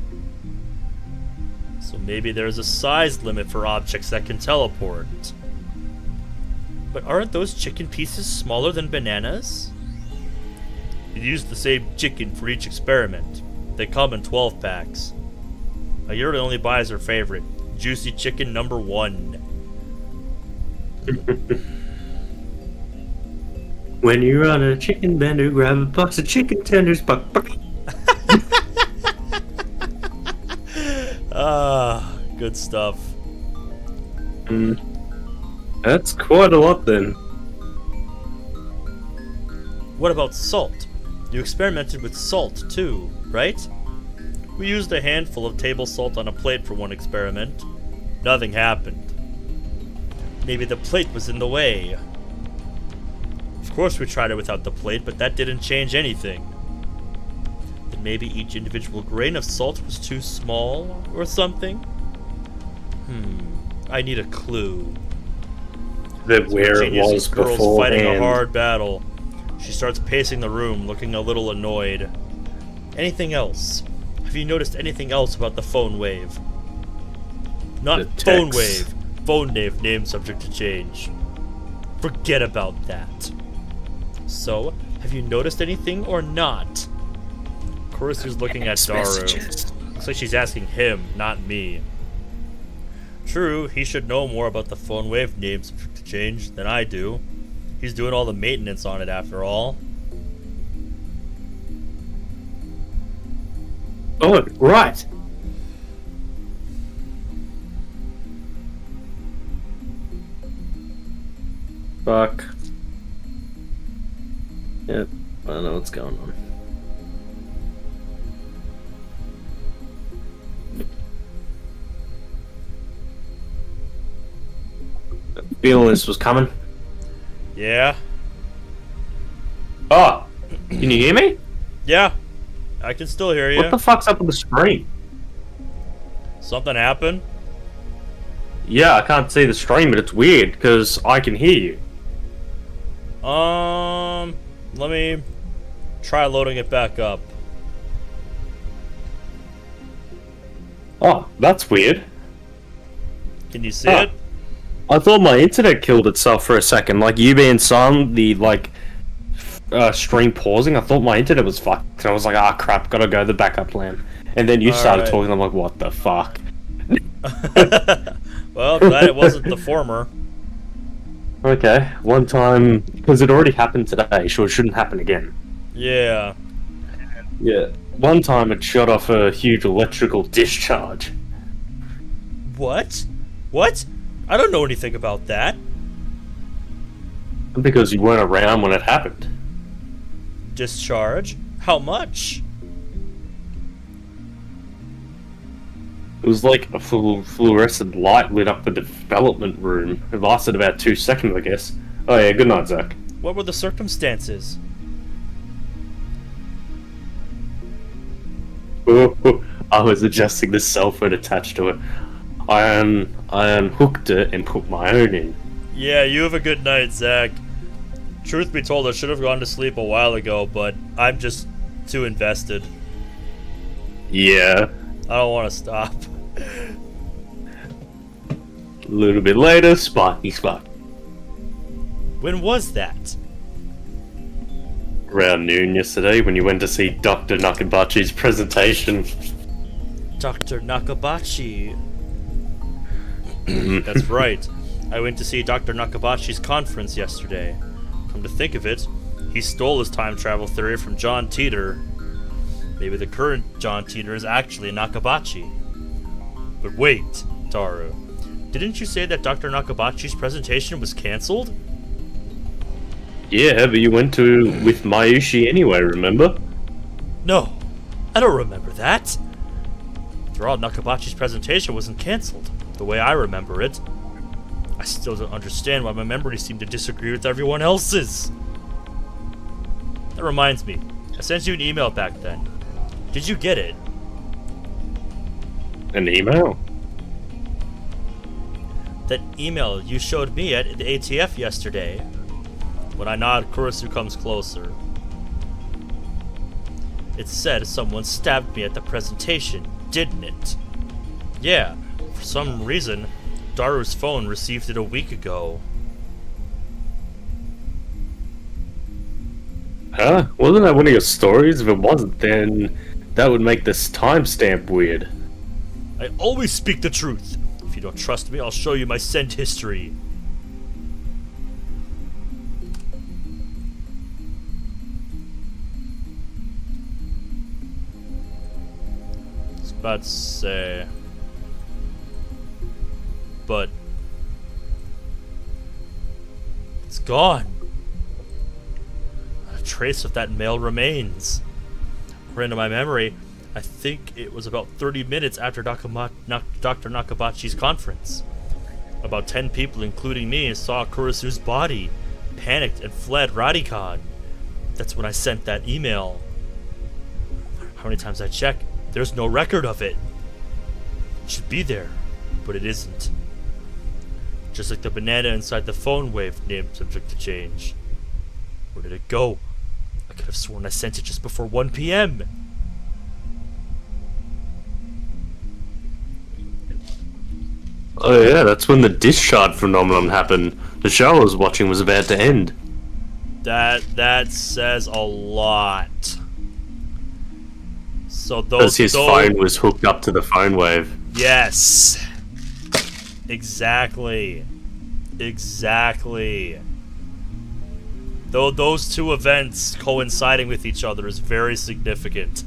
So maybe there's a size limit for objects that can teleport. But aren't those chicken pieces smaller than bananas? You use the same chicken for each experiment. They come in 12 packs. Ayuri only buys her favorite. juicy chicken number 1. When you're on a chicken bender, grab a box of chicken tenders. Buck, buck. Good stuff. That's quite a lot then. What about salt? You experimented with salt too, right? We used a handful of table salt on a plate for one experiment. Nothing happened. Maybe the plate was in the way. Of course we tried it without the plate, but that didn't change anything. Then maybe each individual grain of salt was too small or something? I need a clue. That where it Virginia was sees girls fighting a beforehand. hard battle. She starts pacing the room, looking a little annoyed. Anything else? Have you noticed anything else about the phone wave? Not The phone text. wave. Phone name subject to change. Forget about that. So, have you noticed anything or not? Kurisu's looking at Daru. Messages. Looks like she's asking him, not me. True, he should know more about the phone wave name subject to change than I do. He's doing all the maintenance on it after all. Oh, right. Fuck. Yep, I know what's going on. Feeling this was coming. Yeah? Oh, can you hear me? Yeah. I can still hear you. What the fuck's up with the screen? Something happened? Yeah, I can't see the screen, but it's weird because I can hear you. Let me try loading it back up. Oh, that's weird. Can you see Huh. it? I thought my internet killed itself for a second. Like you being silent, the stream pausing. I thought my internet was fucked. And I was like, ah, crap, gotta go to the backup plan. And then you started Alright. talking. I'm like, what the fuck? Well, glad it wasn't the former. Okay, one time because it already happened today, so it shouldn't happen again. Yeah. Yeah, one time it shut off a huge electrical discharge. What? What? I don't know anything about that. Because you weren't around when it happened. Discharge? How much? It was like a fluorescent light lit up the development room. It lasted about 2 seconds, I guess. Oh yeah, good night, Zach. What were the circumstances? I was adjusting the cell phone attached to it. I unhooked it and put my own in. Yeah, you have a good night, Zach. Truth be told, I should have gone to sleep a while ago, but I'm just too invested. Yeah. I don't want to stop. A little bit later, Sparky Spark. When was that? Around noon yesterday when you went to see Dr. Nakabachi's presentation. Dr. Nakabachi. That's right. I went to see Dr. Nakabachi's conference yesterday. Come to think of it, he stole his time travel theory from John Teeter. Maybe the current John Teeter is actually Nakabachi. But wait, Taru. Didn't you say that Dr. Nakabachi's presentation was cancelled? Yeah, but you went to with Mayushi anyway, remember? No, I don't remember that. After all, Nakabachi's presentation wasn't cancelled, the way I remember it. I still don't understand why my memories seem to disagree with everyone else's. That reminds me, I sent you an email back then. Did you get it? An email? That email you showed me at the ATF yesterday. When I nod, Kurisu comes closer. It said someone stabbed me at the presentation, didn't it? Yeah, for some reason, Daru's phone received it a week ago. Huh? Wasn't that one of your stories? If it wasn't, then that would make this timestamp weird. I always speak the truth. If you don't trust me, I'll show you my send history. I was about to say... But... It's gone. Not a trace of that mail remains. According to my memory, I think it was about 30 minutes after Dr. Nakabachi's conference. About 10 people, including me, saw Kurisu's body, panicked and fled Radikan. That's when I sent that email. How many times I check, there's no record of it. It should be there, but it isn't. Just like the banana inside the phone wave name subject to change. Where did it go? I could have sworn I sent it just before 1 p.m. Oh yeah, that's when the discharge phenomenon happened. The show I was watching was about to end. That says a lot. So those... Because his phone was hooked up to the phone wave. Yes. Exactly. Exactly. Though those two events coinciding with each other is very significant.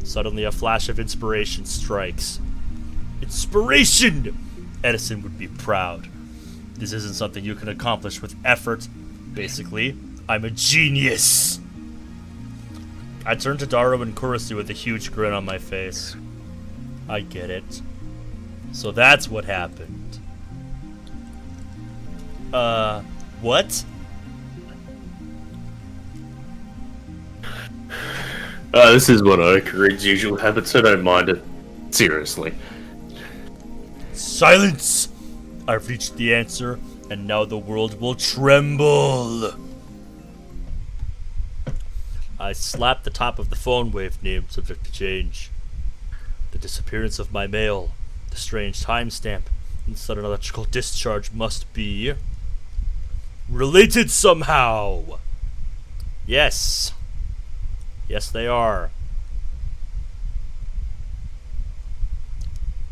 Suddenly a flash of inspiration strikes. Inspiration! Edison would be proud. This isn't something you can accomplish with effort. Basically, I'm a genius! I turned to Daru and Kurisu with a huge grin on my face. I get it. So that's what happened. What? This is one of Okarin's usual habits, so don't mind it. Seriously. Silence! I've reached the answer, and now the world will tremble. I slapped the top of the phone wave name subject to change. The disappearance of my mail, the strange timestamp, and sudden electrical discharge must be... related somehow! Yes. Yes, they are.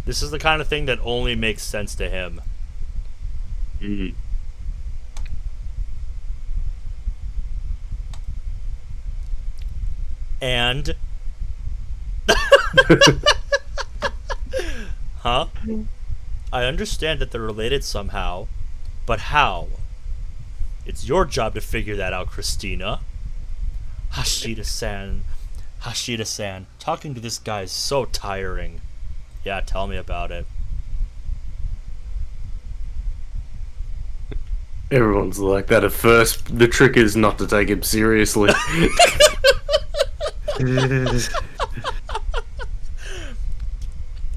This is the kind of thing that only makes sense to him. Mm. And... Huh? I understand that they're related somehow, but how? It's your job to figure that out, Christina. Hashida-san. Hashida-san. Talking to this guy is so tiring. Yeah, tell me about it. Everyone's like that at first. The trick is not to take him seriously.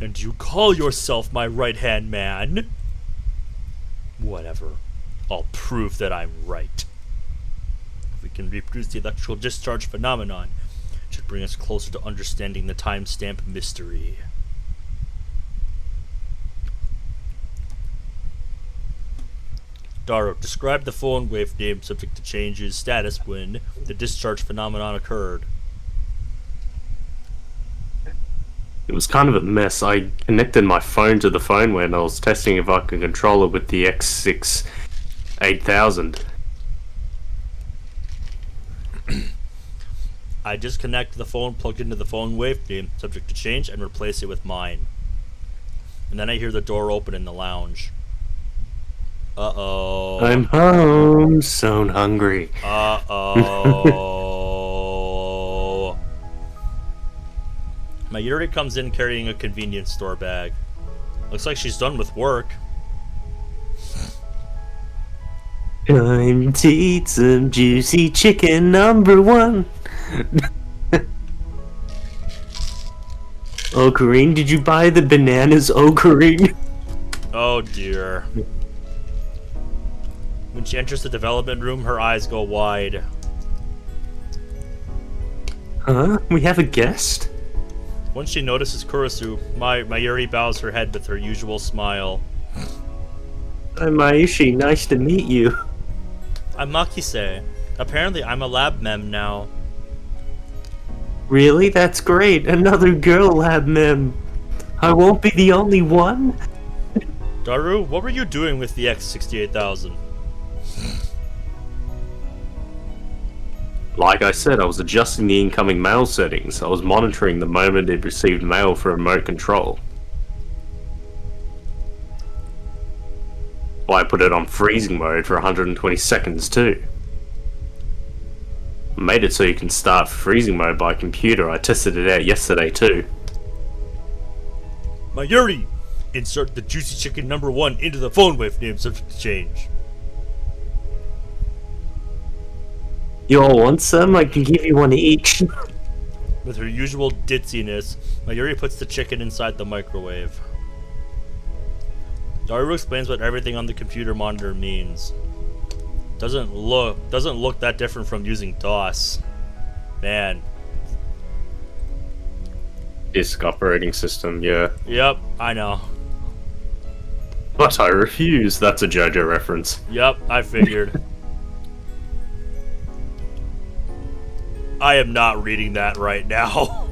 And you call yourself my right-hand man? Whatever. I'll prove that I'm right. If we can reproduce the electrical discharge phenomenon, it should bring us closer to understanding the timestamp mystery. Daru, describe the phone wave name subject to change's status when the discharge phenomenon occurred. It was kind of a mess. I connected my phone to the phone when I was testing if I could control it with the X6 8000. I disconnect the phone plugged into the phone wave name subject to change and replace it with mine. And then I hear the door open in the lounge. Uh-oh. I'm home, so hungry. Uh-oh. Mayuri comes in carrying a convenience store bag. Looks like she's done with work. Time to eat some juicy chicken #1. Okarin, did you buy the bananas, Okarin? Oh dear. When she enters the development room, her eyes go wide. Huh? We have a guest? Once she notices Kurisu, Mayuri bows her head with her usual smile. I'm Maishi, nice to meet you. I'm Makise. Apparently I'm a lab mem now. Really? That's great. Another girl lab mem. I won't be the only one. Daru, what were you doing with the X68000? Like I said, I was adjusting the incoming mail settings. I was monitoring the moment it received mail for remote control. Well, I put it on freezing mode for 120 seconds too. Made it so you can start freezing mode by computer. I tested it out yesterday too. Mayuri! Insert the juicy chicken number 1 into the phone wave name subject to change. You all want some? I can give you one each. With her usual ditziness, Mayuri puts the chicken inside the microwave. Daru explains what everything on the computer monitor means. Doesn't look that different from using DOS. Man. Disk operating system, yeah. Yep, I know. But I refuse. That's a JoJo reference. Yep, I figured. I am not reading that right now.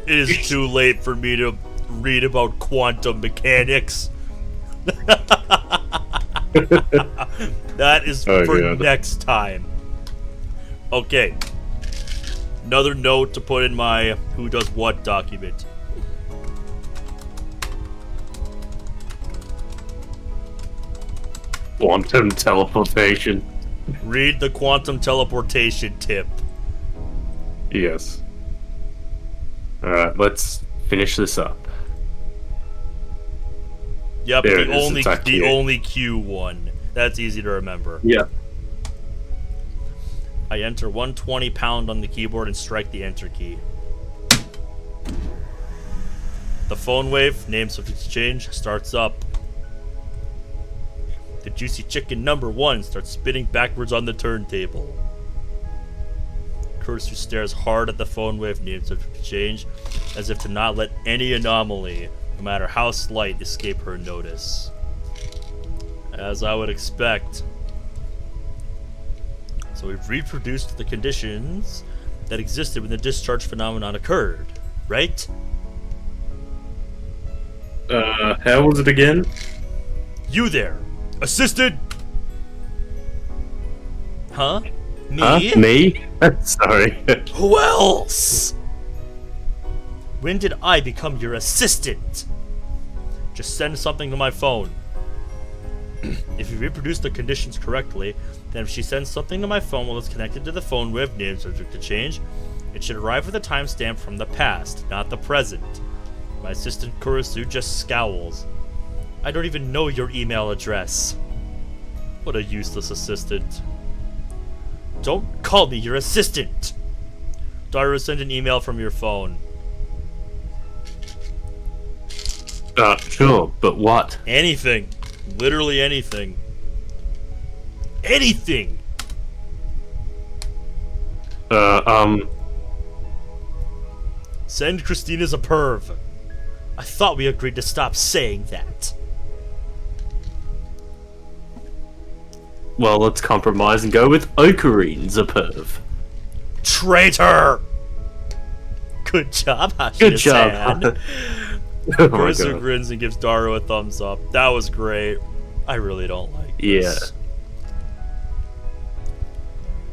It is too late for me to read about quantum mechanics. That is for next time. Okay. Another note to put in my who does what document. Quantum teleportation. Read the quantum teleportation tip. Yes. Alright, let's finish this up. Yep, There it the is, only it's the only Q one. That's easy to remember. Yeah. I enter 120 pound on the keyboard and strike the enter key. The phone wave, name subject to change, starts up. The juicy chicken number 1 starts spinning backwards on the turntable. Kurisu stares hard at the phone wave, name subject to change, as if to not let any anomaly, no matter how slight, escape her notice. As I would expect. So we've reproduced the conditions that existed when the discharge phenomenon occurred, right? How was it again? You there, assistant? Huh? Me? Huh? Me? Sorry. Who else? When did I become your assistant? Just send something to my phone. If you reproduce the conditions correctly, then if she sends something to my phone while it's connected to the phone wave, name subject to change, it should arrive with a timestamp from the past, not the present. My assistant Kurisu just scowls. I don't even know your email address. What a useless assistant. Don't call me your assistant! Daru, send an email from your phone. Sure, but what? Anything. Literally anything. Anything! Send Christina's a perv. I thought we agreed to stop saying that. Well, let's compromise and go with Okarine's a perv. Traitor! Good job, Hashida-san. Good job. Oh my Kurisu God. grins and gives Daru a thumbs up. That was great. I really don't like this.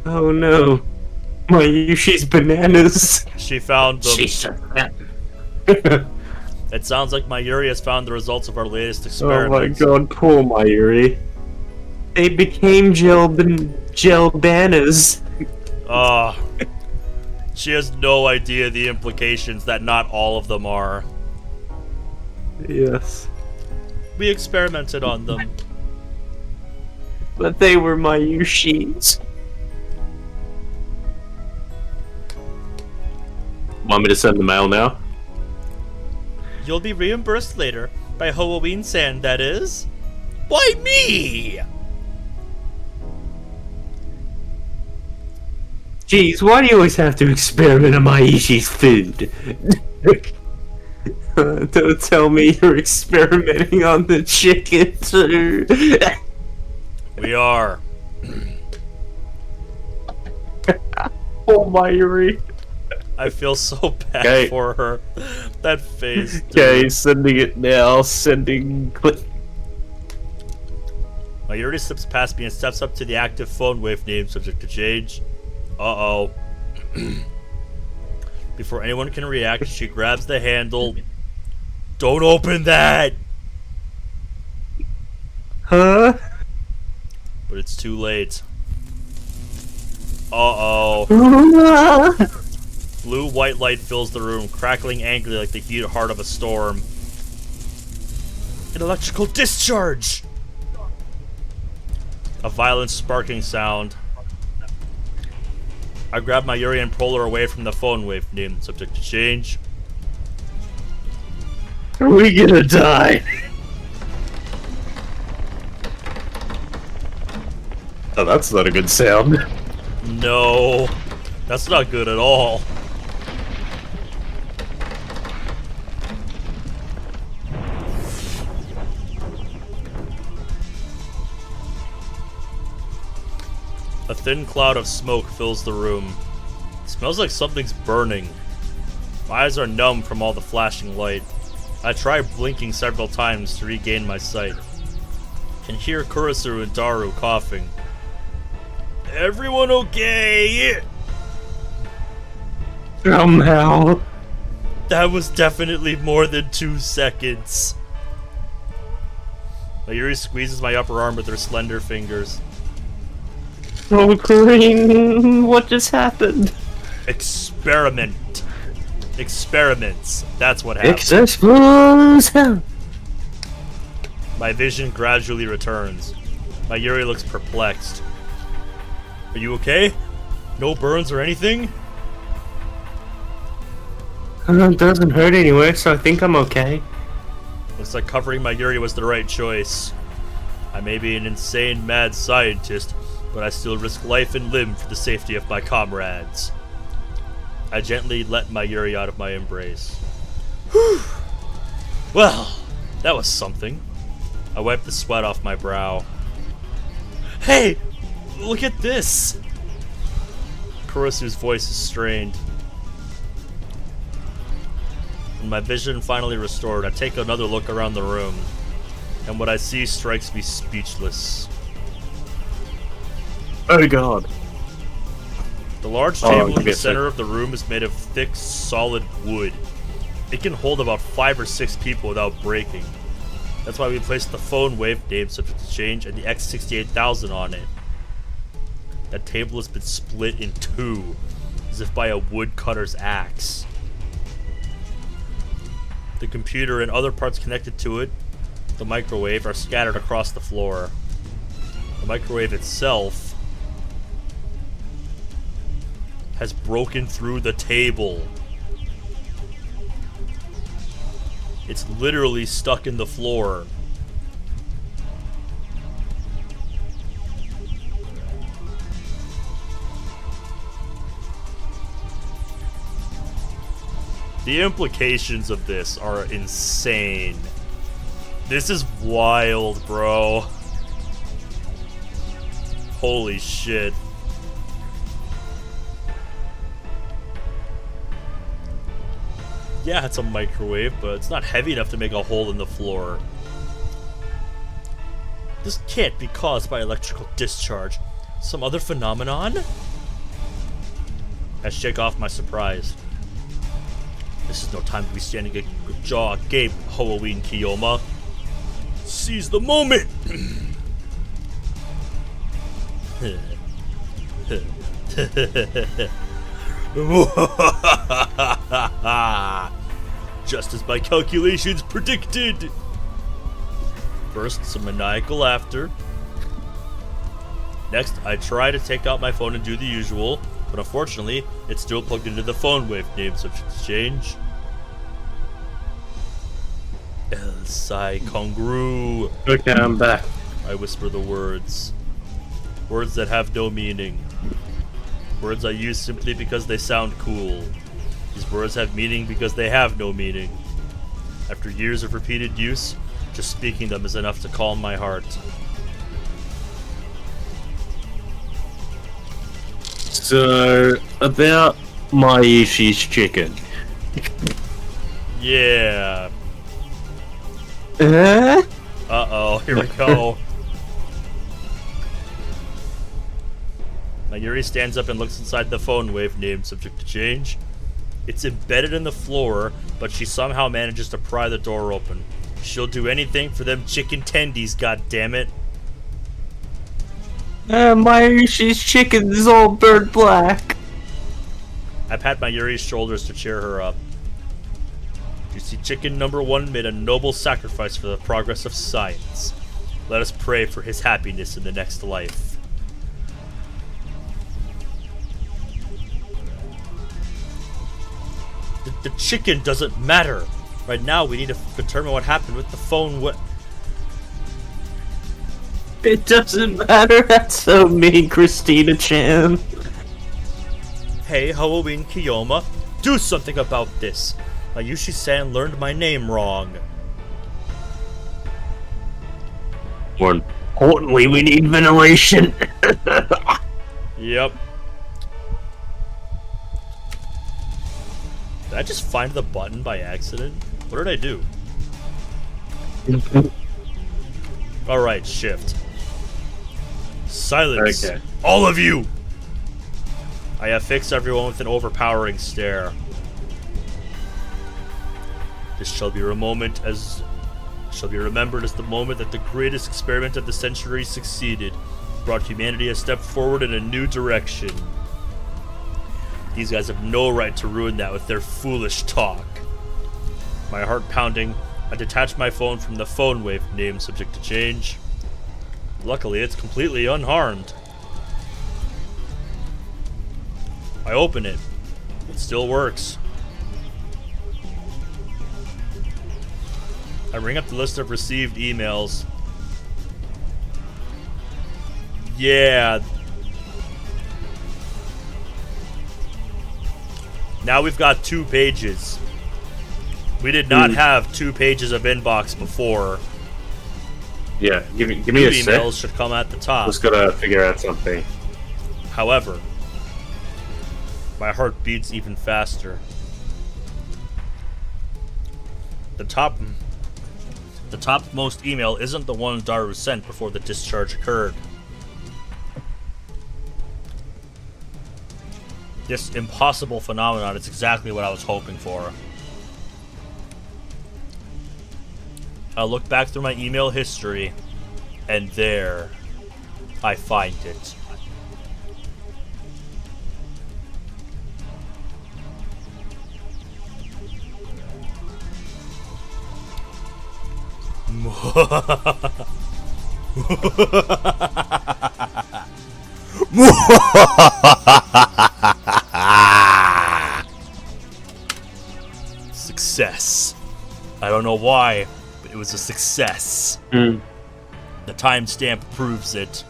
Oh no. Mayushi's bananas. She found them. She's It sounds like Mayuri has found the results of our latest Oh my experiments. God, poor Mayuri. They became gel banners. She has no idea the implications that not all of them are. Yes. We experimented on them. But they were Mayushi's. Want me to send the mail now? You'll be reimbursed later by Halloween-san, that is. Why me? Jeez, why do you always have to experiment on Maishi's food? Don't tell me you're experimenting on the chicken too. We are. Oh, Mayuri. I feel so bad for her. That face. Dude. Okay, sending it now. Sending. Mayuri slips past me and steps up to the active phone wave name subject to change. Uh-oh. Before anyone can react, she grabs the handle. Don't open that! Huh? But it's too late. Uh-oh. Blue white light fills the room, crackling angrily like the heat heart of a storm. An electrical discharge! A violent sparking sound. I grab Mayuri and pull her away from the phone wave name subject to change. Are we gonna die? Oh, that's not a good sound. No, that's not good at all. A thin cloud of smoke fills the room. It smells like something's burning. My eyes are numb from all the flashing light. I try blinking several times to regain my sight. Can hear Kurosuru and Daru coughing. Everyone okay? Somehow. That was definitely more than 2 seconds. Mayuri squeezes my upper arm with her slender fingers. Oh, Green, what just happened? Experiment. Experiments. That's what happened. Explosion! My vision gradually returns. Mayuri looks perplexed. Are you okay? No burns or anything? It doesn't hurt anywhere, so I think I'm okay. Looks like covering Mayuri was the right choice. I may be an insane mad scientist, but I still risk life and limb for the safety of my comrades. I gently let Mayuri out of my embrace. Whew. Well, that was something. I wiped the sweat off my brow. Hey! Look at this! Kurosu's voice is strained. When my vision finally restored, I take another look around the room, and what I see strikes me speechless. Oh god. The large table in the center of the room is made of thick, solid wood. It can hold about 5 or 6 people without breaking. That's why we placed the phone wave name subject to change and the X68000 on it. That table has been split in 2, as if by a woodcutter's axe. The computer and other parts connected to it, the microwave, are scattered across the floor. The microwave itself has broken through the table. It's literally stuck in the floor. The implications of this are insane. This is wild, bro. Holy shit. Yeah, it's a microwave, but it's not heavy enough to make a hole in the floor. This can't be caused by electrical discharge. Some other phenomenon? I shake off my surprise. This is no time to be standing a jaw agape, Halloween Kiyoma. Seize the moment! Just as my calculations predicted! First, some maniacal laughter. Next, I try to take out my phone and do the usual, but unfortunately, it's still plugged into the phone wave name subject to change. El Sai Congru. Okay, I'm back. I whisper the words. Words that have no meaning. Words I use simply because they sound cool. These words have meaning because they have no meaning. After years of repeated use, just speaking them is enough to calm my heart. So, about Maishi's chicken. Yeah. Uh-oh, here we go. Mayuri stands up and looks inside the phone wave name, subject to change. It's embedded in the floor, but she somehow manages to pry the door open. She'll do anything for them chicken tendies, goddammit. Maishi's chicken is all burnt black. I pat Mayuri's shoulders to cheer her up. You see, chicken number 1 made a noble sacrifice for the progress of science. Let us pray for his happiness in the next life. The chicken doesn't matter. Right now, we need to determine what happened with the phone. It doesn't matter. That's so mean, Christina-chan. Hey, Halloween Kiyoma, do something about this. Mayushi-san learned my name wrong. More importantly, we need ventilation. Yep. Did I just find the button by accident? What did I do? Alright, shift. Silence. Okay. All of you! I affix everyone with an overpowering stare. This shall be remembered as the moment that the greatest experiment of the century succeeded, brought humanity a step forward in a new direction. These guys have no right to ruin that with their foolish talk. My heart pounding, I detach my phone from the phone wave name, subject to change. Luckily, it's completely unharmed. I open it. It still works. I bring up the list of received emails. Yeah. Now we've got 2 pages. We did not have 2 pages of inbox before. Yeah, give me a sec. Emails should come at the top. Just gotta figure out something. However, my heart beats even faster. The topmost email isn't the one Daru sent before the discharge occurred. This impossible phenomenon is exactly what I was hoping for. I look back through my email history, and there, I find it. Success. I don't know why, but it was a success. The timestamp proves it.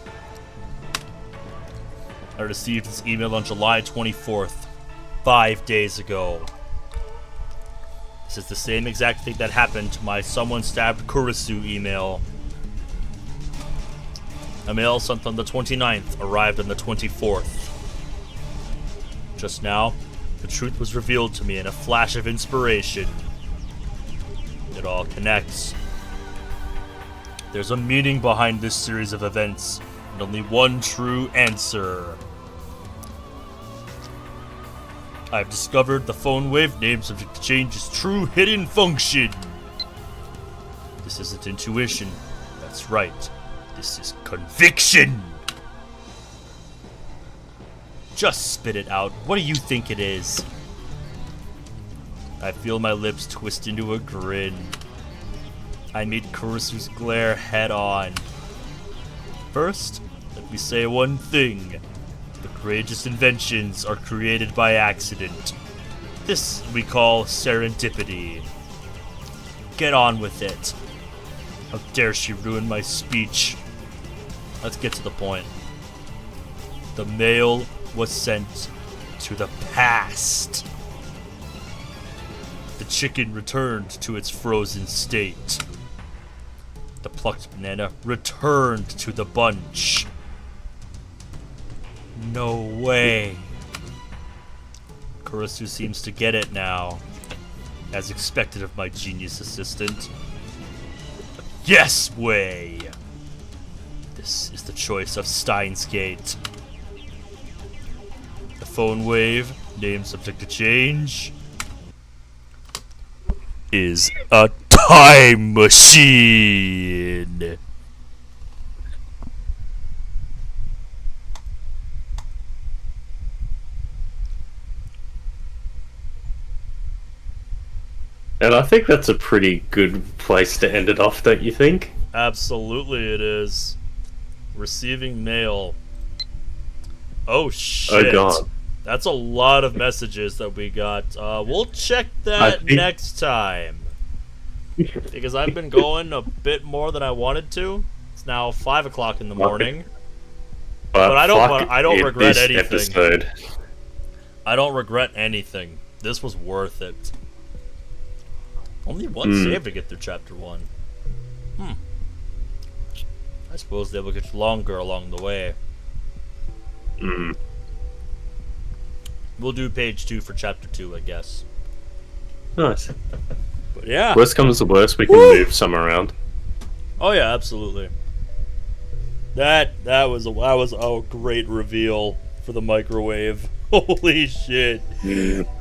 I received this email on July 24th, 5 days ago. This is the same exact thing that happened to my someone stabbed Kurisu email. A mail sent on the 29th arrived on the 24th. Just now, the truth was revealed to me in a flash of inspiration. It all connects. There's a meaning behind this series of events, and only one true answer. I've discovered the phone wave name subject to change's true hidden function. This isn't intuition. That's right. This is conviction. Just spit it out. What do you think it is? I feel my lips twist into a grin. I meet Kurisu's glare head on. First, let me say one thing. The greatest inventions are created by accident. This we call serendipity. Get on with it. How dare she ruin my speech? Let's get to the point. The mail was sent to the past. The chicken returned to its frozen state. The plucked banana returned to the bunch. No way. Kurisu seems to get it now, as expected of my genius assistant. Yes way! This is the choice of Steins Gate. The phone wave, name subject to change, is a time machine! And I think that's a pretty good place to end it off, don't you think? Absolutely it is. Receiving mail. Oh shit. Oh god. That's a lot of messages that we got. We'll check that next time. Because I've been going a bit more than I wanted to. It's now 5 o'clock in the morning. But I don't regret anything. Episode. I don't regret anything. This was worth it. Only one save to get through chapter 1. I suppose they will get longer along the way. We'll do page 2 for chapter 2, I guess. Nice. But yeah. Worst comes to worst, we can move some around. Oh yeah, absolutely. That was a great reveal for the microwave. Holy shit.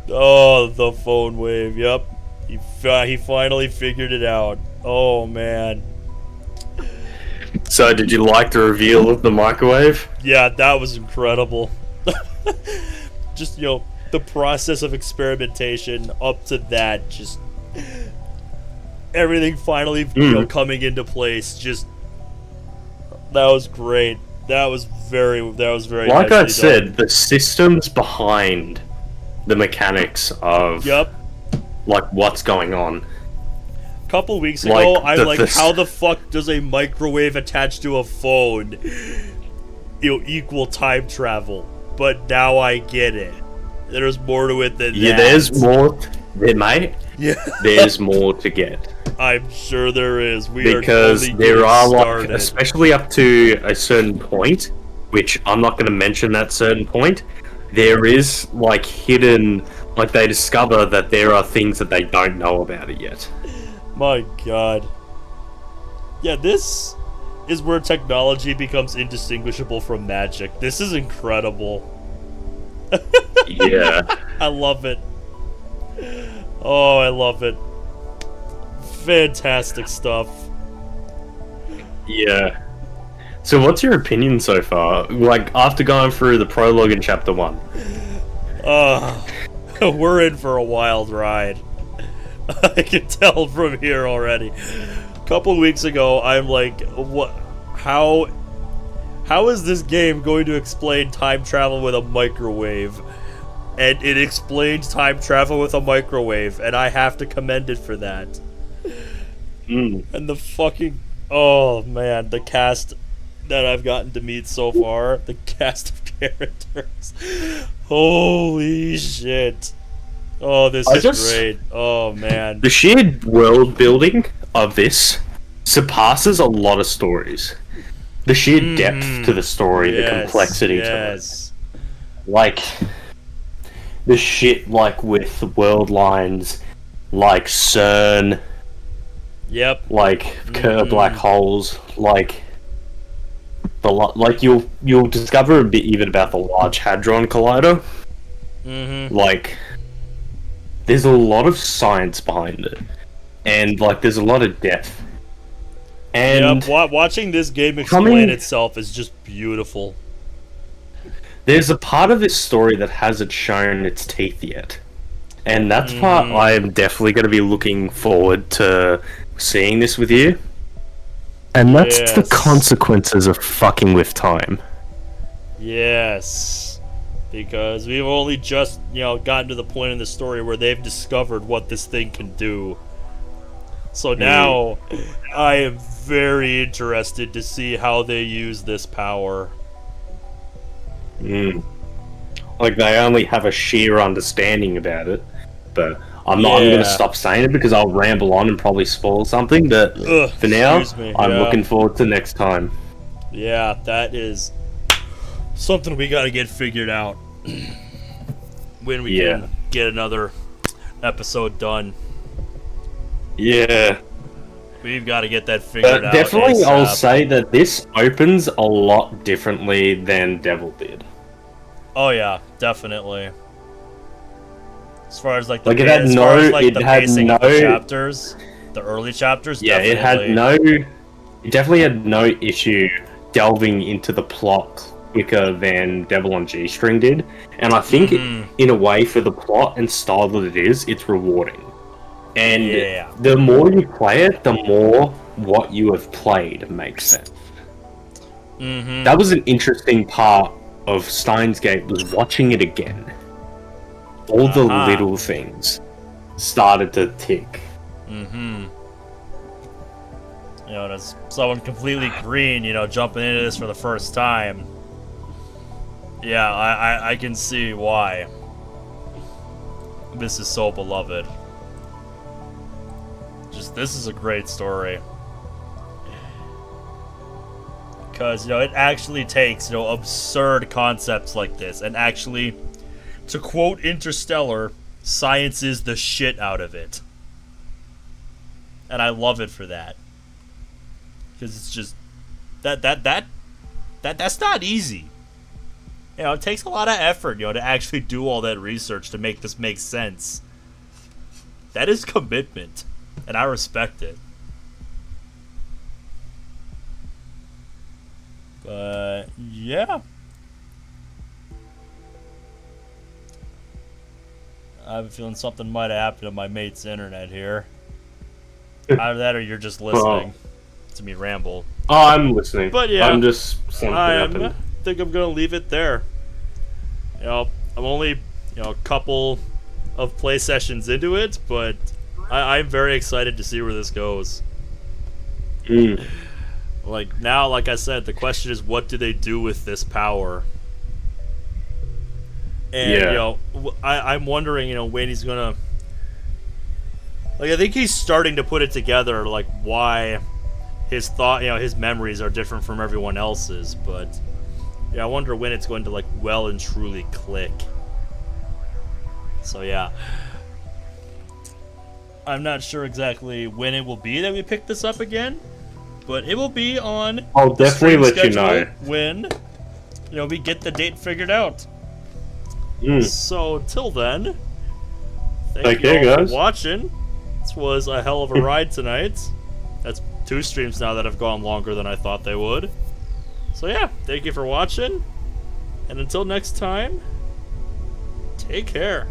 Oh, the phone wave. Yep. He finally figured it out. Oh man. So, did you like the reveal of the microwave? Yeah, that was incredible. Just, the process of experimentation up to that, just everything finally coming into place. Just that was great. That was very like I said, the systems behind the mechanics of like what's going on. A couple weeks ago, how the fuck does a microwave attached to a phone equal time travel? But now I get it. There's more to it than that. Yeah, there's more. There, mate. Yeah, there's more to get. I'm sure there is. Because there are like, especially up to a certain point, which I'm not going to mention that certain point. There is like hidden, like they discover that there are things that they don't know about it yet. My god. Yeah, this is where technology becomes indistinguishable from magic. This is incredible. Yeah. I love it. Oh, I love it. Fantastic stuff. Yeah. So what's your opinion so far? Like, after going through the prologue in chapter 1? We're in for a wild ride. I can tell from here already. A couple weeks ago, I'm like, what? How is this game going to explain time travel with a microwave? And it explains time travel with a microwave, and I have to commend it for that. And the fucking... Oh, man, the cast that I've gotten to meet so far. The cast of characters. Holy shit. Oh, this is great. Oh, man. The sheer world building of this surpasses a lot of stories. The sheer depth to the story, the complexity to it. Like, the shit, like, with the world lines, like CERN. Yep. Like, black holes, like... you'll discover a bit even about the Large Hadron Collider. Like, there's a lot of science behind it, and like there's a lot of depth. And watching this game explain itself is just beautiful. There's a part of this story that hasn't shown its teeth yet, and that's part I am definitely going to be looking forward to seeing this with you. And that's the consequences of fucking with time. Yes. Because we've only just, gotten to the point in the story where they've discovered what this thing can do. So now, I am very interested to see how they use this power. Like, they only have a sheer understanding about it. But I'm going to stop saying it because I'll ramble on and probably spoil something. But for now, I'm looking forward to next time. Yeah, that is something we got to get figured out when we can. get another episode done. Yeah. We've got to get that figured out. Definitely, ASAP. I'll say that this opens a lot differently than Devil did. Oh yeah, definitely. As far as like the Like, it had no, it had pacing no of the chapters, the early chapters. Yeah, definitely. it definitely had no issue delving into the plot quicker than Devil on G-String did, and I think in a way for the plot and style that it is, it's rewarding. And the more you play it, the more what you have played makes sense. That was an interesting part of Steins Gate, was watching it again. All the little things started to tick. You know, as someone completely green, you know, jumping into this for the first time. Yeah, I can see why this is so beloved. Just, this is a great story. Because, you know, it actually takes, you know, absurd concepts like this and actually, to quote Interstellar, sciences the shit out of it. And I love it for that. Because it's just, that's not easy. You know, it takes a lot of effort, you know, to actually do all that research to make this make sense. That is commitment. And I respect it. But, yeah. I have a feeling something might have happened to my mate's internet here. Either that or you're just listening to me ramble. Oh, I'm listening. But yeah, I'm just something happened. I think I'm gonna leave it there. You know, I'm only, you know, a couple of play sessions into it, but I'm very excited to see where this goes. Like, now, like I said, the question is, what do they do with this power? And, you know, I'm wondering, you know, when he's gonna... Like, I think he's starting to put it together, like, why his thought, you know, his memories are different from everyone else's, but... Yeah, I wonder when it's going to, like, well and truly click. So, yeah. I'm not sure exactly when it will be that we pick this up again, but it will be on I'll definitely let you know when, you know, we get the date figured out. So till then, thank you all guys for watching. This was a hell of a ride tonight. That's 2 streams now that have gone longer than I thought they would. So yeah, thank you for watching, and until next time, take care.